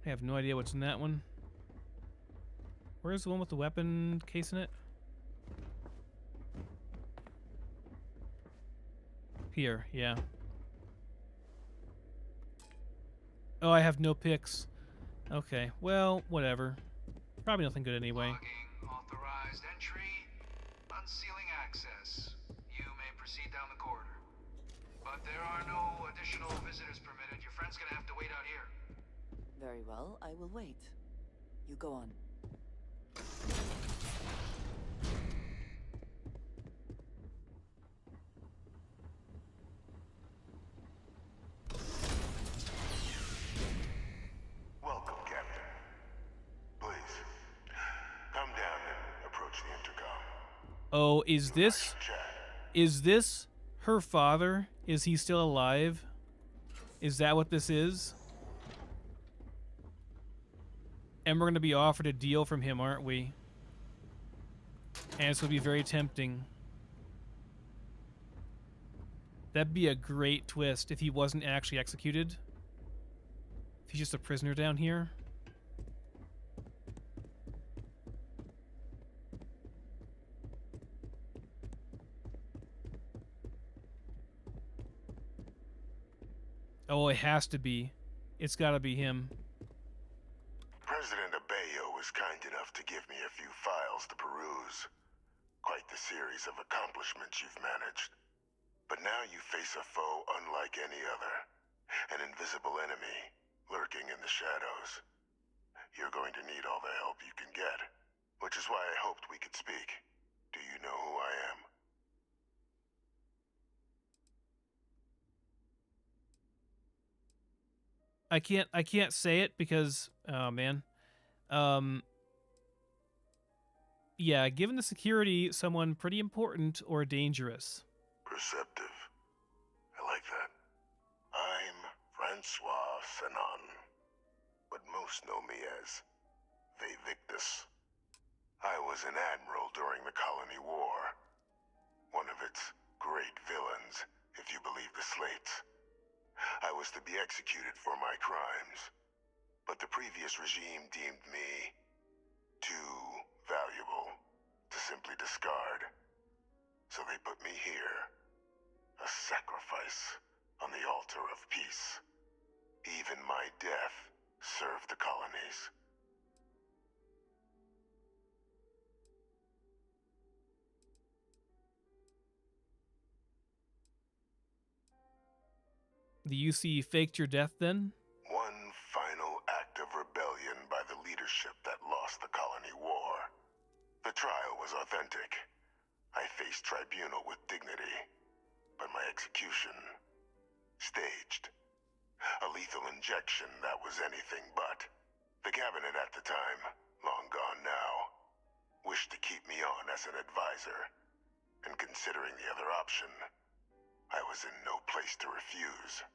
I have no idea what's in that one. Where's the one with the weapon case in it? Here, yeah. Oh, I have no picks. Okay, well, whatever. Probably nothing good anyway. Authorized entry. Unsealing access. You may proceed down the corridor. But there are no additional visitors permitted. Your friend's gonna have to wait out here. Very well, I will wait. You go on. Welcome, Captain. Please, come down and approach the intercom. Oh, is this her father? Is he still alive? Is that what this is? And we're going to be offered a deal from him, aren't we? And this would be very tempting. That'd be a great twist if he wasn't actually executed. If he's just a prisoner down here. Oh, it has to be. It's got to be him. President Abeyo was kind enough to give me a few files to peruse. Quite the series of accomplishments you've managed. But now you face a foe unlike any other. An invisible enemy, lurking in the shadows. You're going to need all the help you can get. Which is why I hoped we could speak. Do you know who I am? I can't say it because, oh man. Yeah, given the security, someone pretty important or dangerous. Perceptive. I like that. I'm Francois Sanon, but most know me as Victus. I was an admiral during the Colony War. One of its great villains, if you believe the slates. I was to be executed for my crimes, but the previous regime deemed me too valuable to simply discard. So they put me here, a sacrifice on the altar of peace. Even my death served the colonies. The UC faked your death then? One final act of rebellion by the leadership that lost the Colony War. The trial was authentic. I faced tribunal with dignity, but my execution, staged. A lethal injection that was anything but. The cabinet at the time, long gone now, wished to keep me on as an advisor. And considering the other option, I was in no place to refuse.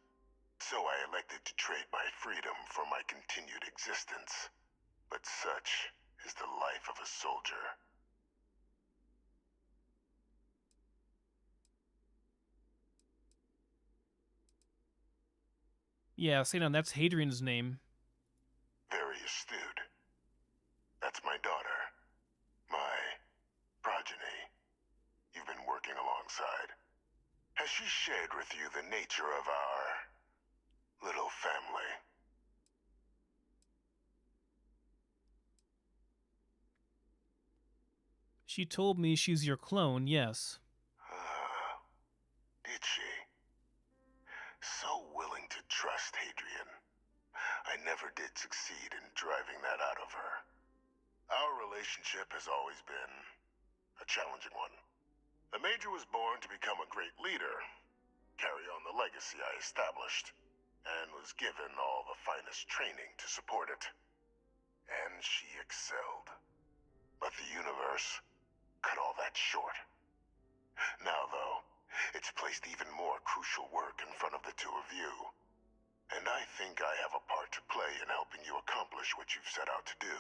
So I elected to trade my freedom for my continued existence. But such is the life of a soldier. Yeah, Sanon, that's Hadrian's name. Very astute. That's my daughter. My progeny. You've been working alongside. Has she shared with you the nature of our little family? She told me she's your clone, yes. Did she? So willing to trust Hadrian. I never did succeed in driving that out of her. Our relationship has always been a challenging one. The Major was born to become a great leader, carry on the legacy I established, and was given all the finest training to support it. and she excelled. But the universe cut all that short. Now, though, it's placed even more crucial work in front of the two of you. And I think I have a part to play in helping you accomplish what you've set out to do.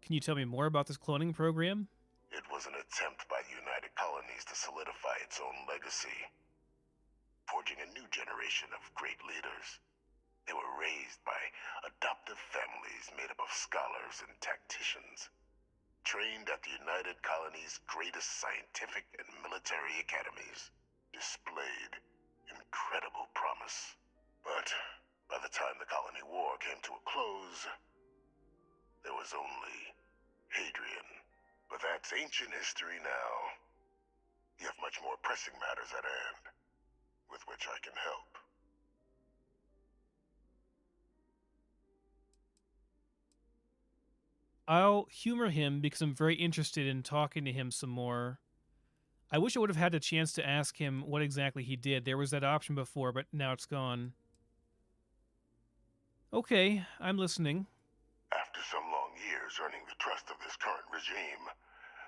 Can you tell me more about this cloning program? It was an attempt by the United Colonies to solidify its own legacy, forging a new generation of great leaders. They were raised by adoptive families made up of scholars and tacticians, trained at the United Colonies' greatest scientific and military academies, displayed incredible promise. But by the time the Colony War came to a close, there was only Hadrian. But that's ancient history now. You have much more pressing matters at hand, with which I can help. I'll humor him because I'm very interested in talking to him some more. I wish I would have had a chance to ask him what exactly he did. There was that option before, but now it's gone. Okay, I'm listening. After some long years earning the trust of this current regime,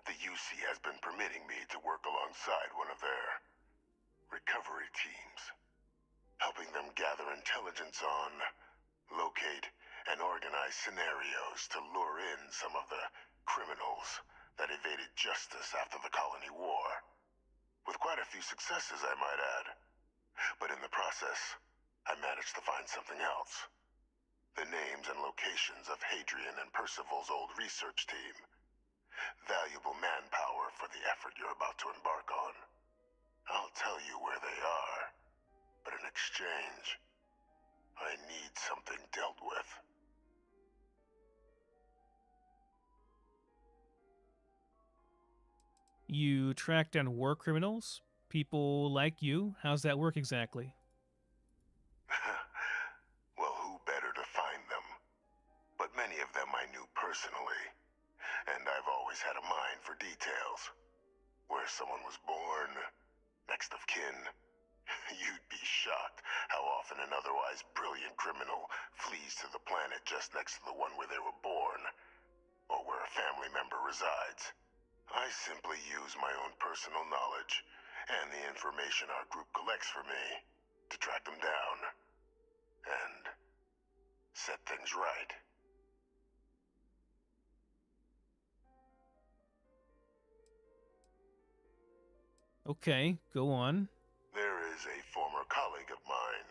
the UC has been permitting me to work alongside one of their recovery teams, helping them gather intelligence on, locate, and organize scenarios to lure in some of the criminals that evaded justice after the Colony War. With quite a few successes, I might add. But in the process, I managed to find something else. The names and locations of Hadrian and Percival's old research team. Valuable manpower for the effort you're about to embark on. I'll tell you where they are, but in exchange, I need something dealt with. You track down war criminals? People like you? How's that work exactly? Well, who better to find them? But many of them I knew personally, and I've always had a mind for details. Where someone was born, next of kin. You'd be shocked how often an otherwise brilliant criminal flees to the planet just next to the one where they were born, or where a family member resides. I simply use my own personal knowledge and the information our group collects for me to track them down and set things right. Okay, go on. There is a former colleague of mine,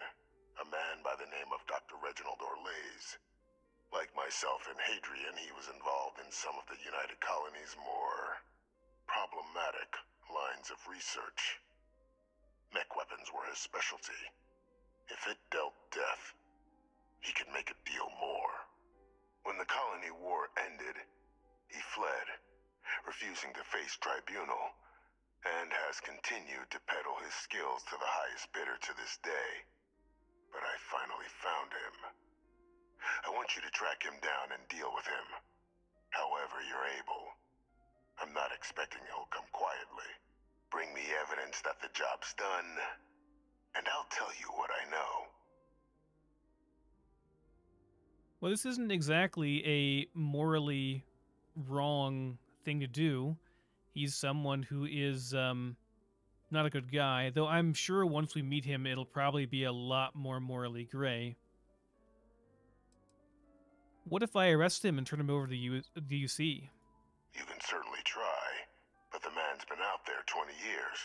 a man by the name of Dr. Reginald Orlase. Like myself and Hadrian, he was involved in some of the United Colonies' more problematic lines of research. Mech weapons were his specialty. If it dealt death, he could make a deal more. When the Colony War ended, he fled, refusing to face tribunal, and has continued to peddle his skills to the highest bidder to this day. But I finally found him. I want you to track him down and deal with him, however you're able. I'm not expecting he'll come quietly. Bring me evidence that the job's done, and I'll tell you what I know. Well, this isn't exactly a morally wrong thing to do. He's someone who is not a good guy, though I'm sure once we meet him, it'll probably be a lot more morally gray. What if I arrest him and turn him over to the UC? You can certainly try, but the man's been out there 20 years.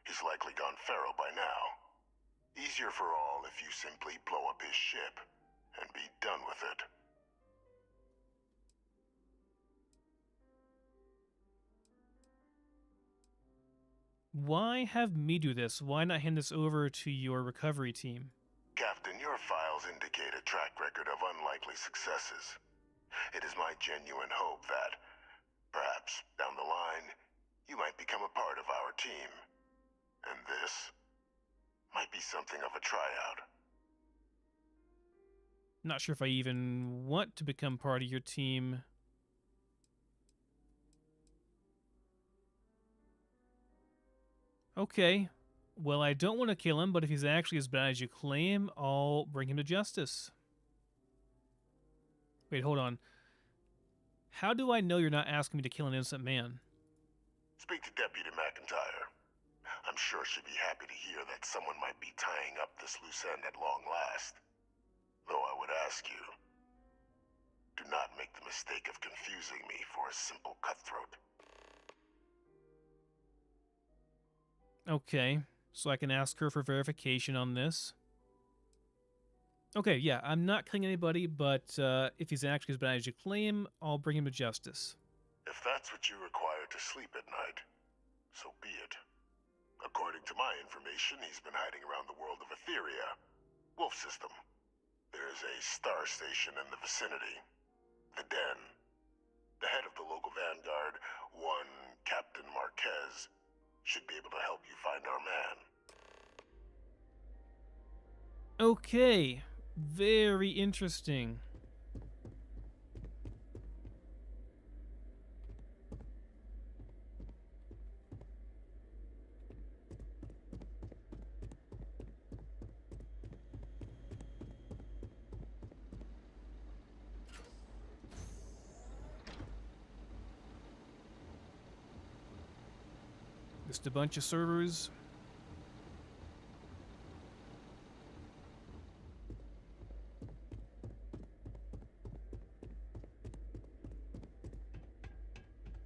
He's likely gone feral by now. Easier for all if you simply blow up his ship and be done with it. Why have me do this? Why not hand this over to your recovery team? Captain, your files indicate a track record of unlikely successes. It is my genuine hope that, perhaps down the line, you might become a part of our team. And this might be something of a tryout. Not sure if I even want to become part of your team. Okay. Well, I don't want to kill him, but if he's actually as bad as you claim, I'll bring him to justice. Wait, hold on. How do I know you're not asking me to kill an innocent man? Speak to Deputy McIntyre. I'm sure she'd be happy to hear that someone might be tying up this loose end at long last. Though I would ask you, do not make the mistake of confusing me for a simple cutthroat. Okay, so I can ask her for verification on this. Okay, yeah, I'm not killing anybody, but if he's actually as bad as you claim, I'll bring him to justice. If that's what you require to sleep at night, so be it. According to my information, he's been hiding around the world of Etheria, Wolf System. There's a star station in the vicinity, the Den. The head of the local vanguard, one Captain Marquez, should be able to help you find our man. Okay, very interesting. Just a bunch of servers.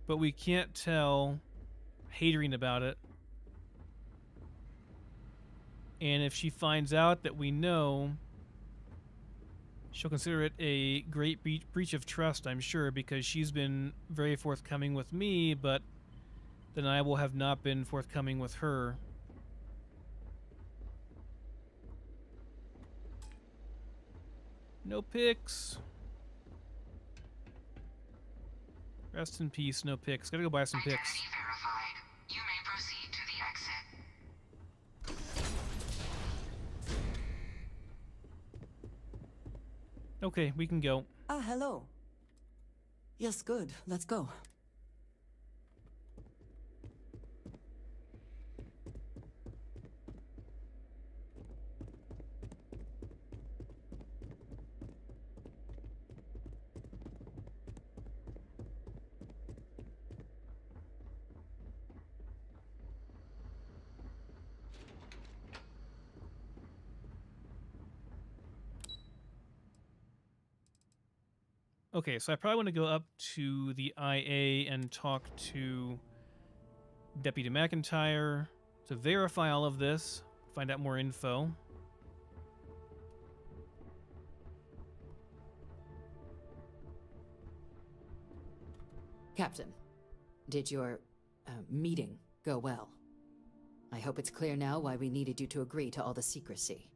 But we can't tell Hadrian about it. And if she finds out that we know, she'll consider it a great breach of trust, I'm sure, because she's been very forthcoming with me, but then I will have not been forthcoming with her. No pics. Rest in peace, no pics. Gotta go buy some pics. Identity verified. You may proceed to the exit. Okay, we can go. Ah, hello. Yes, good. Let's go. Okay, so I probably want to go up to the IA and talk to Deputy McIntyre to verify all of this, find out more info. Captain, did your meeting go well? I hope it's clear now why we needed you to agree to all the secrecy.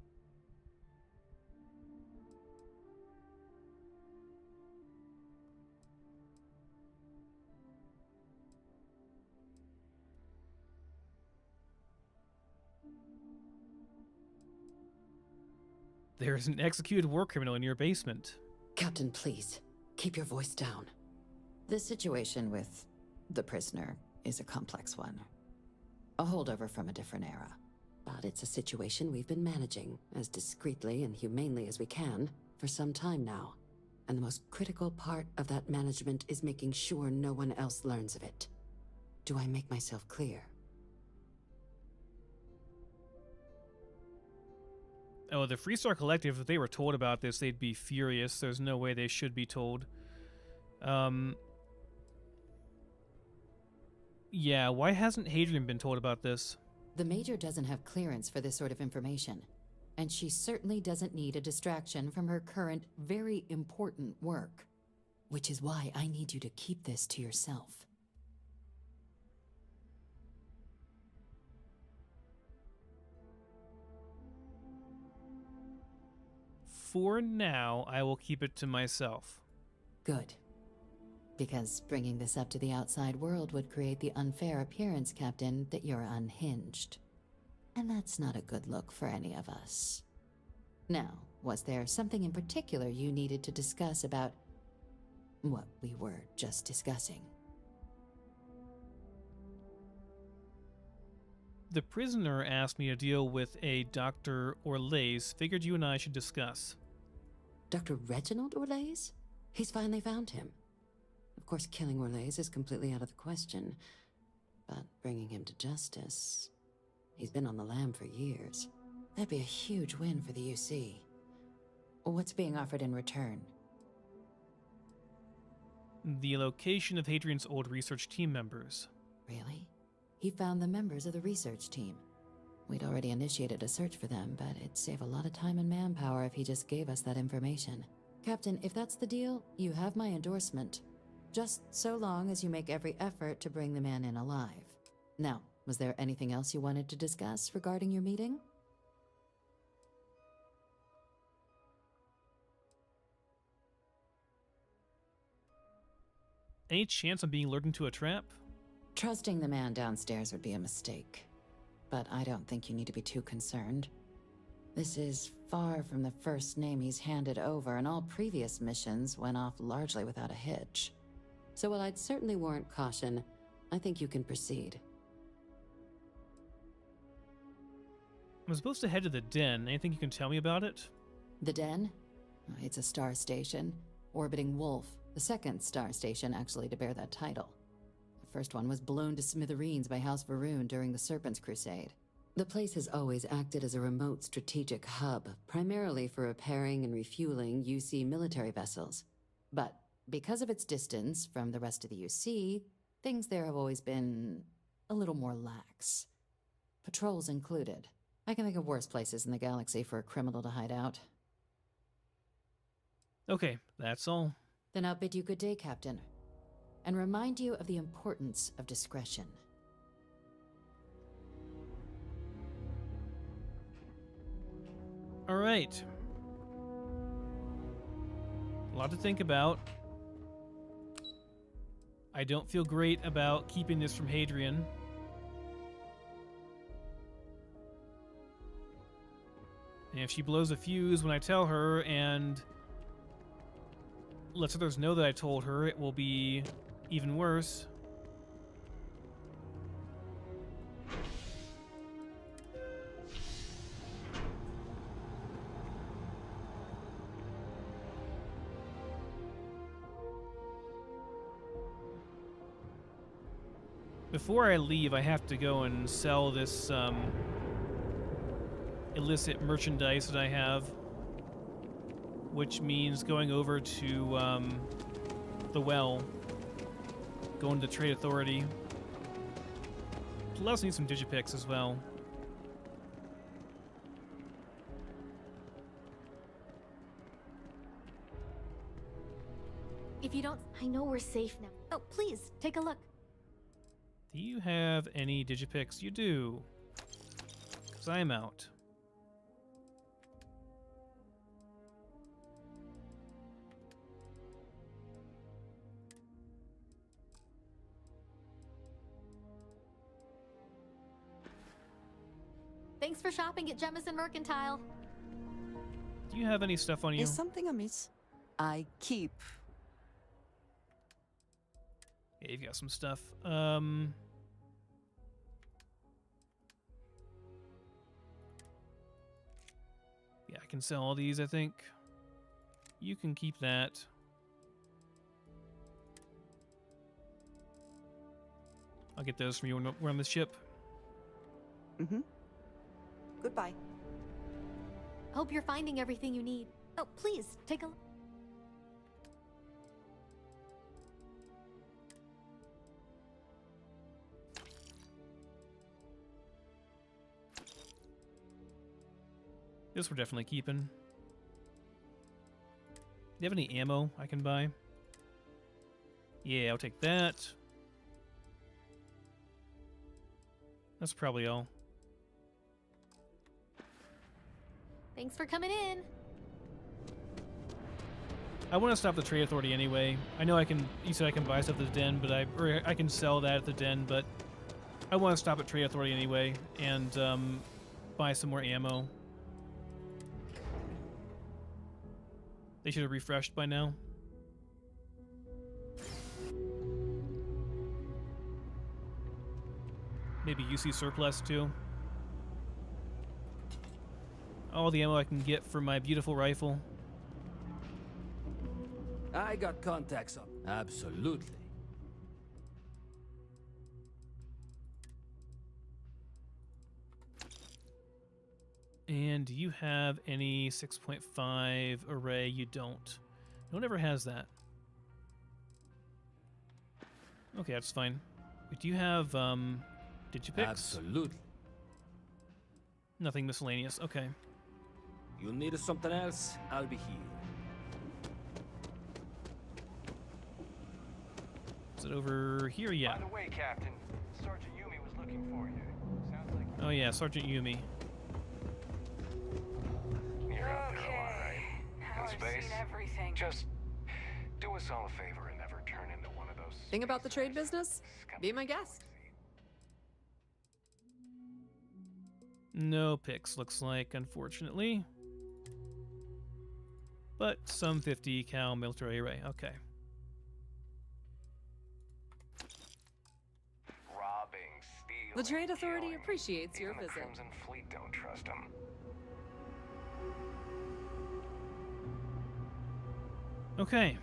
There's an executed war criminal in your basement. Captain, please, keep your voice down. The situation with the prisoner is a complex one. A holdover from a different era. But it's a situation we've been managing as discreetly and humanely as we can for some time now. And the most critical part of that management is making sure no one else learns of it. Do I make myself clear? Oh, the Freestar Collective, if they were told about this, they'd be furious. There's no way they should be told. Yeah, why hasn't Hadrian been told about this? The Major doesn't have clearance for this sort of information, and she certainly doesn't need a distraction from her current, very important work. Which is why I need you to keep this to yourself. For now, I will keep it to myself. Good. Because bringing this up to the outside world would create the unfair appearance, Captain, that you're unhinged. And that's not a good look for any of us. Now, was there something in particular you needed to discuss about what we were just discussing? The prisoner asked me to deal with a Dr. Orlase. Figured you and I should discuss. Dr. Reginald Orlase? He's finally found him. Of course, killing Orlase is completely out of the question, but bringing him to justice... He's been on the lam for years. That'd be a huge win for the UC. What's being offered in return? The location of Hadrian's old research team members. Really? He found the members of the research team. We'd already initiated a search for them, but it'd save a lot of time and manpower if he just gave us that information. Captain, if that's the deal, you have my endorsement. Just so long as you make every effort to bring the man in alive. Now, was there anything else you wanted to discuss regarding your meeting? Any chance I'm being lured into a trap? Trusting the man downstairs would be a mistake. But I don't think you need to be too concerned. This is far from the first name he's handed over, and all previous missions went off largely without a hitch. So while I'd certainly warrant caution, I think you can proceed. I'm supposed to head to the den. Anything you can tell me about it? The Den? It's a star station, orbiting Wolf, the second star station actually to bear that title. The first one was blown to smithereens by House Veron during the Serpent's Crusade. The place has always acted as a remote strategic hub, primarily for repairing and refueling UC military vessels. But because of its distance from the rest of the UC, things there have always been a little more lax. Patrols included. I can think of worse places in the galaxy for a criminal to hide out. Okay, that's all. Then I'll bid you good day, Captain, and remind you of the importance of discretion. All right. A lot to think about. I don't feel great about keeping this from Hadrian. And if she blows a fuse when I tell her and lets others know that I told her, it will be even worse. Before I leave, I have to go and sell this illicit merchandise that I have, which means going over to the well, going to Trade Authority. Plus, need some digipicks as well. If you don't, I know we're safe now. Oh, please, take a look. Do you have any digipicks? You do. 'Cause I am out. Thanks for shopping at Jemison Mercantile. Do you have any stuff on you? Is something amiss? I keep. Yeah, you've got some stuff. Yeah, I can sell all these, I think. You can keep that. I'll get those from you when we're on the ship. Mm-hmm. Goodbye. Hope you're finding everything you need. Oh, please, take a look. This we're definitely keeping. Do you have any ammo I can buy? Yeah, I'll take that. That's probably all. Thanks for coming in. I want to stop the Trade Authority anyway. I know I can. You said I can buy stuff at the den, but I can sell that at the den. But I want to stop at Trade Authority anyway and buy some more ammo. They should have refreshed by now. Maybe maybe UC surplus too. All the ammo I can get for my beautiful rifle. I got contacts on. Absolutely. And do you have any 6.5 array? You don't. No one ever has that. Okay, that's fine. Wait, do you have Digipix? Absolutely. Nothing miscellaneous. Okay. You need something else? I'll be here. Is it over here? Yeah. By the way, Captain, Sergeant Yumi was looking for you. Sounds like. Oh yeah, Sergeant Yumi. You're out there, all right? Now In I've space. seen everything. Just do us all a favor and never turn into one of those. Thing about the trade business? Be my guest. No picks, looks like, unfortunately. But some 50 cal military array. Okay. Robbing, stealing, The Trade Authority killing. appreciates your Even the visit. Crimson Fleet don't trust him. Okay.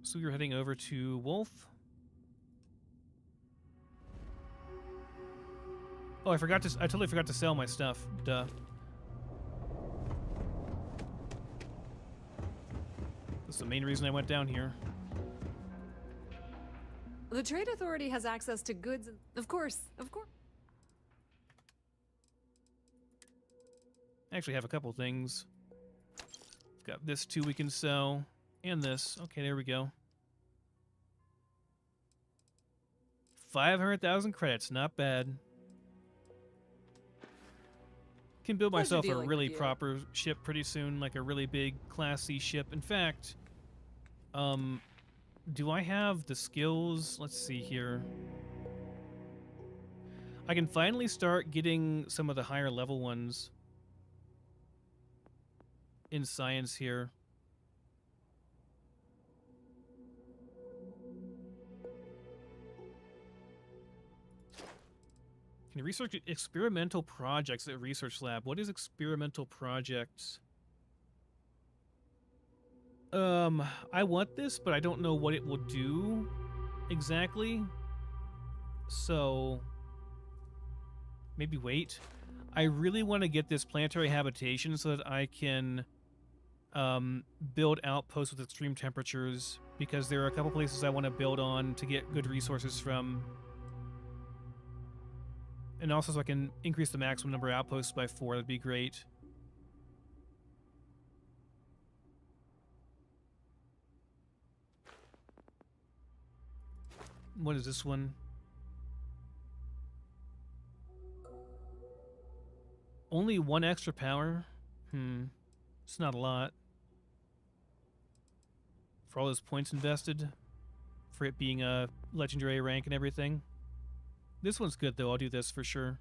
So we were heading over to Wolf. Oh, I totally forgot to sell my stuff. Duh. That's the main reason I went down here. The Trade Authority has access to goods. Of course, of course. I actually have a couple things. Got this too we can sell. And this. Okay, there we go. 500,000 credits. Not bad. Can build Pleasure myself a dealing really with you. proper ship pretty soon. Like a really big Class C ship. In fact, do I have the skills? Let's see here. I can finally start getting some of the higher level ones in science here. Can you research experimental projects at Research Lab? What is experimental projects? I want this, but I don't know what it will do exactly. So maybe wait. I really want to get this planetary habitation so that I can build outposts with extreme temperatures, because there are a couple places I want to build on to get good resources from. And also so I can increase the maximum number of outposts by 4. That'd be great. What is this one? Only 1 extra power? It's not a lot. For all those points invested. For it being a legendary rank and everything. This one's good, though. I'll do this for sure.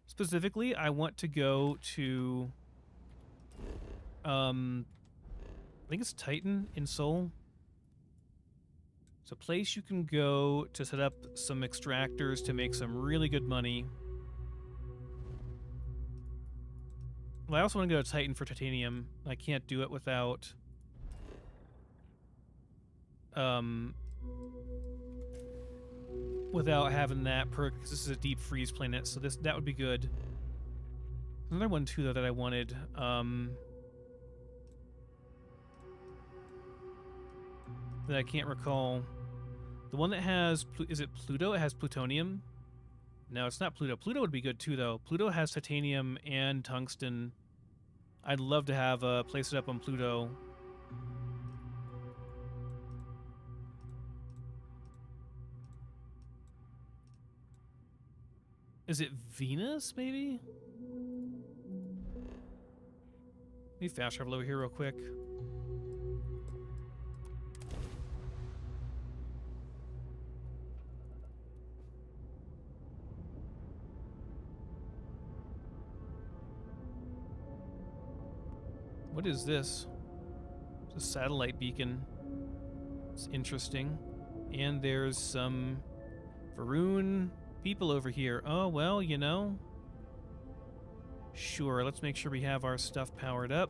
Specifically, I want to go to... I think it's Titan in Seoul. It's a place you can go to set up some extractors to make some really good money. Well, I also want to go to Titan for titanium. I can't do it without... without having that perk, because this is a deep freeze planet, so that would be good. Another one too, though, that I wanted. That I can't recall. The one that has, is it Pluto? It has plutonium. No, it's not Pluto. Pluto would be good too, though. Pluto has titanium and tungsten. I'd love to have place it up on Pluto. Is it Venus, maybe? Let me fast travel over here real quick. What is this? The satellite beacon. It's interesting. And there's some Veron people over here. Oh, well, you know. Sure, let's make sure we have our stuff powered up.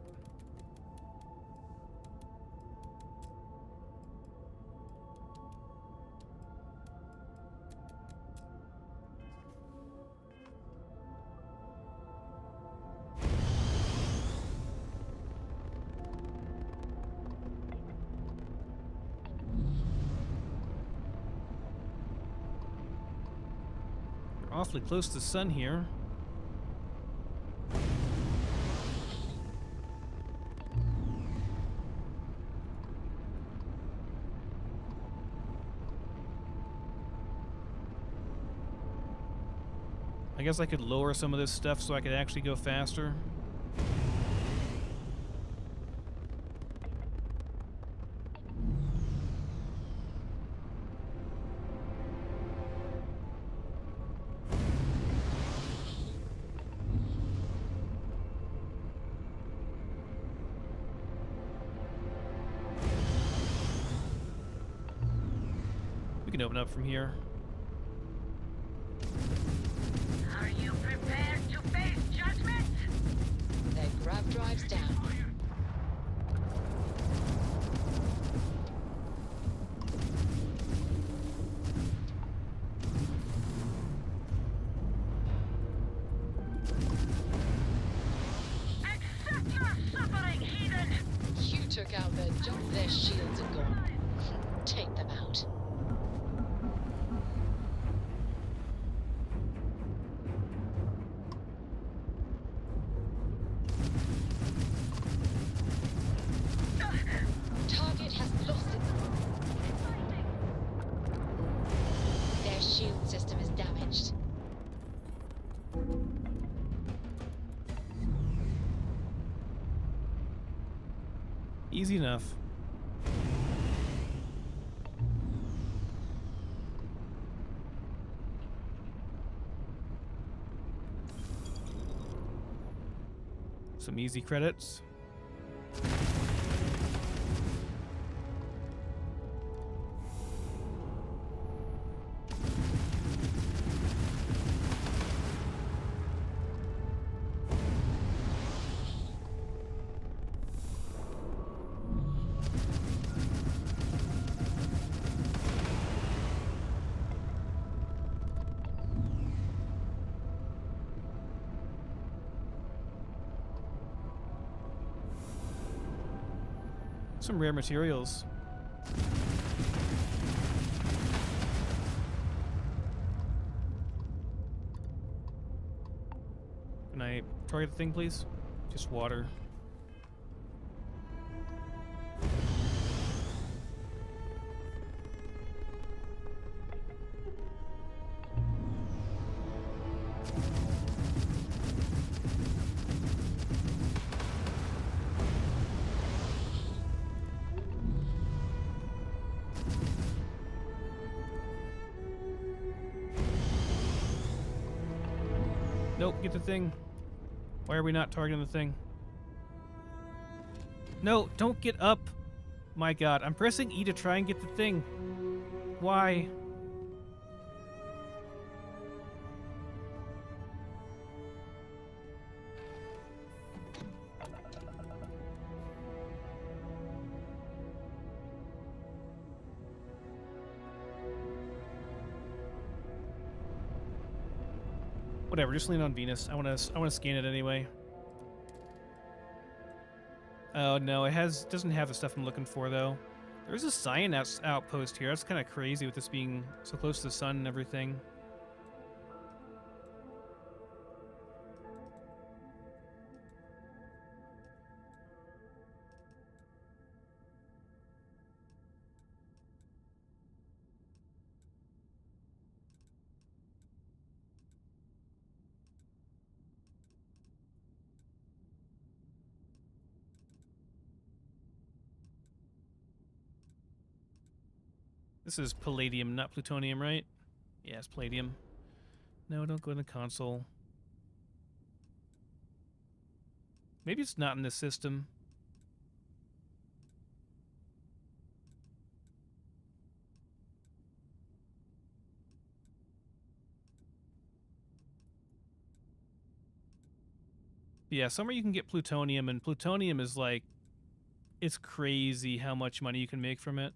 We're awfully close to the sun here. I guess I could lower some of this stuff so I could actually go faster. We can open up from here. Are you prepared to face judgment? Then grav drives down. Accept your suffering, heathen! You took out their dump, their shields are gone. Take them out. Target has lost it. Their shield system is damaged. Easy enough. Some easy credits. Some rare materials. Can I target the thing, please? Just water. Nope, get the thing. Why are we not targeting the thing? No, don't get up. My god, I'm pressing E to try and get the thing. Why? Whatever, just lean on Venus. I wanna scan it anyway. Oh no, it doesn't have the stuff I'm looking for though. There's a science outpost here. That's kind of crazy with this being so close to the sun and everything. This is palladium, not plutonium, right? Yeah, it's palladium. No, don't go in the console. Maybe it's not in this system. But yeah, somewhere you can get plutonium, and plutonium is like, it's crazy how much money you can make from it.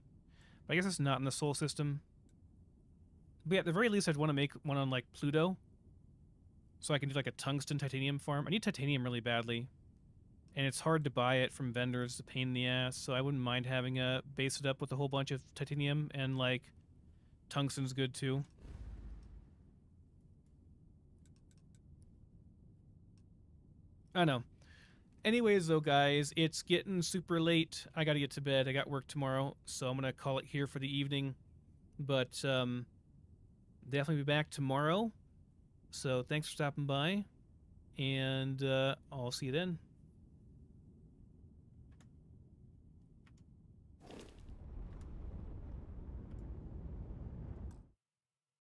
But I guess it's not in the Sol system. But yeah, at the very least, I'd want to make one on like Pluto, so I can do like a tungsten titanium farm. I need titanium really badly, and it's hard to buy it from vendors. It's a pain in the ass. So I wouldn't mind having a base it up with a whole bunch of titanium, and like tungsten's good too. I know. Anyways, though, guys, it's getting super late. I got to get to bed. I got work tomorrow, so I'm going to call it here for the evening. But definitely be back tomorrow. So thanks for stopping by, and I'll see you then.